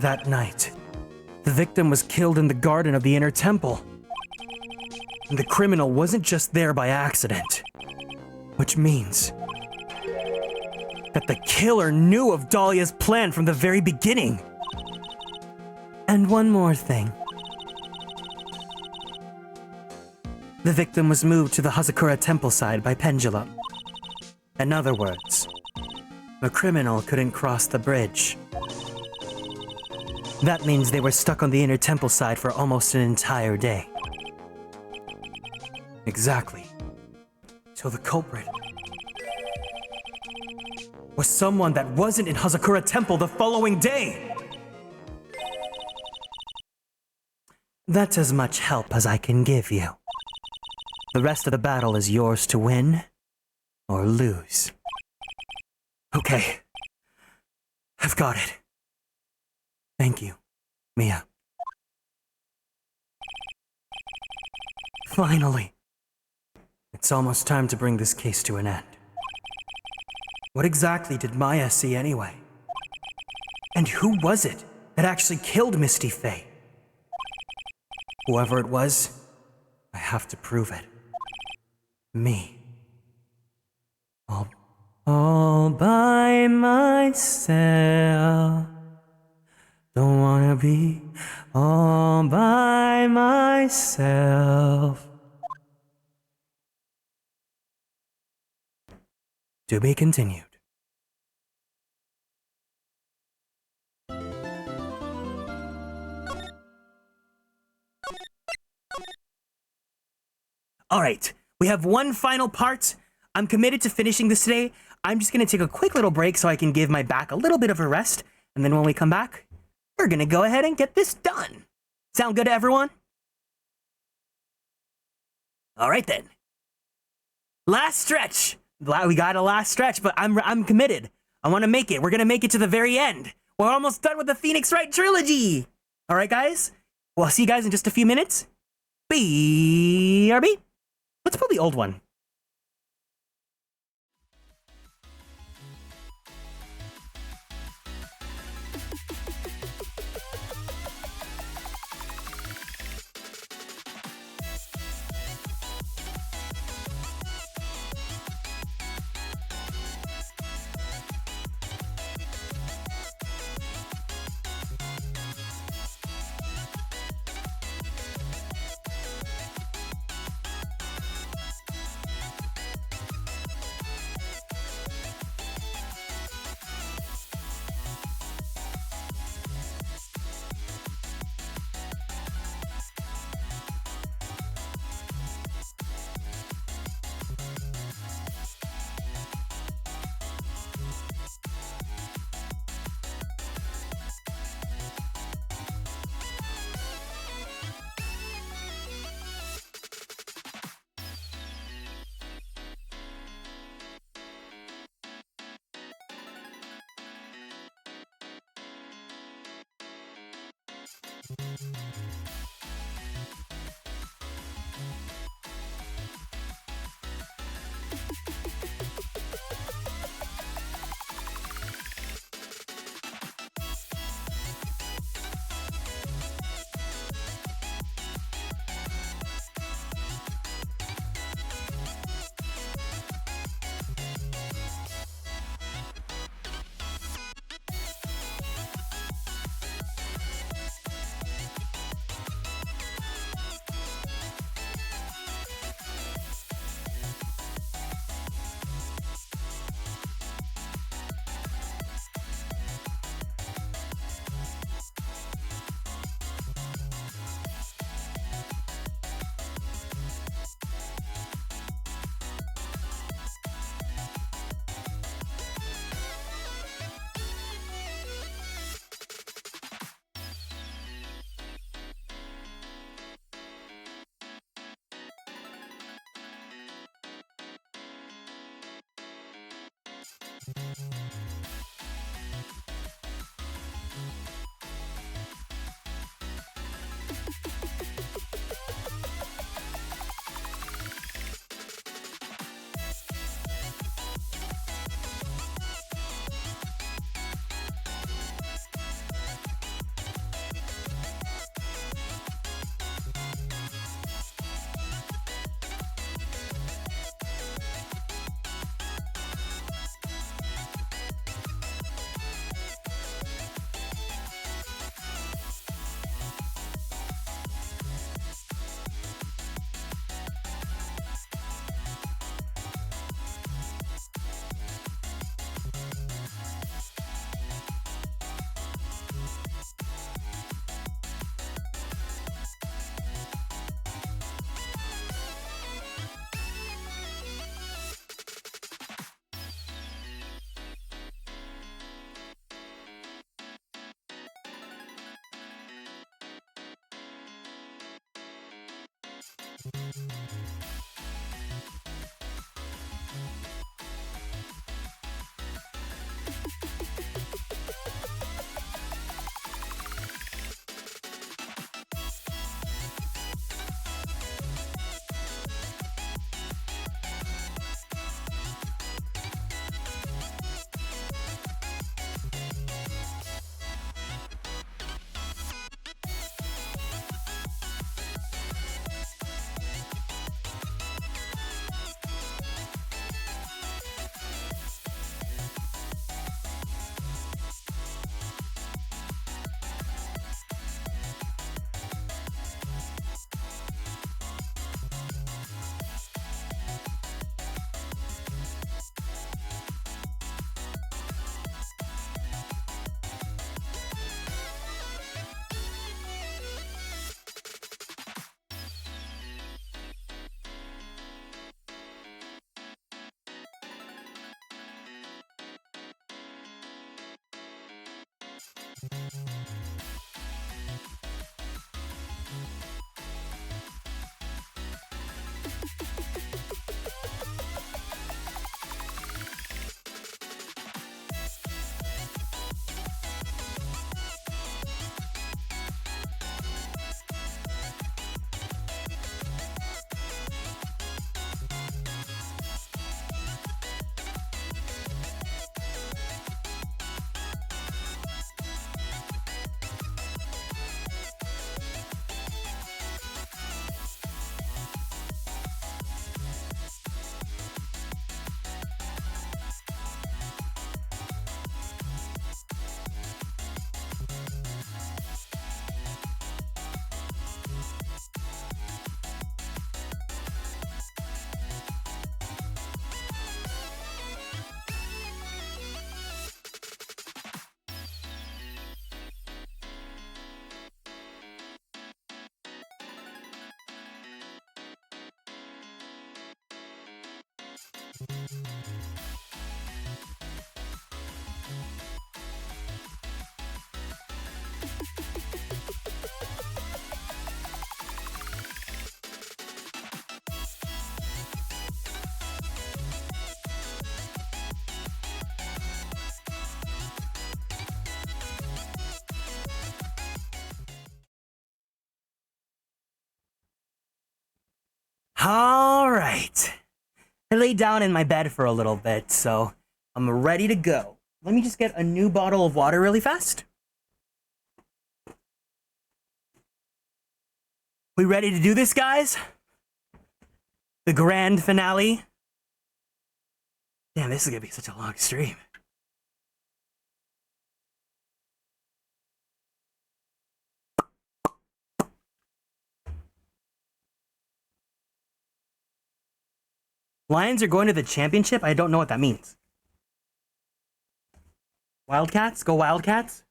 That night, the victim was killed in the garden of the inner temple. And the criminal wasn't just there by accident, which means that the killer knew of Dahlia's plan from the very beginning. And one more thing. The victim was moved to the Hazakura temple side by pendulum. In other words, the criminal couldn't cross the bridge. That means they were stuck on the inner temple side for almost an entire day. Exactly. So the culprit was someone that wasn't in Hazakura Temple the following day. That's as much help as I can give you. The rest of the battle is yours to win or lose. Okay. I've got it. Thank you, Mia. Finally. It's almost time to bring this case to an end. What exactly did Maya see anyway? And who was it that actually killed Misty Faye? Whoever it was, I have to prove it. Me. All by myself. Don't wanna be all by myself. To be continued. All right, we have one final part. I'm committed to finishing this today. I'm just gonna take a quick little break so I can give my back a little bit of a rest. And then when we come back, we're gonna go ahead and get this done. Sound good to everyone? All right then. Last stretch. We got a last stretch, but I'm committed. I want to make it. We're gonna make it to the very end. We're almost done with the Phoenix Wright trilogy. All right, guys. Well, I'll see you guys in just a few minutes. BRB. Let's pull the old one. All right. I laid down in my bed for a little bit, so I'm ready to go. Let me just get a new bottle of water really fast. We ready to do this, guys? The grand finale? Damn, this is gonna be such a long stream. Lions are going to the championship? I don't know what that means. Wildcats? Go Wildcats?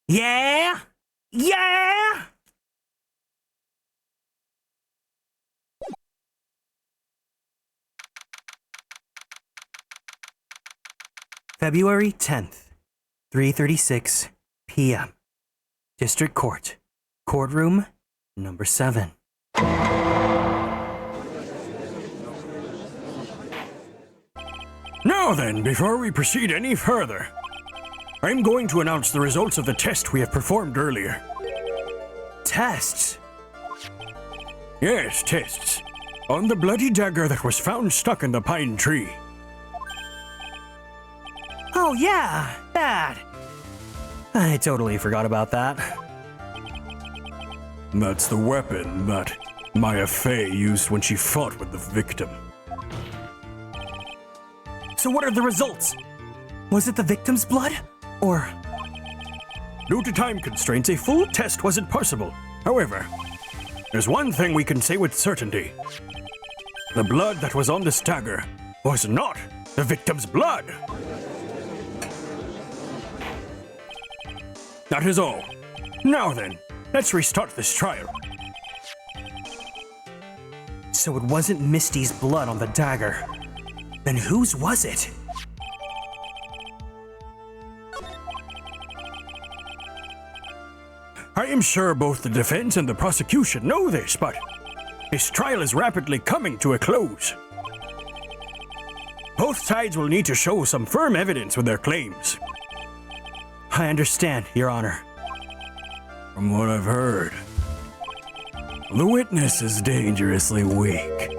Yeah! Yeah! February 10th, 3:36 p.m. District Court. Courtroom number 7. Now then, before we proceed any further, I'm going to announce the results of the test we have performed earlier. Tests? Yes, tests. On the bloody dagger that was found stuck in the pine tree. Oh yeah, that. I totally forgot about that. That's the weapon that Maya Fey used when she fought with the victim. So what are the results? Was it the victim's blood? Or... Due to time constraints, a full test wasn't possible. However, there's one thing we can say with certainty. The blood that was on this dagger was not the victim's blood. That is all. Now then, let's restart this trial. So it wasn't Misty's blood on the dagger. Then whose was it? I am sure both the defense and the prosecution know this, but this trial is rapidly coming to a close. Both sides will need to show some firm evidence with their claims. I understand, Your Honor. From what I've heard, the witness is dangerously weak,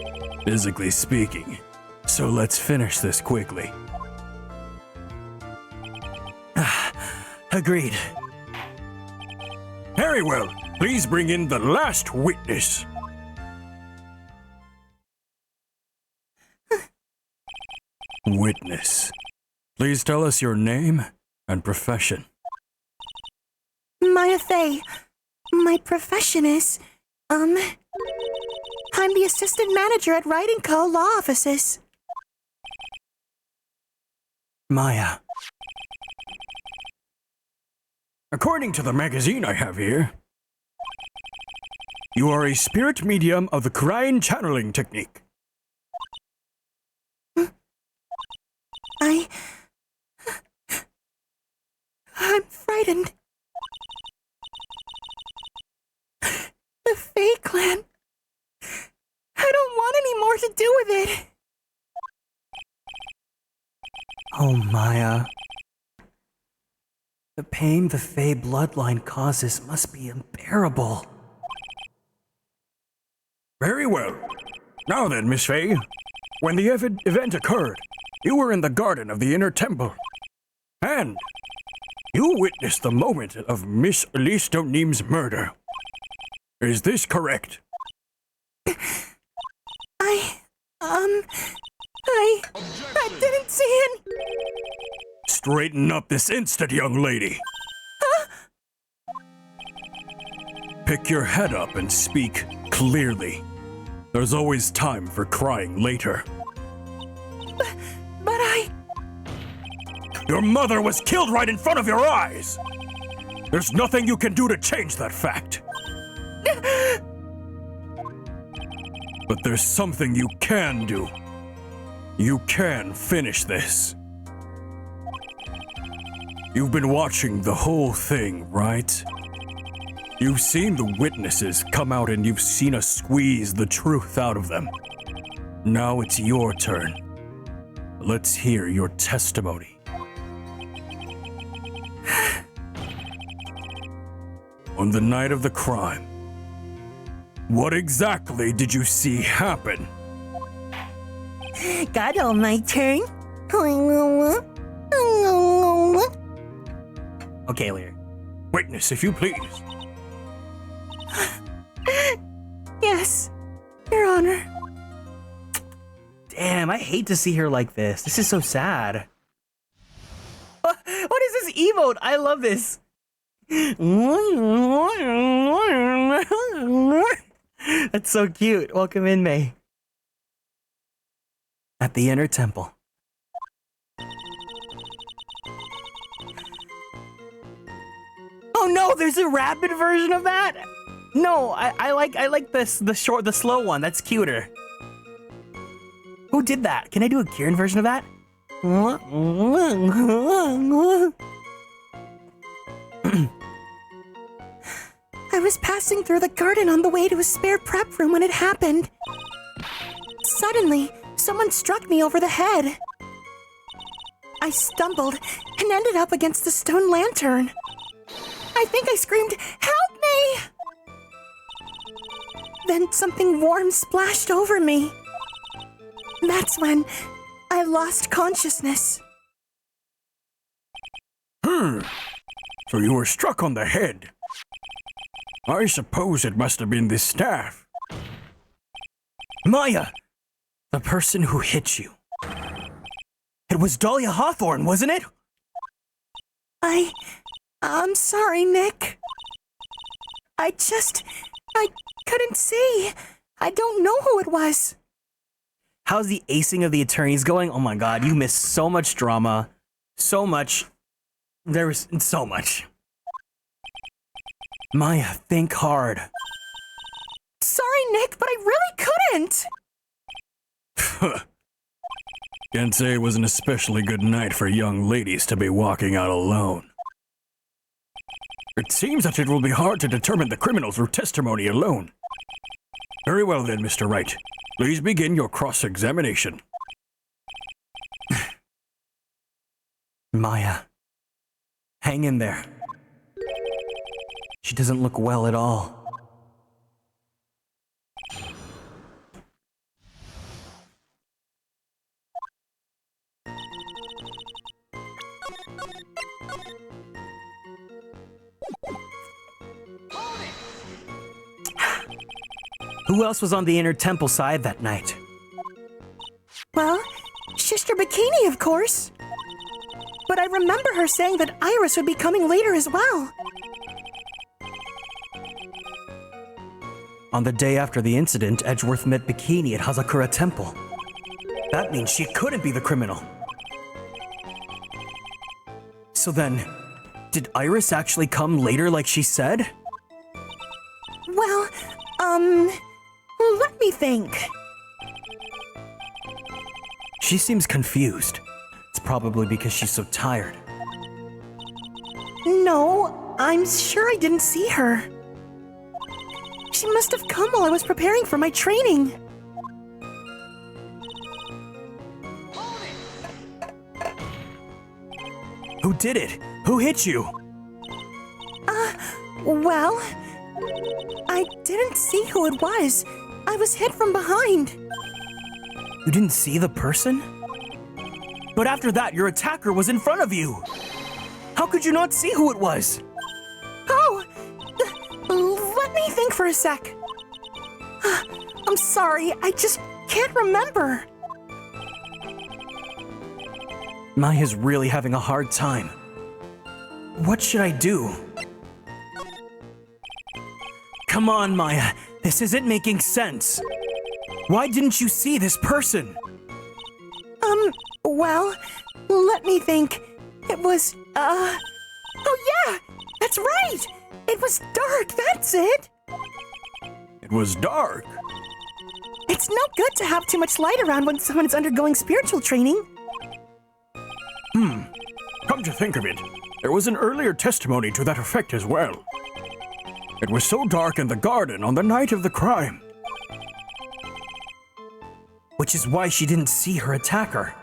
physically speaking. So let's finish this quickly. Agreed. Very well. Please bring in the last witness. Witness, please tell us your name and profession. Maya Fey. My profession is, I'm the assistant manager at Wright & Co. Law Offices. Maya. According to the magazine I have here, you are a spirit medium of the Kieran channeling technique. I'm frightened. The Fae clan. I don't want any more to do with it. Oh, Maya. The pain the Fae bloodline causes must be unbearable. Very well. Now then, Miss Faye, when the event occurred, you were in the garden of the inner temple, and you witnessed the moment of Miss Elise Doneem's murder. Is this correct? I didn't see it. Straighten up this instant, young lady. Huh? Pick your head up and speak clearly. There's always time for crying later. But I... Your mother was killed right in front of your eyes! There's nothing you can do to change that fact. But there's something you can do. You can finish this. You've been watching the whole thing, right? You've seen the witnesses come out and you've seen us squeeze the truth out of them. Now it's your turn. Let's hear your testimony. On the night of the crime, what exactly did you see happen? Got all my turn. Okay, Lear. Witness, if you please. Yes, Your Honor. Damn, I hate to see her like this. This is so sad. What is this emote? I love this. That's so cute. Welcome in, May. At the inner temple. Oh no, there's a rapid version of that? No, I like this the slow one. That's cuter. Who did that? Can I do a Kieran version of that? I was passing through the garden on the way to a spare prep room when it happened. Suddenly, someone struck me over the head. I stumbled and ended up against the stone lantern. I think I screamed, "Help me!" Then something warm splashed over me. That's when I lost consciousness. So you were struck on the head. I suppose it must have been this staff. Maya! The person who hit you. It was Dahlia Hawthorne, wasn't it? I'm sorry, Nick. I couldn't see. I don't know who it was. How's the acing of the attorneys going? Oh my god, you missed so much drama. So much. There was so much. Maya, think hard. Sorry, Nick, but I really couldn't. Can't say it was an especially good night for young ladies to be walking out alone. It seems that it will be hard to determine the criminal through testimony alone. Very well then, Mr. Wright. Please begin your cross-examination. Maya, hang in there. She doesn't look well at all. Who else was on the inner temple side that night? Well, Sister Bikini, of course. But I remember her saying that Iris would be coming later as well. On the day after the incident, Edgeworth met Bikini at Hazakura Temple. That means she couldn't be the criminal. So then, did Iris actually come later like she said? Well, let me think. She seems confused. It's probably because she's so tired. No, I'm sure I didn't see her. She must have come while I was preparing for my training. Who did it? Who hit you? Well, I didn't see who it was. I was hit from behind. You didn't see the person? But after that, your attacker was in front of you. How could you not see who it was? Oh, let me think for a sec. I'm sorry, I just can't remember. Maya's really having a hard time. What should I do? Come on, Maya. This isn't making sense. Why didn't you see this person? Well, let me think. It was, oh yeah, that's right. It was dark, that's it. It was dark. It's not good to have too much light around when someone's undergoing spiritual training. Come to think of it, there was an earlier testimony to that effect as well. It was so dark in the garden on the night of the crime. Which is why she didn't see her attacker.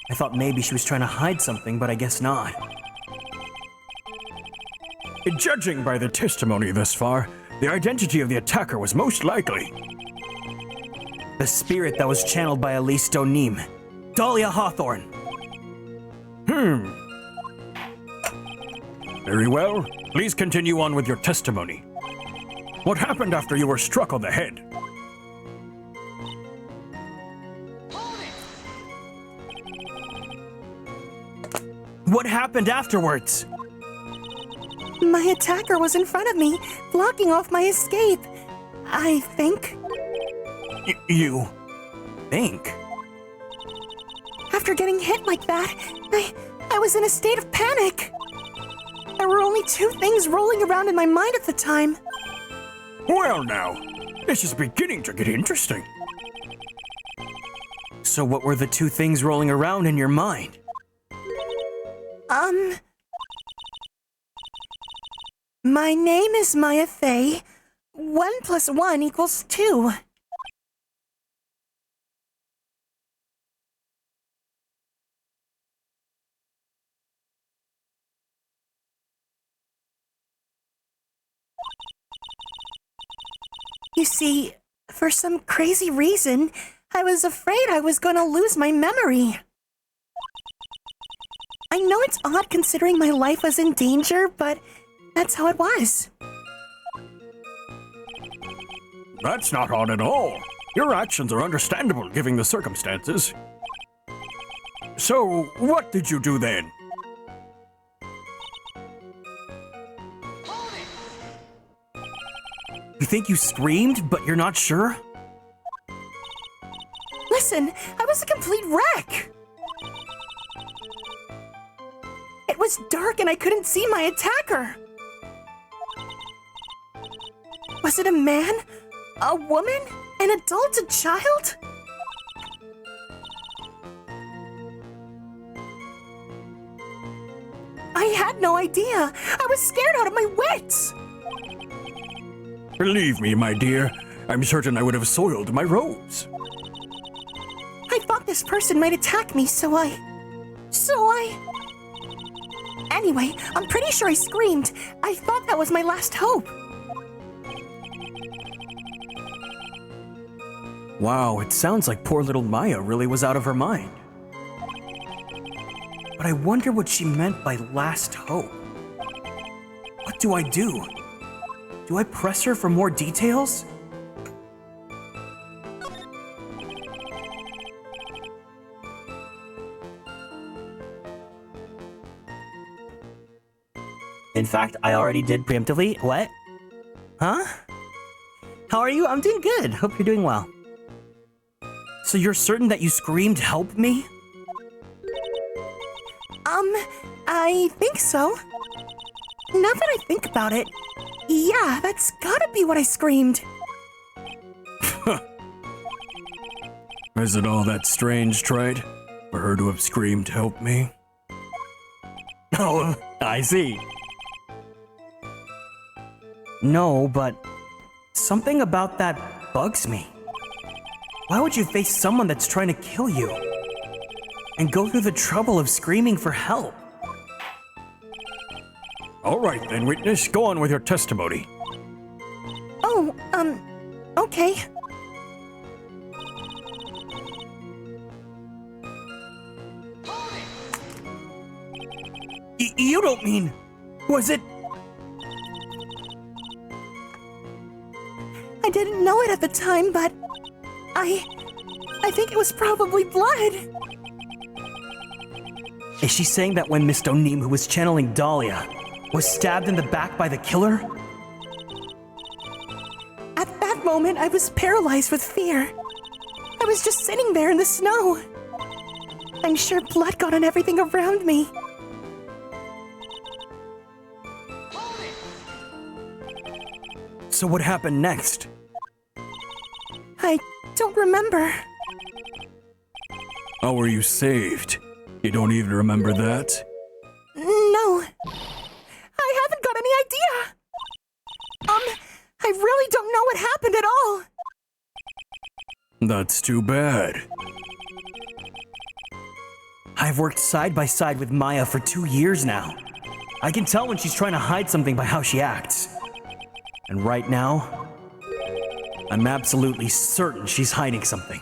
I thought maybe she was trying to hide something, but I guess not. Judging by the testimony thus far, the identity of the attacker was most likely the spirit that was channeled by Elise Donim, Dahlia Hawthorne. Very well. Please continue on with your testimony. What happened after you were struck on the head? What happened afterwards? My attacker was in front of me, blocking off my escape. I think. You think? After getting hit like that, I was in a state of panic. There were only two things rolling around in my mind at the time. Well now, this is beginning to get interesting. So what were the two things rolling around in your mind? My name is Maya Fey. 1 + 1 = 2. You see, for some crazy reason, I was afraid I was gonna lose my memory. I know it's odd considering my life was in danger, but that's how it was. That's not odd at all. Your actions are understandable given the circumstances. So, what did you do then? You think you screamed, but you're not sure? Listen, I was a complete wreck. It was dark and I couldn't see my attacker. Was it a man? A woman? An adult? A child? I had no idea. I was scared out of my wits. Believe me, my dear, I'm certain I would have soiled my robes. I thought this person might attack me, so I... Anyway, I'm pretty sure I screamed. I thought that was my last hope. Wow, it sounds like poor little Maya really was out of her mind. But I wonder what she meant by last hope. What do I do? Do I press her for more details? In fact, I already did preemptively. What? Huh? How are you? I'm doing good. Hope you're doing well. So you're certain that you screamed, "Help me"? I think so. Now that I think about it, yeah, that's gotta be what I screamed. Is it all that strange, Trite, for her to have screamed, "Help me"? Oh, I see. No, but something about that bugs me. Why would you face someone that's trying to kill you and go through the trouble of screaming for help? All right then, witness, go on with your testimony. Oh, okay. You don't mean... Was it... I didn't know it at the time, but I think it was probably blood. Is she saying that when Miss Donim, who was channeling Dahlia, was stabbed in the back by the killer? At that moment, I was paralyzed with fear. I was just sitting there in the snow. I'm sure blood got on everything around me. So what happened next? I don't remember. How were you saved? You don't even remember that? No. I haven't got any idea. I really don't know what happened at all. That's too bad. I've worked side by side with Maya for 2 years now. I can tell when she's trying to hide something by how she acts. And right now, I'm absolutely certain she's hiding something.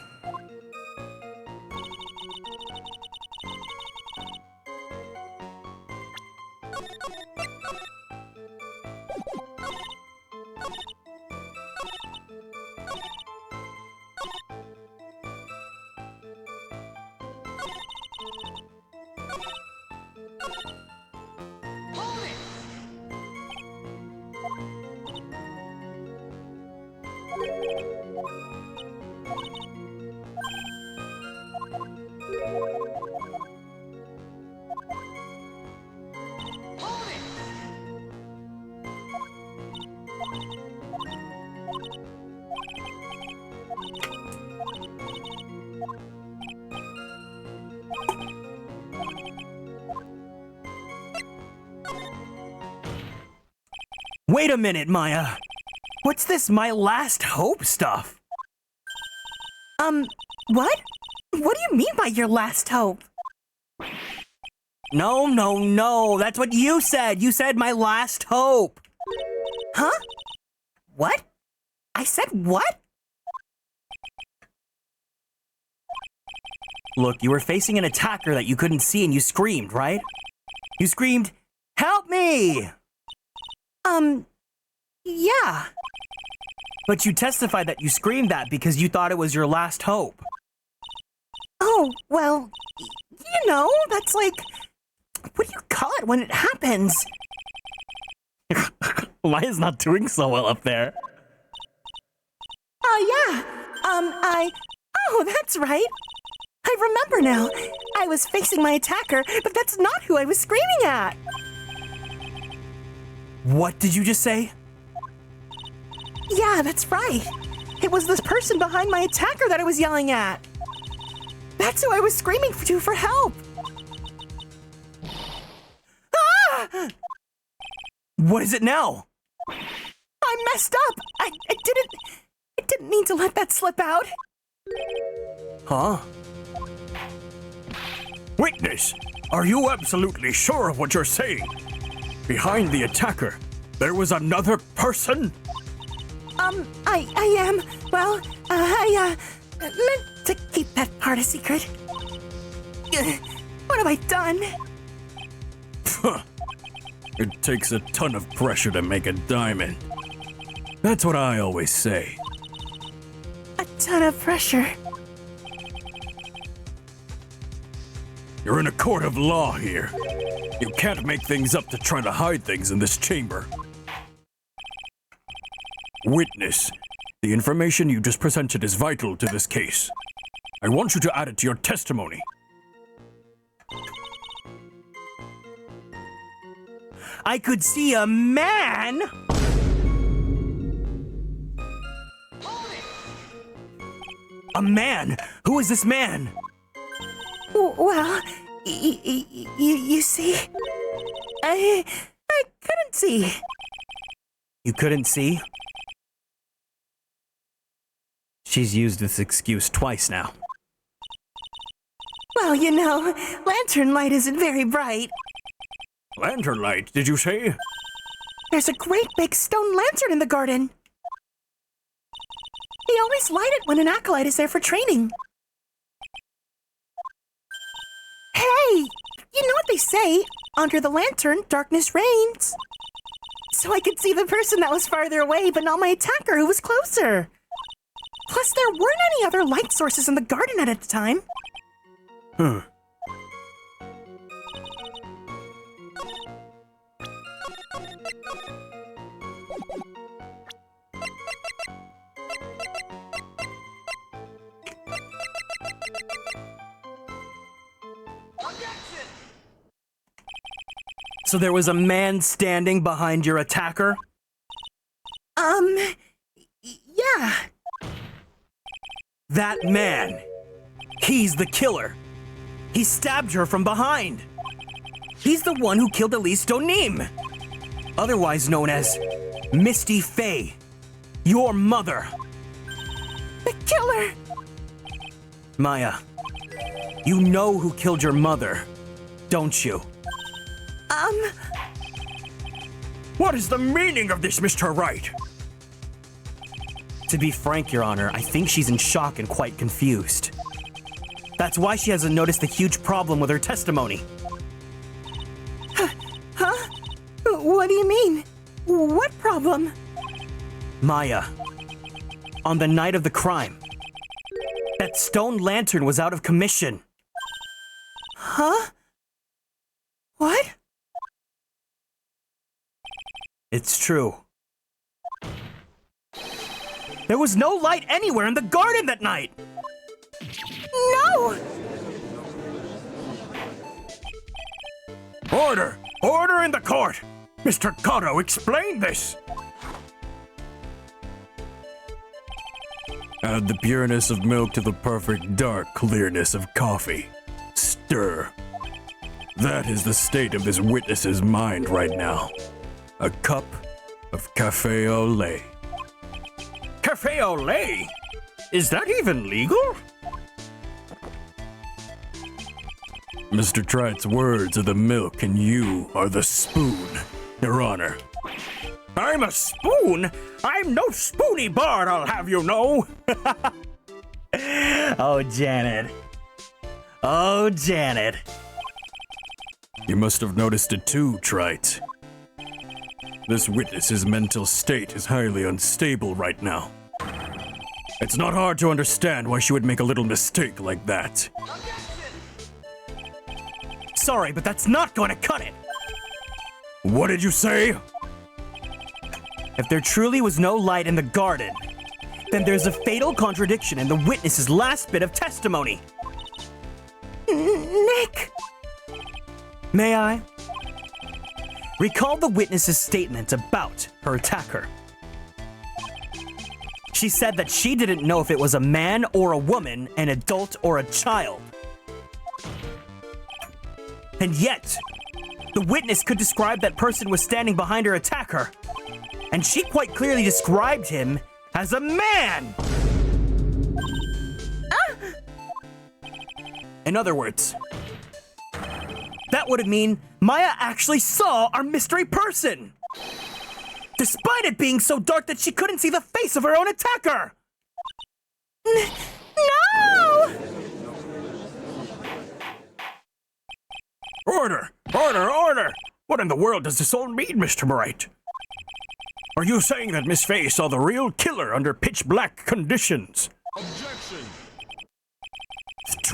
Wait a minute, Maya. What's this my last hope stuff? What? What do you mean by your last hope? No. That's what you said. You said my last hope. Huh? What? I said what? Look, you were facing an attacker that you couldn't see and you screamed, right? You screamed, "Help me!" Yeah. But you testified that you screamed that because you thought it was your last hope. Oh, well, you know, that's like, what do you call it when it happens? Maya's not doing so well up there. Yeah. Oh, that's right. I remember now. I was facing my attacker, but that's not who I was screaming at. What did you just say? Yeah, that's right. It was this person behind my attacker that I was yelling at. That's who I was screaming to for help. Ah! What is it now? I messed up. I didn't mean to let that slip out. Huh? Witness, are you absolutely sure of what you're saying? Behind the attacker, there was another person? I am. Well, I meant to keep that part a secret. What have I done? It takes a ton of pressure to make a diamond. That's what I always say. A ton of pressure. You're in a court of law here. You can't make things up to try to hide things in this chamber. Witness, the information you just presented is vital to this case. I want you to add it to your testimony. I could see a man! A man? Who is this man? Well, you see, I couldn't see. You couldn't see? She's used this excuse twice now. Well, you know, lantern light isn't very bright. Lantern light, did you say? There's a great big stone lantern in the garden. They always light it when an acolyte is there for training. Hey, you know what they say? Under the lantern, darkness reigns. So I could see the person that was farther away, but not my attacker who was closer. Plus, there weren't any other light sources in the garden at the time. So there was a man standing behind your attacker? Yeah. That man. He's the killer. He stabbed her from behind. He's the one who killed Elise Donim, otherwise known as Misty Faye, your mother. The killer. Maya, you know who killed your mother, don't you? What is the meaning of this, Mr. Wright? To be frank, Your Honor, I think she's in shock and quite confused. That's why she hasn't noticed the huge problem with her testimony. Huh? What do you mean? What problem? Maya, on the night of the crime, that stone lantern was out of commission. Huh? What? It's true. There was no light anywhere in the garden that night! No! Order! Order in the court! Mr. Cotto, explain this! Add the pureness of milk to the perfect dark clearness of coffee. Stir. That is the state of this witness's mind right now. A cup of cafe au lait. Cafe au lait? Is that even legal? Mr. Tright's words are the milk and you are the spoon, Your Honor. I'm a spoon? I'm no spoony bard, I'll have you know. Oh, Janet. Oh, Janet. You must have noticed it too, Trite. This witness's mental state is highly unstable right now. It's not hard to understand why she would make a little mistake like that. Sorry, but that's not going to cut it. What did you say? If there truly was no light in the garden, then there's a fatal contradiction in the witness's last bit of testimony. Nick! May I? Recall the witness's statement about her attacker. She said that she didn't know if it was a man or a woman, an adult or a child. And yet, The witness could describe that person was standing behind her attacker. And she quite clearly described him as a man! In other words, that would mean Maya actually saw our mystery person! Despite it being so dark that she couldn't see the face of her own attacker! No! Order! Order! Order! What in the world does this all mean, Mr. Wright? Are you saying that Miss Faye saw the real killer under pitch black conditions? Objection!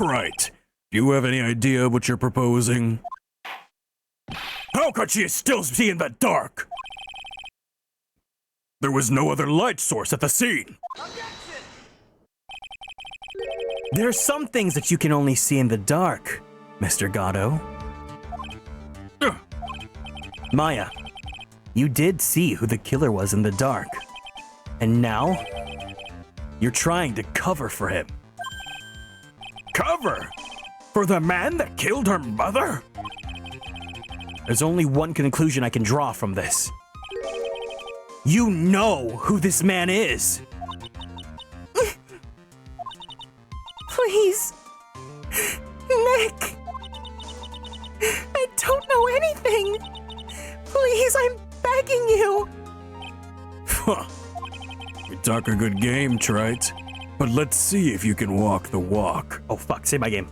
Right. Do you have any idea what you're proposing? How could she still see in the dark? There was no other light source at the scene. There are some things that you can only see in the dark, Mr. Gatto. Maya, you did see who the killer was in the dark. And now, you're trying to cover for him. Cover? For the man that killed her mother? There's only one conclusion I can draw from this. You know who this man is! Please. Nick. I don't know anything. Please, I'm begging you. You talk a good game, Trite. But let's see if you can walk the walk. Oh fuck, say my game.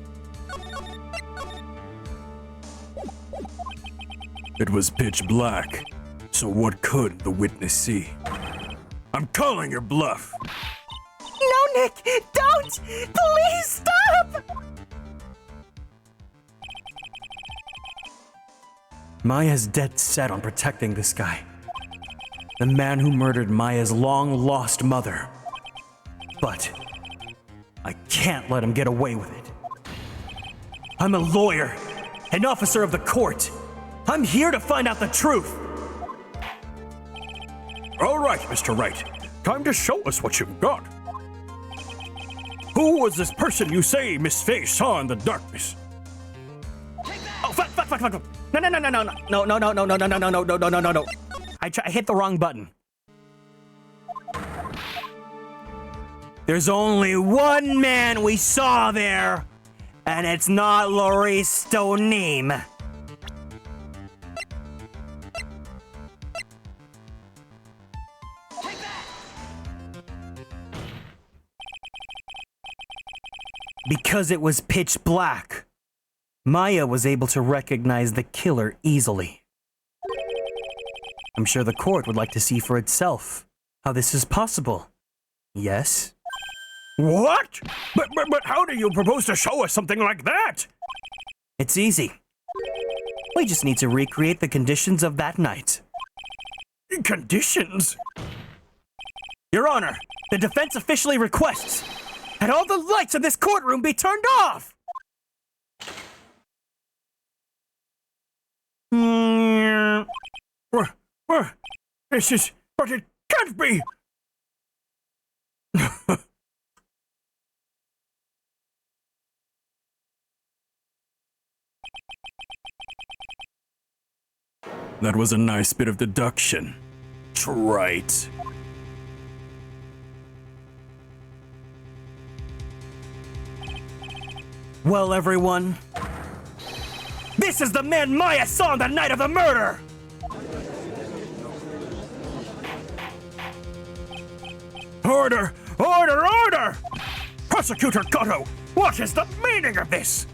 It was pitch black, so what could the witness see? I'm calling your bluff. No, Nick, don't! Please stop! Maya's dead set on protecting this guy. The man who murdered Maya's long-lost mother. But I can't let him get away with it. I'm a lawyer, an officer of the court. I'm here to find out the truth. All right, Mr. Wright. Time to show us what you've got. Who was this person you say Miss Faye saw in the darkness? Oh, fuck. No. I hit the wrong button. There's only one man we saw there, and it's not Laurie Stoneme. Because it was pitch black, Maya was able to recognize the killer easily. I'm sure the court would like to see for itself how this is possible. Yes? What? But how do you propose to show us something like that? It's easy. We just need to recreate the conditions of that night. Conditions? Your Honor, the defense officially requests that all the lights in this courtroom be turned off! But it can't be! That was a nice bit of deduction. Trite. Well, everyone, this is the man Maya saw on the night of the murder! Order! Order! Order! Prosecutor Cotto, what is the meaning of this?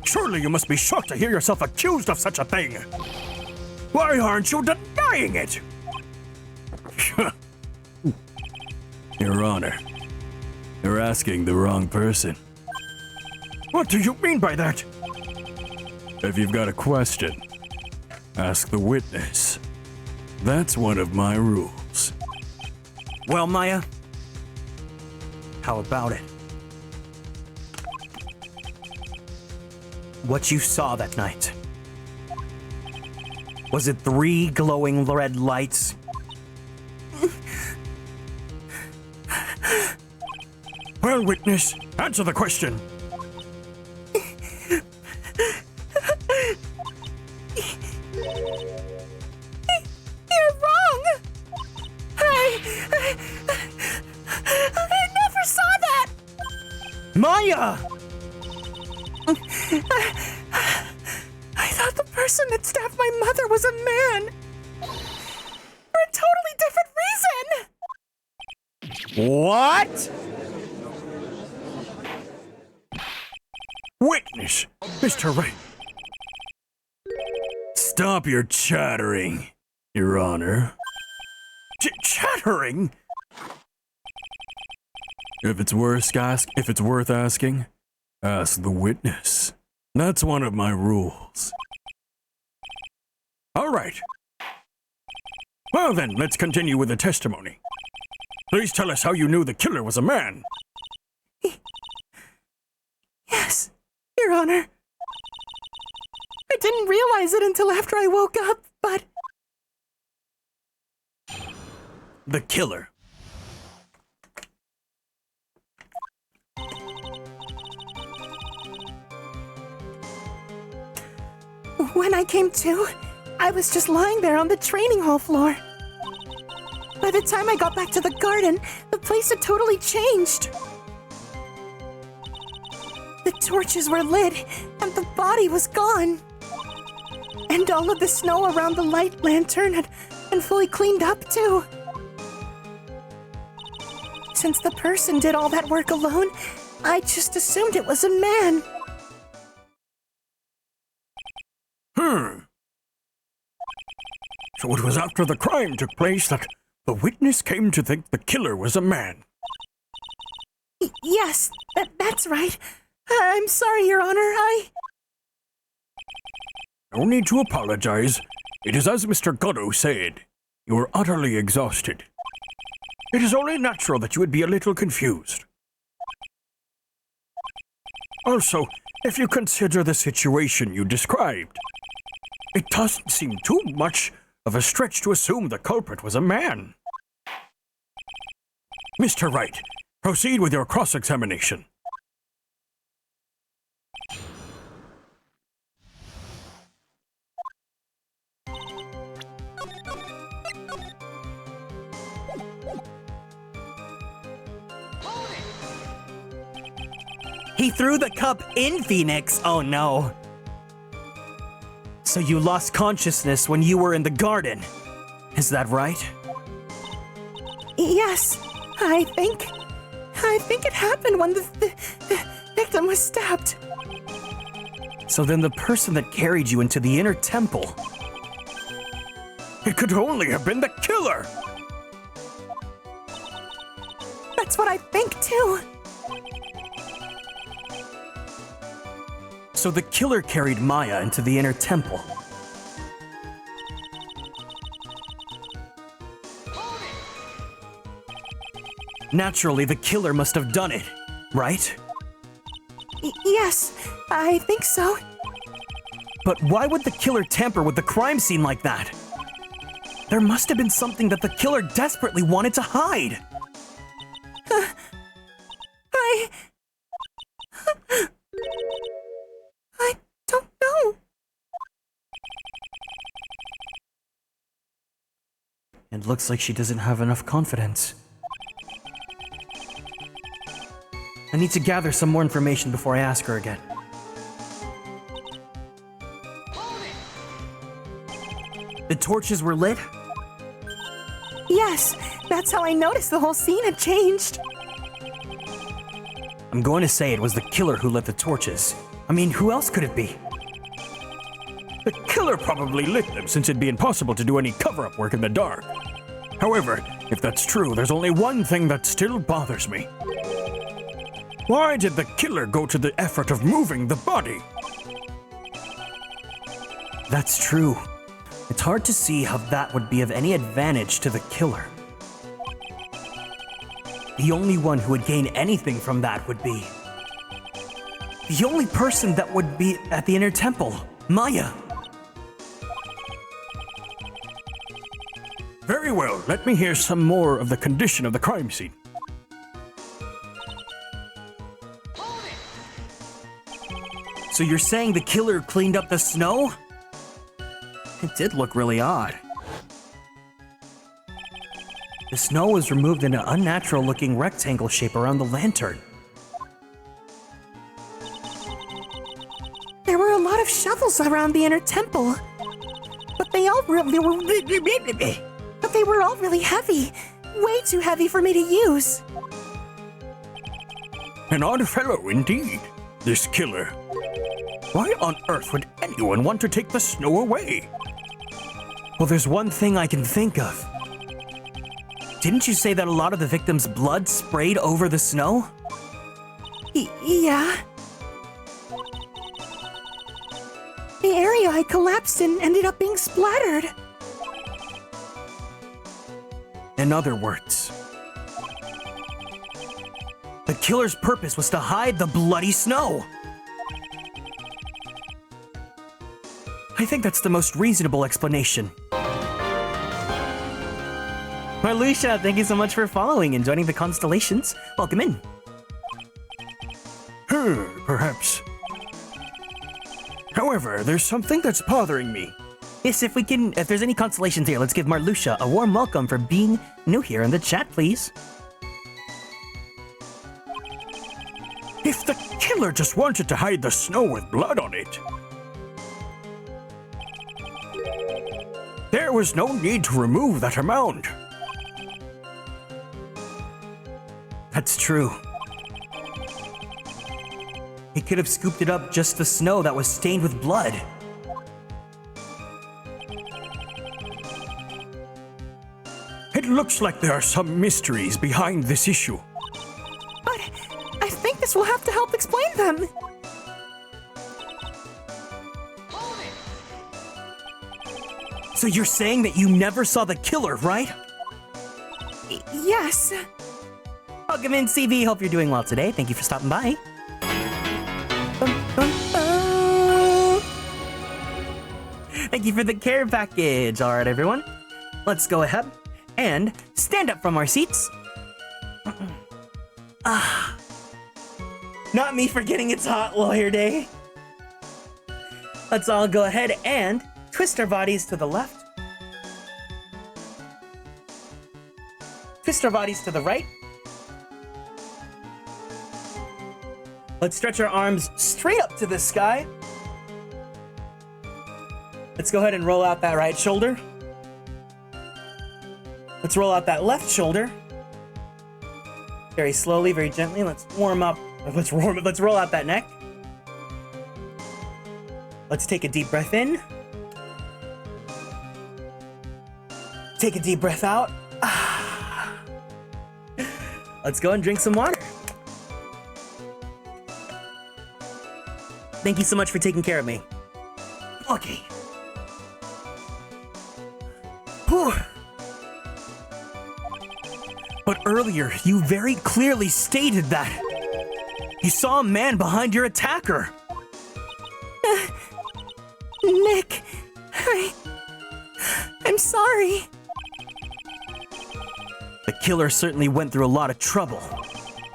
Surely you must be shocked to hear yourself accused of such a thing. Why aren't you denying it? Your Honor, you're asking the wrong person. What do you mean by that? If you've got a question, ask the witness. That's one of my rules. Well, Maya, how about it? What you saw that night. Was it 3 glowing red lights? Well, witness, answer the question. Maya! I thought the person that stabbed my mother was a man. For a totally different reason. What? Witness, Mr. Wright. Stop your chattering, Your Honor. Chattering? If it's worth asking, ask the witness. That's one of my rules. All right. Well then, let's continue with the testimony. Please tell us how you knew the killer was a man. Yes, Your Honor. I didn't realize it until after I woke up, but... The killer. When I came to, I was just lying there on the training hall floor. By the time I got back to the garden, the place had totally changed. The torches were lit, and the body was gone. And all of the snow around the light lantern had been fully cleaned up, too. Since the person did all that work alone, I just assumed it was a man. So it was after the crime took place that the witness came to think the killer was a man. Yes, that's right. I'm sorry, Your Honor, No need to apologize. It is as Mr. Goddo said. You are utterly exhausted. It is only natural that you would be a little confused. Also, if you consider the situation you described, it doesn't seem too much of a stretch to assume the culprit was a man. Mr. Wright, proceed with your cross-examination. He threw the cup in Phoenix. Oh no. So you lost consciousness when you were in the garden. Is that right? Yes, I think it happened when the victim was stabbed. So then the person that carried you into the inner temple. It could only have been the killer. That's what I think too. So the killer carried Maya into the inner temple. Naturally, the killer must have done it, right? Yes, I think so. But why would the killer tamper with the crime scene like that? There must have been something that the killer desperately wanted to hide. I don't know. It looks like she doesn't have enough confidence. I need to gather some more information before I ask her again. The torches were lit? Yes, that's how I noticed the whole scene had changed. I'm going to say it was the killer who lit the torches. I mean, who else could it be? The killer probably lit them since it'd be impossible to do any cover-up work in the dark. However, if that's true, there's only one thing that still bothers me. Why did the killer go to the effort of moving the body? That's true. It's hard to see how that would be of any advantage to the killer. The only one who would gain anything from that would be the only person that would be at the inner temple, Maya. Very well, let me hear some more of the condition of the crime scene. So you're saying the killer cleaned up the snow? It did look really odd. The snow was removed in an unnatural looking rectangle shape around the lantern. walls around the inner temple. But they all really were. But they were all really heavy. Way too heavy for me to use. An odd fellow indeed, this killer. Why on earth would anyone want to take the snow away? Well, there's one thing I can think of. Didn't you say that a lot of the victims' blood sprayed over the snow? Yeah. The area I collapsed in ended up being splattered. In other words, the killer's purpose was to hide the bloody snow. I think that's the most reasonable explanation. Marluxia, thank you so much for following and joining the Konstellations. Welcome in. Perhaps. However, there's something that's bothering me. Yes, if there's any constellations here, let's give Marluxia a warm welcome for being new here in the chat, please. If the killer just wanted to hide the snow with blood on it, there was no need to remove that amount. That's true. He could have scooped it up just the snow that was stained with blood. It looks like there are some mysteries behind this issue. But I think this will have to help explain them. So you're saying that you never saw the killer, right? Yes. Welcome in, CV. Hope you're doing well today. Thank you for stopping by. Thank you for the care package. All right, everyone. Let's go ahead and stand up from our seats. Not me forgetting it's hot lawyer day. Let's all go ahead and twist our bodies to the left. Twist our bodies to the right. Let's stretch our arms straight up to the sky. Let's go ahead and roll out that right shoulder. Let's roll out that left shoulder. Very slowly, very gently. Let's warm up. Let's roll out that neck. Let's take a deep breath in. Take a deep breath out. Let's go and drink some water. Thank you so much for taking care of me. Okay. Whew. But earlier, you very clearly stated that you saw a man behind your attacker. Nick, I'm sorry. The killer certainly went through a lot of trouble,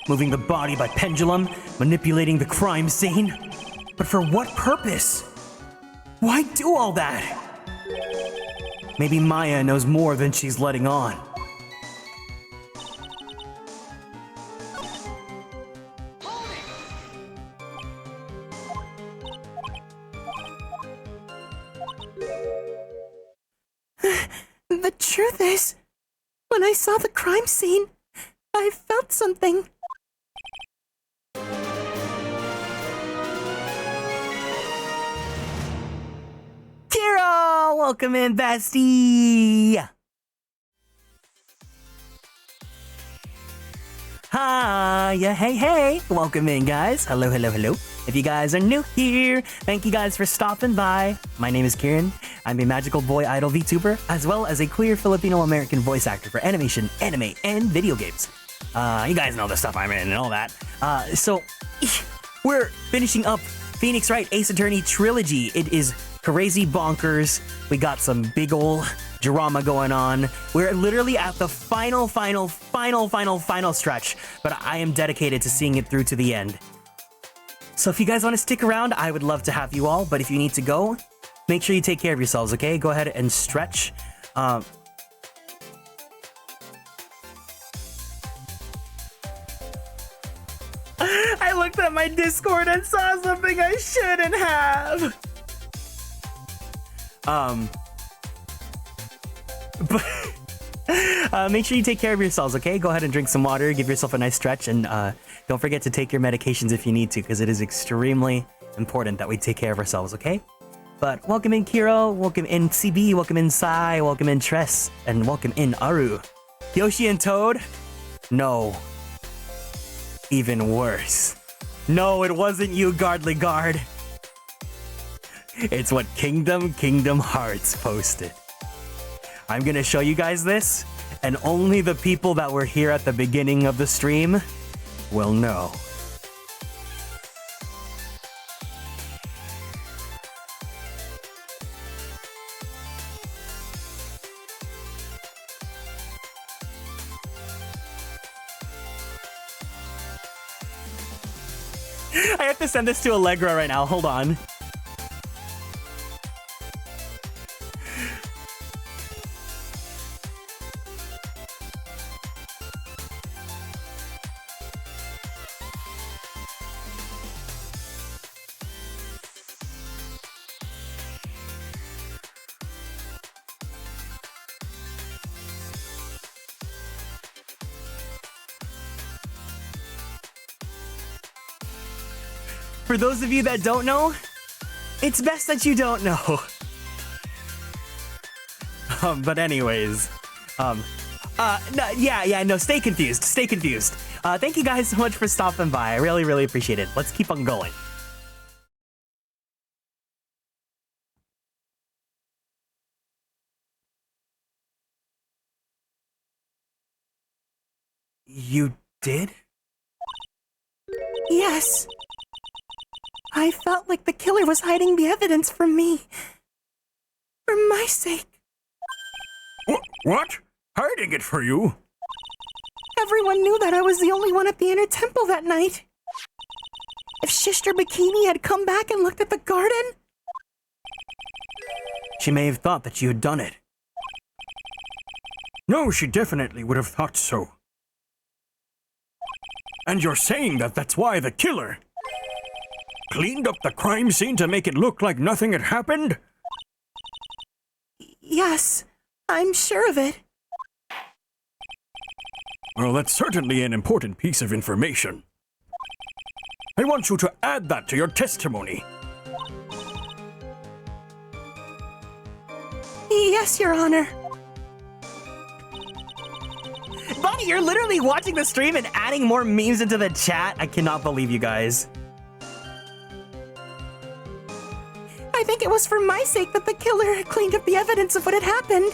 moving the body by pendulum, manipulating the crime scene. But for what purpose? Why do all that? Maybe Maya knows more than she's letting on. The truth is, when I saw the crime scene, I felt something. Kieran, welcome in, bestie. Hi, hey, welcome in, guys. Hello. If you guys are new here, thank you guys for stopping by. My name is Kieran. I'm a magical boy idol VTuber, as well as a queer Filipino-American voice actor for animation, anime, and video games. You guys know the stuff I'm in and all that. So, we're finishing up Phoenix Wright Ace Attorney Trilogy. It is crazy bonkers. We got some big ol' drama going on. We're literally at the final stretch, but I am dedicated to seeing it through to the end. So if you guys want to stick around, I would love to have you all, but if you need to go, make sure you take care of yourselves, okay? Go ahead and stretch. I looked at my Discord and saw something I shouldn't have. But make sure you take care of yourselves, okay? Go ahead and drink some water, give yourself a nice stretch, and don't forget to take your medications if you need to, because it is extremely important that we take care of ourselves, okay? But welcome in Kiro, welcome in CB, welcome in Sai, welcome in Tress, and welcome in Aru. Yoshi and Toad? No. Even worse. No, it wasn't you, Guardly Guard. It's what Kingdom Hearts posted. I'm gonna show you guys this, and only the people that were here at the beginning of the stream will know. I have to send this to Allegra right now. Hold on. For those of you that don't know, it's best that you don't know. But anyways, no, stay confused. Thank you guys so much for stopping by. I really appreciate it. Let's keep on going. You did? Yes. I felt like the killer was hiding the evidence from me. For my sake. What? Hiding it for you? Everyone knew that I was the only one at the inner temple that night. If Sister Bikini had come back and looked at the garden... She may have thought that you had done it. No, she definitely would have thought so. And you're saying that that's why the killer cleaned up the crime scene to make it look like nothing had happened? Yes, I'm sure of it. Well, that's certainly an important piece of information. I want you to add that to your testimony. Yes, Your Honor. Bonnie, you're literally watching the stream and adding more memes into the chat? I cannot believe you guys. I think it was for my sake that the killer cleaned up the evidence of what had happened.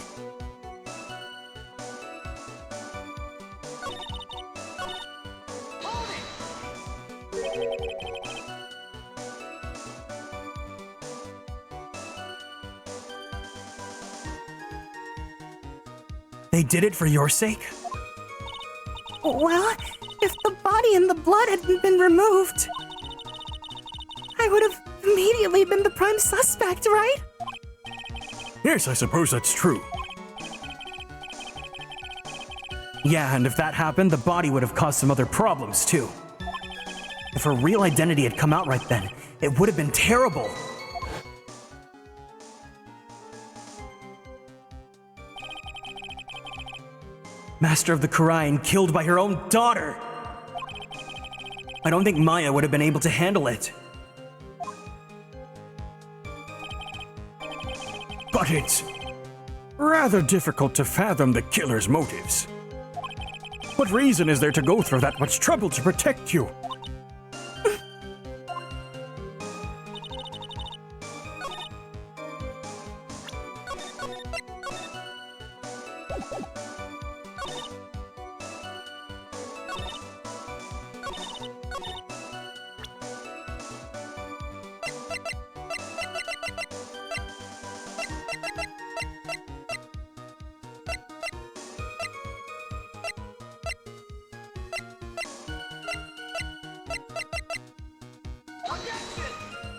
They did it for your sake? Well, if the body and the blood hadn't been removed, I would have immediately been the prime suspect, right? Yes, I suppose that's true. Yeah, and if that happened, the body would have caused some other problems, too. If her real identity had come out right then, it would have been terrible. Master of the Kurain killed by her own daughter! I don't think Maya would have been able to handle it. But it's rather difficult to fathom the killer's motives. What reason is there to go through that much trouble to protect you?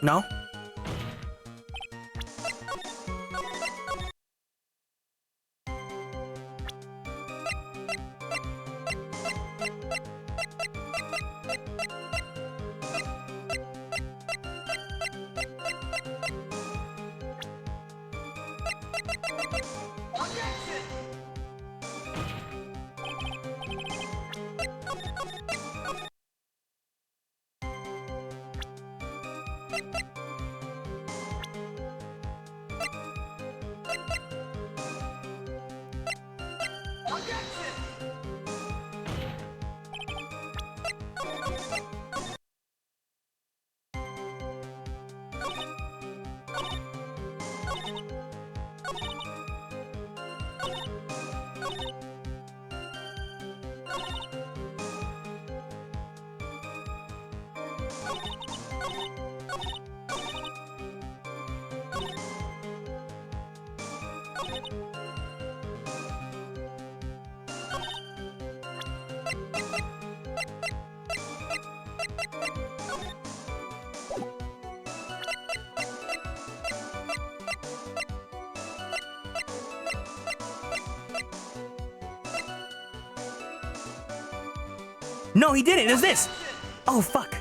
No? No, he didn't. There's this. Oh, fuck.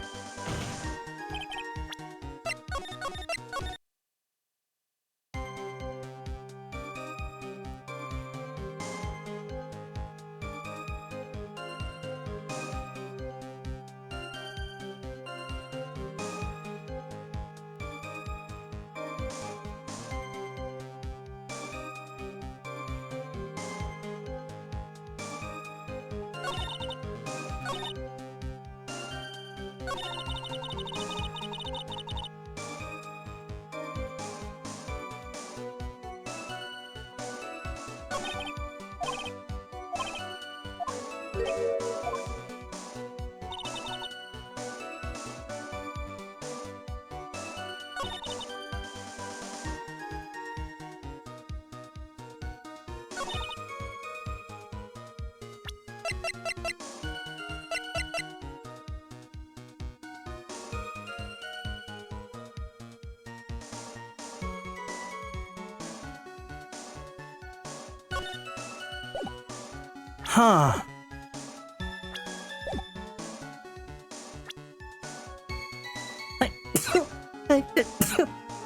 Huh.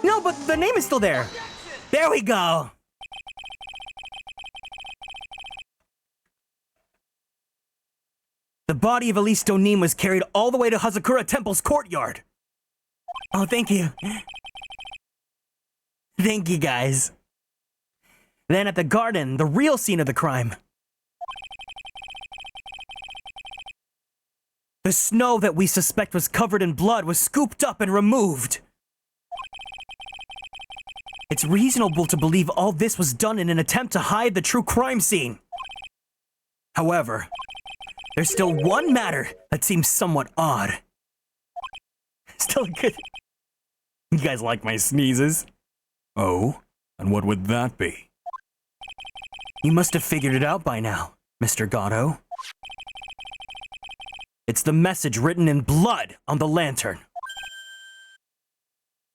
No, but the name is still there. There we go. The body of Elise Donim was carried all the way to Hazakura Temple's courtyard. Oh, thank you. Thank you, guys. Then at the garden, the real scene of the crime. The snow that we suspect was covered in blood was scooped up and removed. It's reasonable to believe all this was done in an attempt to hide the true crime scene. However, there's still one matter that seems somewhat odd. Still good. You guys like my sneezes? Oh? And what would that be? You must have figured it out by now, Mr. Gatto. It's the message written in blood on the lantern.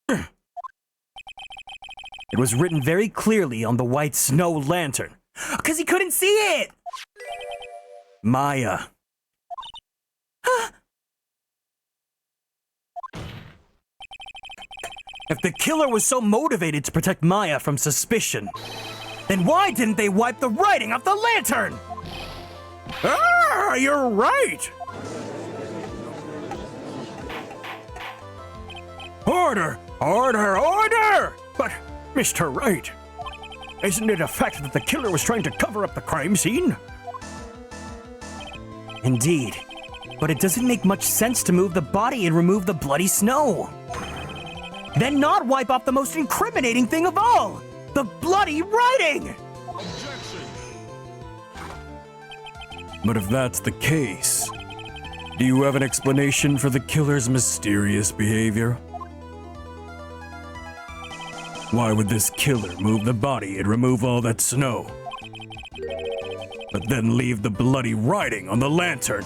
It was written very clearly on the white snow lantern. 'Cause he couldn't see it! Maya. If the killer was so motivated to protect Maya from suspicion, then why didn't they wipe the writing off the lantern? Ah, you're right! Order! Order! Order! But, Mr. Wright, isn't it a fact that the killer was trying to cover up the crime scene? Indeed. But it doesn't make much sense to move the body and remove the bloody snow. Then not wipe off the most incriminating thing of all! The bloody writing! But if that's the case, do you have an explanation for the killer's mysterious behavior? Why would this killer move the body and remove all that snow, but then leave the bloody writing on the lantern?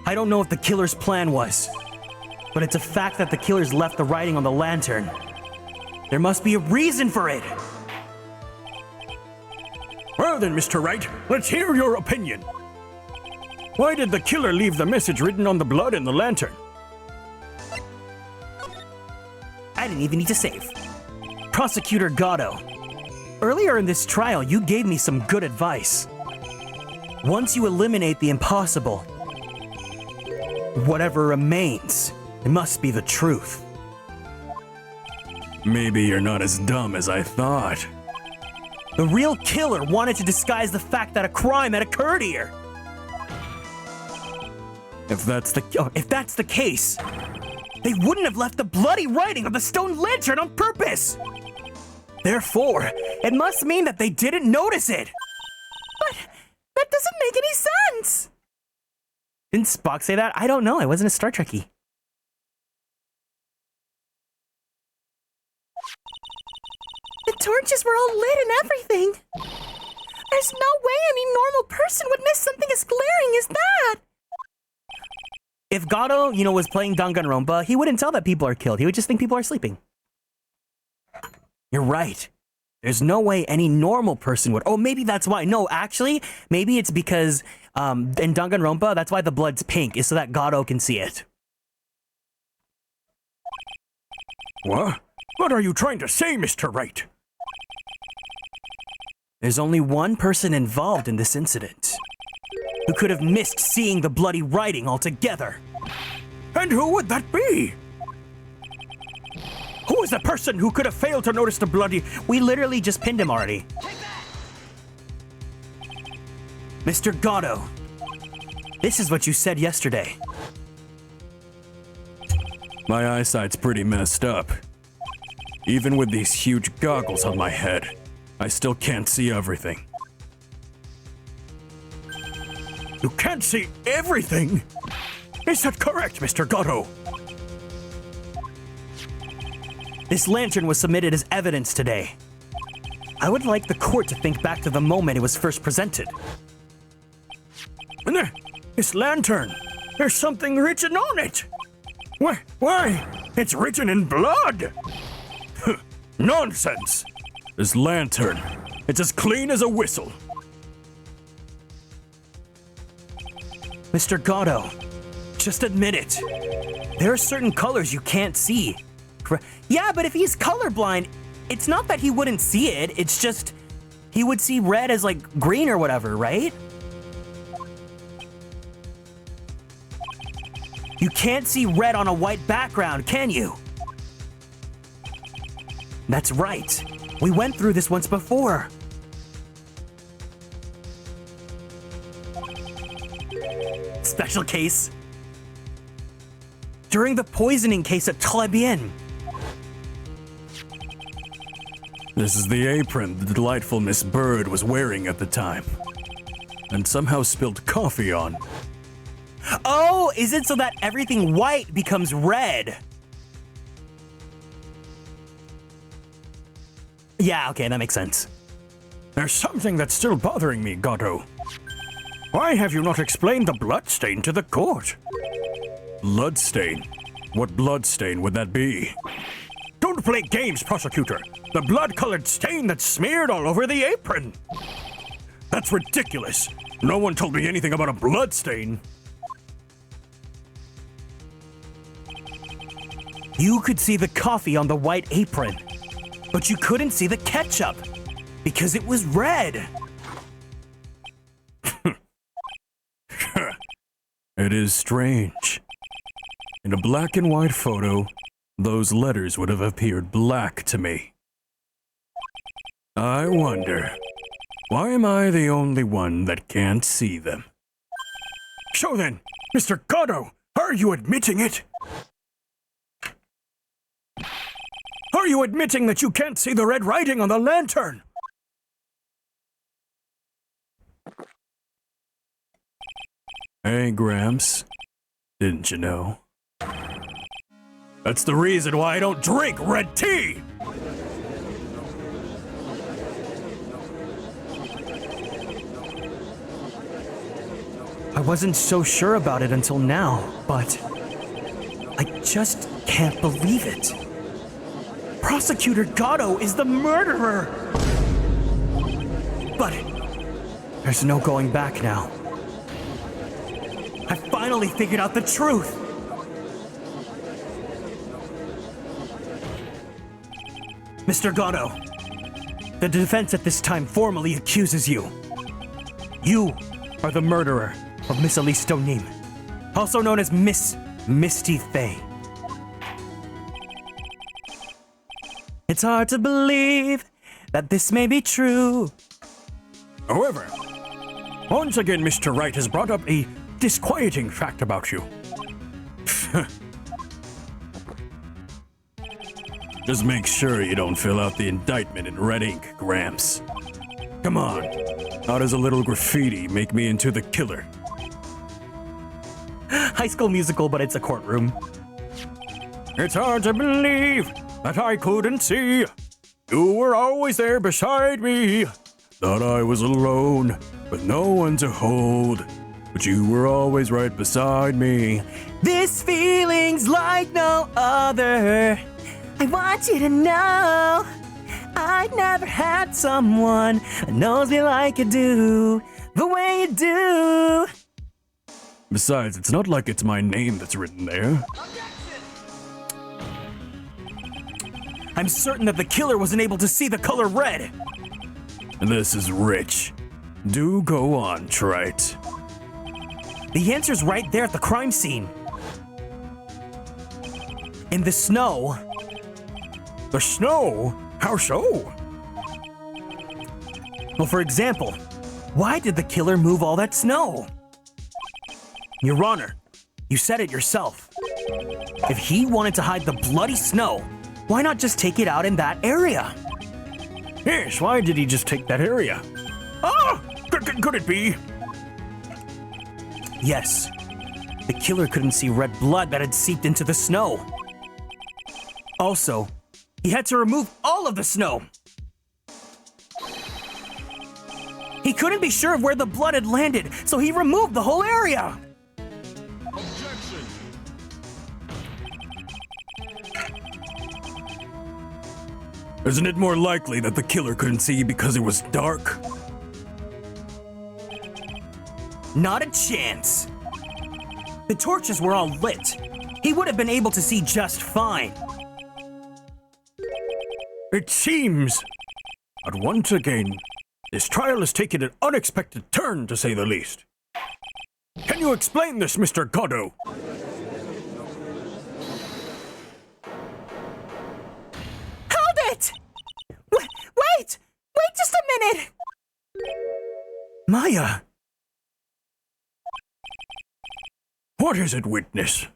I don't know what the killer's plan was, but it's a fact that the killers left the writing on the lantern. There must be a reason for it. Well then, Mr. Wright, let's hear your opinion. Why did the killer leave the message written on the blood in the lantern? I didn't even need to save. Prosecutor Gatto, earlier in this trial, you gave me some good advice. Once you eliminate the impossible, whatever remains, it must be the truth. Maybe you're not as dumb as I thought. The real killer wanted to disguise the fact that a crime had occurred here. If that's the case, they wouldn't have left the bloody writing on the stone lantern on purpose. Therefore, it must mean that they didn't notice it. But that doesn't make any sense. Didn't Spock say that? I don't know. I wasn't a Star Trekkie. The torches were all lit and everything. There's no way any normal person would miss something as glaring as that! If Gato, was playing Danganronpa, he wouldn't tell that people are killed. He would just think people are sleeping. You're right. There's no way any normal person would. Oh, maybe that's why. No, actually, maybe it's because in Danganronpa, that's why the blood's pink, is so that Gato can see it. What? What are you trying to say, Mr. Wright? There's only one person involved in this incident who could have missed seeing the bloody writing altogether. And who would that be? Who is the person who could have failed to notice the bloody... We literally just pinned him already. Mr. Gato, this is what you said yesterday. My eyesight's pretty messed up. Even with these huge goggles on my head, I still can't see everything. You can't see everything? Is that correct, Mr. Gato? This lantern was submitted as evidence today. I would like the court to think back to the moment it was first presented. This lantern, there's something written on it. Why? It's written in blood. Nonsense. This lantern, it's as clean as a whistle. Mr. Gato, just admit it. There are certain colors you can't see. Yeah, but if he's colorblind, it's not that he wouldn't see it, it's just he would see red as like green or whatever, right? You can't see red on a white background, can you? That's right. We went through this once before. Special case. During the poisoning case at Tribulations. This is the apron the delightful Miss Bird was wearing at the time, and somehow spilled coffee on. Oh, is it so that everything white becomes red? Yeah, okay, that makes sense. There's something that's still bothering me, Gato. Why have you not explained the bloodstain to the court? Bloodstain? What bloodstain would that be? Don't play games, prosecutor. The blood-colored stain that's smeared all over the apron. That's ridiculous. No one told me anything about a bloodstain. You could see the coffee on the white apron, but you couldn't see the ketchup because it was red. It is strange. In a black and white photo, those letters would have appeared black to me. I wonder, why am I the only one that can't see them? So then, Mr. Gato, are you admitting it? Are you admitting that you can't see the red writing on the lantern? Hey, Gramps. Didn't you know? That's the reason why I don't drink red tea! I wasn't so sure about it until now, but I just can't believe it. Prosecutor Gato is the murderer! But there's no going back now. I finally figured out the truth! Mr. Gato, the defense at this time formally accuses you. You are the murderer of Miss Elise Stoneem, also known as Miss Misty Faye. It's hard to believe that this may be true. However, once again Mr. Wright has brought up a disquieting fact about you. Just make sure you don't fill out the indictment in red ink, Gramps. Come on, how does a little graffiti make me into the killer? High School Musical, but it's a courtroom. It's hard to believe that I couldn't see. You were always there beside me. Thought I was alone, with no one to hold. But you were always right beside me. This feeling's like no other. I want you to know I've never had someone that knows me like you do, the way you do. Besides, it's not like it's my name that's written there. I'm certain that the killer wasn't able to see the color red. This is rich. Do go on, Wright. The answer's right there at the crime scene. In the snow. The snow? How so? Well, for example, why did the killer move all that snow? Your Honor, you said it yourself. If he wanted to hide the bloody snow, why not just take it out in that area? Yes, why did he just take that area? Ah! Could it be? Yes. The killer couldn't see red blood that had seeped into the snow. Also, he had to remove all of the snow. He couldn't be sure of where the blood had landed, so he removed the whole area. Objection. Isn't it more likely that the killer couldn't see because it was dark? Not a chance. The torches were all lit. He would have been able to see just fine. It seems that once again, this trial has taken an unexpected turn, to say the least. Can you explain this, Mr. Goddo? Hold it! Wait! Wait just a minute! Maya! What is it, witness?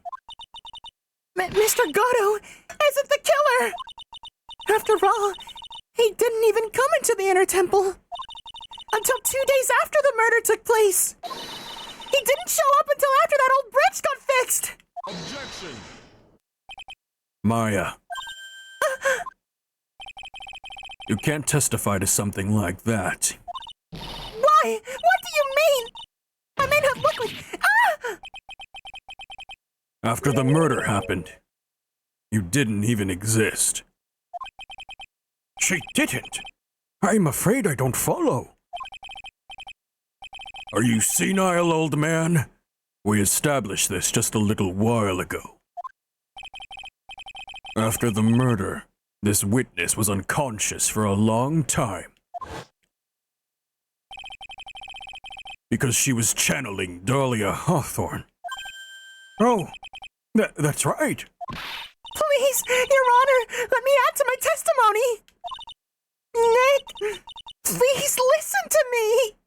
Mr. Gatto isn't the killer! After all, he didn't even come into the inner temple until 2 days after the murder took place. He didn't show up until after that old bridge got fixed. Objection. Maya. You can't testify to something like that. Why? What do you mean? I may not look like... Ah! After the murder happened, you didn't even exist. She didn't. I'm afraid I don't follow. Are you senile, old man? We established this just a little while ago. After the murder, this witness was unconscious for a long time. Because she was channeling Dahlia Hawthorne. Oh, that's right. Please, Your Honor, let me add to my testimony. Nick, please listen to me.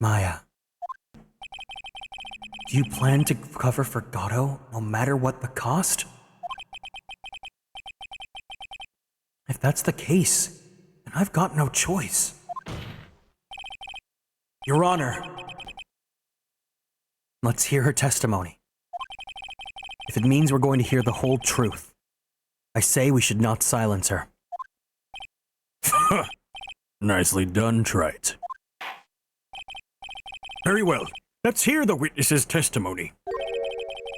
Maya. Do you plan to cover for Gatto no matter what the cost? If that's the case, then I've got no choice. Your Honor, let's hear her testimony. If it means we're going to hear the whole truth, I say we should not silence her. Nicely done, Wright. Very well. Let's hear the witness's testimony.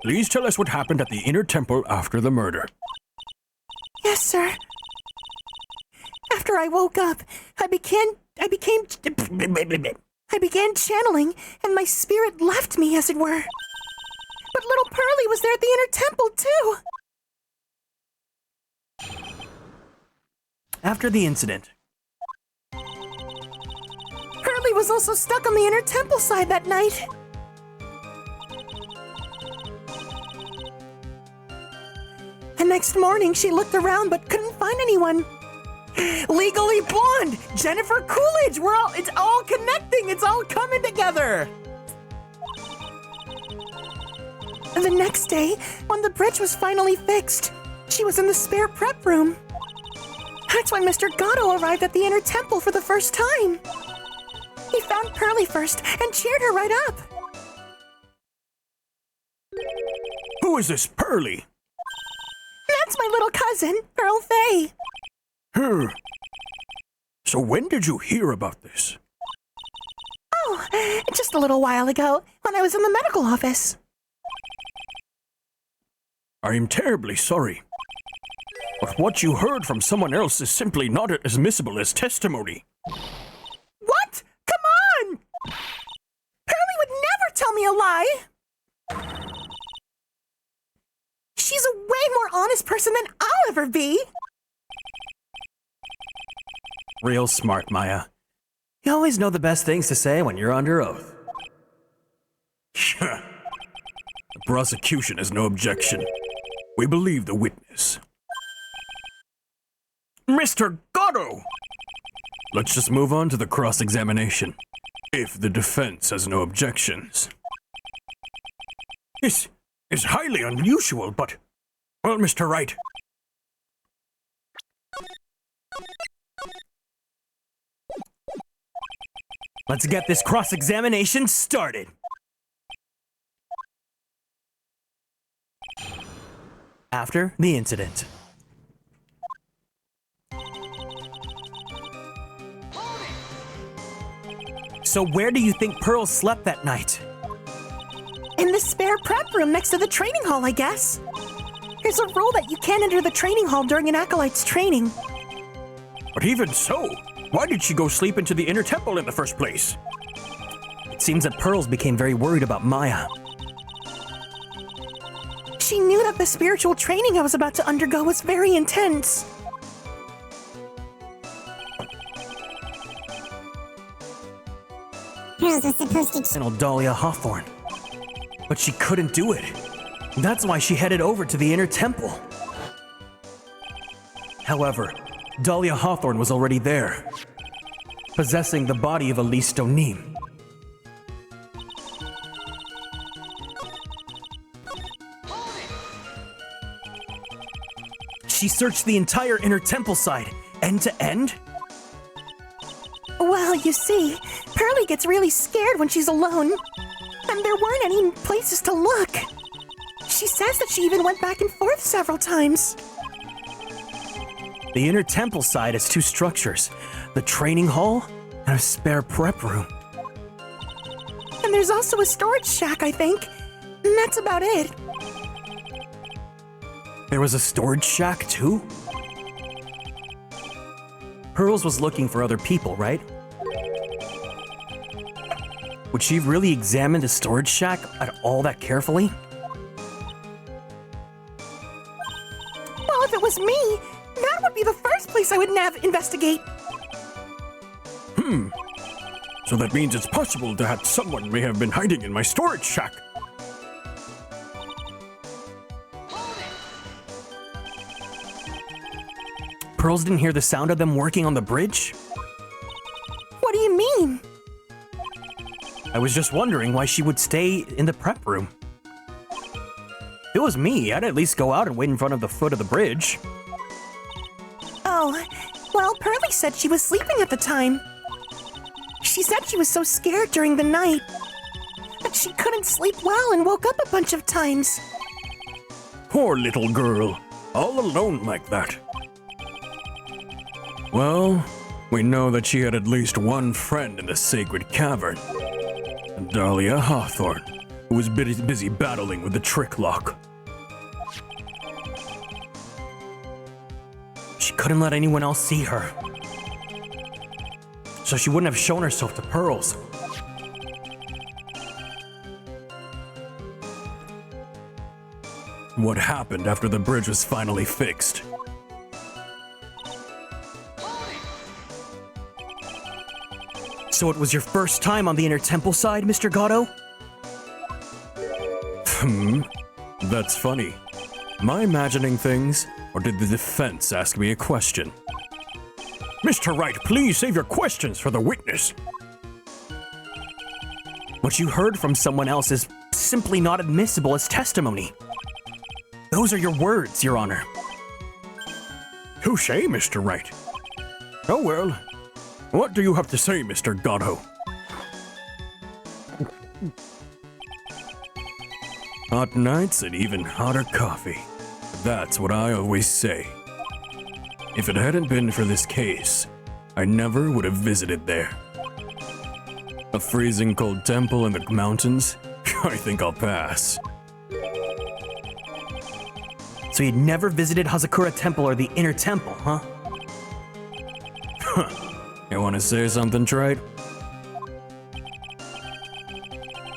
Please tell us what happened at the inner temple after the murder. Yes, sir. After I woke up, I began channeling, and my spirit left me, as it were. But little Pearlie was there at the inner temple, too. After the incident, Pearlie was also stuck on the inner temple side that night. The next morning, she looked around but couldn't find anyone. Legally Blonde, Jennifer Coolidge, it's all connecting, it's all coming together. And the next day, when the bridge was finally fixed, she was in the spare prep room. That's when Mr. Gatto arrived at the inner temple for the first time. He found Pearlie first and cheered her right up. Who is this Pearlie? That's my little cousin, Earl Faye. So when did you hear about this? Oh, just a little while ago, when I was in the medical office. I am terribly sorry. But what you heard from someone else is simply not as admissible as testimony. What? Come on! Pearlie would never tell me a lie! She's a way more honest person than I'll ever be! Real smart, Maya. You always know the best things to say when you're under oath. The prosecution has no objection. We believe the witness. Mr. Gatto! Let's just move on to the cross-examination. If the defense has no objections. This is highly unusual, but... Well, Mr. Wright... Let's get this cross-examination started. After the incident. So where do you think Pearl slept that night? In the spare prep room next to the training hall, I guess. There's a rule that you can't enter the training hall during an acolyte's training. But even so, why did she go sleep into the inner temple in the first place? It seems that Pearls became very worried about Maya. She knew that the spiritual training I was about to undergo was very intense. Pearls was supposed to... Dahlia Hawthorne. But she couldn't do it. That's why she headed over to the inner temple. However, Dahlia Hawthorne was already there, possessing the body of Elise Donim. She searched the entire inner temple side, end to end. Well, you see, Pearlie gets really scared when she's alone. And there weren't any places to look. She says that she even went back and forth several times. The inner temple side has two structures, the training hall and a spare prep room. And there's also a storage shack, I think. And that's about it. There was a storage shack too? Pearls was looking for other people, right? Would she really examine the storage shack at all that carefully? Well, if it was me, that would be the first place I would investigate. So that means it's possible that someone may have been hiding in my storage shack. Pearls didn't hear the sound of them working on the bridge? What do you mean? I was just wondering why she would stay in the prep room. If it was me, I'd at least go out and wait in front of the foot of the bridge. Oh, well, Pearlie said she was sleeping at the time. She said she was so scared during the night that she couldn't sleep well and woke up a bunch of times. Poor little girl, all alone like that. Well, we know that she had at least one friend in the sacred cavern. Dahlia Hawthorne, who was busy battling with the trick lock. She couldn't let anyone else see her. So she wouldn't have shown herself to Pearls. What happened after the bridge was finally fixed? So it was your first time on the inner temple side, Mr. Gatto? That's funny. Am I imagining things, or did the defense ask me a question? Mr. Wright, please save your questions for the witness. What you heard from someone else is simply not admissible as testimony. Those are your words, Your Honor. Touché, Mr. Wright. Oh well. What do you have to say, Mr. Gatto? Hot nights and even hotter coffee. That's what I always say. If it hadn't been for this case, I never would have visited there. A freezing cold temple in the mountains? I think I'll pass. So you'd never visited Hazakura Temple or the Inner Temple, huh? You want to say something, Wright?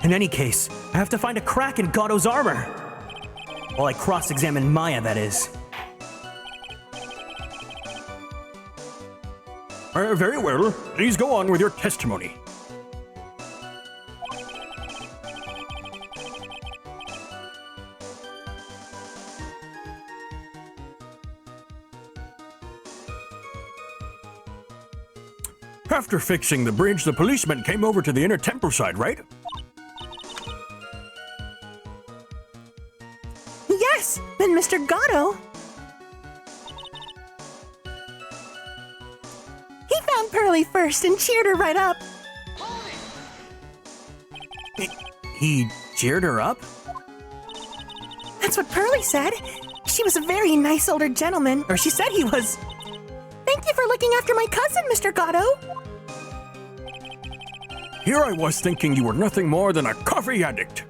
In any case, I have to find a crack in Gado's armor. While I cross-examine Maya, that is. Very well. Please go on with your testimony. After fixing the bridge, the policeman came over to the inner temple side, right? Yes, then Mr. Gado. He found Pearly first and cheered her right up. He cheered her up? That's what Pearly said. She was a very nice older gentleman. Or she said he was. Thank you for looking after my cousin, Mr. Gado. Here I was thinking you were nothing more than a coffee addict.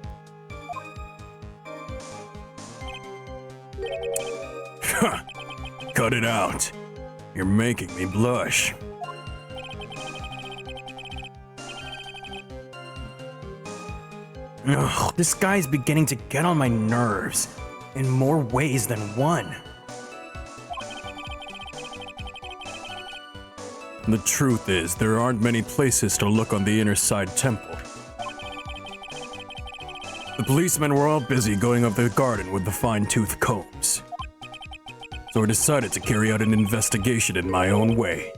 Cut it out. You're making me blush. Ugh, this guy's beginning to get on my nerves in more ways than one. The truth is, there aren't many places to look on the inner side temple. The policemen were all busy going up the garden with the fine-tooth combs. So I decided to carry out an investigation in my own way.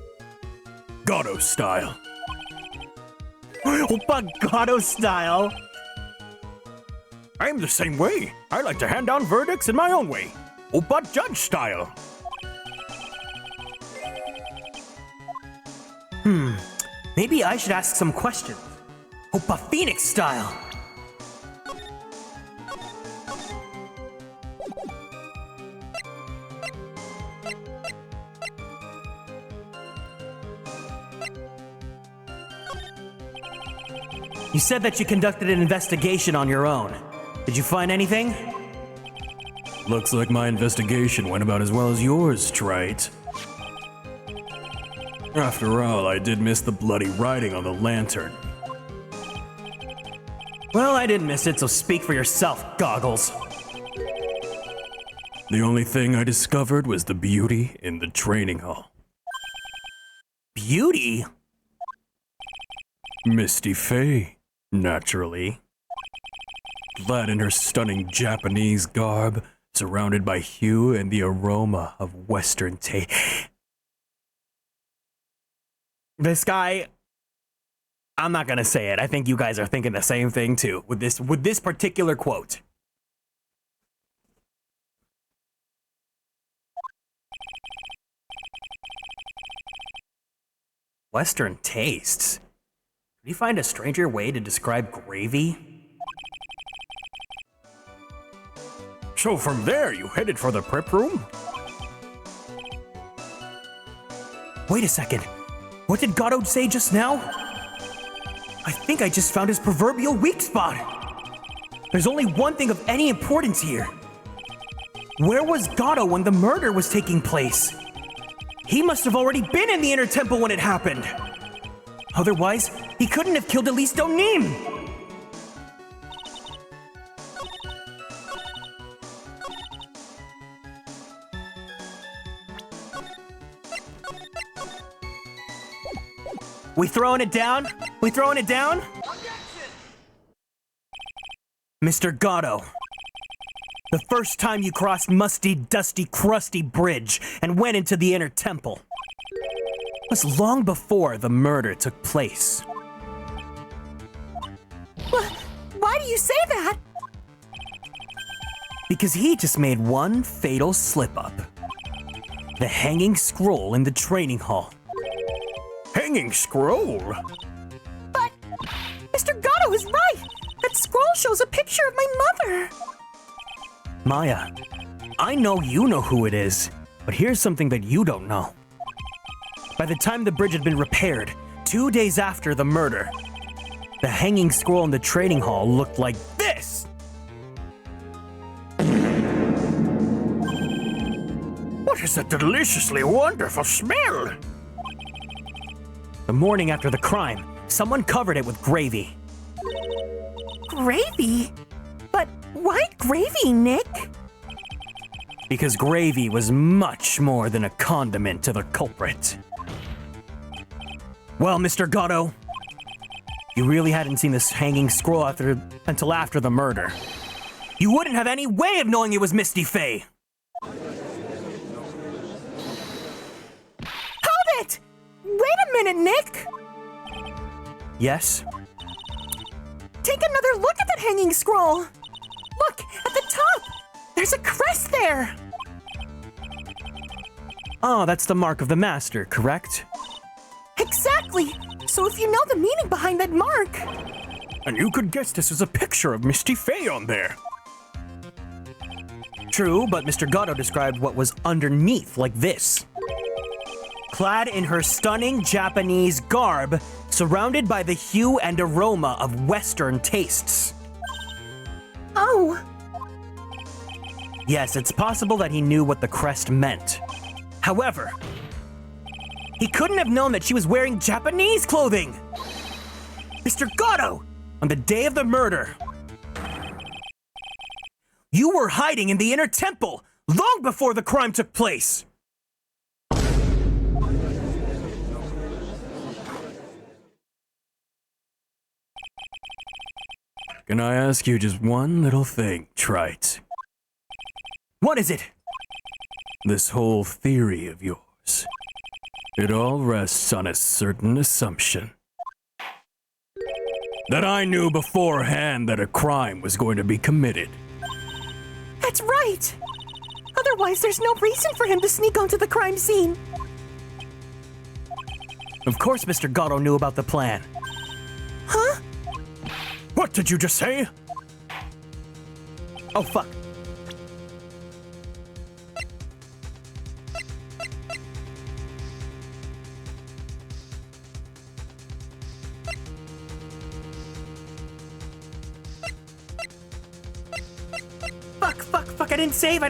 Gado style. Oppa Gado style? I'm the same way. I like to hand down verdicts in my own way. Oppa judge style. Maybe I should ask some questions. Oppa Phoenix style. You said that you conducted an investigation on your own. Did you find anything? Looks like my investigation went about as well as yours, Wright. After all, I did miss the bloody writing on the lantern. Well, I didn't miss it, so speak for yourself, Goggles. The only thing I discovered was the beauty in the training hall. Beauty? Misty Faye, naturally. Clad in her stunning Japanese garb, surrounded by hue and the aroma of Western taste. This guy, I'm not gonna say it. I think you guys are thinking the same thing too with this particular quote. Western tastes. Could you find a stranger way to describe gravy? So from there, you headed for the prep room? Wait a second. What did Gado say just now? I think I just found his proverbial weak spot. There's only one thing of any importance here. Where was Gado when the murder was taking place? He must have already been in the inner temple when it happened. Otherwise, he couldn't have killed Elise Donim. We throwing it down? We throwing it down? Mr. Gado, the first time you crossed musty, dusty, crusty bridge and went into the inner temple was long before the murder took place. Why do you say that? Because he just made one fatal slip-up. The hanging scroll in the training hall. Hanging scroll? But Mr. Gado is right. That scroll shows a picture of my mother. Maya, I know you know who it is. But here's something that you don't know. By the time the bridge had been repaired, 2 days after the murder, the hanging scroll in the trading hall looked like this! What is that deliciously wonderful smell? The morning after the crime, someone covered it with gravy. Gravy? But why gravy, Nick? Because gravy was much more than a condiment to the culprit. Well, Mr. Gatto, you really hadn't seen this hanging scroll until after the murder. You wouldn't have any way of knowing it was Misty Faye. Hold it! Wait a minute, Nick! Yes? Take another look at that hanging scroll! Look, at the top! There's a crest there! Oh, that's the mark of the master, correct? Exactly! So if you know the meaning behind that mark... And you could guess this is a picture of Misty Faye on there. True, but Mr. Gatto described what was underneath like this. Clad in her stunning Japanese garb, surrounded by the hue and aroma of Western tastes. Oh! Yes, it's possible that he knew what the crest meant. However, he couldn't have known that she was wearing Japanese clothing! Mr. Gatto, on the day of the murder, you were hiding in the inner temple long before the crime took place! Can I ask you just one little thing, Trite? What is it? This whole theory of yours. It all rests on a certain assumption. That I knew beforehand that a crime was going to be committed. That's right! Otherwise, there's no reason for him to sneak onto the crime scene. Of course Mr. Gatto knew about the plan. Huh? What did you just say? Oh, fuck. Fuck, I didn't save.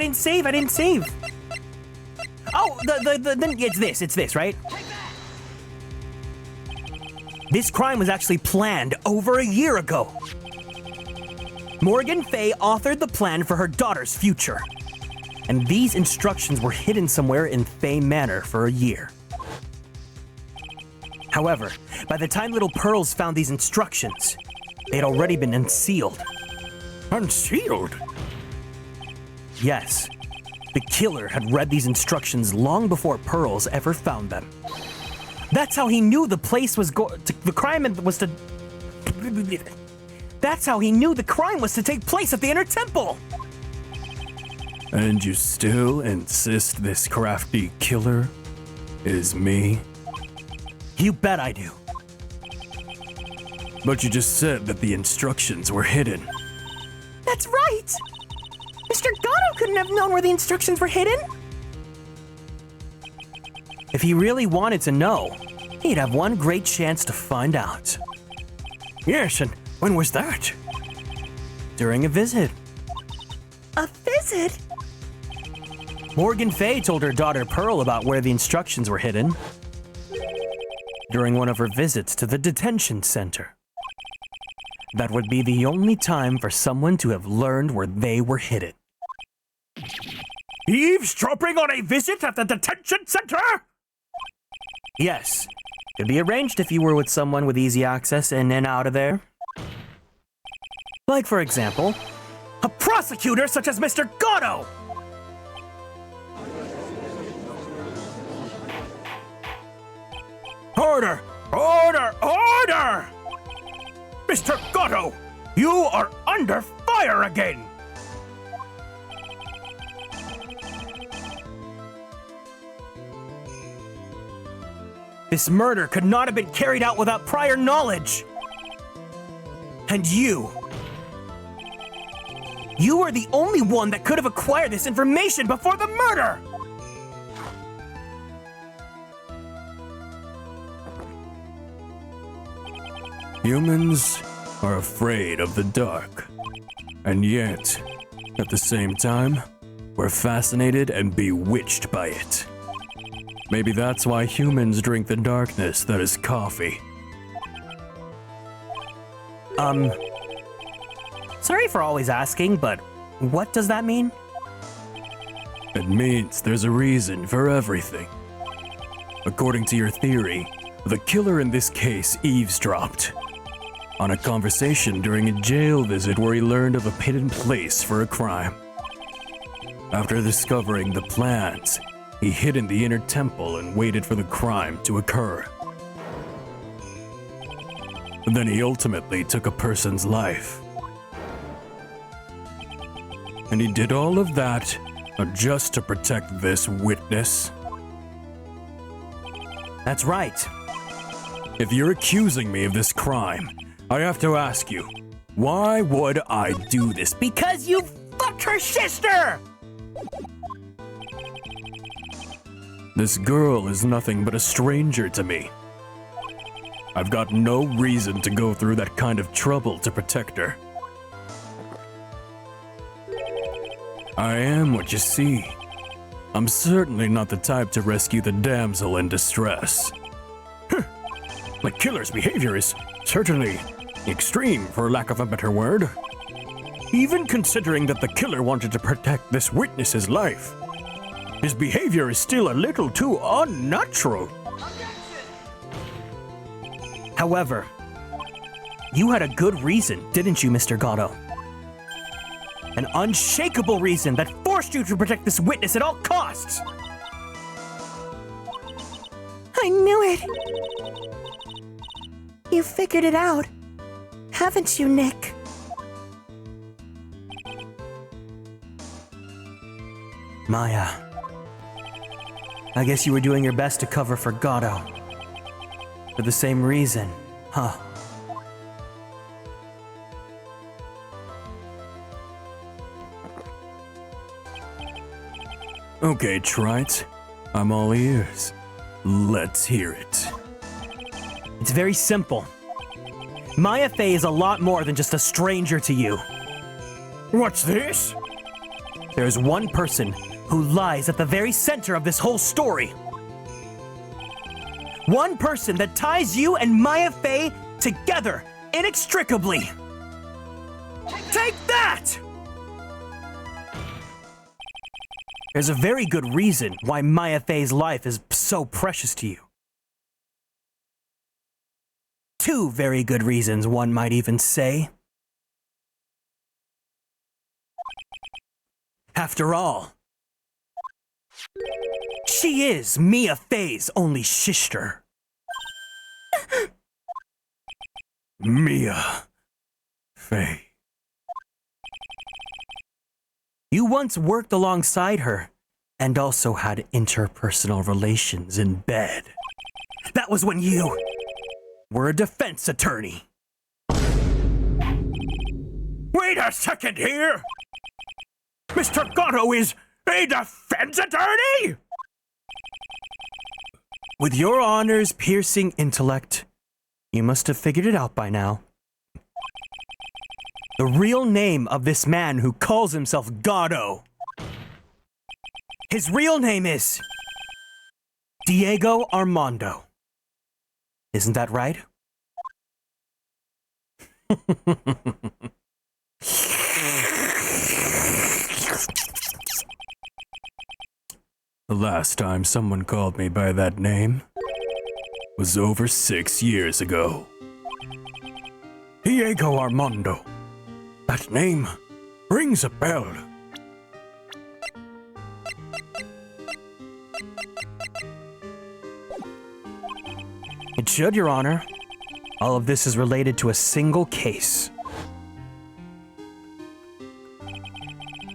Oh, it's this, right? This crime was actually planned over a year ago. Morgan Fay authored the plan for her daughter's future. And these instructions were hidden somewhere in Fay Manor for a year. However, by the time little Pearls found these instructions, they had already been unsealed. Unsealed? Yes. The killer had read these instructions long before Pearls ever found them. That's how he knew the place was the crime was to... That's how he knew the crime was to take place at the Inner Temple! And you still insist this crafty killer is me? You bet I do. But you just said that the instructions were hidden. That's right! Mr. Gatto couldn't have known where the instructions were hidden! If he really wanted to know, he'd have one great chance to find out. Yes, and when was that? During a visit. A visit? Morgan Fay told her daughter Pearl about where the instructions were hidden during one of her visits to the detention center. That would be the only time for someone to have learned where they were hidden. Eavesdropping on a visit at the detention center? Yes. Could be arranged if you were with someone with easy access in and out of there. Like, for example, a prosecutor such as Mr. Gatto! Order! Order! Order! Mr. Gatto, you are under fire again! This murder could not have been carried out without prior knowledge! And you are the only one that could have acquired this information before the murder! Humans are afraid of the dark. And yet, at the same time, we're fascinated and bewitched by it. Maybe that's why humans drink the darkness that is coffee. Sorry for always asking, but what does that mean? It means there's a reason for everything. According to your theory, the killer in this case eavesdropped on a conversation during a jail visit where he learned of a hidden place for a crime. After discovering the plans, he hid in the inner temple and waited for the crime to occur. Then he ultimately took a person's life. And he did all of that just to protect this witness. That's right. If you're accusing me of this crime, I have to ask you, why would I do this? Because you fucked her sister! This girl is nothing but a stranger to me. I've got no reason to go through that kind of trouble to protect her. I am what you see. I'm certainly not the type to rescue the damsel in distress. The killer's behavior is certainly extreme, for lack of a better word. Even considering that the killer wanted to protect this witness's life, his behavior is still a little too unnatural. However, you had a good reason, didn't you, Mr. Gatto? An unshakable reason that forced you to protect this witness at all costs! I knew it! You figured it out, haven't you, Nick? Maya, I guess you were doing your best to cover for Gatto. For the same reason, huh? Okay, Wright. I'm all ears. Let's hear it. It's very simple. Maya Fey is a lot more than just a stranger to you. What's this? There's one person who lies at the very center of this whole story. One person that ties you and Maya Fey together inextricably. Take that! There's a very good reason why Maya Fey's life is so precious to you. Two very good reasons, one might even say. After all, she is Mia Fey's only sister. Mia Fey. You once worked alongside her and also had interpersonal relations in bed. That was when you were a defense attorney. Wait a second here! Mr. Gatto is a defense attorney?! With your honor's piercing intellect, you must have figured it out by now. The real name of this man who calls himself Gatto. His real name is Diego Armando. Isn't that right? The last time someone called me by that name was over 6 years ago. Diego Armando. That name rings a bell. It should, Your Honor. All of this is related to a single case.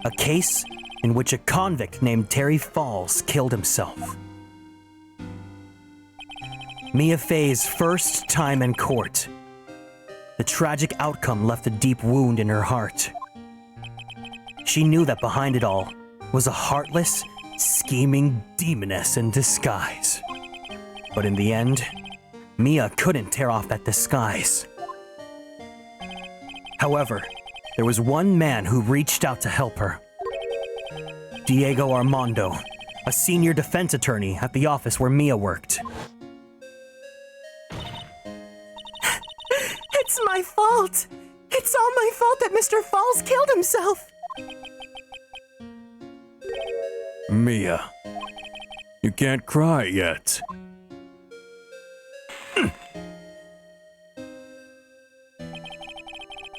A case in which a convict named Terry Falls killed himself. Mia Fey's first time in court. The tragic outcome left a deep wound in her heart. She knew that behind it all was a heartless, scheming demoness in disguise. But in the end, Mia couldn't tear off that disguise. However, there was one man who reached out to help her. Diego Armando, a senior defense attorney at the office where Mia worked. It's my fault. It's all my fault that Mr. Falls killed himself. Mia, you can't cry yet.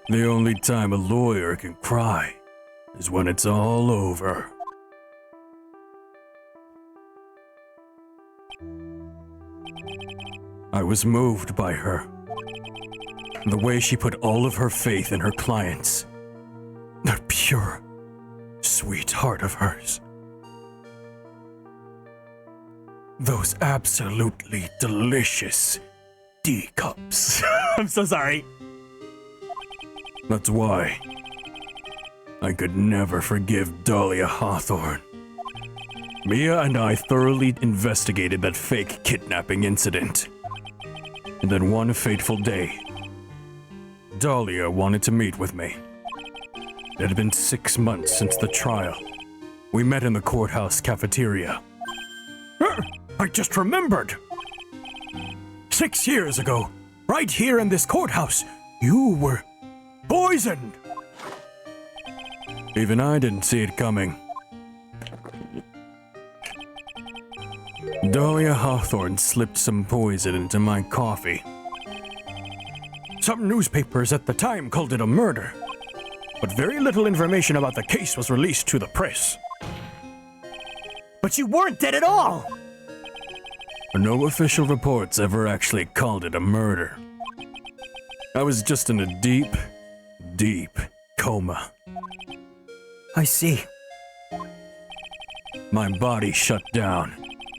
The only time a lawyer can cry is when it's all over. I was moved by her. The way she put all of her faith in her clients. That pure, sweet heart of hers. Those absolutely delicious D-cups. I'm so sorry. That's why I could never forgive Dahlia Hawthorne. Mia and I thoroughly investigated that fake kidnapping incident. And then one fateful day, Dahlia wanted to meet with me. It had been 6 months since the trial. We met in the courthouse cafeteria. I just remembered. 6 years ago, right here in this courthouse, you were poisoned. Even I didn't see it coming. Dahlia Hawthorne slipped some poison into my coffee. Some newspapers at the time called it a murder, but very little information about the case was released to the press. But you weren't dead at all! No official reports ever actually called it a murder. I was just in a deep, deep coma. I see. My body shut down,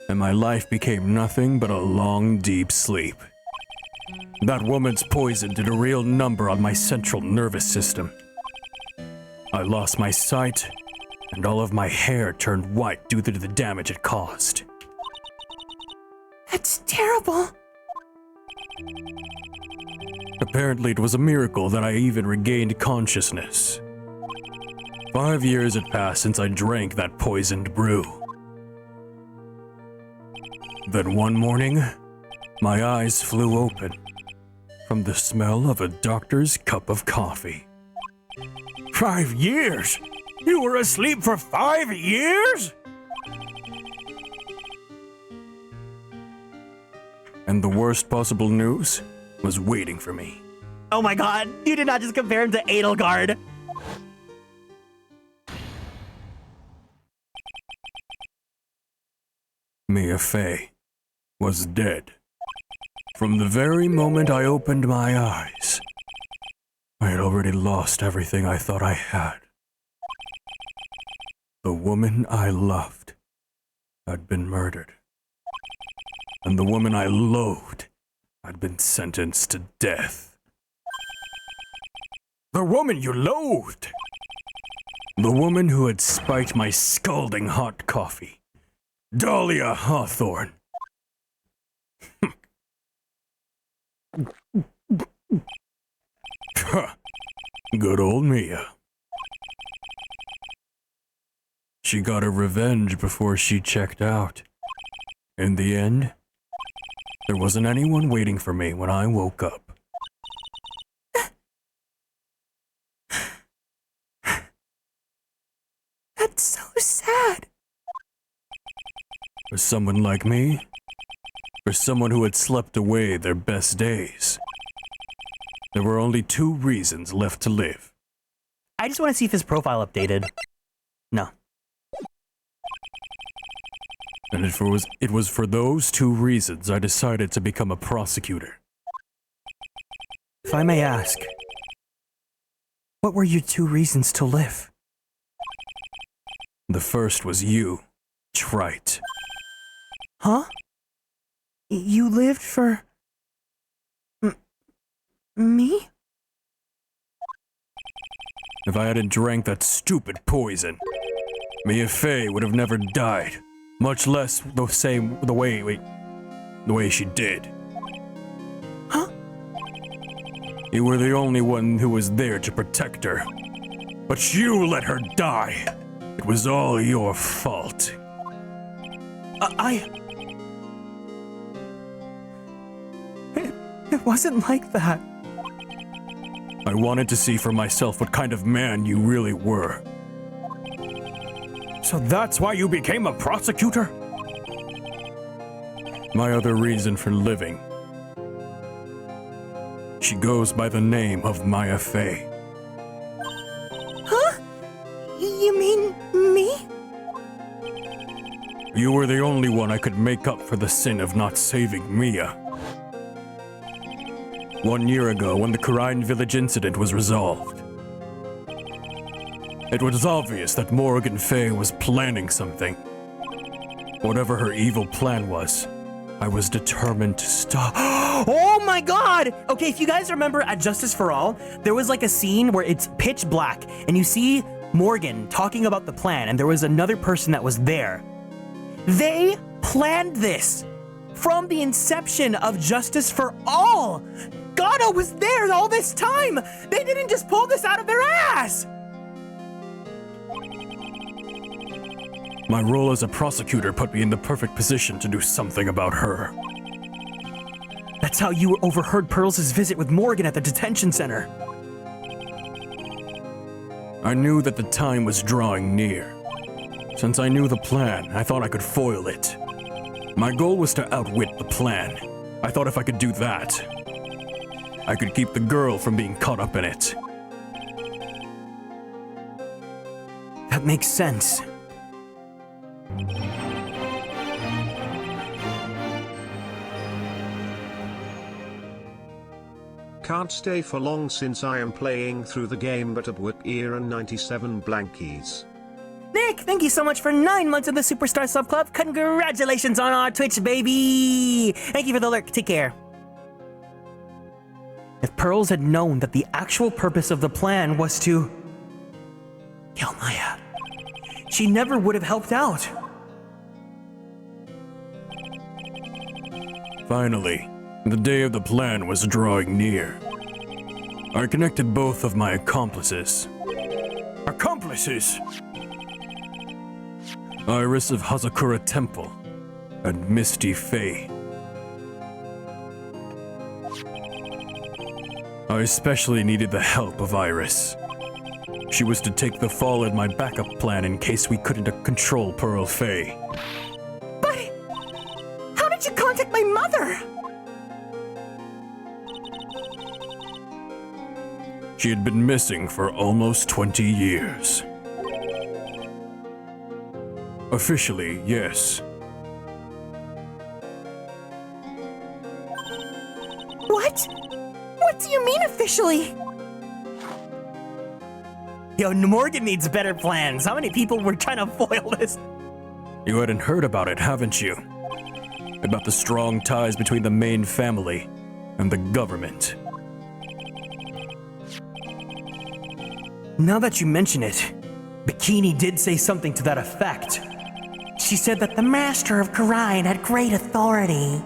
and my life became nothing but a long, deep sleep. That woman's poison did a real number on my central nervous system. I lost my sight, and all of my hair turned white due to the damage it caused. That's terrible. Apparently, it was a miracle that I even regained consciousness. 5 years had passed since I drank that poisoned brew. Then one morning, my eyes flew open from the smell of a doctor's cup of coffee. 5 years? You were asleep for 5 years? And the worst possible news was waiting for me. Oh my god, you did not just compare him to Edelgard. Mia Fey was dead. From the very moment I opened my eyes, I had already lost everything I thought I had. The woman I loved had been murdered. And the woman I loathed had been sentenced to death. The woman you loathed? The woman who had spiked my scalding hot coffee. Dahlia Hawthorne. Good old Mia. She got her revenge before she checked out. In the end, there wasn't anyone waiting for me when I woke up. That's so sad. For someone like me, for someone who had slept away their best days, there were only 2 reasons left to live. I just want to see if his profile updated. No. And it was for those 2 reasons I decided to become a prosecutor. If I may ask, what were your 2 reasons to live? The first was you, Wright. Huh? You lived for... me? If I hadn't drank that stupid poison, Mia Fey would have never died, much less the way she did. Huh? You were the only one who was there to protect her. But you let her die. It was all your fault. It wasn't like that. I wanted to see for myself what kind of man you really were. So that's why you became a prosecutor? My other reason for living. She goes by the name of Maya Fey. Huh? You mean me? You were the only one I could make up for the sin of not saving Mia. 1 year ago, when the Kieran village incident was resolved, it was obvious that Morgan Fey was planning something. Whatever her evil plan was, I was determined to stop. Oh my god! Okay, if you guys remember at Justice for All, there was like a scene where it's pitch black and you see Morgan talking about the plan and there was another person that was there. They planned this from the inception of Justice for All. Gato was there all this time. They didn't just pull this out of their ass. My role as a prosecutor put me in the perfect position to do something about her. That's how you overheard Pearls' visit with Morgan at the detention center. I knew that the time was drawing near. Since I knew the plan, I thought I could foil it. My goal was to outwit the plan. I thought if I could do that, I could keep the girl from being caught up in it. That makes sense. Can't stay for long since I am playing through the game, but at Kieran 97 blankies. Nick, thank you so much for 9 months in the Superstar Sub Club. Congratulations on our Twitch, baby! Thank you for the lurk. Take care. If Pearls had known that the actual purpose of the plan was to kill Maya, she never would have helped out. Finally, the day of the plan was drawing near. I connected both of my accomplices. Accomplices? Iris of Hazakura Temple and Misty Fey. I especially needed the help of Iris. She was to take the fall in my backup plan in case we couldn't control Pearl Fey. But how did you contact my mother? She had been missing for almost 20 years. Officially, yes. What? What do you mean officially? Yo, Morgan needs better plans. How many people were trying to foil this? You hadn't heard about it, haven't you? About the strong ties between the main family and the government. Now that you mention it, Bikini did say something to that effect. She said that the Master of Kieran had great authority.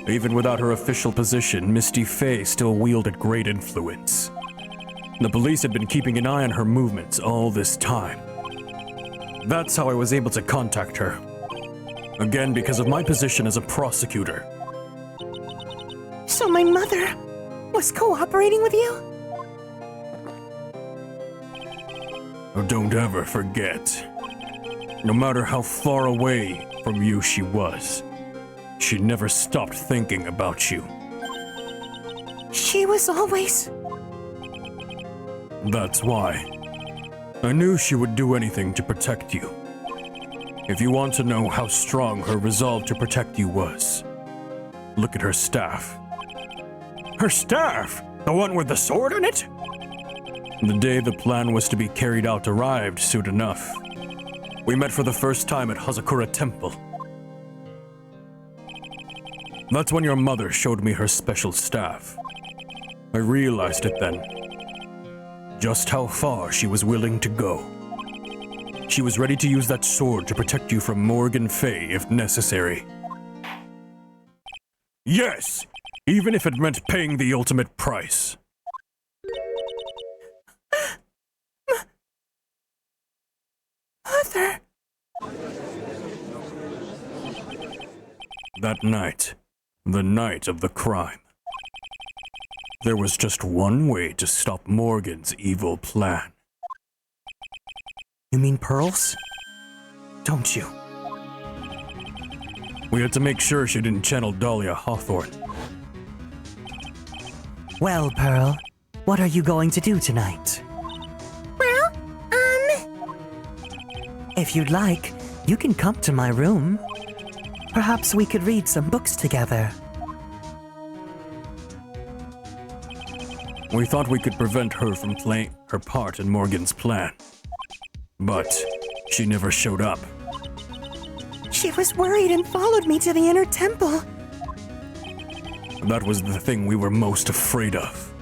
Even without her official position, Misty Fey still wielded great influence. The police had been keeping an eye on her movements all this time. That's how I was able to contact her. Again, because of my position as a prosecutor. So my mother was cooperating with you? Oh, don't ever forget. No matter how far away from you she was, she never stopped thinking about you. She was always... That's why. I knew she would do anything to protect you. If you want to know how strong her resolve to protect you was, look at her staff. Her staff? The one with the sword in it? The day the plan was to be carried out arrived soon enough. We met for the first time at Hazakura Temple. That's when your mother showed me her special staff. I realized it then. Just how far she was willing to go. She was ready to use that sword to protect you from Morgan Fey if necessary. Yes! even if it meant paying the ultimate price. Mother. That night, the night of the crime, there was just one way to stop Morgan's evil plan. You mean pearls? Don't you? We had to make sure she didn't channel Dahlia Hawthorne. Well, Pearl, what are you going to do tonight? Well, If you'd like, you can come to my room. Perhaps we could read some books together. We thought we could prevent her from playing her part in Morgan's plan. But she never showed up. she was worried and followed me to the inner temple. That was the thing we were most afraid of.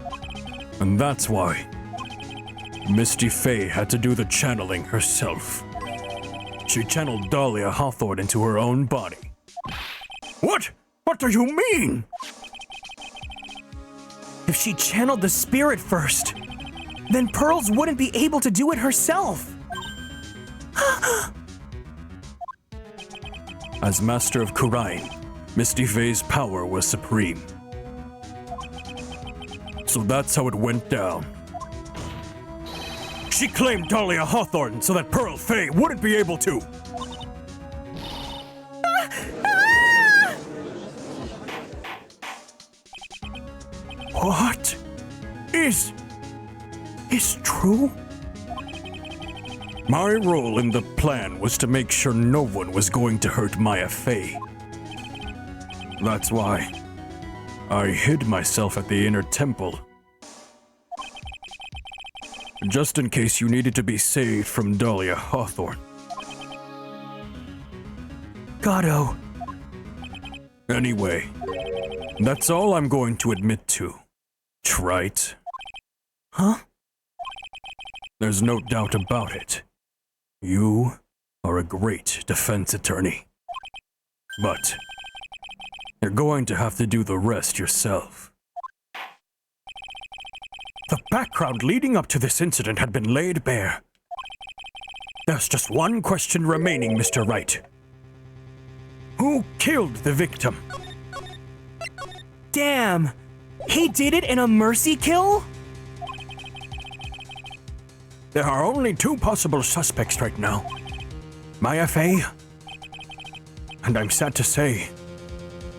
And that's why Misty Faye had to do the channeling herself. She channeled Dahlia Hawthorne into her own body. What? What do you mean? If she channeled the spirit first, then Pearls wouldn't be able to do it herself. As Master of Kurain, Misty Faye's power was supreme. So that's how it went down. She claimed Dahlia Hawthorne so that Pearl Faye wouldn't be able to. What is true? My role in the plan was to make sure no one was going to hurt Maya Faye. That's why I hid myself at the inner temple. Just in case you needed to be saved from Dahlia Hawthorne. Goddo. Anyway, that's all I'm going to admit to. Wright. Huh? There's no doubt about it. You are a great defense attorney. But you're going to have to do the rest yourself. The background leading up to this incident had been laid bare. There's just one question remaining, Mr. Wright. Who killed the victim? Damn! He did it in a mercy kill? There are only two possible suspects right now. Maya Faye, and I'm sad to say,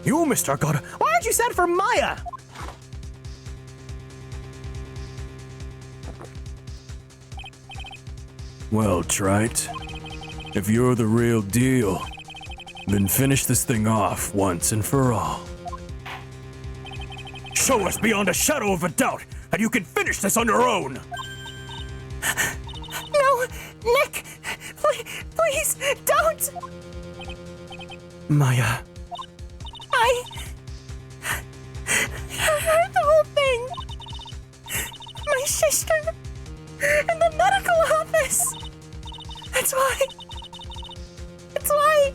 you, Mr. Goddo. Why aren't you sad for Maya? Well, Wright, if you're the real deal, then finish this thing off once and for all. Show us beyond a shadow of a doubt that you can finish this on your own! No, Nick! Please, don't! Maya. I heard the whole thing. My sister in the medical office. That's why. I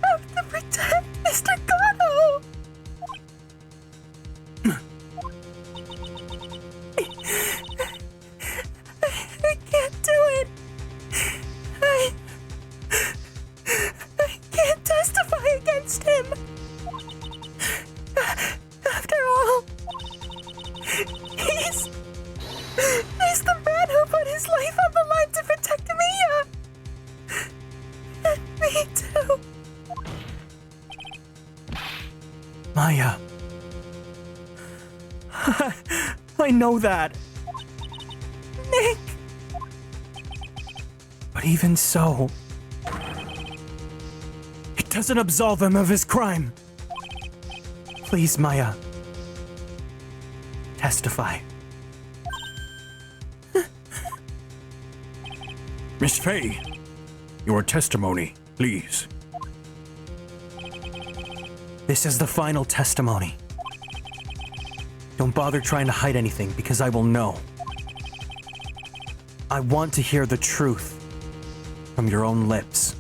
have to protect Mr. Goddo. I can't do it. I can't testify against him. After all, he's the man who put his life on the line to protect Mia. And me too. Maya. I know that. Nick. But even so, it doesn't absolve him of his crime. Please, Maya. Testify. Miss Faye, your testimony, please. This is the final testimony. Don't bother trying to hide anything, because I will know. I want to hear the truth from your own lips.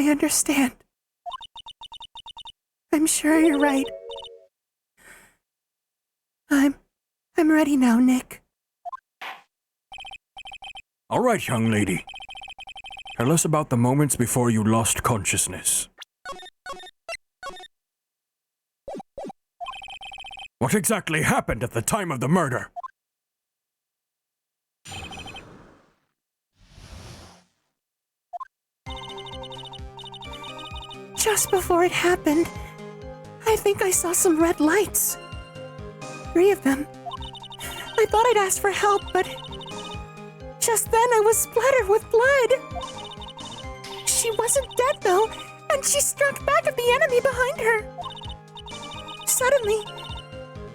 I understand. I'm sure you're right. I'm ready now, Nick. All right, young lady. Tell us about the moments before you lost consciousness. What exactly happened at the time of the murder? Just before it happened, I think I saw some red lights. 3 of them. I thought I'd ask for help, but just then I was splattered with blood. She wasn't dead though, and she struck back at the enemy behind her. Suddenly,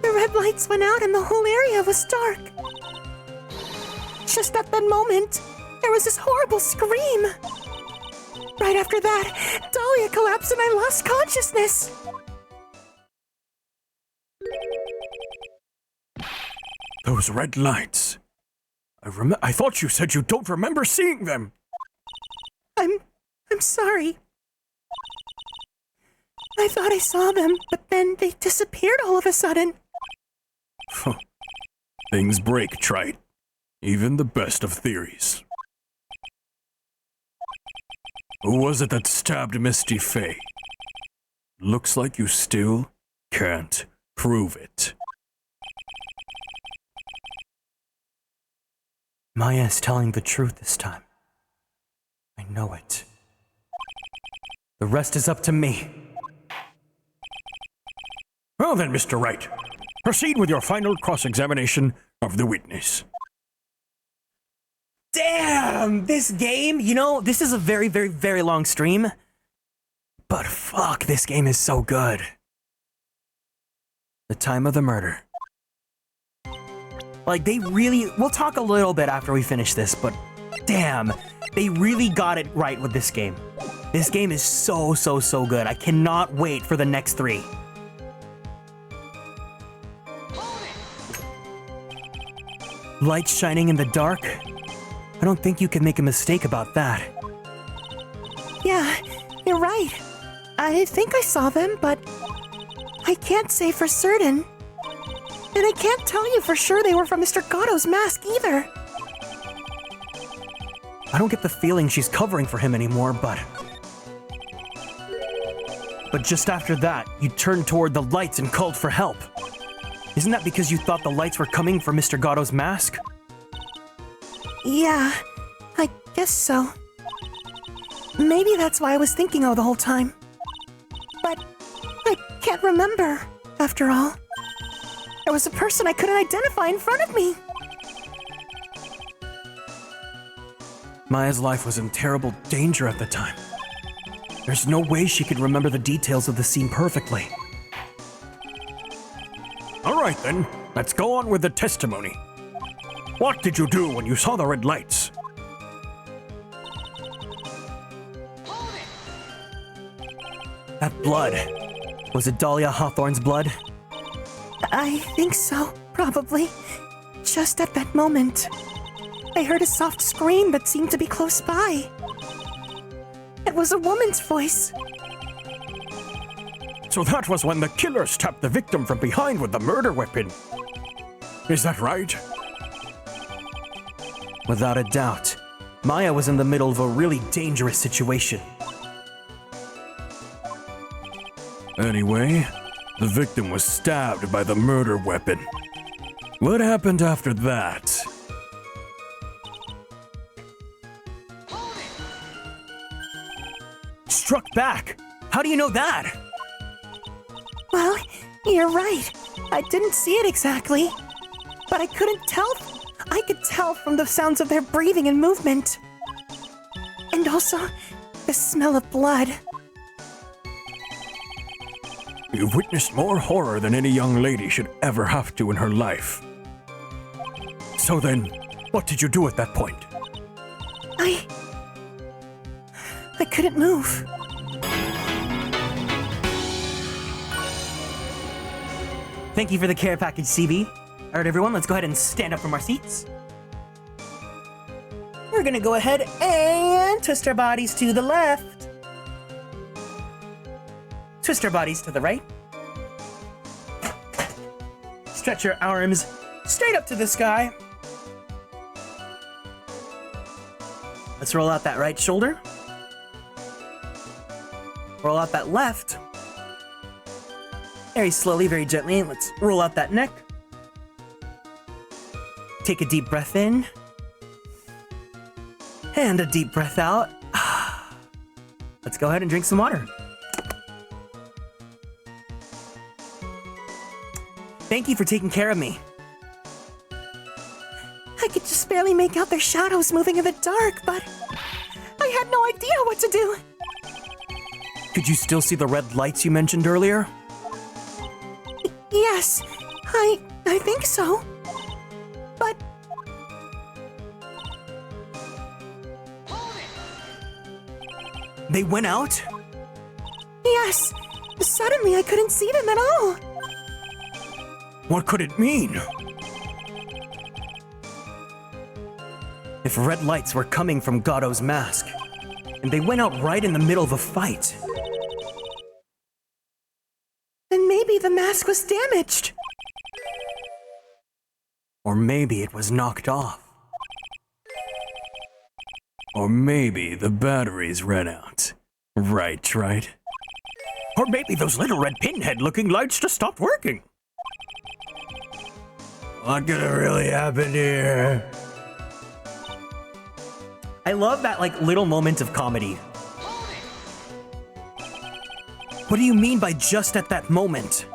the red lights went out and the whole area was dark. Just at that moment, there was this horrible scream. Right after that, Dahlia collapsed and I lost consciousness. Those red lights. I thought you said you don't remember seeing them. I'm sorry. I thought I saw them, but then they disappeared all of a sudden. Things break, Wright. Even the best of theories. Who was it that stabbed Misty Faye? Looks like you still can't prove it. Maya is telling the truth this time. I know it. The rest is up to me. Well then, Mr. Wright, proceed with your final cross-examination of the witness. Damn! This game, you know, this is a very, very, very long stream. But fuck, this game is so good. The time of the murder. Like, they really... We'll talk a little bit after we finish this, but damn, they really got it right with this game. This game is so, so, so good. I cannot wait for the next 3. Lights shining in the dark? I don't think you can make a mistake about that. Yeah, you're right. I think I saw them, but I can't say for certain. And I can't tell you for sure they were from Mr. Gatto's mask either. I don't get the feeling she's covering for him anymore, but just after that, you turned toward the lights and called for help. Isn't that because you thought the lights were coming from Mr. Gatto's mask? Yeah, I guess so. Maybe that's why I was thinking of the whole time. But I can't remember, after all. There was a person I couldn't identify in front of me. Maya's life was in terrible danger at the time. There's no way she could remember the details of the scene perfectly. All right then, let's go on with the testimony. What did you do when you saw the red lights? That blood. Was it Dahlia Hawthorne's blood? I think so, probably. Just at that moment, I heard a soft scream that seemed to be close by. It was a woman's voice. So that was when the killer stabbed the victim from behind with the murder weapon. Is that right? Without a doubt. Maya was in the middle of a really dangerous situation. Anyway, the victim was stabbed by the murder weapon. What happened after that? Struck back! How do you know that? Well, you're right. I didn't see it exactly. But I couldn't tell. I could tell from the sounds of their breathing and movement. And also, the smell of blood. You've witnessed more horror than any young lady should ever have to in her life. So then, what did you do at that point? I couldn't move. Thank you for the care package, CB. Alright everyone, let's go ahead and stand up from our seats. We're gonna go ahead and twist our bodies to the left. Twist our bodies to the right. Stretch your arms straight up to the sky. Let's roll out that right shoulder. Roll out that left. Very slowly, very gently. Let's roll out that neck. Take a deep breath in. And a deep breath out. Let's go ahead and drink some water. Thank you for taking care of me. I could just barely make out their shadows moving in the dark, but I had no idea what to do. Could you still see the red lights you mentioned earlier? Yes, I think so. But they went out? yes, suddenly I couldn't see them at all. What could it mean? If red lights were coming from Gado's mask, and they went out right in the middle of a fight, then maybe the mask was damaged. or maybe it was knocked off. Or maybe the batteries ran out. Right, right? Or maybe those little red pinhead-looking lights just stopped working. What could have really happened here? I love that, like, little moment of comedy. What do you mean by just at that moment?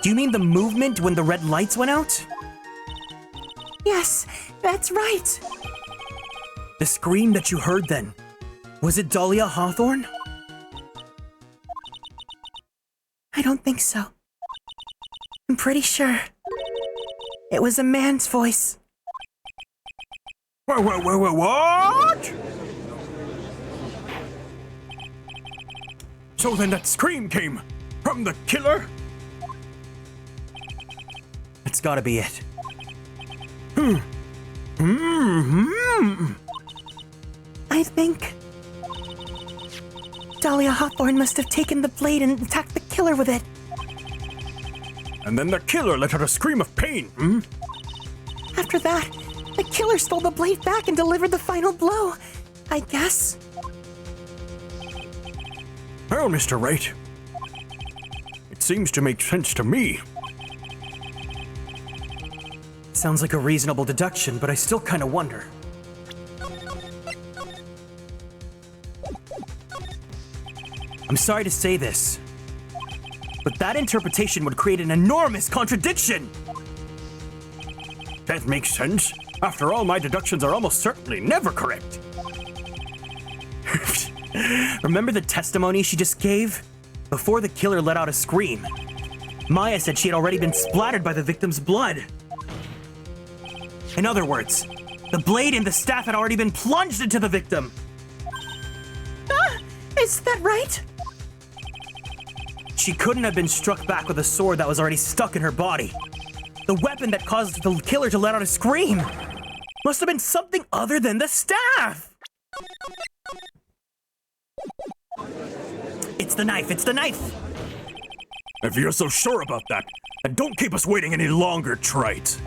Do you mean the movement when the red lights went out? Yes, that's right. The scream that you heard then, was it Dahlia Hawthorne? I don't think so. I'm pretty sure it was a man's voice. What? So then that scream came from the killer? It's gotta be it. I think Dahlia Hawthorne must have taken the blade and attacked the killer with it. And then the killer let out a scream of pain, After that, the killer stole the blade back and delivered the final blow, I guess. Well, Mr. Wright, it seems to make sense to me. Sounds like a reasonable deduction, but I still kinda wonder. I'm sorry to say this, but that interpretation would create an enormous contradiction! That makes sense. After all, my deductions are almost certainly never correct. Remember the testimony she just gave? Before the killer let out a scream, Maya said she had already been splattered by the victim's blood. In other words, the blade and the staff had already been plunged into the victim. Is that right? She couldn't have been struck back with a sword that was already stuck in her body. The weapon that caused the killer to let out a scream must have been something other than the staff. It's the knife, it's the knife! If you're so sure about that, then don't keep us waiting any longer, Trite.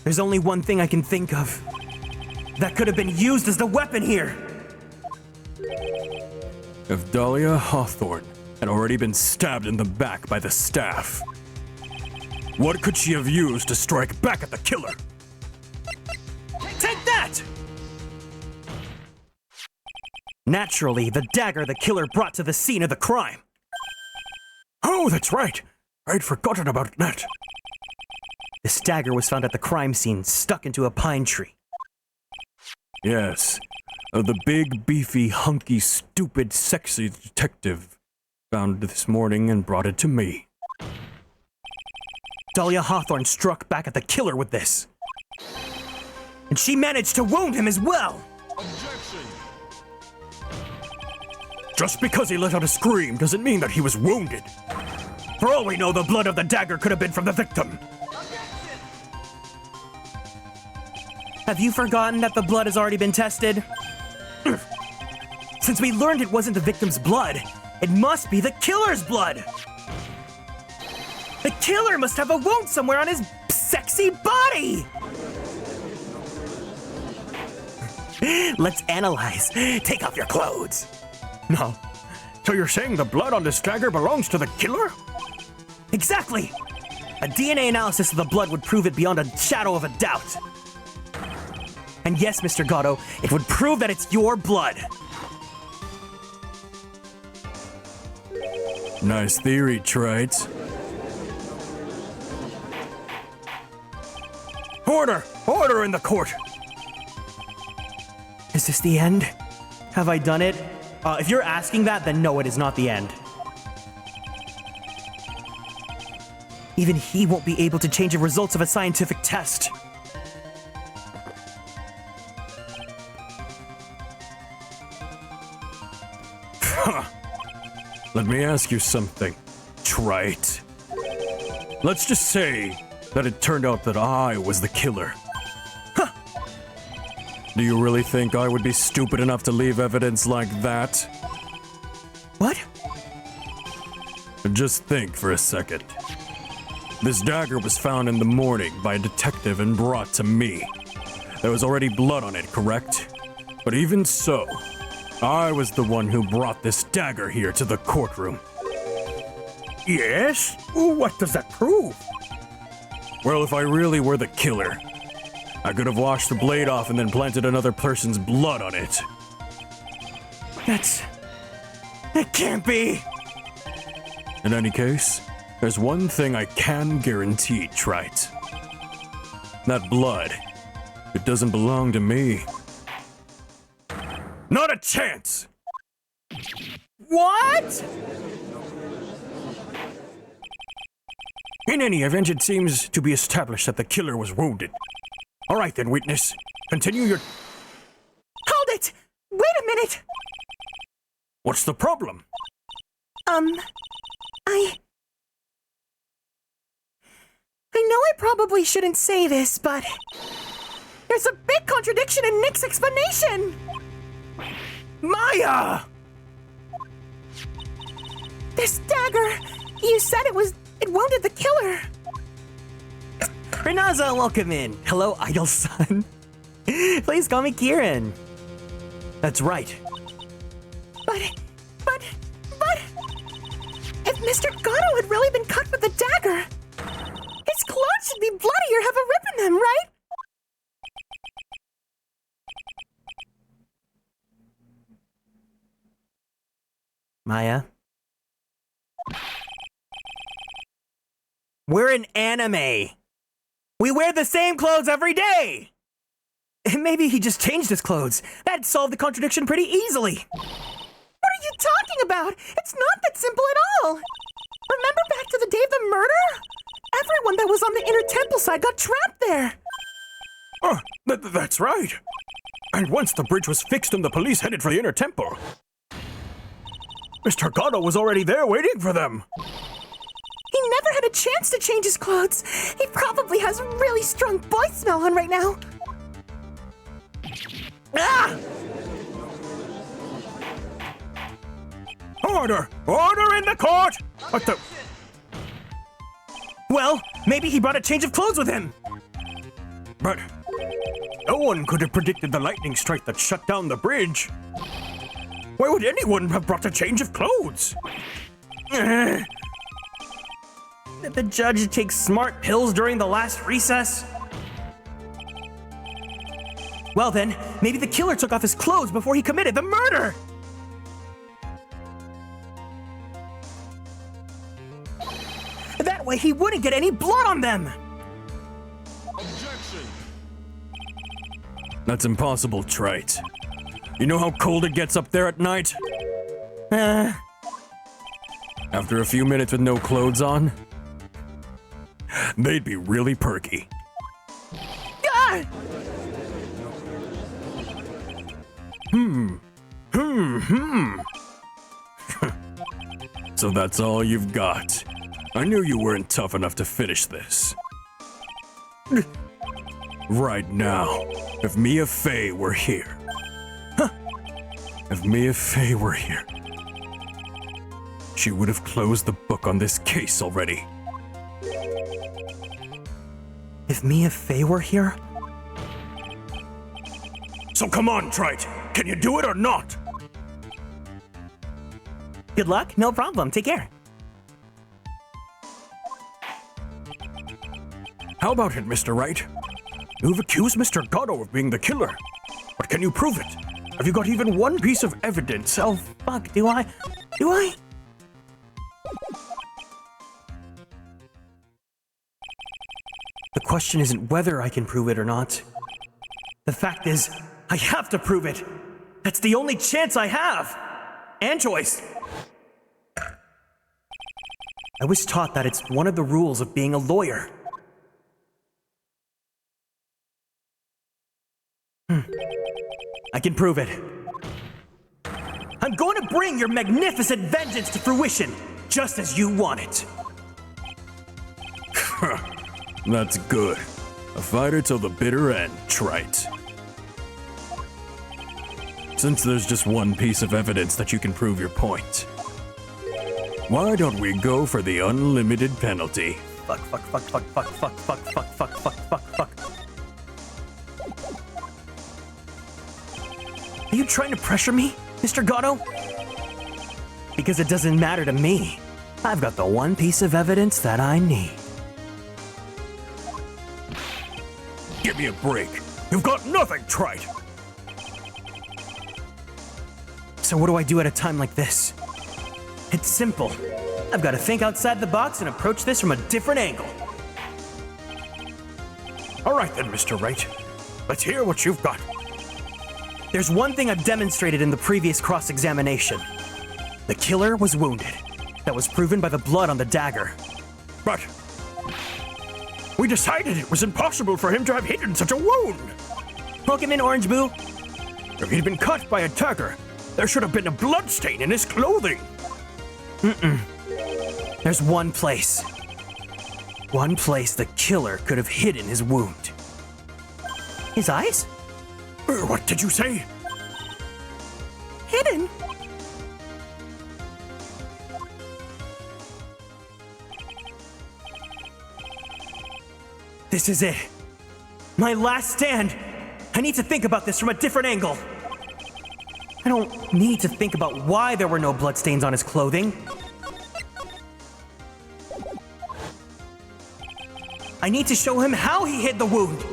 There's only one thing I can think of that could have been used as the weapon here. If Dahlia Hawthorne had already been stabbed in the back by the staff, what could she have used to strike back at the killer? Take that! Naturally, the dagger the killer brought to the scene of the crime. Oh, that's right. I'd forgotten about that. This dagger was found at the crime scene, stuck into a pine tree. yes, the big, beefy, hunky, stupid, sexy detective found it this morning and brought it to me. Dahlia Hawthorne struck back at the killer with this. And she managed to wound him as well. Objection! Just because he let out a scream doesn't mean that he was wounded. For all we know, the blood of the dagger could have been from the victim. Have you forgotten that the blood has already been tested? Since we learned it wasn't the victim's blood, it must be the killer's blood. The killer must have a wound somewhere on his sexy body. Let's analyze. Take off your clothes. No. So you're saying the blood on this dagger belongs to the killer? Exactly. A DNA analysis of the blood would prove it beyond a shadow of a doubt. And yes, Mr. Gatto, it would prove that it's your blood. Nice theory, Wright. Order! Order in the court! Is this the end? Have I done it? If you're asking that, then no, it is not the end. Even he won't be able to change the results of a scientific test. Let me ask you something, Wright. Let's just say that it turned out that I was the killer. Huh. Do you really think I would be stupid enough to leave evidence like that? What? Just think for a second. This dagger was found in the morning by a detective and brought to me. There was already blood on it, correct? But even so, I was the one who brought this dagger here to the courtroom. Yes? What does that prove? Well, if I really were the killer, I could have washed the blade off and then planted another person's blood on it. That can't be. In any case, there's one thing I can guarantee, Wright. That blood, it doesn't belong to me. Not a chance! What? In any event, it seems to be established that the killer was wounded. All right then, witness. Continue your... Hold it! Wait a minute! What's the problem? I know I probably shouldn't say this, but there's a big contradiction in Nick's explanation! Maya! This dagger, you said it wounded the killer. Renaza, welcome in. Hello, idol son. Please call me Kieran. That's right. But, if Mr. Gatto had really been cut with the dagger, his clothes should be bloody or have a rip in them, right? Maya? We're an anime. We wear the same clothes every day. Maybe he just changed his clothes. That'd solve the contradiction pretty easily. What are you talking about? It's not that simple at all. Remember back to the day of the murder? Everyone that was on the inner temple side got trapped there. Oh, that's right. And once the bridge was fixed and the police headed for the inner temple, Mr. Gatto was already there waiting for them. He never had a chance to change his clothes. He probably has a really strong boy smell on right now. Ah! Order! Order in the court! What the... Well, maybe he brought a change of clothes with him. But no one could have predicted the lightning strike that shut down the bridge. Why would anyone have brought a change of clothes? Did the judge take smart pills during the last recess? Well then, maybe the killer took off his clothes before he committed the murder! That way he wouldn't get any blood on them! Objection! That's impossible, Wright. You know how cold it gets up there at night? After a few minutes with no clothes on, they'd be really perky. Ah! So that's all you've got. I knew you weren't tough enough to finish this. Right now, if Mia Fey were here, If Mia Fey were here, she would have closed the book on this case already. If Mia Fey were here? So come on, Wright. Can you do it or not? Good luck, no problem. Take care. How about it, Mr. Wright? You've accused Mr. Gatto of being the killer. But can you prove it? Have you got even one piece of evidence? Oh, fuck, do I? Do I? The question isn't whether I can prove it or not. The fact is, I have to prove it. That's the only chance I have. And choice. I was taught that it's one of the rules of being a lawyer. I can prove it. I'm going to bring your magnificent vengeance to fruition, just as you want it. That's good. A fighter till the bitter end, Wright. Since there's just one piece of evidence that you can prove your point, why don't we go for the unlimited penalty? Fuck, fuck, fuck, fuck, fuck, fuck, fuck, fuck, fuck, fuck, fuck, fuck. Are you trying to pressure me, Mr. Gatto? Because it doesn't matter to me. I've got the one piece of evidence that I need. Give me a break. You've got nothing, Wright. So what do I do at a time like this? It's simple. I've got to think outside the box and approach this from a different angle. All right then, Mr. Wright. Let's hear what you've got. There's one thing I've demonstrated in the previous cross-examination. The killer was wounded. That was proven by the blood on the dagger. But we decided it was impossible for him to have hidden such a wound. Poke him in, Orange Boo. If he'd been cut by a dagger, there should have been a blood stain in his clothing. There's one place. One place the killer could have hidden his wound. His eyes? What did you say? Hidden? This is it. My last stand. I need to think about this from a different angle. I don't need to think about why there were no bloodstains on his clothing. I need to show him how he hid the wound.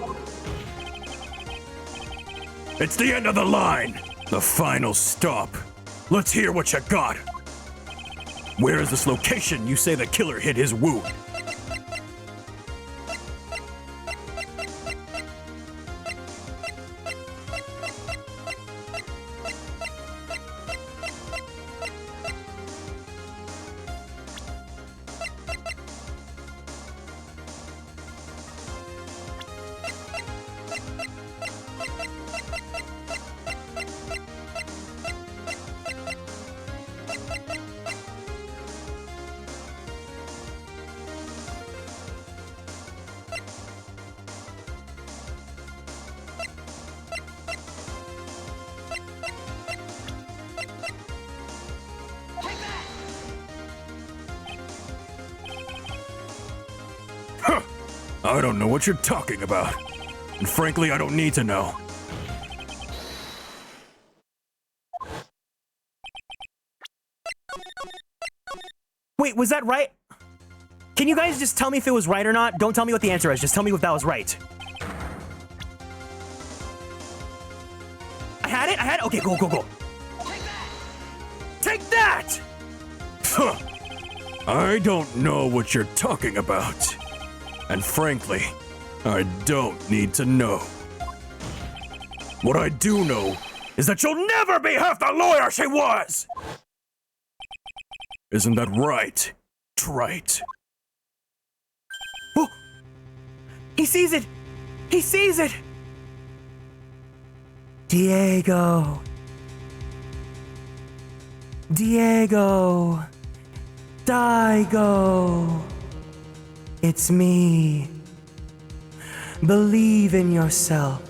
It's the end of the line. The final stop. Let's hear what you got. Where is this location you say the killer hid his wound? I don't know what you're talking about. And frankly, I don't need to know. Wait, was that right? Can you guys just tell me if it was right or not? Don't tell me what the answer is, just tell me if that was right. I had it? Okay, go. Take that! Huh. I don't know what you're talking about. And frankly, I don't need to know. What I do know is that you'll never be half the lawyer she was! Isn't that right? Right. Oh! He sees it! He sees it! Diego! Daigo! It's me. Believe in yourself.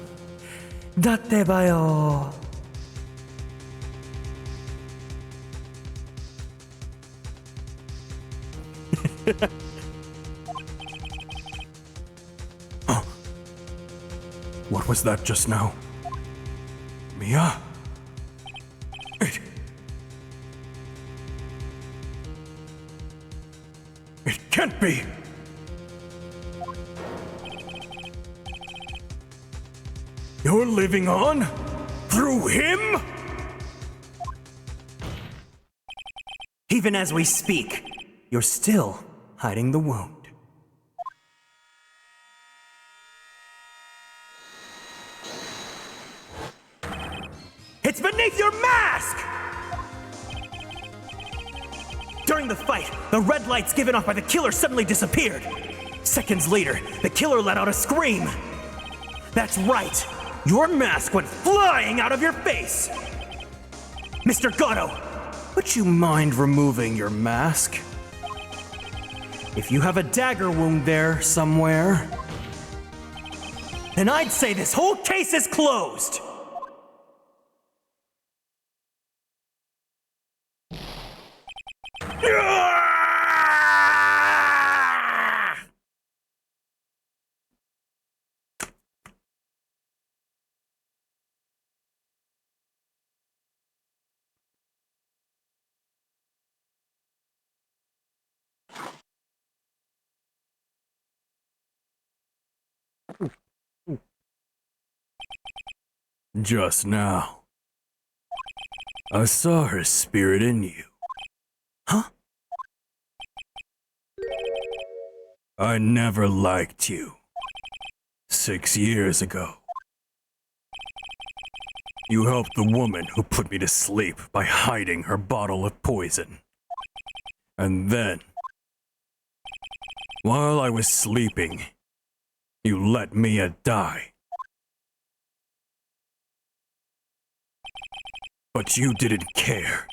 Date bayo. Oh. What was that just now? Mia? It can't be! You're living on? Through him? Even as we speak, you're still hiding the wound. It's beneath your mask! During the fight, the red lights given off by the killer suddenly disappeared. Seconds later, the killer let out a scream. That's right, your mask went flying out of your face! Mr. Gatto, would you mind removing your mask? If you have a dagger wound there somewhere, then I'd say this whole case is closed! Just now, I saw her spirit in you. Huh? I never liked you. 6 years ago. You helped the woman who put me to sleep by hiding her bottle of poison. And then, while I was sleeping, you let Mia die. But you didn't care.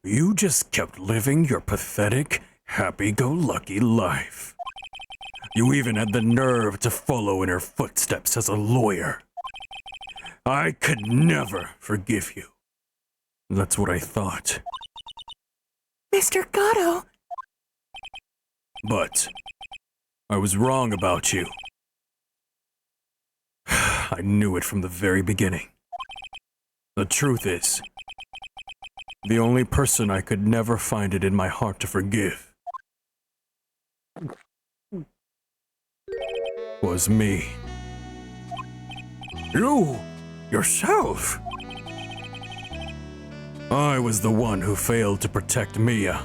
You just kept living your pathetic, happy-go-lucky life. You even had the nerve to follow in her footsteps as a lawyer. I could never forgive you. That's what I thought. Mr. Gatto. But I was wrong about you. I knew it from the very beginning. The truth is, the only person I could never find it in my heart to forgive was me. You, yourself. I was the one who failed to protect Mia.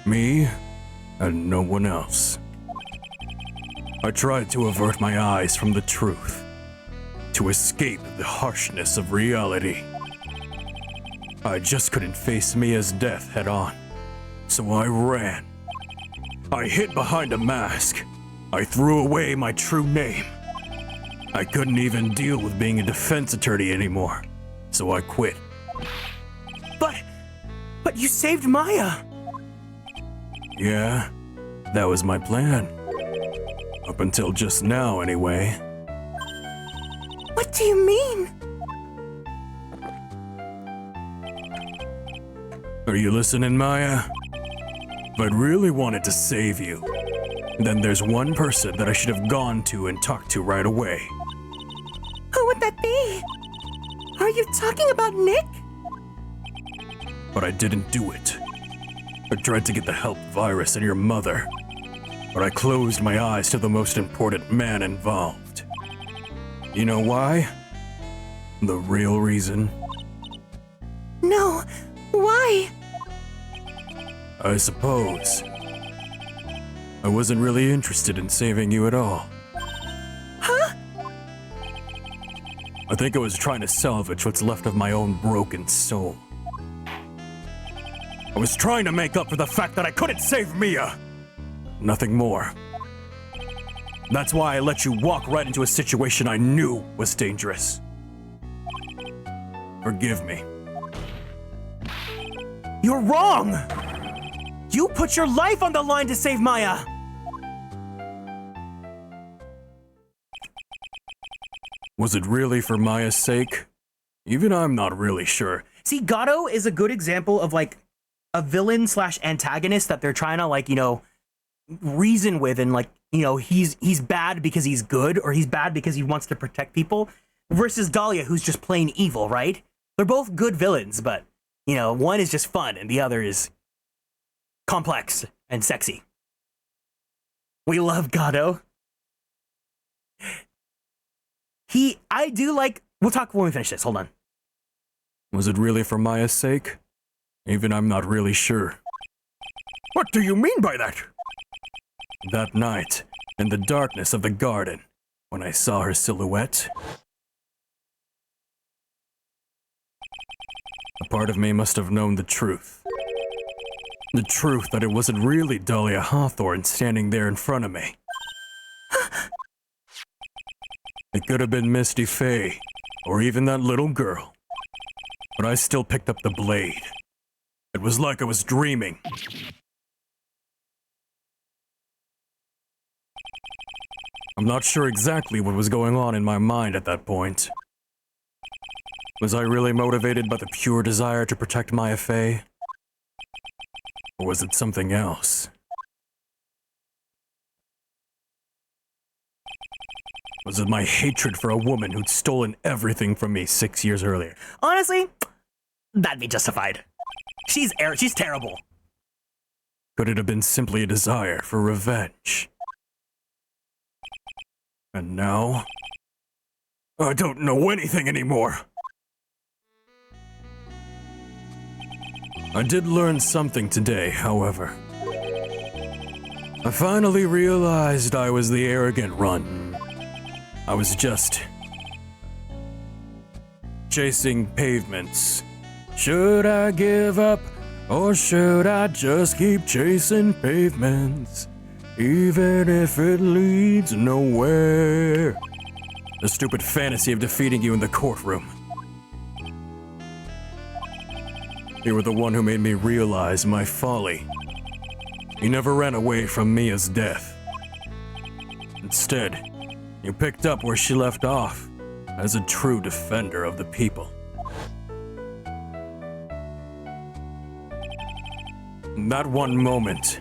Me and no one else. I tried to avert my eyes from the truth, to escape the harshness of reality. I just couldn't face Mia's death head on, so I ran. I hid behind a mask. I threw away my true name. I couldn't even deal with being a defense attorney anymore, so I quit. But you saved Maya! Yeah, that was my plan. Up until just now, anyway. What do you mean? Are you listening, Maya? If I'd really wanted to save you, then there's one person that I should have gone to and talked to right away. Who would that be? Are you talking about Nick? But I didn't do it. I tried to get the help virus and your mother, but I closed my eyes to the most important man involved. You know why? The real reason? No, why? I suppose I wasn't really interested in saving you at all. Huh? I think I was trying to salvage what's left of my own broken soul. I was trying to make up for the fact that I couldn't save Mia. Nothing more. That's why I let you walk right into a situation I knew was dangerous. Forgive me. You're wrong! You put your life on the line to save Maya! Was it really for Maya's sake? Even I'm not really sure. See, Gatto is a good example of, like, a villain slash antagonist that they're trying to, like, you know, reason with, and like, you know, he's bad because he's good, or he's bad because he wants to protect people, versus Dahlia, who's just plain evil, right? They're both good villains, but, you know, one is just fun and the other is complex and sexy. We love Gato. I do like, we'll talk when we finish this, hold on. Was it really for Maya's sake? Even I'm not really sure. What do you mean by that? That night, in the darkness of the garden, when I saw her silhouette, a part of me must have known the truth. The truth that it wasn't really Dahlia Hawthorne standing there in front of me. It could have been Misty Faye, or even that little girl. But I still picked up the blade. It was like I was dreaming. I'm not sure exactly what was going on in my mind at that point. Was I really motivated by the pure desire to protect Maya Faye? Or was it something else? Was it my hatred for a woman who'd stolen everything from me 6 years earlier? Honestly, that'd be justified. She's terrible. Could it have been simply a desire for revenge? And now, I don't know anything anymore. I did learn something today, however. I finally realized I was the arrogant one. I was just chasing pavements. Should I give up, or should I just keep chasing pavements? Even if it leads nowhere. The stupid fantasy of defeating you in the courtroom. You were the one who made me realize my folly. You never ran away from Mia's death. Instead, you picked up where she left off, as a true defender of the people. In that one moment,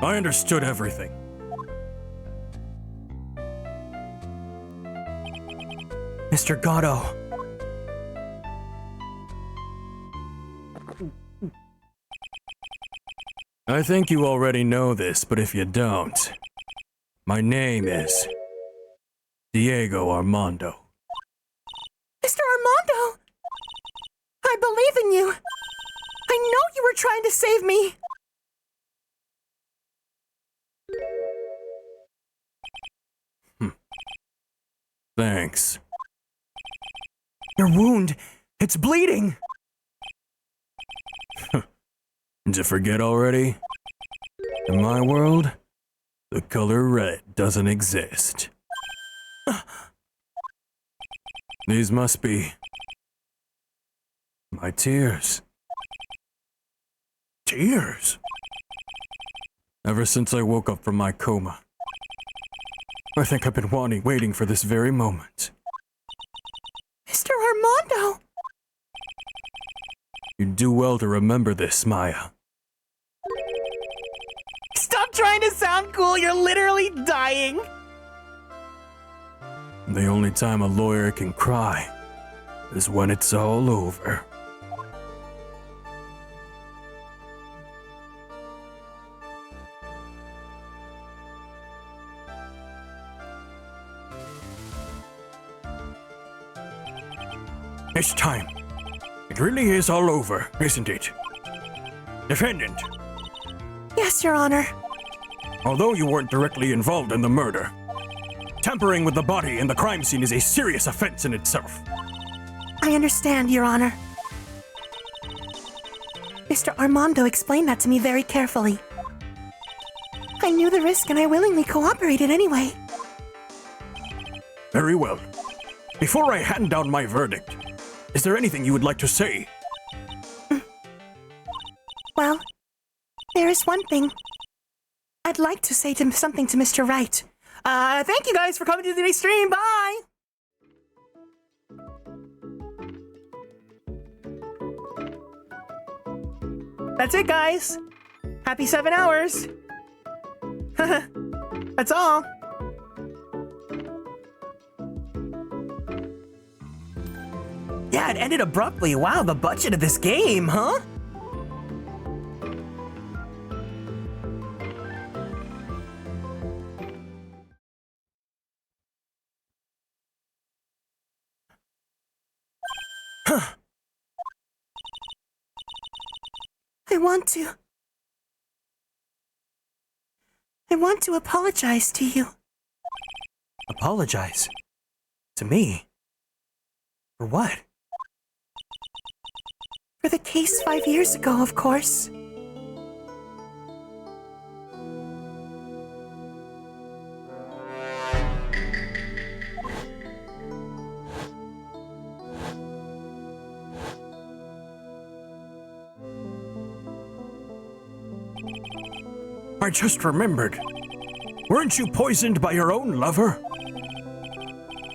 I understood everything. Mr. Gatto. I think you already know this, but if you don't, my name is Diego Armando. Mr. Armando! I believe in you. I know you were trying to save me. Thanks. Your wound, it's bleeding. Did you forget already? In my world, the color red doesn't exist. These must be my tears. Tears? Ever since I woke up from my coma, I think I've been waiting for this very moment. Mr. Armando! You do well to remember this, Maya. Stop trying to sound cool, you're literally dying. The only time a lawyer can cry is when it's all over. It's time. It really is all over, isn't it? Defendant, Yes, Your Honor. although you weren't directly involved in the murder, tampering with the body in the crime scene is a serious offense in itself. I understand, Your Honor. Mr. Armando explained that to me very carefully. I knew the risk and I willingly cooperated anyway. Very well. Before I hand down my verdict, is there anything you would like to say? Well, there is one thing. I'd like to say something to Mr. Wright. Thank you guys for coming to today's stream. Bye. That's it, guys. Happy 7 hours. That's all. Yeah, it ended abruptly. Wow, the budget of this game, huh? I want to apologize to you. Apologize? To me? For what? For the case 5 years ago, of course. I just remembered. Weren't you poisoned by your own lover?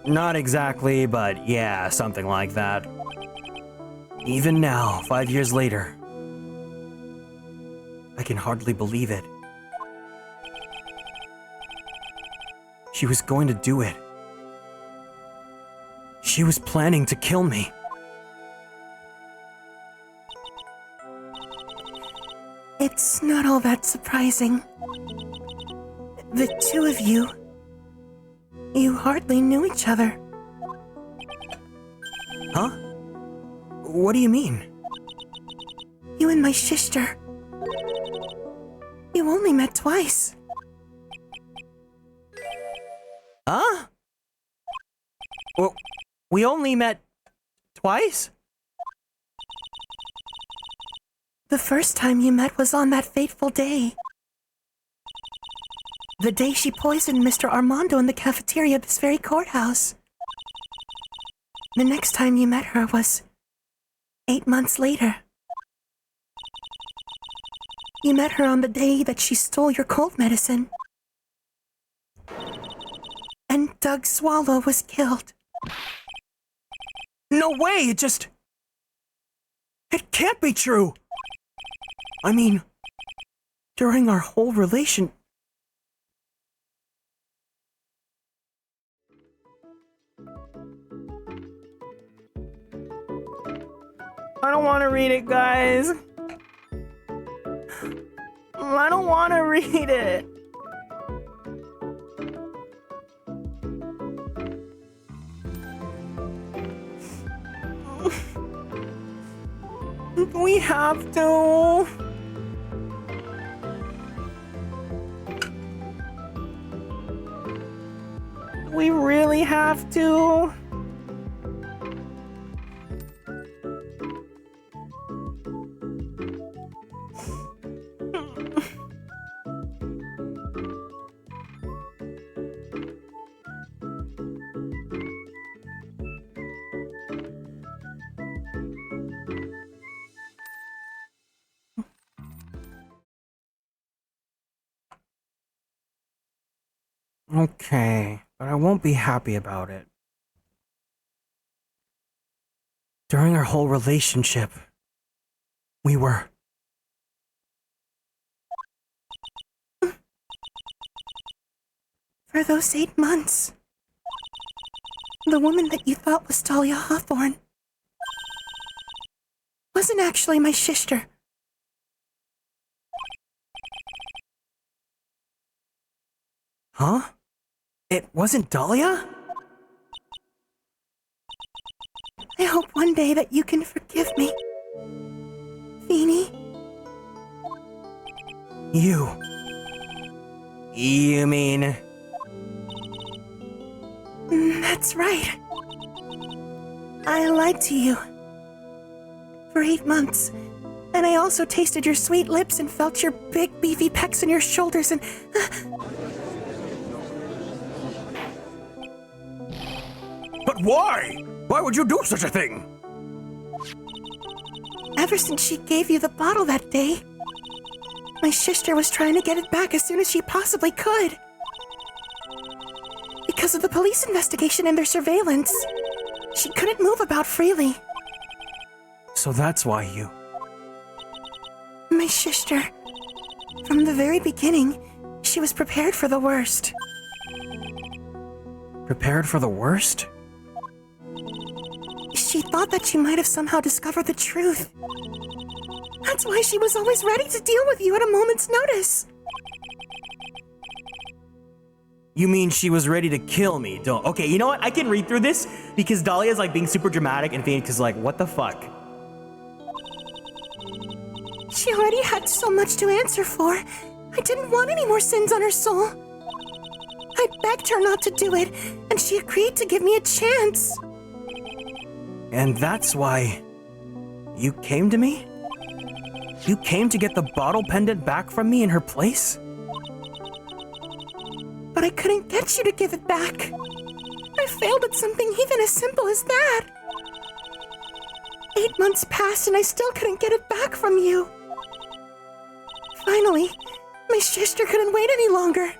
Not exactly, but yeah, something like that. Even now, 5 years later, I can hardly believe it. She was going to do it. She was planning to kill me. It's not all that surprising. The two of you hardly knew each other. Huh? What do you mean? You and my sister. You only met twice. Huh? Well, we only met twice? The first time you met was on that fateful day. The day she poisoned Mr. Armando in the cafeteria of this very courthouse. The next time you met her was 8 months later. You met her on the day that she stole your cold medicine. And Doug Swallow was killed. No way! It can't be true! I mean, during our whole relation... I don't want to read it, guys. I don't want to read it. We have to. We really have to. Okay, but I won't be happy about it. During our whole relationship, we were... For those 8 months, the woman that you thought was Talia Hawthorne wasn't actually my sister. Huh? It wasn't Dahlia? I hope one day that you can forgive me. Feeny. You mean... That's right. I lied to you. For 8 months. And I also tasted your sweet lips and felt your big beefy pecs on your shoulders and... But why? Why would you do such a thing? Ever since she gave you the bottle that day, my sister was trying to get it back as soon as she possibly could. Because of the police investigation and their surveillance, she couldn't move about freely. So that's why you... My sister. From the very beginning, she was prepared for the worst. Prepared for the worst? She thought that you might have somehow discovered the truth. That's why she was always ready to deal with you at a moment's notice. You mean she was ready to kill me? Don't. Okay, you know what? I can read through this because Dahlia's like being super dramatic and Phoenix is like, what the fuck? She already had so much to answer for. I didn't want any more sins on her soul. I begged her not to do it, and she agreed to give me a chance. And that's why you came to me? You came to get the bottle pendant back from me in her place? But I couldn't get you to give it back. I failed at something even as simple as that. 8 months passed and I still couldn't get it back from you. Finally, my sister couldn't wait any longer.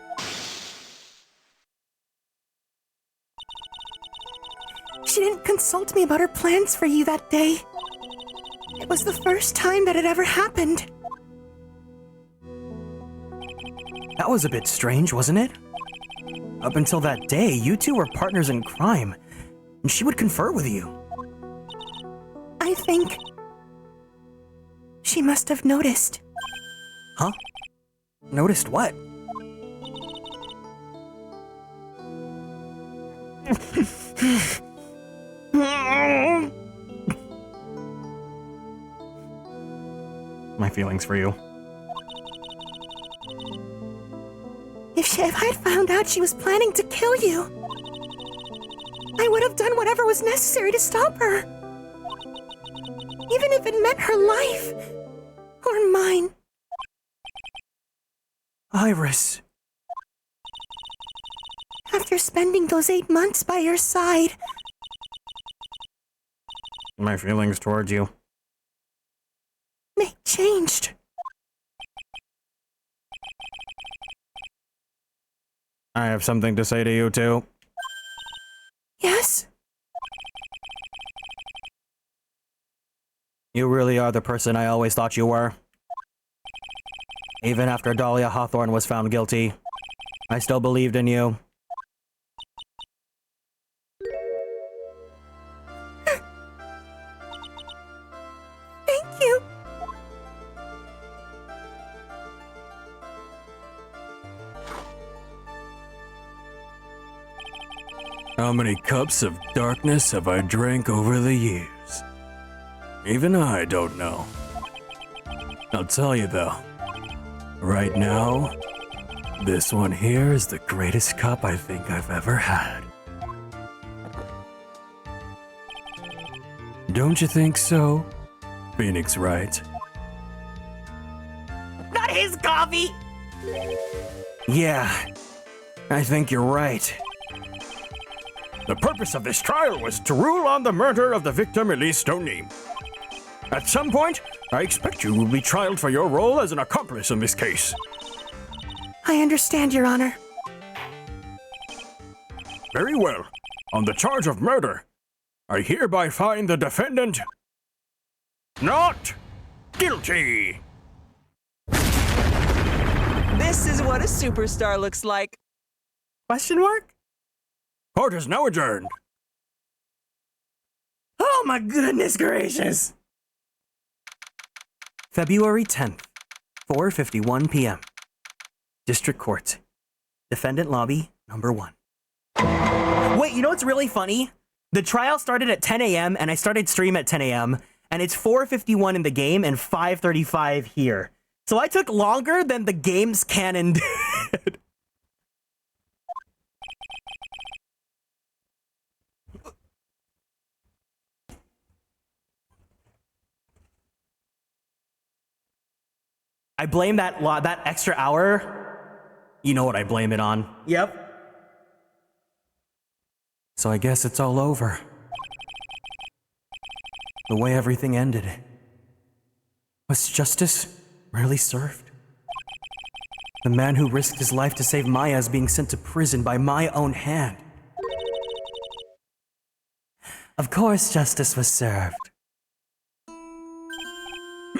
She didn't consult me about her plans for you that day. It was the first time that it ever happened. That was a bit strange, wasn't it? Up until that day, you two were partners in crime, and she would confer with you. I think she must have noticed. Huh? Noticed what? My feelings for you. If I'd found out she was planning to kill you, I would have done whatever was necessary to stop her. Even if it meant her life. Or mine. Iris. After spending those 8 months by your side, My feelings towards you. They changed. I have something to say to you too. Yes? You really are the person I always thought you were. Even after Dahlia Hawthorne was found guilty, I still believed in you. Thank you. How many cups of darkness have I drank over the years? Even I don't know. I'll tell you though, right now, this one here is the greatest cup I think I've ever had. Don't you think so, Phoenix Wright? Not his coffee! Yeah, I think you're right. The purpose of this trial was to rule on the murder of the victim Elise Stoney. At some point, I expect you will be trialed for your role as an accomplice in this case. I understand, Your Honor. Very well. On the charge of murder, I hereby find the defendant not guilty. This is what a superstar looks like. Question mark? Court is now adjourned. Oh my goodness gracious! February 10th, 4:51 p.m. District Court. Defendant Lobby, number 1. Wait, you know what's really funny? The trial started at 10 a.m. and I started stream at 10 a.m. and it's 4:51 in the game and 5:35 here. So I took longer than the game's canon did. I blame that extra hour. You know what I blame it on. Yep. So I guess it's all over. The way everything ended. Was justice really served? The man who risked his life to save Maya is being sent to prison by my own hand. Of course justice was served.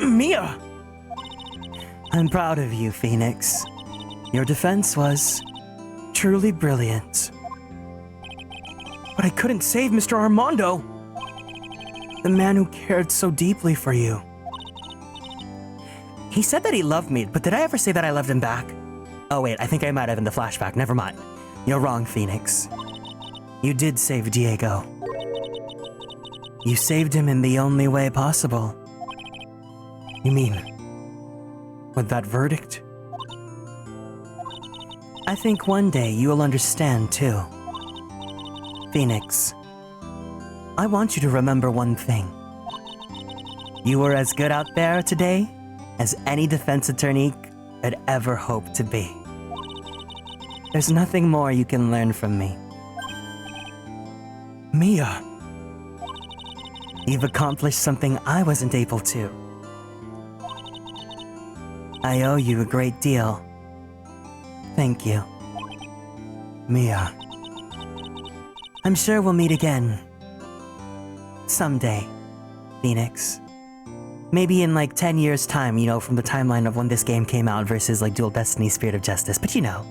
Mia! I'm proud of you, Phoenix. Your defense was truly brilliant. But I couldn't save Mr. Armando, the man who cared so deeply for you. He said that he loved me, but did I ever say that I loved him back? Oh wait, I think I might have in the flashback. Never mind. You're wrong, Phoenix. You did save Diego. You saved him in the only way possible. You mean, with that verdict? I think one day you'll understand too. Phoenix, I want you to remember one thing. You were as good out there today as any defense attorney could ever hope to be. There's nothing more you can learn from me. Mia, you've accomplished something I wasn't able to. I owe you a great deal. Thank you. Mia. I'm sure we'll meet again. Someday, Phoenix. Maybe in like 10 years' time, you know, from the timeline of when this game came out versus like Dual Destiny Spirit of Justice, but you know.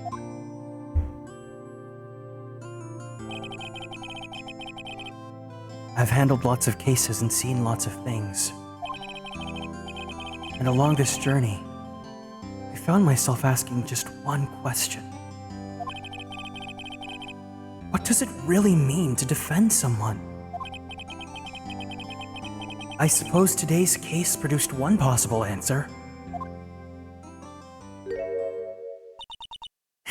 I've handled lots of cases and seen lots of things. And along this journey, I found myself asking just one question. What does it really mean to defend someone? I suppose today's case produced one possible answer.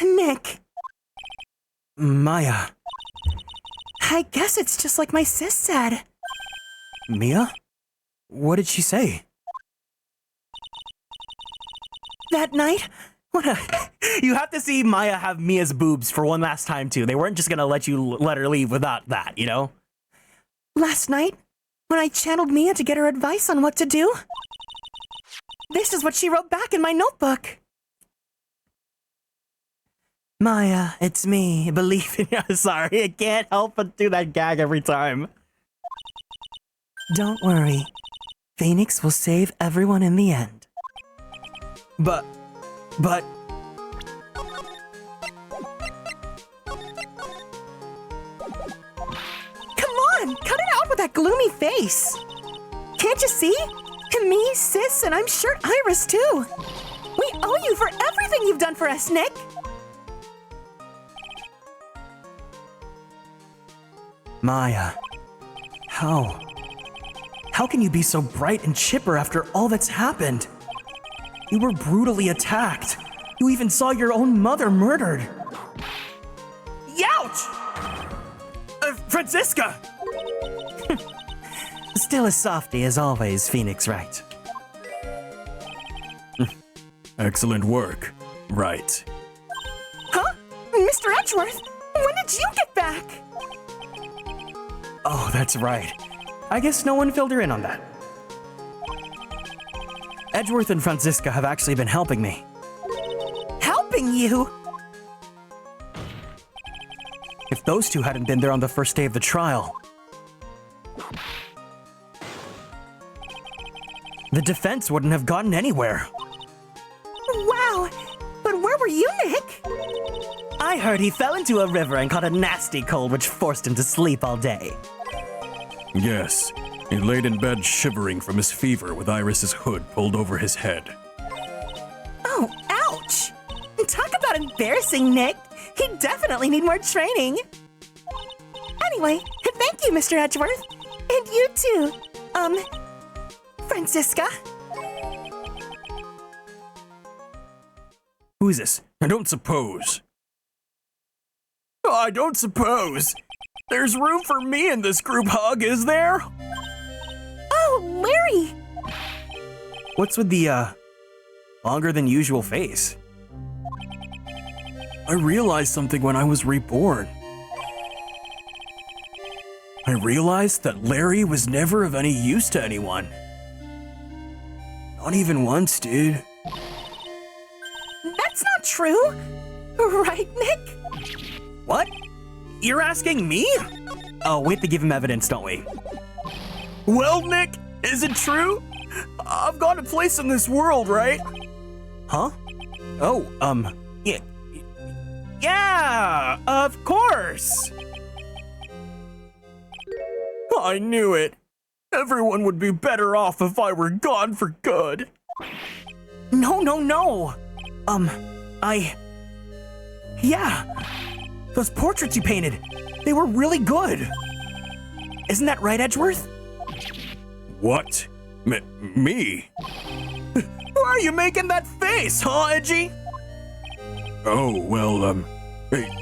Nick. Maya. I guess it's just like my sis said. Mia? What did she say? That night, You have to see Maya have Mia's boobs for one last time, too. They weren't just gonna let her leave without that, you know? Last night, when I channeled Mia to get her advice on what to do, this is what she wrote back in my notebook. Maya, it's me. Believe in you. Sorry, I can't help but do that gag every time. Don't worry. Phoenix will save everyone in the end. But... Come on, cut it out with that gloomy face. Can't you see? Me, sis, and I'm sure Iris too. We owe you for everything you've done for us, Nick. Maya, how? How can you be so bright and chipper after all that's happened? You were brutally attacked. You even saw your own mother murdered. Youch! Francisca! Still a softie as always, Phoenix Wright. Excellent work, Wright. Huh? Mr. Edgeworth, when did you get back? Oh, that's right. I guess no one filled her in on that. Edgeworth and Francisca have actually been helping me. Helping you? If those two hadn't been there on the first day of the trial, the defense wouldn't have gotten anywhere. Wow, but where were you, Nick? I heard he fell into a river and caught a nasty cold which forced him to sleep all day. Yes, he laid in bed shivering from his fever with Iris's hood pulled over his head. Oh, ouch! Talk about embarrassing, Nick. He'd definitely need more training. Anyway, thank you, Mr. Edgeworth. And you too. Francisca? Who is this? I don't suppose. I don't suppose. There's room for me in this group hug, is there? Oh, Larry! What's with the, longer than usual face? I realized something when I was reborn. I realized that Larry was never of any use to anyone. Not even once, dude. That's not true. Right, Nick? What? You're asking me? Oh, we have to give him evidence, don't we? Well, Nick, is it true? I've got a place in this world, right? Huh? Oh, yeah, of course. I knew it. Everyone would be better off if I were gone for good. No. Yeah. Those portraits you painted, they were really good. Isn't that right, Edgeworth? What? Me? Why are you making that face, huh, Edgy? Oh, well,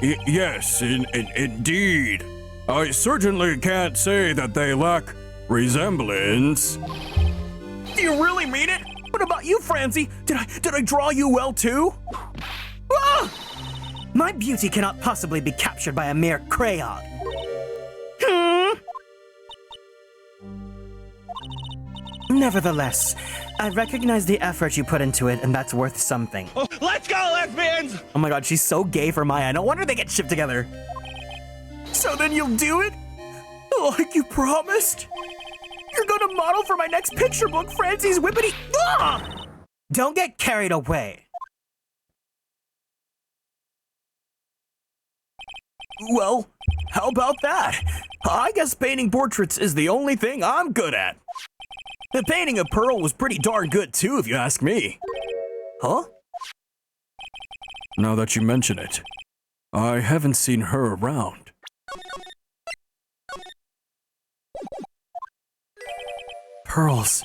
yes, indeed. I certainly can't say that they lack resemblance. Do you really mean it? What about you, Francie? Did I draw you well too? Ah! My beauty cannot possibly be captured by a mere crayon. Nevertheless, I recognize the effort you put into it, and that's worth something. Oh, let's go, lesbians! Oh my god, she's so gay for Maya. No wonder they get shipped together. So then you'll do it? Like you promised? You're gonna model for my next picture book, Francie's Whippity. Ah! Don't get carried away. Well, how about that? I guess painting portraits is the only thing I'm good at. The painting of Pearl was pretty darn good too, if you ask me. Huh? Now that you mention it, I haven't seen her around. Pearls.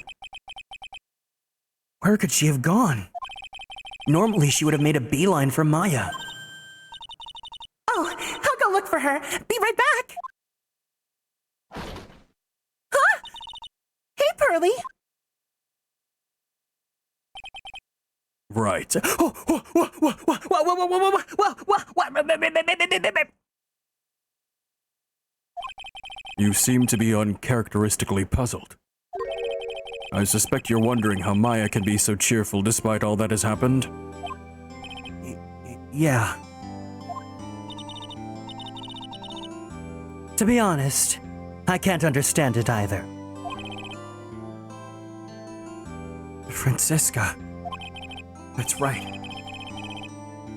Where could she have gone? Normally she would have made a beeline for Maya. Oh, I'll go look for her. Be right back. Huh? Hey, Pearly. Right. You seem to be uncharacteristically puzzled. I suspect you're wondering how Maya can be so cheerful despite all that has happened. Yeah. To be honest, I can't understand it either. Francisca. That's right.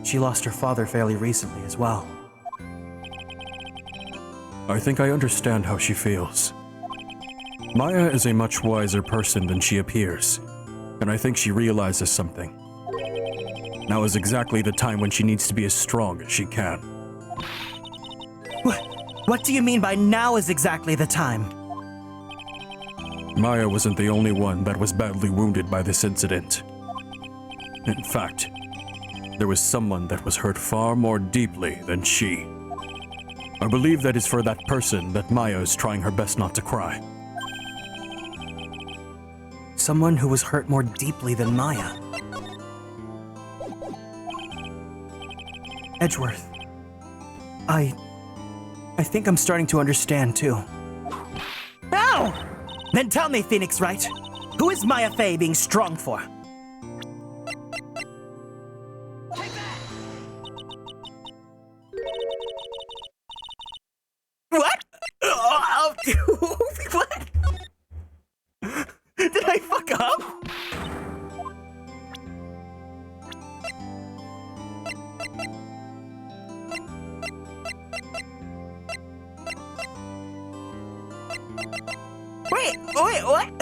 She lost her father fairly recently as well. I think I understand how she feels. Maya is a much wiser person than she appears, and I think she realizes something. Now is exactly the time when she needs to be as strong as she can. What do you mean by now is exactly the time? Maya wasn't the only one that was badly wounded by this incident. In fact, there was someone that was hurt far more deeply than she. I believe that is for that person that Maya is trying her best not to cry. Someone who was hurt more deeply than Maya. Edgeworth. I think I'm starting to understand too. Ow! Then tell me, Phoenix Wright, who is Maya Fey being strong for? What? What? Did I fuck up? Wait, what?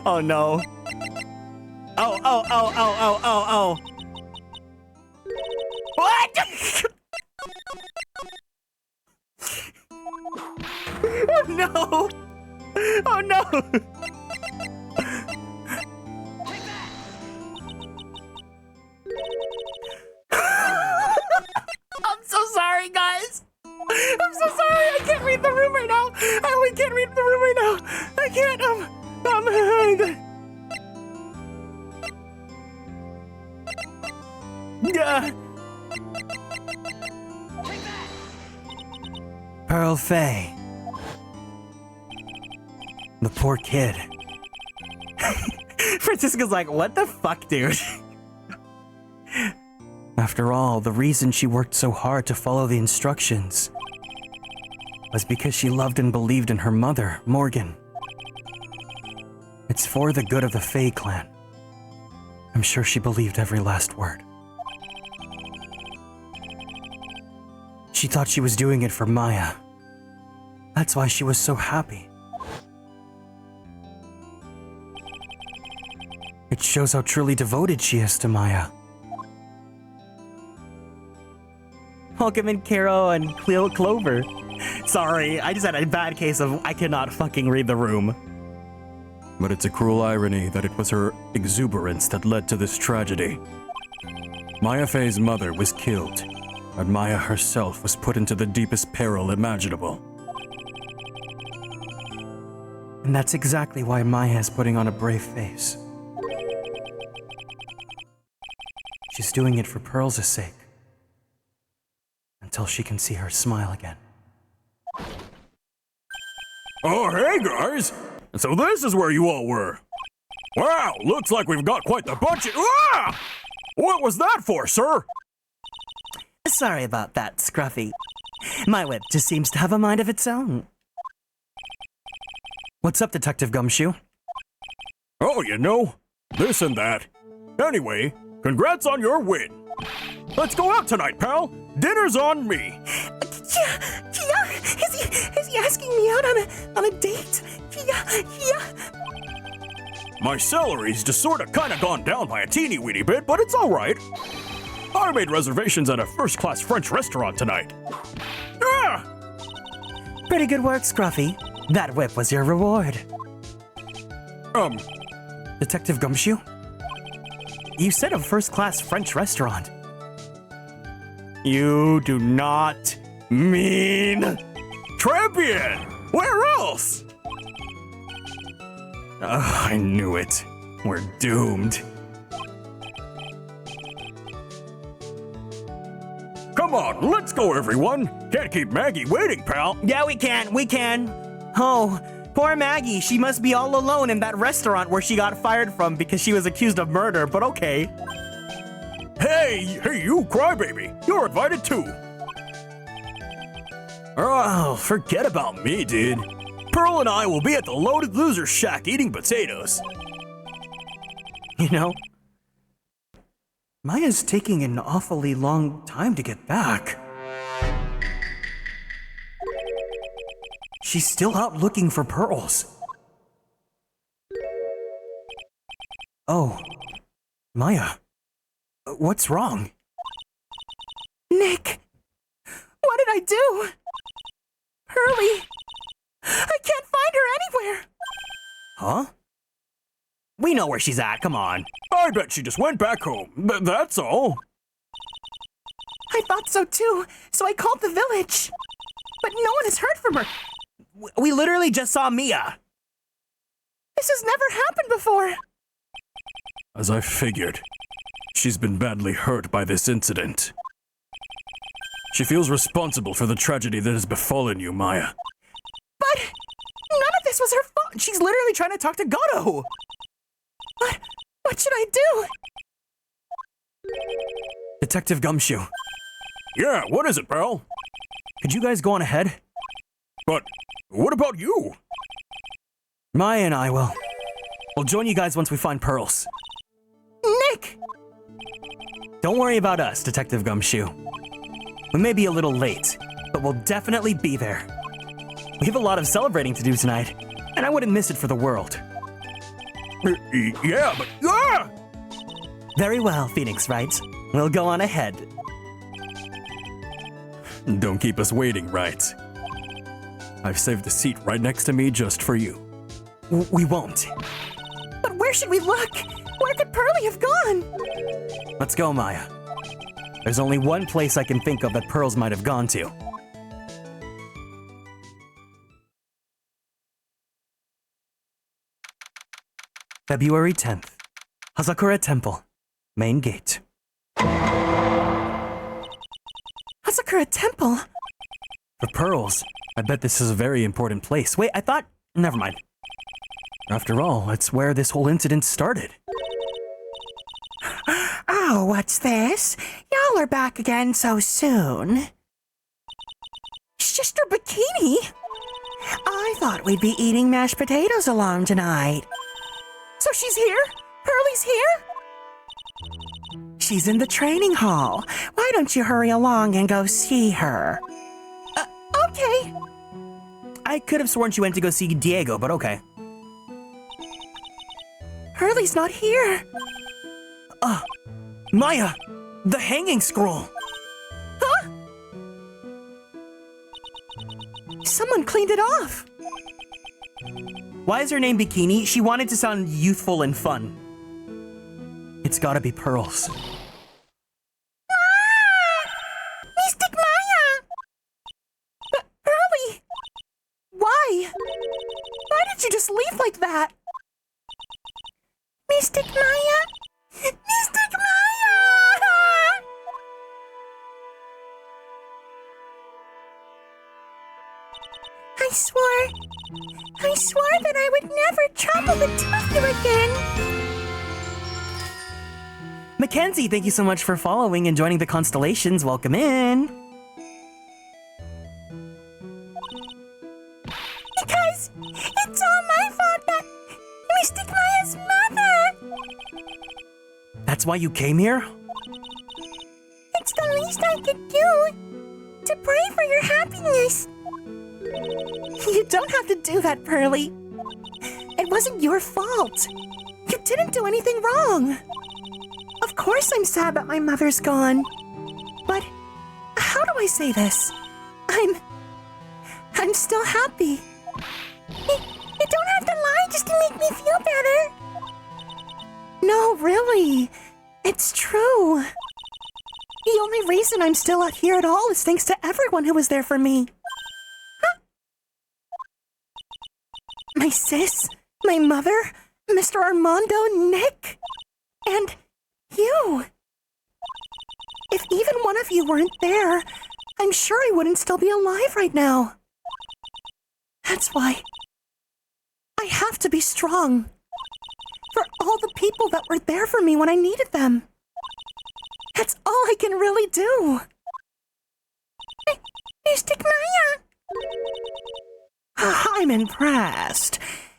Oh no. Oh. What? Oh no. Oh no. I'm so sorry, guys. I'm so sorry. I can't read the room right now. I really can't read the room right now. I can't. Pearl Fay. The poor kid. Francisca's like, what the fuck, dude? After all, the reason she worked so hard to follow the instructions was because she loved and believed in her mother, Morgan. It's for the good of the Fay clan. I'm sure she believed every last word. She thought she was doing it for Maya. That's why she was so happy. It shows how truly devoted she is to Maya. Welcome in, Caro and Clover. Sorry, I just had a bad case of I cannot fucking read the room. But it's a cruel irony that it was her exuberance that led to this tragedy. Maya Fay's mother was killed, and Maya herself was put into the deepest peril imaginable. And that's exactly why Maya is putting on a brave face. She's doing it for Pearl's sake. Until she can see her smile again. Oh, hey guys! So this is where you all were. Wow, looks like we've got quite the bunch of— Ah! What was that for, sir? Sorry about that, Scruffy. My whip just seems to have a mind of its own. What's up, Detective Gumshoe? Oh, you know, this and that. Anyway, congrats on your win. Let's go out tonight, pal. Dinner's on me. Yeah, is he asking me out on a date? Yeah. My salary's just sorta kinda gone down by a teeny weeny bit, but it's alright. I made reservations at a first-class French restaurant tonight. Ah! Pretty good work, Scruffy. That whip was your reward. Detective Gumshoe? You said a first-class French restaurant. You do not mean Champion! Where else? I knew it. We're doomed. Come on, let's go, everyone. Can't keep Maggie waiting, pal. Yeah, we can. Oh, poor Maggie. She must be all alone in that restaurant where she got fired from because she was accused of murder, but okay. Hey, you crybaby. You're invited too. Oh, forget about me, dude. Pearl and I will be at the Loaded Loser Shack eating potatoes. You know, Maya's taking an awfully long time to get back. She's still out looking for pearls. Oh, Maya, what's wrong? Nick, what did I do? Hurley, I can't find her anywhere. Huh? We know where she's at, come on. I bet she just went back home. That's all. I thought so too, so I called the village. But no one has heard from her. We literally just saw Mia. This has never happened before. As I figured, she's been badly hurt by this incident. She feels responsible for the tragedy that has befallen you, Maya. But none of this was her fault. She's literally trying to talk to Gato. What should I do? Detective Gumshoe. Yeah, what is it, pal? Could you guys go on ahead? But what about you? Maya and I will. We'll join you guys once we find pearls. Nick! Don't worry about us, Detective Gumshoe. We may be a little late, but we'll definitely be there. We have a lot of celebrating to do tonight, and I wouldn't miss it for the world. Yeah, but— Ah! Very well, Phoenix Wright. We'll go on ahead. Don't keep us waiting, Wright. I've saved a seat right next to me just for you. We won't. But where should we look? Where could Pearlie have gone? Let's go, Maya. There's only one place I can think of that pearls might have gone to. February 10th. Hazakura Temple. Main gate. Hazakura Temple? For pearls, I bet this is a very important place. Wait, I thought... Never mind. After all, it's where this whole incident started. Oh, what's this? Y'all are back again so soon. Sister Bikini? I thought we'd be eating mashed potatoes alone tonight. So she's here? Pearlie's here? She's in the training hall. Why don't you hurry along and go see her? Okay. I could have sworn she went to go see Diego, but okay. Pearlie's not here. Maya! The hanging scroll! Huh? Someone cleaned it off. Why is her name Bikini? She wanted to sound youthful and fun. It's gotta be Pearls. Mystic Maya! Pearlie! Why? Why did you just leave like that? Mystic Maya? Mystic Maya! I swore that I would never trouble the Tooth again. Mackenzie, thank you so much for following and joining the Konstellations. Welcome in. Because it's all my fault that Mystic Maya's mother. That's why you came here? It's the least I could do to pray for your happiness. You don't have to do that, Pearlie. It wasn't your fault. You didn't do anything wrong. Of course I'm sad that my mother's gone. But how do I say this? I'm still happy. You don't have to lie just to make me feel better. No, really. It's true. The only reason I'm still out here at all is thanks to everyone who was there for me. My sis, my mother, Mr. Armando, Nick, and you. If even one of you weren't there, I'm sure I wouldn't still be alive right now. That's why I have to be strong. For all the people that were there for me when I needed them. That's all I can really do. Mystic Maya! I'm impressed.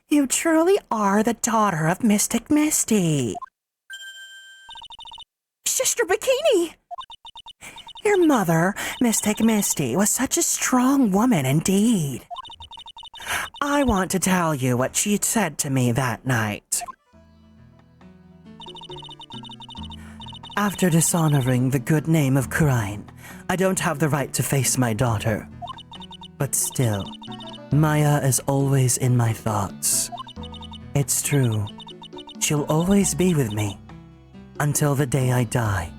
You truly are the daughter of Mystic Misty. Sister Bikini! Your mother, Mystic Misty, was such a strong woman indeed. I want to tell you what she said to me that night. After dishonoring the good name of Kieran, I don't have the right to face my daughter. But still, Maya is always in my thoughts. It's true. She'll always be with me until the day I die.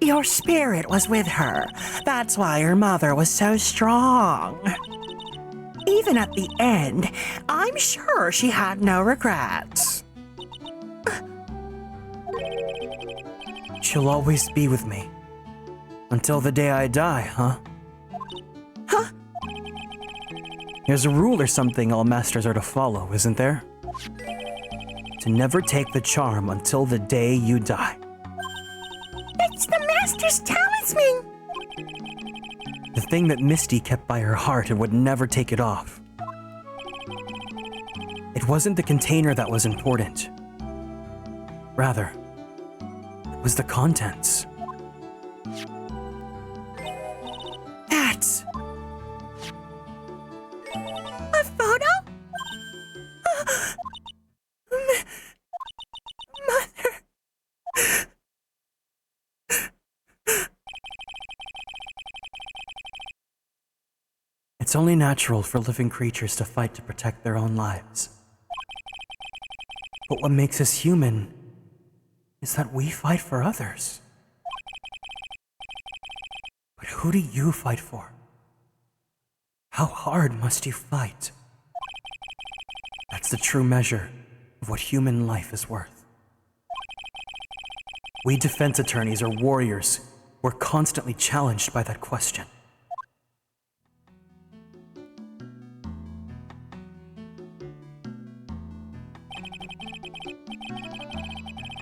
Your spirit was with her. That's why your mother was so strong. Even at the end, I'm sure she had no regrets. She'll always be with me. Until the day I die, huh? Huh? There's a rule or something all masters are to follow, isn't there? To never take the charm until the day you die. It's the master's talisman! The thing that Misty kept by her heart and would never take it off. It wasn't the container that was important. Rather, it was the contents. That's a photo? Mother. It's only natural for living creatures to fight to protect their own lives. But what makes us human is that we fight for others. But who do you fight for? How hard must you fight? That's the true measure of what human life is worth. We defense attorneys are warriors we're constantly challenged by that question.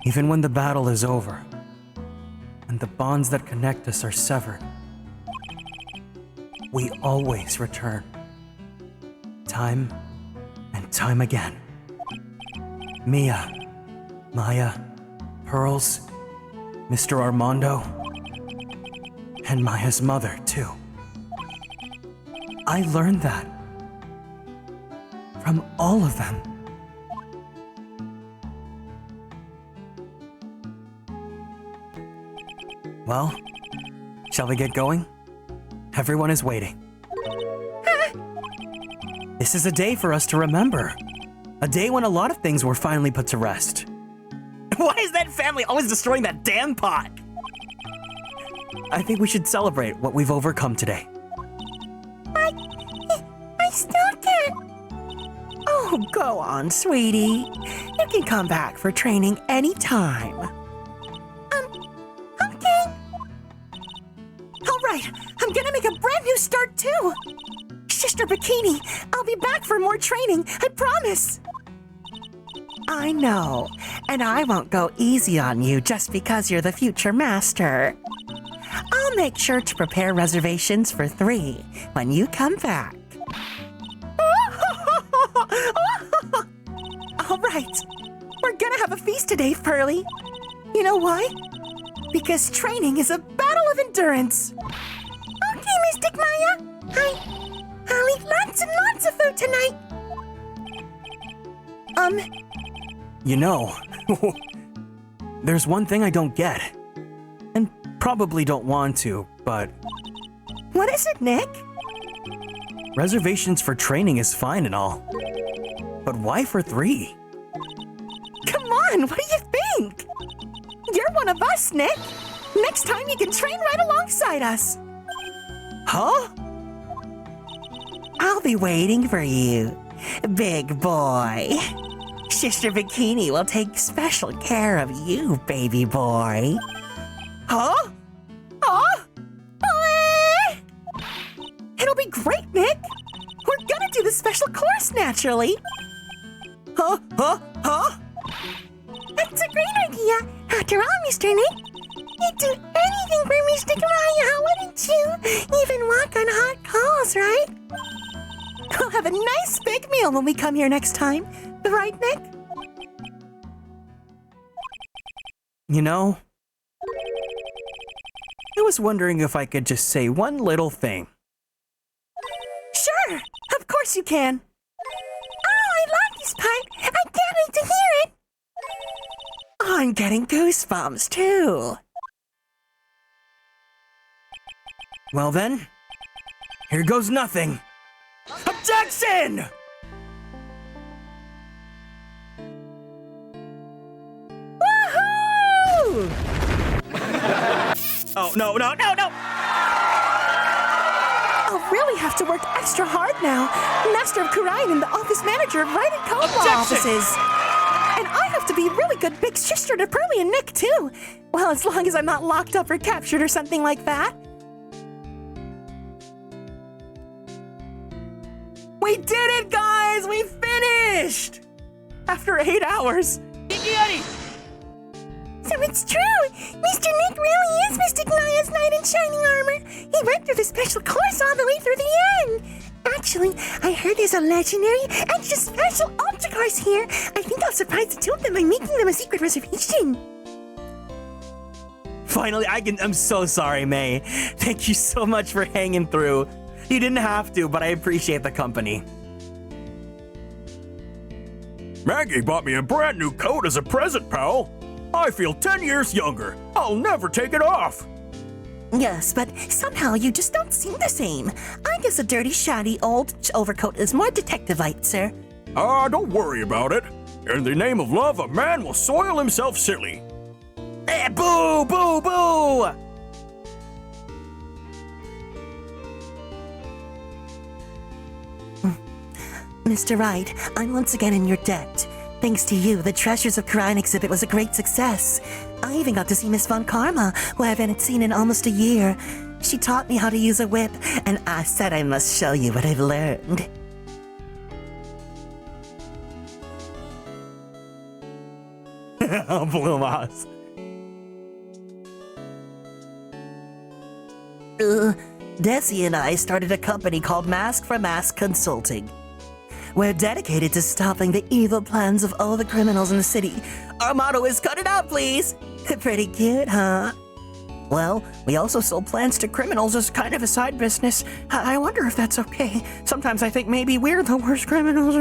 Even when the battle is over, and the bonds that connect us are severed, we always return. Time and time again. Mia, Maya, Pearls, Mr. Armando, and Maya's mother, too. I learned that from all of them. Well, shall we get going? Everyone is waiting. This is a day for us to remember. A day when a lot of things were finally put to rest. Why is that family always destroying that damn pot? I think we should celebrate what we've overcome today. I still can't. Oh, go on, sweetie. You can come back for training anytime. Okay. All right, I'm gonna make a brand new start too. Sister Bikini, I'll be back for more training, I promise. I know, and I won't go easy on you just because you're the future master. I'll make sure to prepare reservations for 3 when you come back. All right, we're gonna have a feast today, Pearly. You know why? Because training is a battle of endurance. Okay, Mystic Maya. I'll eat lots and lots of food tonight. You know, there's one thing I don't get, and probably don't want to, but... What is it, Nick? Reservations for training is fine and all, but why for 3? Come on, what do you think? You're one of us, Nick. Next time you can train right alongside us. Huh? I'll be waiting for you, big boy. Sister Bikini will take special care of you, baby boy. Huh? Huh? It'll be great, Nick. We're gonna do the special course naturally. Huh? That's a great idea. After all, Mr. Nick, you'd do anything for Mystic Maya, wouldn't you? Even walk on hot coals, right? We'll have a nice big meal when we come here next time. Right, Nick? You know, I was wondering if I could just say one little thing. Sure, of course you can. Oh, I love this part. I can't wait to hear it. I'm getting goosebumps too. Well then, here goes nothing. Objection! Woohoo! Oh, no. I'll really have to work extra hard now. Master of Kieran and the office manager of Wright and Co. offices. And I have to be a really good big sister to Pearly and Nick, too. Well, as long as I'm not locked up or captured or something like that. We did it, guys! We finished! After 8 hours. So it's true! Mr. Nick really is Mystic Maya's knight in shining armor! He went through the special course all the way through the end! Actually, I heard there's a legendary extra special ultra course here! I think I'll surprise the 2 of them by making them a secret reservation! Finally, I'm so sorry, May. Thank you so much for hanging through. You didn't have to, but I appreciate the company. Maggie bought me a brand new coat as a present, pal. I feel 10 years younger. I'll never take it off. Yes, but somehow you just don't seem the same. I guess a dirty, shabby, old overcoat is more detective-like, sir. Don't worry about it. In the name of love, a man will soil himself silly. Boo, boo, boo! Mr. Wright, I'm once again in your debt. Thanks to you, the Treasures of Kieran exhibit was a great success. I even got to see Miss Von Karma, who I haven't seen in almost a year. She taught me how to use a whip, and I said I must show you what I've learned. Blue Moss. Desi and I started a company called Mask for Mask Consulting. We're dedicated to stopping the evil plans of all the criminals in the city. Our motto is cut it out, please. Pretty cute, huh? Well, we also sold plans to criminals as kind of a side business. I wonder if that's okay. Sometimes I think maybe we're the worst criminals.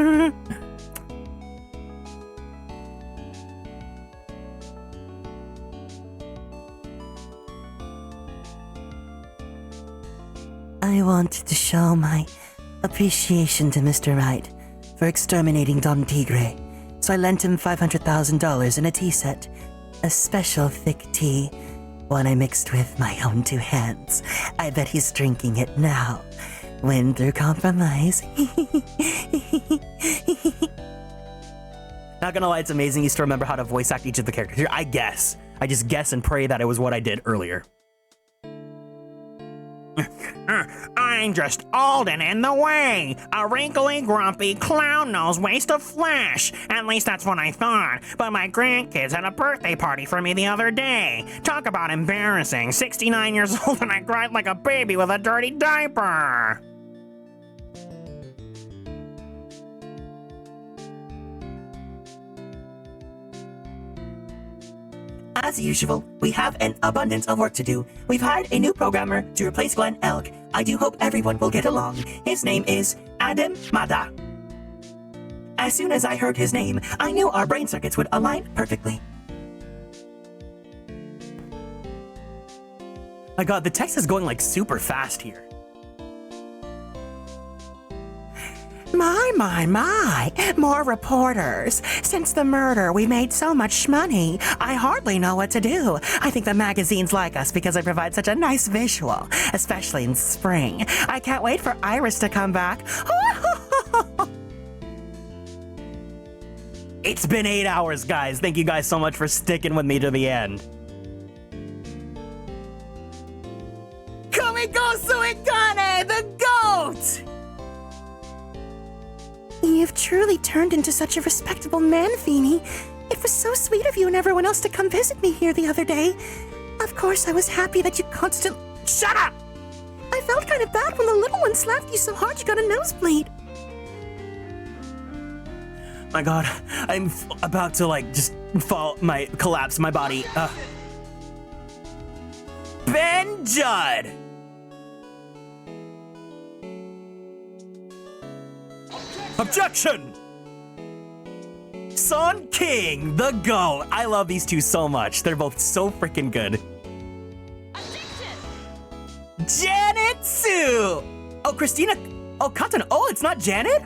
I wanted to show my appreciation to Mr. Wright for exterminating Don Tigre, so I lent him $500,000 in a tea set. A special thick tea, one I mixed with my own two hands. I bet he's drinking it now. Win through compromise. Not gonna lie, it's amazing you still remember how to voice act each of the characters here. I guess. I just guess and pray that it was what I did earlier. I'm just old and in the way. A wrinkly, grumpy, clown-nosed waste of flesh. At least that's what I thought. But my grandkids had a birthday party for me the other day. Talk about embarrassing. 69 years old and I cried like a baby with a dirty diaper. As usual, we have an abundance of work to do. We've hired a new programmer to replace Glenn Elk. I do hope everyone will get along. His name is Adam Mada. As soon as I heard his name, I knew our brain circuits would align perfectly. My god, the text is going like super fast here. My, more reporters. Since the murder, we made so much money. I hardly know what to do. I think the magazines like us because I provide such a nice visual, especially in spring. I can't wait for Iris to come back. It's been 8 hours, guys. Thank you guys so much for sticking with me to the end. Kumiko Suigane, the goat! You've truly turned into such a respectable man, Feeny. It was so sweet of you and everyone else to come visit me here the other day. Of course, I was happy that you constantly— Shut up! I felt kind of bad when the little one slapped you so hard you got a nosebleed. My god, I'm about to like just collapse my body. Ben Judd! Objection! Sun King, the GOAT. I love these two so much. They're both so freaking good. Janet Sue! Oh, Christina. Oh, Cotton. Oh, it's not Janet?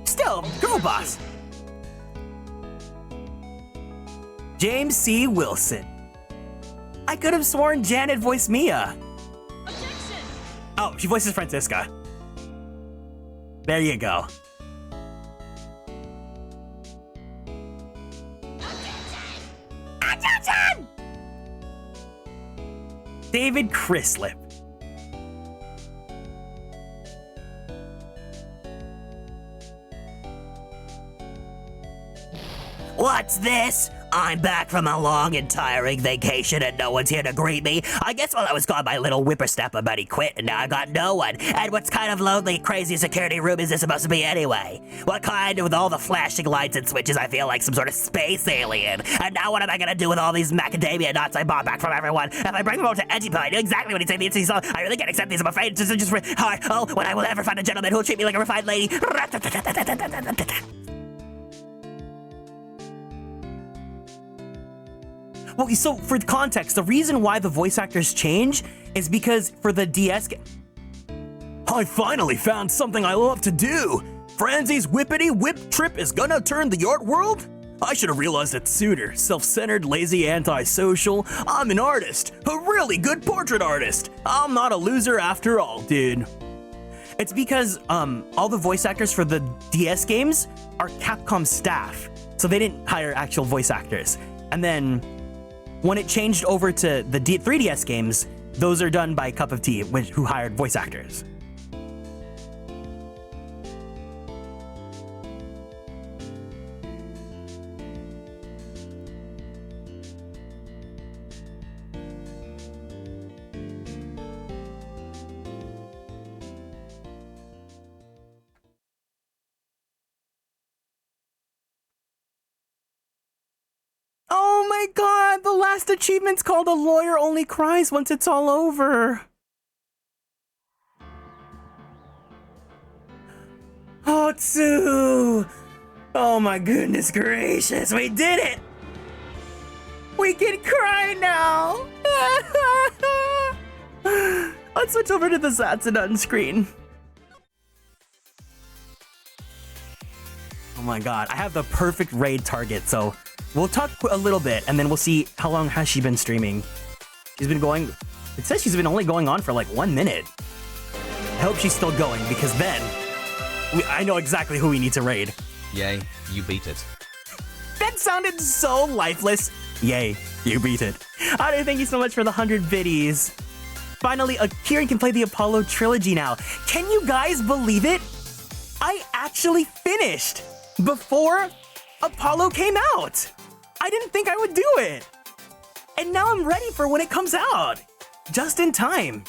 Still, girl boss. James C. Wilson. I could have sworn Janet voiced Mia. Oh, she voices Francisca. There you go. Attention! David Crislip. What's this? I'm back from a long and tiring vacation and no one's here to greet me. I guess while I was gone, my little whippersnapper buddy quit and now I got no one. And what kind of lonely, crazy security room is this supposed to be anyway? What kind? With all the flashing lights and switches, I feel like some sort of space alien. And now what am I gonna do with all these macadamia nuts I bought back from everyone? If I bring them over to Edgy I know exactly what he's saying the instant song. I really can't accept these, I'm afraid. Just hard. Oh, when I will ever find a gentleman who'll treat me like a refined lady. Well, so for context, the reason why the voice actors change is because for the DS I finally found something I love to do. Franzie's whippity whip trip is gonna turn the art world? I should have realized it sooner. Self-centered, lazy, antisocial. I'm an artist, a really good portrait artist. I'm not a loser after all, dude. It's because all the voice actors for the DS games are Capcom staff, so they didn't hire actual voice actors. And then when it changed over to the 3DS games, those are done by Cup of Tea, who hired voice actors. Oh my god, the last achievement's called A Lawyer Only Cries Once It's All Over. Otsu! Oh my goodness gracious, we did it! We can cry now! Let's switch over to the Satsudan screen. Oh my god, I have the perfect raid target, so we'll talk a little bit, and then we'll see how long has she been streaming. She's been going... It says she's been only going on for like 1 minute. I hope she's still going, because then I know exactly who we need to raid. Yay, you beat it. That sounded so lifeless. Yay, you beat it. Alright, thank you so much for the 100 biddies. Finally, Kieran can play the Apollo trilogy now. Can you guys believe it? I actually finished before Apollo came out. I didn't think I would do it. And now I'm ready for when it comes out. Just in time.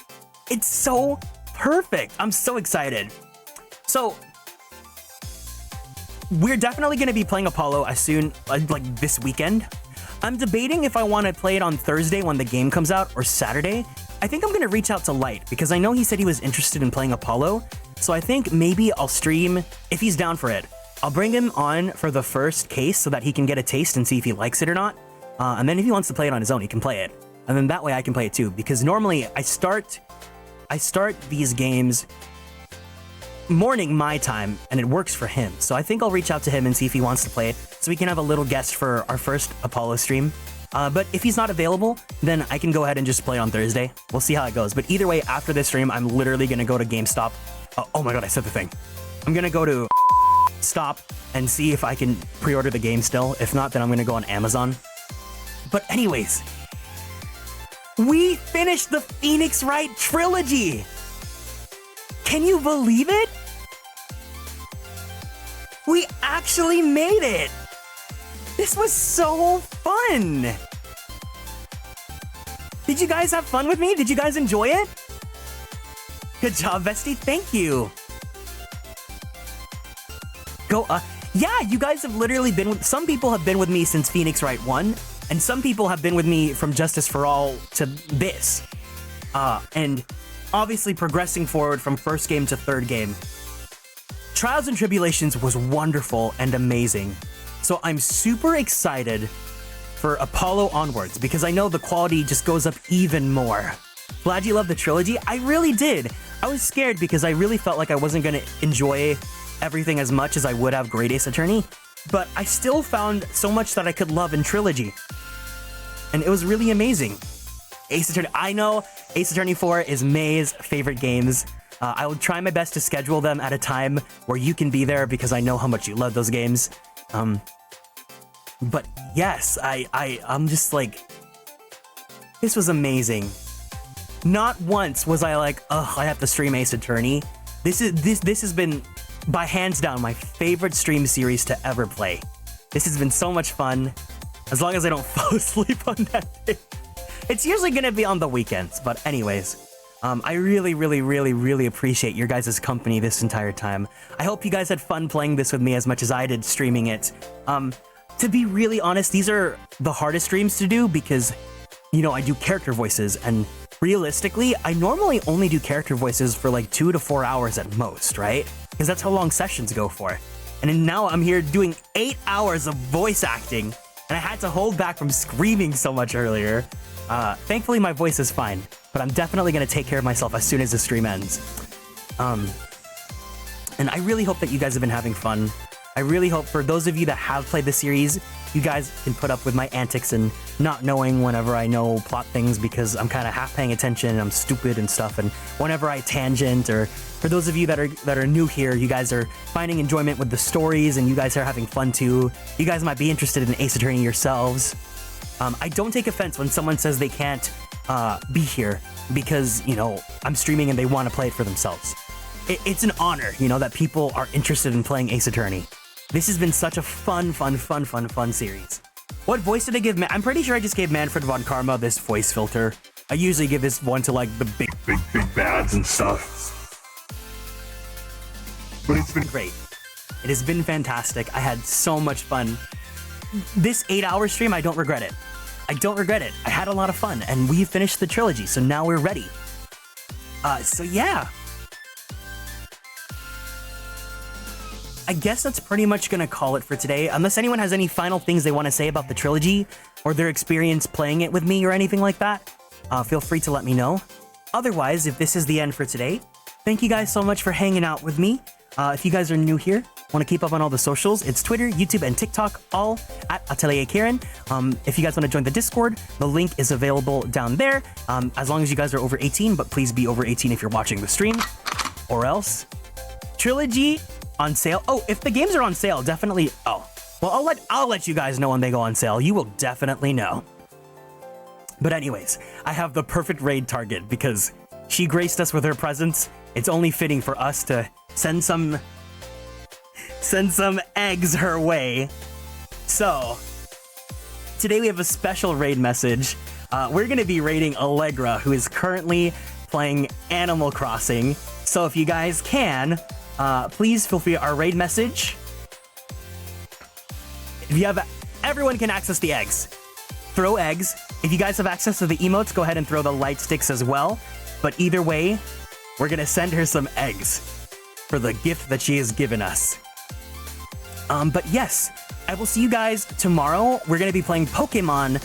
It's so perfect. I'm so excited. So, we're definitely going to be playing Apollo as soon, like this weekend. I'm debating if I want to play it on Thursday when the game comes out or Saturday. I think I'm going to reach out to Light because I know he said he was interested in playing Apollo. So I think maybe I'll stream, if he's down for it, I'll bring him on for the first case so that he can get a taste and see if he likes it or not. And then if he wants to play it on his own, he can play it. And then that way I can play it too. Because normally I start these games morning my time and it works for him. So I think I'll reach out to him and see if he wants to play it so we can have a little guest for our first Apollo stream. But if he's not available, then I can go ahead and just play it on Thursday. We'll see how it goes. But either way, after this stream, I'm literally going to go to GameStop. Oh my god, I said the thing. I'm going to go to Stop and see if I can pre-order the game still. If not, then I'm going to go on Amazon. But anyways, we finished the Phoenix Wright trilogy. Can you believe it? We actually made it. This was so fun. Did you guys have fun with me? Did you guys enjoy it? Good job, Vesty. Thank you. Yeah, you guys have literally been with... Some people have been with me since Phoenix Wright 1, and some people have been with me from Justice for All to this. And obviously progressing forward from first game to third game. Trials and Tribulations was wonderful and amazing. So I'm super excited for Apollo onwards, because I know the quality just goes up even more. Glad you loved the trilogy. I really did. I was scared because I really felt like I wasn't going to enjoy everything as much as I would have Great Ace Attorney, but I still found so much that I could love in Trilogy. And it was really amazing. Ace Attorney, I know Ace Attorney 4 is May's favorite games. I will try my best to schedule them at a time where you can be there because I know how much you love those games. But yes, I'm just like, this was amazing. Not once was I like, ugh, I have to stream Ace Attorney. This has been, by hands down, my favorite stream series to ever play. This has been so much fun, as long as I don't fall asleep on that day. It's usually gonna be on the weekends, but anyways, I really appreciate your guys' company this entire time. I hope you guys had fun playing this with me as much as I did streaming it. To be really honest, these are the hardest streams to do because, you know, I do character voices, and realistically, I normally only do character voices for like 2 to 4 hours at most, right? Because that's how long sessions go for. And then now I'm here doing 8 hours of voice acting, and I had to hold back from screaming so much earlier. Thankfully, my voice is fine, but I'm definitely going to take care of myself as soon as the stream ends. And I really hope that you guys have been having fun. I really hope for those of you that have played the series, you guys can put up with my antics and not knowing whenever I know plot things because I'm kind of half paying attention and I'm stupid and stuff. And whenever I tangent, or for those of you that are new here, you guys are finding enjoyment with the stories and you guys are having fun too. You guys might be interested in Ace Attorney yourselves. I don't take offense when someone says they can't be here because, you know, I'm streaming and they want to play it for themselves. It's an honor, you know, that people are interested in playing Ace Attorney. This has been such a fun series. What voice did I give? I'm pretty sure I just gave Manfred von Karma this voice filter. I usually give this one to like the big bads and stuff. But it's been great. It has been fantastic. I had so much fun. This 8-hour stream, I don't regret it. I don't regret it. I had a lot of fun and we finished the trilogy, so now we're ready. So yeah. I guess that's pretty much gonna call it for today, unless anyone has any final things they want to say about the trilogy or their experience playing it with me or anything like that. Feel free to let me know. Otherwise, if this is the end for today, thank you guys so much for hanging out with me. If you guys are new here, want to keep up on all the socials, it's Twitter, YouTube, and TikTok, all at Atelier Kieran. If you guys want to join the Discord, the link is available down there, as long as you guys are over 18, but please be over 18 if you're watching the stream, or else. Trilogy on sale. Oh, if the games are on sale, definitely. Oh, well, I'll let you guys know when they go on sale. You will definitely know. But anyways, I have the perfect raid target because she graced us with her presence. It's only fitting for us to send some eggs her way. So today we have a special raid message. We're gonna be raiding Allegra, who is currently playing Animal Crossing. So if you guys can, please feel free our raid message. If you have, everyone can access the eggs. Throw eggs. If you guys have access to the emotes, go ahead and throw the light sticks as well. But either way, we're gonna send her some eggs for the gift that she has given us. But yes, I will see you guys tomorrow. We're gonna be playing Pokemon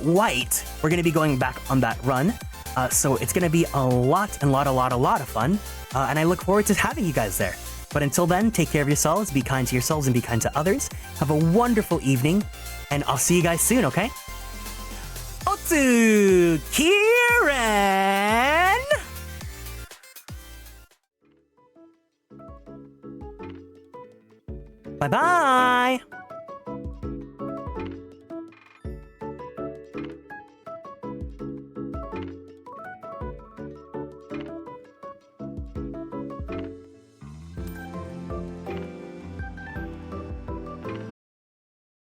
White. We're gonna be going back on that run. So it's gonna be a lot of fun. And I look forward to having you guys there. But until then, take care of yourselves, be kind to yourselves, and be kind to others. Have a wonderful evening, and I'll see you guys soon, okay? Otsu Kieran! Bye-bye!